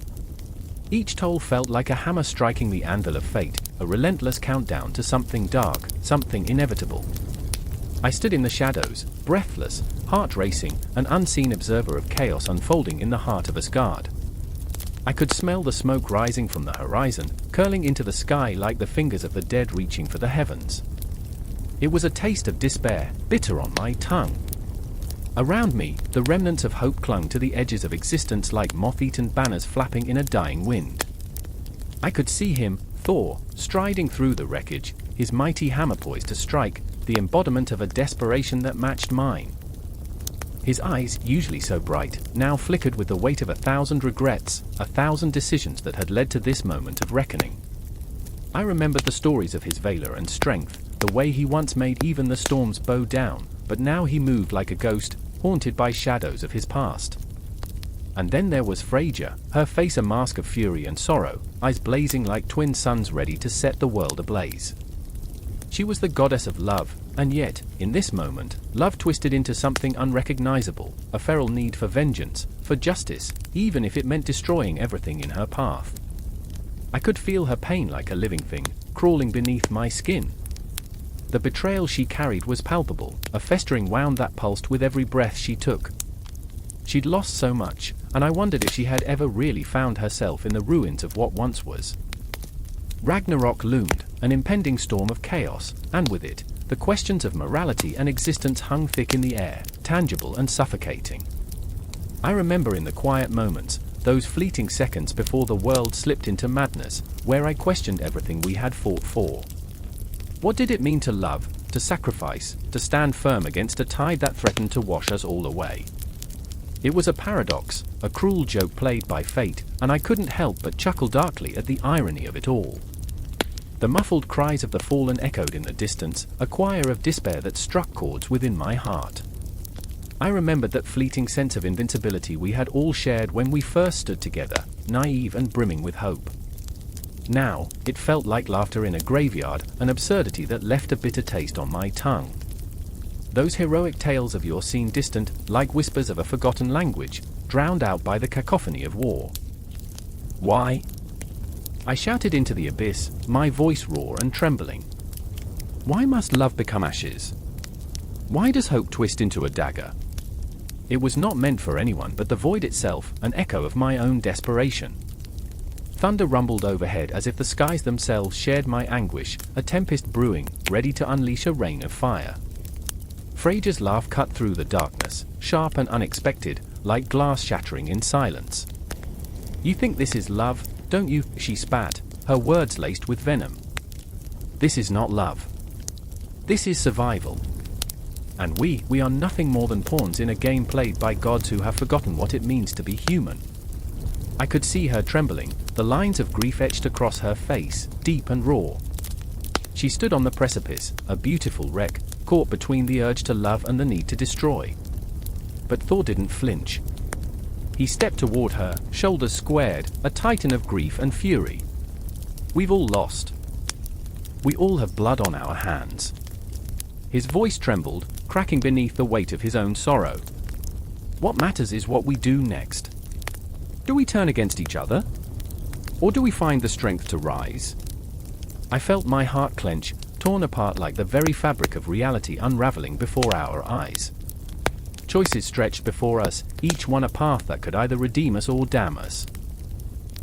[SPEAKER 1] Each toll felt like a hammer striking the anvil of fate, a relentless countdown to something dark, something inevitable. I stood in the shadows, breathless, heart racing, an unseen observer of chaos unfolding in the heart of Asgard. I could smell the smoke rising from the horizon, curling into the sky like the fingers of the dead reaching for the heavens. It was a taste of despair, bitter on my tongue. Around me, the remnants of hope clung to the edges of existence like moth-eaten banners flapping in a dying wind. I could see him, Thor, striding through the wreckage, his mighty hammer poised to strike, the embodiment of a desperation that matched mine. His eyes, usually so bright, now flickered with the weight of 1,000 regrets, 1,000 decisions that had led to this moment of reckoning. I remembered the stories of his valor and strength, the way he once made even the storms bow down, but now he moved like a ghost, haunted by shadows of his past. And then there was Freyja, her face a mask of fury and sorrow, eyes blazing like twin suns ready to set the world ablaze. She was the goddess of love, and yet, in this moment, love twisted into something unrecognizable, a feral need for vengeance, for justice, even if it meant destroying everything in her path. I could feel her pain like a living thing, crawling beneath my skin. The betrayal she carried was palpable, a festering wound that pulsed with every breath she took. She'd lost so much, and I wondered if she had ever really found herself in the ruins of what once was. Ragnarok loomed, an impending storm of chaos, and with it, the questions of morality and existence hung thick in the air, tangible and suffocating. I remember in the quiet moments, those fleeting seconds before the world slipped into madness, where I questioned everything we had fought for. What did it mean to love, to sacrifice, to stand firm against a tide that threatened to wash us all away? It was a paradox, a cruel joke played by fate, and I couldn't help but chuckle darkly at the irony of it all. The muffled cries of the fallen echoed in the distance, a choir of despair that struck chords within my heart. I remembered that fleeting sense of invincibility we had all shared when we first stood together, naive and brimming with hope. Now, it felt like laughter in a graveyard, an absurdity that left a bitter taste on my tongue. Those heroic tales of yore seemed distant, like whispers of a forgotten language, drowned out by the cacophony of war. Why? I shouted into the abyss, my voice raw and trembling. Why must love become ashes? Why does hope twist into a dagger? It was not meant for anyone but the void itself, an echo of my own desperation. Thunder rumbled overhead as if the skies themselves shared my anguish, a tempest brewing, ready to unleash a rain of fire. Freya's laugh cut through the darkness, sharp and unexpected, like glass shattering in silence. You think this is love, don't you? She spat, her words laced with venom. This is not love. This is survival. And we are nothing more than pawns in a game played by gods who have forgotten what it means to be human. I could see her trembling, the lines of grief etched across her face, deep and raw. She stood on the precipice, a beautiful wreck, caught between the urge to love and the need to destroy. But Thor didn't flinch. He stepped toward her, shoulders squared, a titan of grief and fury. We've all lost. We all have blood on our hands. His voice trembled, cracking beneath the weight of his own sorrow. What matters is what we do next. Do we turn against each other? Or do we find the strength to rise? I felt my heart clench, torn apart like the very fabric of reality unraveling before our eyes. Choices stretched before us, each one a path that could either redeem us or damn us.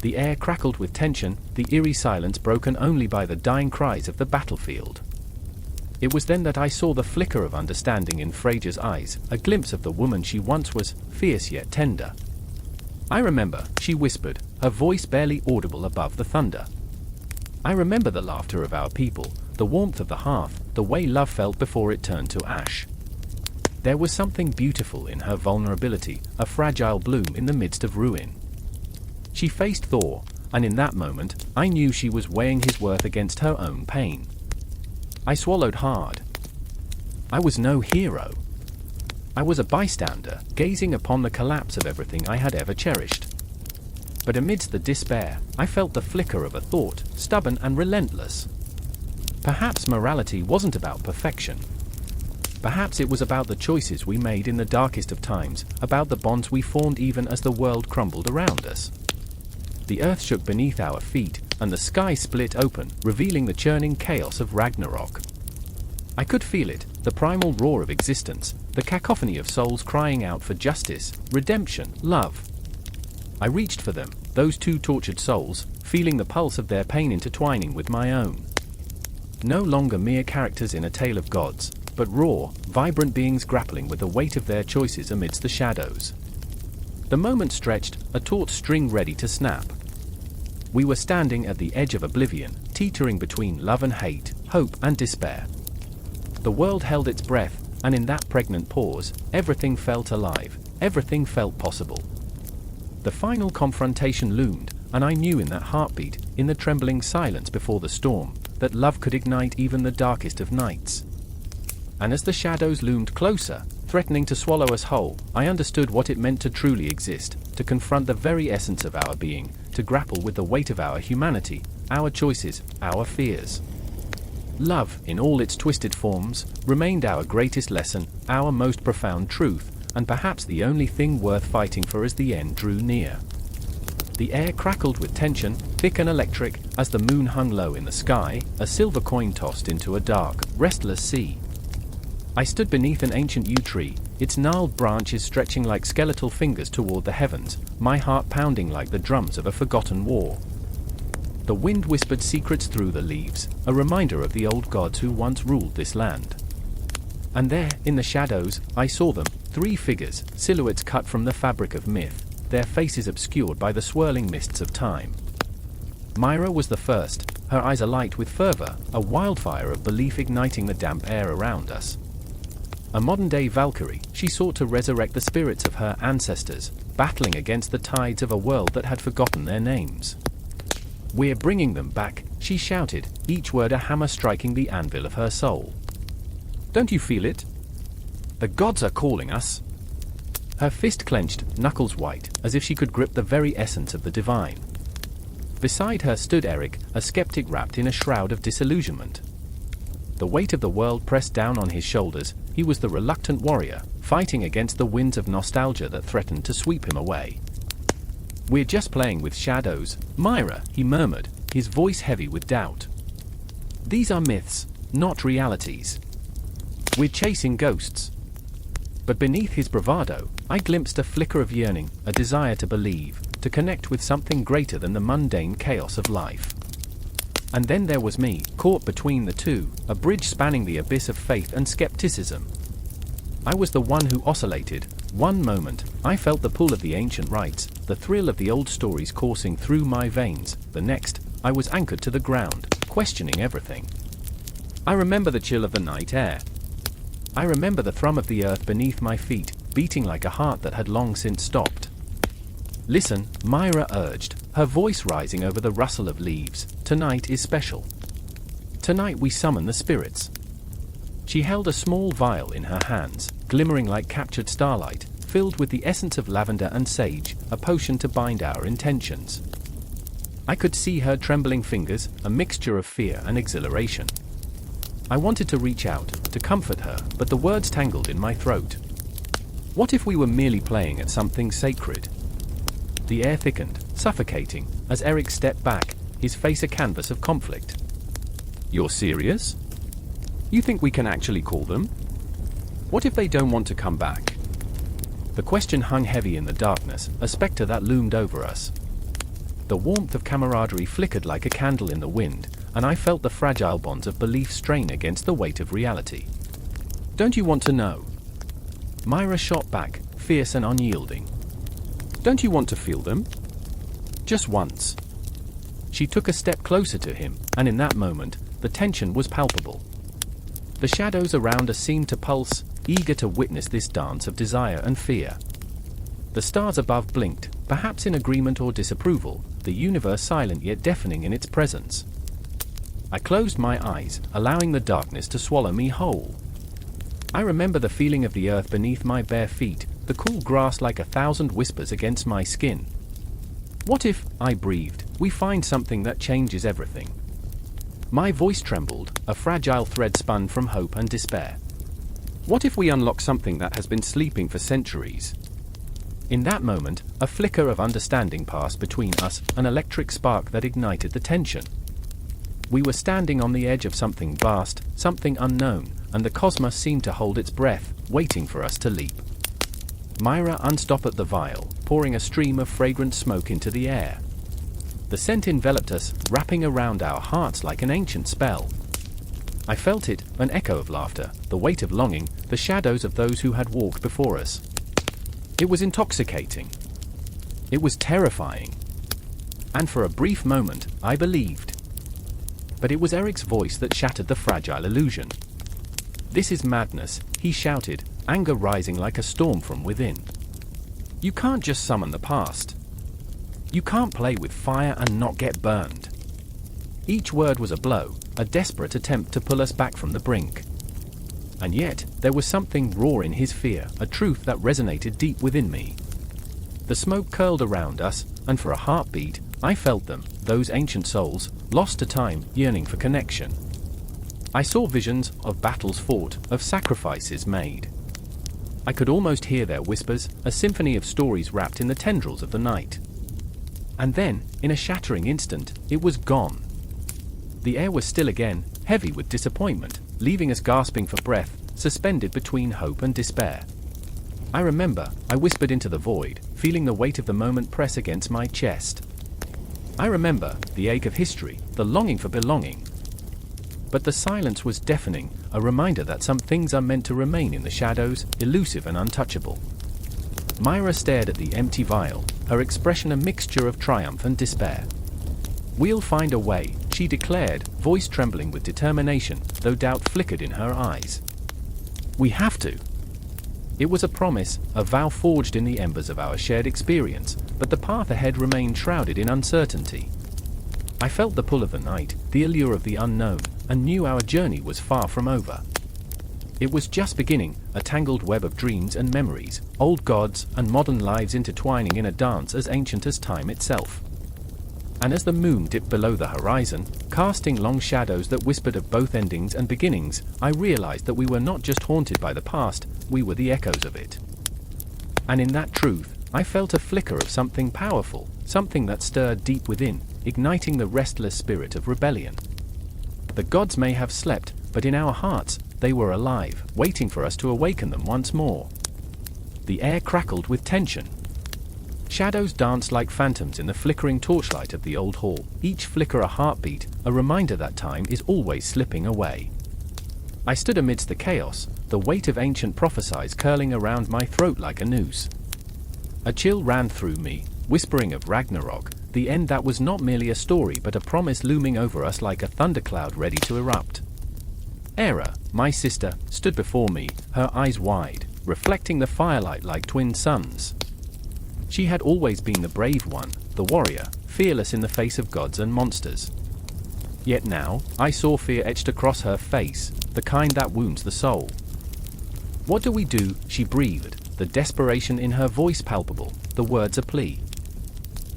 [SPEAKER 1] The air crackled with tension, the eerie silence broken only by the dying cries of the battlefield. It was then that I saw the flicker of understanding in Freya's eyes, a glimpse of the woman she once was, fierce yet tender. I remember, she whispered, her voice barely audible above the thunder. I remember the laughter of our people, the warmth of the hearth, the way love felt before it turned to ash. There was something beautiful in her vulnerability, a fragile bloom in the midst of ruin. She faced Thor, and in that moment, I knew she was weighing his worth against her own pain. I swallowed hard. I was no hero. I was a bystander, gazing upon the collapse of everything I had ever cherished. But amidst the despair, I felt the flicker of a thought, stubborn and relentless. Perhaps morality wasn't about perfection. Perhaps it was about the choices we made in the darkest of times, about the bonds we formed even as the world crumbled around us. The earth shook beneath our feet, and the sky split open, revealing the churning chaos of Ragnarok. I could feel it, the primal roar of existence, the cacophony of souls crying out for justice, redemption, love. I reached for them, those two tortured souls, feeling the pulse of their pain intertwining with my own. No longer mere characters in a tale of gods, but raw, vibrant beings grappling with the weight of their choices amidst the shadows. The moment stretched, a taut string ready to snap. We were standing at the edge of oblivion, teetering between love and hate, hope and despair. The world held its breath, and in that pregnant pause, everything felt alive, everything felt possible. The final confrontation loomed, and I knew in that heartbeat, in the trembling silence before the storm, that love could ignite even the darkest of nights. And as the shadows loomed closer, threatening to swallow us whole, I understood what it meant to truly exist, to confront the very essence of our being, to grapple with the weight of our humanity, our choices, our fears. Love, in all its twisted forms, remained our greatest lesson, our most profound truth, and perhaps the only thing worth fighting for as the end drew near. The air crackled with tension, thick and electric, as the moon hung low in the sky, a silver coin tossed into a dark, restless sea. I stood beneath an ancient yew tree, its gnarled branches stretching like skeletal fingers toward the heavens, my heart pounding like the drums of a forgotten war. The wind whispered secrets through the leaves, a reminder of the old gods who once ruled this land. And there, in the shadows, I saw them, three figures, silhouettes cut from the fabric of myth, their faces obscured by the swirling mists of time. Myra was the first, her eyes alight with fervor, a wildfire of belief igniting the damp air around us. A modern-day Valkyrie, she sought to resurrect the spirits of her ancestors, battling against the tides of a world that had forgotten their names. "We're bringing them back," she shouted, each word a hammer striking the anvil of her soul. "Don't you feel it? The gods are calling us." Her fist clenched, knuckles white, as if she could grip the very essence of the divine. Beside her stood Eric, a skeptic wrapped in a shroud of disillusionment. The weight of the world pressed down on his shoulders. He was the reluctant warrior, fighting against the winds of nostalgia that threatened to sweep him away. "We're just playing with shadows, Myra," he murmured, his voice heavy with doubt. "These are myths, not realities. We're chasing ghosts." But beneath his bravado, I glimpsed a flicker of yearning, a desire to believe, to connect with something greater than the mundane chaos of life. And then there was me, caught between the two, a bridge spanning the abyss of faith and skepticism. I was the one who oscillated. One moment, I felt the pull of the ancient rites, the thrill of the old stories coursing through my veins. The next, I was anchored to the ground, questioning everything. I remember the chill of the night air. I remember the thrum of the earth beneath my feet, beating like a heart that had long since stopped. "Listen," Myra urged, her voice rising over the rustle of leaves. "Tonight is special. Tonight we summon the spirits." She held a small vial in her hands, glimmering like captured starlight, filled with the essence of lavender and sage, a potion to bind our intentions. I could see her trembling fingers, a mixture of fear and exhilaration. I wanted to reach out, to comfort her, but the words tangled in my throat. What if we were merely playing at something sacred? The air thickened, suffocating, as Eric stepped back, his face a canvas of conflict. "You're serious? You think we can actually call them? What if they don't want to come back?" The question hung heavy in the darkness, a specter that loomed over us. The warmth of camaraderie flickered like a candle in the wind, and I felt the fragile bonds of belief strain against the weight of reality. "Don't you want to know?" Myra shot back, fierce and unyielding. "Don't you want to feel them? Just once." She took a step closer to him, and in that moment, the tension was palpable. The shadows around us seemed to pulse, eager to witness this dance of desire and fear. The stars above blinked, perhaps in agreement or disapproval, the universe silent yet deafening in its presence. I closed my eyes, allowing the darkness to swallow me whole. I remember the feeling of the earth beneath my bare feet, the cool grass like 1,000 whispers against my skin. "What if," I breathed, "we find something that changes everything?" My voice trembled, a fragile thread spun from hope and despair. "What if we unlock something that has been sleeping for centuries?" In that moment, a flicker of understanding passed between us, an electric spark that ignited the tension. We were standing on the edge of something vast, something unknown, and the cosmos seemed to hold its breath, waiting for us to leap. Myra unstopped at the vial, pouring a stream of fragrant smoke into the air. The scent enveloped us, wrapping around our hearts like an ancient spell. I felt it, an echo of laughter, the weight of longing, the shadows of those who had walked before us. It was intoxicating. It was terrifying. And for a brief moment, I believed. But it was Eric's voice that shattered the fragile illusion. "This is madness," he shouted, anger rising like a storm from within. "You can't just summon the past. You can't play with fire and not get burned." Each word was a blow, a desperate attempt to pull us back from the brink. And yet, there was something raw in his fear, a truth that resonated deep within me. The smoke curled around us, and for a heartbeat, I felt them, those ancient souls, lost to time, yearning for connection. I saw visions of battles fought, of sacrifices made. I could almost hear their whispers, a symphony of stories wrapped in the tendrils of the night. And then, in a shattering instant, it was gone. The air was still again, heavy with disappointment, leaving us gasping for breath, suspended between hope and despair. I remember, I whispered into the void, feeling the weight of the moment press against my chest. I remember, the ache of history, the longing for belonging. But the silence was deafening, a reminder that some things are meant to remain in the shadows, elusive and untouchable. Myra stared at the empty vial, her expression a mixture of triumph and despair. "We'll find a way," she declared, voice trembling with determination, though doubt flickered in her eyes. "We have to." It was a promise, a vow forged in the embers of our shared experience, but the path ahead remained shrouded in uncertainty. I felt the pull of the night, the allure of the unknown, and knew our journey was far from over. It was just beginning, a tangled web of dreams and memories, old gods and modern lives intertwining in a dance as ancient as time itself. And as the moon dipped below the horizon, casting long shadows that whispered of both endings and beginnings, I realized that we were not just haunted by the past, we were the echoes of it. And in that truth, I felt a flicker of something powerful, something that stirred deep within, igniting the restless spirit of rebellion. The gods may have slept, but in our hearts, they were alive, waiting for us to awaken them once more. The air crackled with tension. Shadows danced like phantoms in the flickering torchlight of the old hall, each flicker a heartbeat, a reminder that time is always slipping away. I stood amidst the chaos, the weight of ancient prophecies curling around my throat like a noose. A chill ran through me, whispering of Ragnarok, the end that was not merely a story but a promise looming over us like a thundercloud ready to erupt. Hera, my sister, stood before me, her eyes wide, reflecting the firelight like twin suns. She had always been the brave one, the warrior, fearless in the face of gods and monsters. Yet now, I saw fear etched across her face, the kind that wounds the soul. "What do we do?" she breathed, the desperation in her voice palpable, the words a plea.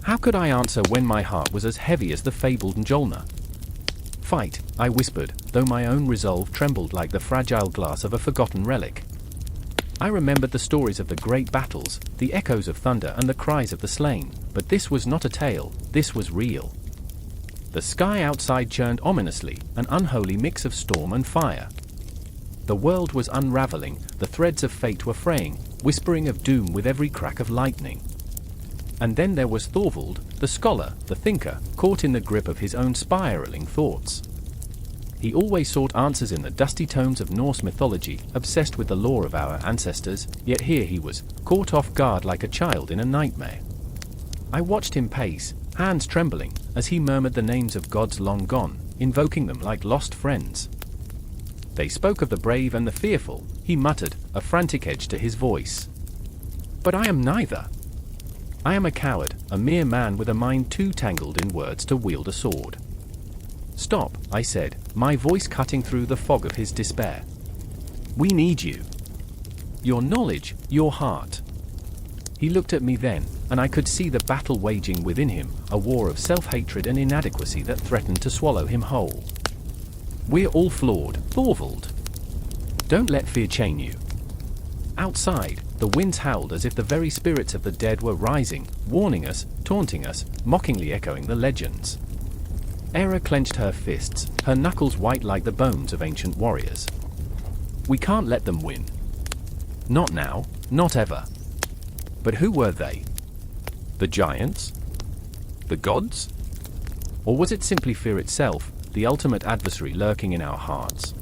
[SPEAKER 1] How could I answer when my heart was as heavy as the fabled Mjolnir? "Fight," I whispered, though my own resolve trembled like the fragile glass of a forgotten relic. I remembered the stories of the great battles, the echoes of thunder and the cries of the slain, but this was not a tale, this was real. The sky outside churned ominously, an unholy mix of storm and fire. The world was unraveling, the threads of fate were fraying, whispering of doom with every crack of lightning. And then there was Thorvald, the scholar, the thinker, caught in the grip of his own spiraling thoughts. He always sought answers in the dusty tomes of Norse mythology, obsessed with the lore of our ancestors, yet here he was, caught off guard like a child in a nightmare. I watched him pace, hands trembling, as he murmured the names of gods long gone, invoking them like lost friends. They spoke of the brave and the fearful, he muttered, a frantic edge to his voice. But I am neither. I am a coward, a mere man with a mind too tangled in words to wield a sword. "Stop," I said, my voice cutting through the fog of his despair. "We need you. Your knowledge, your heart." He looked at me then, and I could see the battle waging within him, a war of self-hatred and inadequacy that threatened to swallow him whole. "We're all flawed, Thorvald. Don't let fear chain you." Outside, the winds howled as if the very spirits of the dead were rising, warning us, taunting us, mockingly echoing the legends. Hera clenched her fists, her knuckles white like the bones of ancient warriors. "We can't let them win. Not now, not ever." But who were they? The giants? The gods? Or was it simply fear itself, the ultimate adversary lurking in our hearts?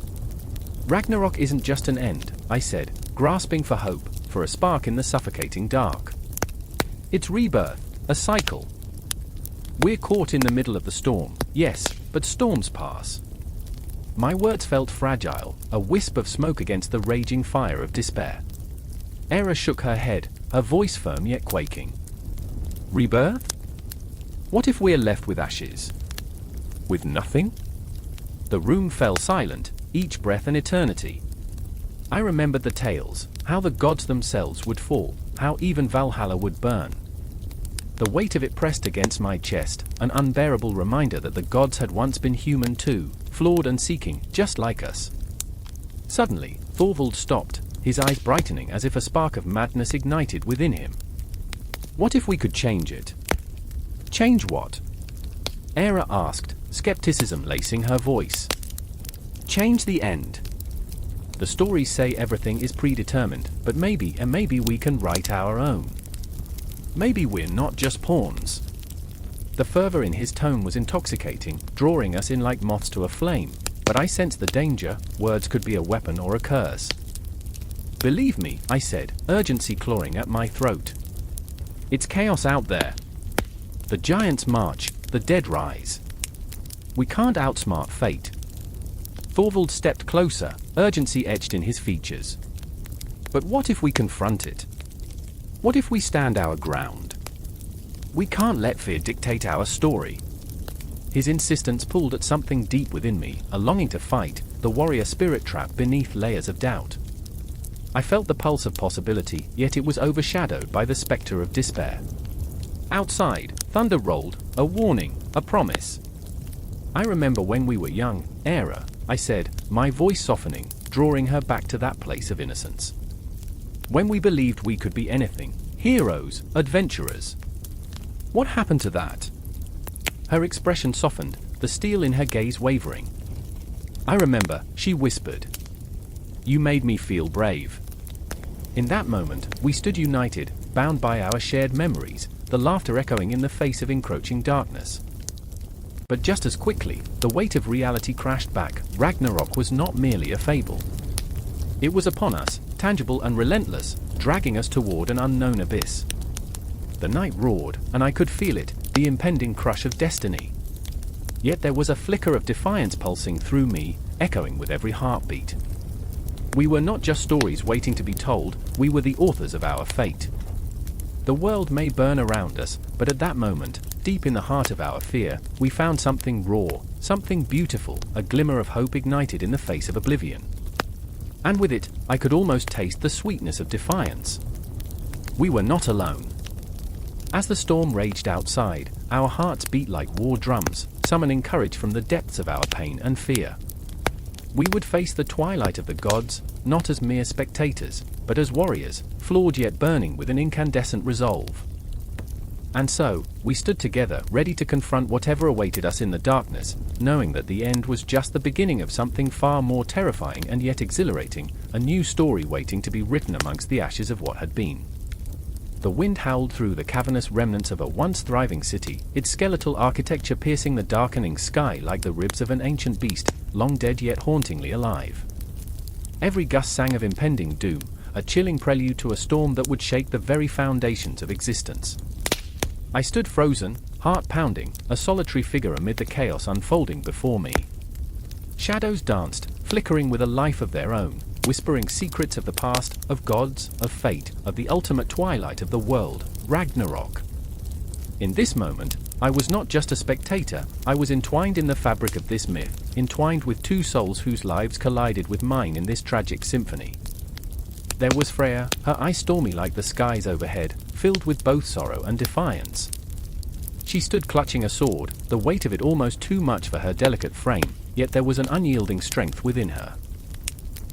[SPEAKER 1] "Ragnarok isn't just an end," I said, grasping for hope, for a spark in the suffocating dark. "It's rebirth, a cycle. We're caught in the middle of the storm, yes, but storms pass." My words felt fragile, a wisp of smoke against the raging fire of despair. Hera shook her head, her voice firm yet quaking. "Rebirth? What if we're left with ashes? With nothing?" The room fell silent, each breath an eternity. I remembered the tales, how the gods themselves would fall, how even Valhalla would burn. The weight of it pressed against my chest, an unbearable reminder that the gods had once been human too, flawed and seeking, just like us. Suddenly, Thorvald stopped, his eyes brightening as if a spark of madness ignited within him. "What if we could change it?" "Change what?" Hera asked, skepticism lacing her voice. "Change the end. The stories say everything is predetermined, but maybe we can write our own. Maybe we're not just pawns." The fervor in his tone was intoxicating, drawing us in like moths to a flame, but I sensed the danger, words could be a weapon or a curse. "Believe me," I said, urgency clawing at my throat. "It's chaos out there. The giants march, the dead rise. We can't outsmart fate." Thorvald stepped closer, urgency etched in his features. "But what if we confront it? What if we stand our ground? We can't let fear dictate our story." His insistence pulled at something deep within me, a longing to fight, the warrior spirit trapped beneath layers of doubt. I felt the pulse of possibility, yet it was overshadowed by the specter of despair. Outside, thunder rolled, a warning, a promise. "I remember when we were young, Era," I said, my voice softening, drawing her back to that place of innocence. "When we believed we could be anything, heroes, adventurers. What happened to that?" Her expression softened, the steel in her gaze wavering. "I remember," she whispered. "You made me feel brave." In that moment, we stood united, bound by our shared memories, the laughter echoing in the face of encroaching darkness. But just as quickly, the weight of reality crashed back. Ragnarok was not merely a fable. It was upon us, tangible and relentless, dragging us toward an unknown abyss. The night roared, and I could feel it, the impending crush of destiny. Yet there was a flicker of defiance pulsing through me, echoing with every heartbeat. We were not just stories waiting to be told, we were the authors of our fate. The world may burn around us, but at that moment, deep in the heart of our fear, we found something raw, something beautiful, a glimmer of hope ignited in the face of oblivion. And with it, I could almost taste the sweetness of defiance. We were not alone. As the storm raged outside, our hearts beat like war drums, summoning courage from the depths of our pain and fear. We would face the twilight of the gods, not as mere spectators, but as warriors, flawed yet burning with an incandescent resolve. And so, we stood together, ready to confront whatever awaited us in the darkness, knowing that the end was just the beginning of something far more terrifying and yet exhilarating, a new story waiting to be written amongst the ashes of what had been. The wind howled through the cavernous remnants of a once thriving city, its skeletal architecture piercing the darkening sky like the ribs of an ancient beast, long dead yet hauntingly alive. Every gust sang of impending doom, a chilling prelude to a storm that would shake the very foundations of existence. I stood frozen, heart pounding, a solitary figure amid the chaos unfolding before me. Shadows danced, flickering with a life of their own, whispering secrets of the past, of gods, of fate, of the ultimate twilight of the world, Ragnarok. In this moment, I was not just a spectator, I was entwined in the fabric of this myth, entwined with two souls whose lives collided with mine in this tragic symphony. There was Freya, her eyes stormy like the skies overhead, filled with both sorrow and defiance. She stood clutching a sword, the weight of it almost too much for her delicate frame, yet there was an unyielding strength within her.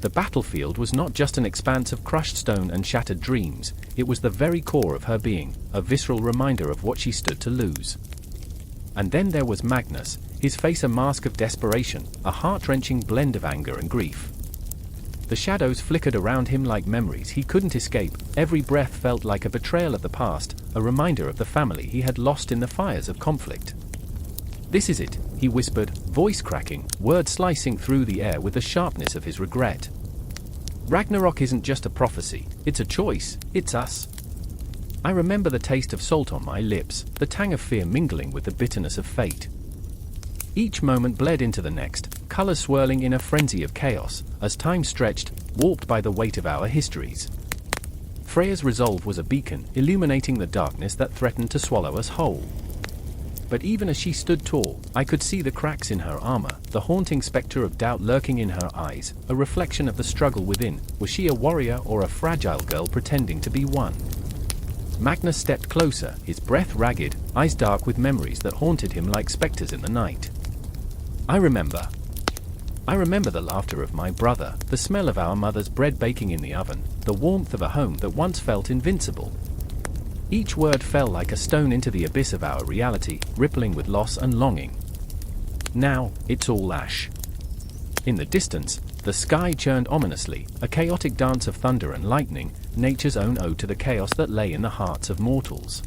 [SPEAKER 1] The battlefield was not just an expanse of crushed stone and shattered dreams, it was the very core of her being, a visceral reminder of what she stood to lose. And then there was Magnus, his face a mask of desperation, a heart-wrenching blend of anger and grief. The shadows flickered around him like memories he couldn't escape, every breath felt like a betrayal of the past, a reminder of the family he had lost in the fires of conflict. "This is it," he whispered, voice cracking, words slicing through the air with the sharpness of his regret. "Ragnarok isn't just a prophecy, it's a choice, it's us." I remember the taste of salt on my lips, the tang of fear mingling with the bitterness of fate. Each moment bled into the next, colors swirling in a frenzy of chaos, as time stretched, warped by the weight of our histories. Freya's resolve was a beacon, illuminating the darkness that threatened to swallow us whole. But even as she stood tall, I could see the cracks in her armor, the haunting specter of doubt lurking in her eyes, a reflection of the struggle within. Was she a warrior or a fragile girl pretending to be one? Magnus stepped closer, his breath ragged, eyes dark with memories that haunted him like specters in the night. I remember the laughter of my brother, the smell of our mother's bread baking in the oven, the warmth of a home that once felt invincible. Each word fell like a stone into the abyss of our reality, rippling with loss and longing. Now, it's all ash. In the distance, the sky churned ominously, a chaotic dance of thunder and lightning, nature's own ode to the chaos that lay in the hearts of mortals.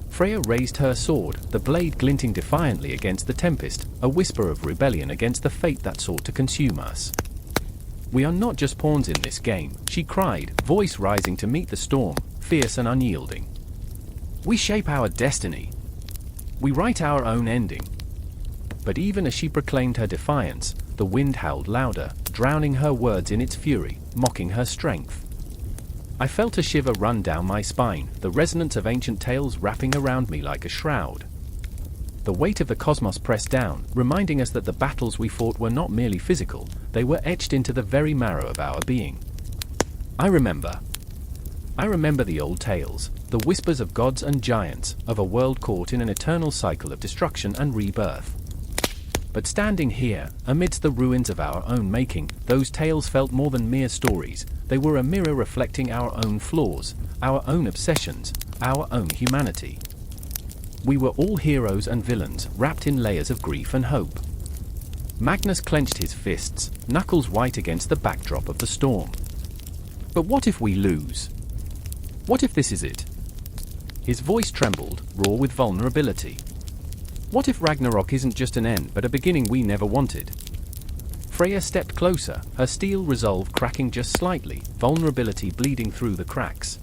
[SPEAKER 1] Freya raised her sword, the blade glinting defiantly against the tempest, a whisper of rebellion against the fate that sought to consume us. "We are not just pawns in this game," she cried, voice rising to meet the storm, fierce and unyielding. "We shape our destiny. We write our own ending." But even as she proclaimed her defiance, the wind howled louder, drowning her words in its fury, mocking her strength. I felt a shiver run down my spine, the resonance of ancient tales wrapping around me like a shroud. The weight of the cosmos pressed down, reminding us that the battles we fought were not merely physical, they were etched into the very marrow of our being. I remember the old tales, the whispers of gods and giants, of a world caught in an eternal cycle of destruction and rebirth. But standing here, amidst the ruins of our own making, those tales felt more than mere stories. They were a mirror reflecting our own flaws, our own obsessions, our own humanity. We were all heroes and villains, wrapped in layers of grief and hope. Magnus clenched his fists, knuckles white against the backdrop of the storm. But what if we lose? What if this is it? His voice trembled, raw with vulnerability. What if Ragnarok isn't just an end but a beginning we never wanted? Freya stepped closer, her steel resolve cracking just slightly, vulnerability bleeding through the cracks.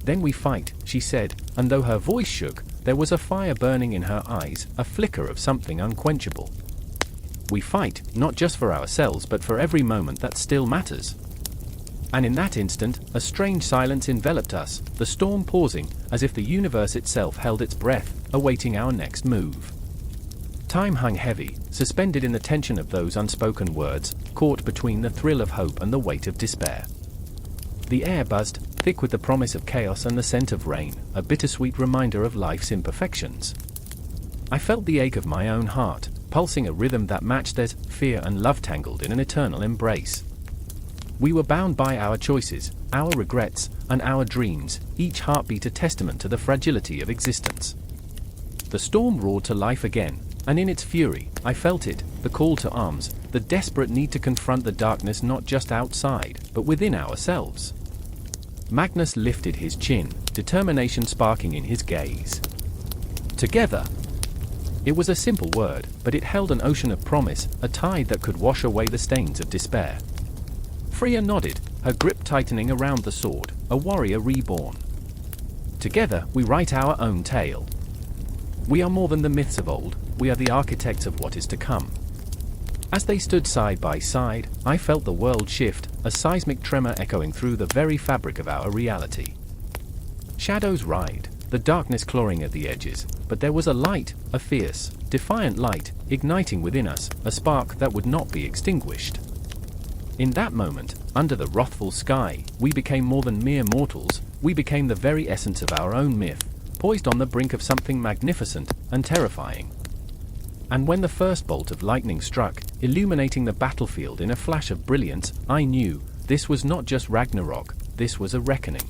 [SPEAKER 1] Then we fight, she said, and though her voice shook, there was a fire burning in her eyes, a flicker of something unquenchable. We fight, not just for ourselves but for every moment that still matters. And in that instant, a strange silence enveloped us, the storm pausing, as if the universe itself held its breath, awaiting our next move. Time hung heavy, suspended in the tension of those unspoken words, caught between the thrill of hope and the weight of despair. The air buzzed, thick with the promise of chaos and the scent of rain, a bittersweet reminder of life's imperfections. I felt the ache of my own heart, pulsing a rhythm that matched theirs, fear and love tangled in an eternal embrace. We were bound by our choices, our regrets, and our dreams, each heartbeat a testament to the fragility of existence. The storm roared to life again, and in its fury, I felt it, the call to arms, the desperate need to confront the darkness not just outside, but within ourselves. Magnus lifted his chin, determination sparking in his gaze. Together. It was a simple word, but it held an ocean of promise, a tide that could wash away the stains of despair. Freya nodded, her grip tightening around the sword, a warrior reborn. Together, we write our own tale. We are more than the myths of old, we are the architects of what is to come. As they stood side by side, I felt the world shift, a seismic tremor echoing through the very fabric of our reality. Shadows writhed, the darkness clawing at the edges, but there was a light, a fierce, defiant light, igniting within us, a spark that would not be extinguished. In that moment, under the wrathful sky, we became more than mere mortals, we became the very essence of our own myth, poised on the brink of something magnificent and terrifying. And when the first bolt of lightning struck, illuminating the battlefield in a flash of brilliance, I knew, this was not just Ragnarok, this was a reckoning.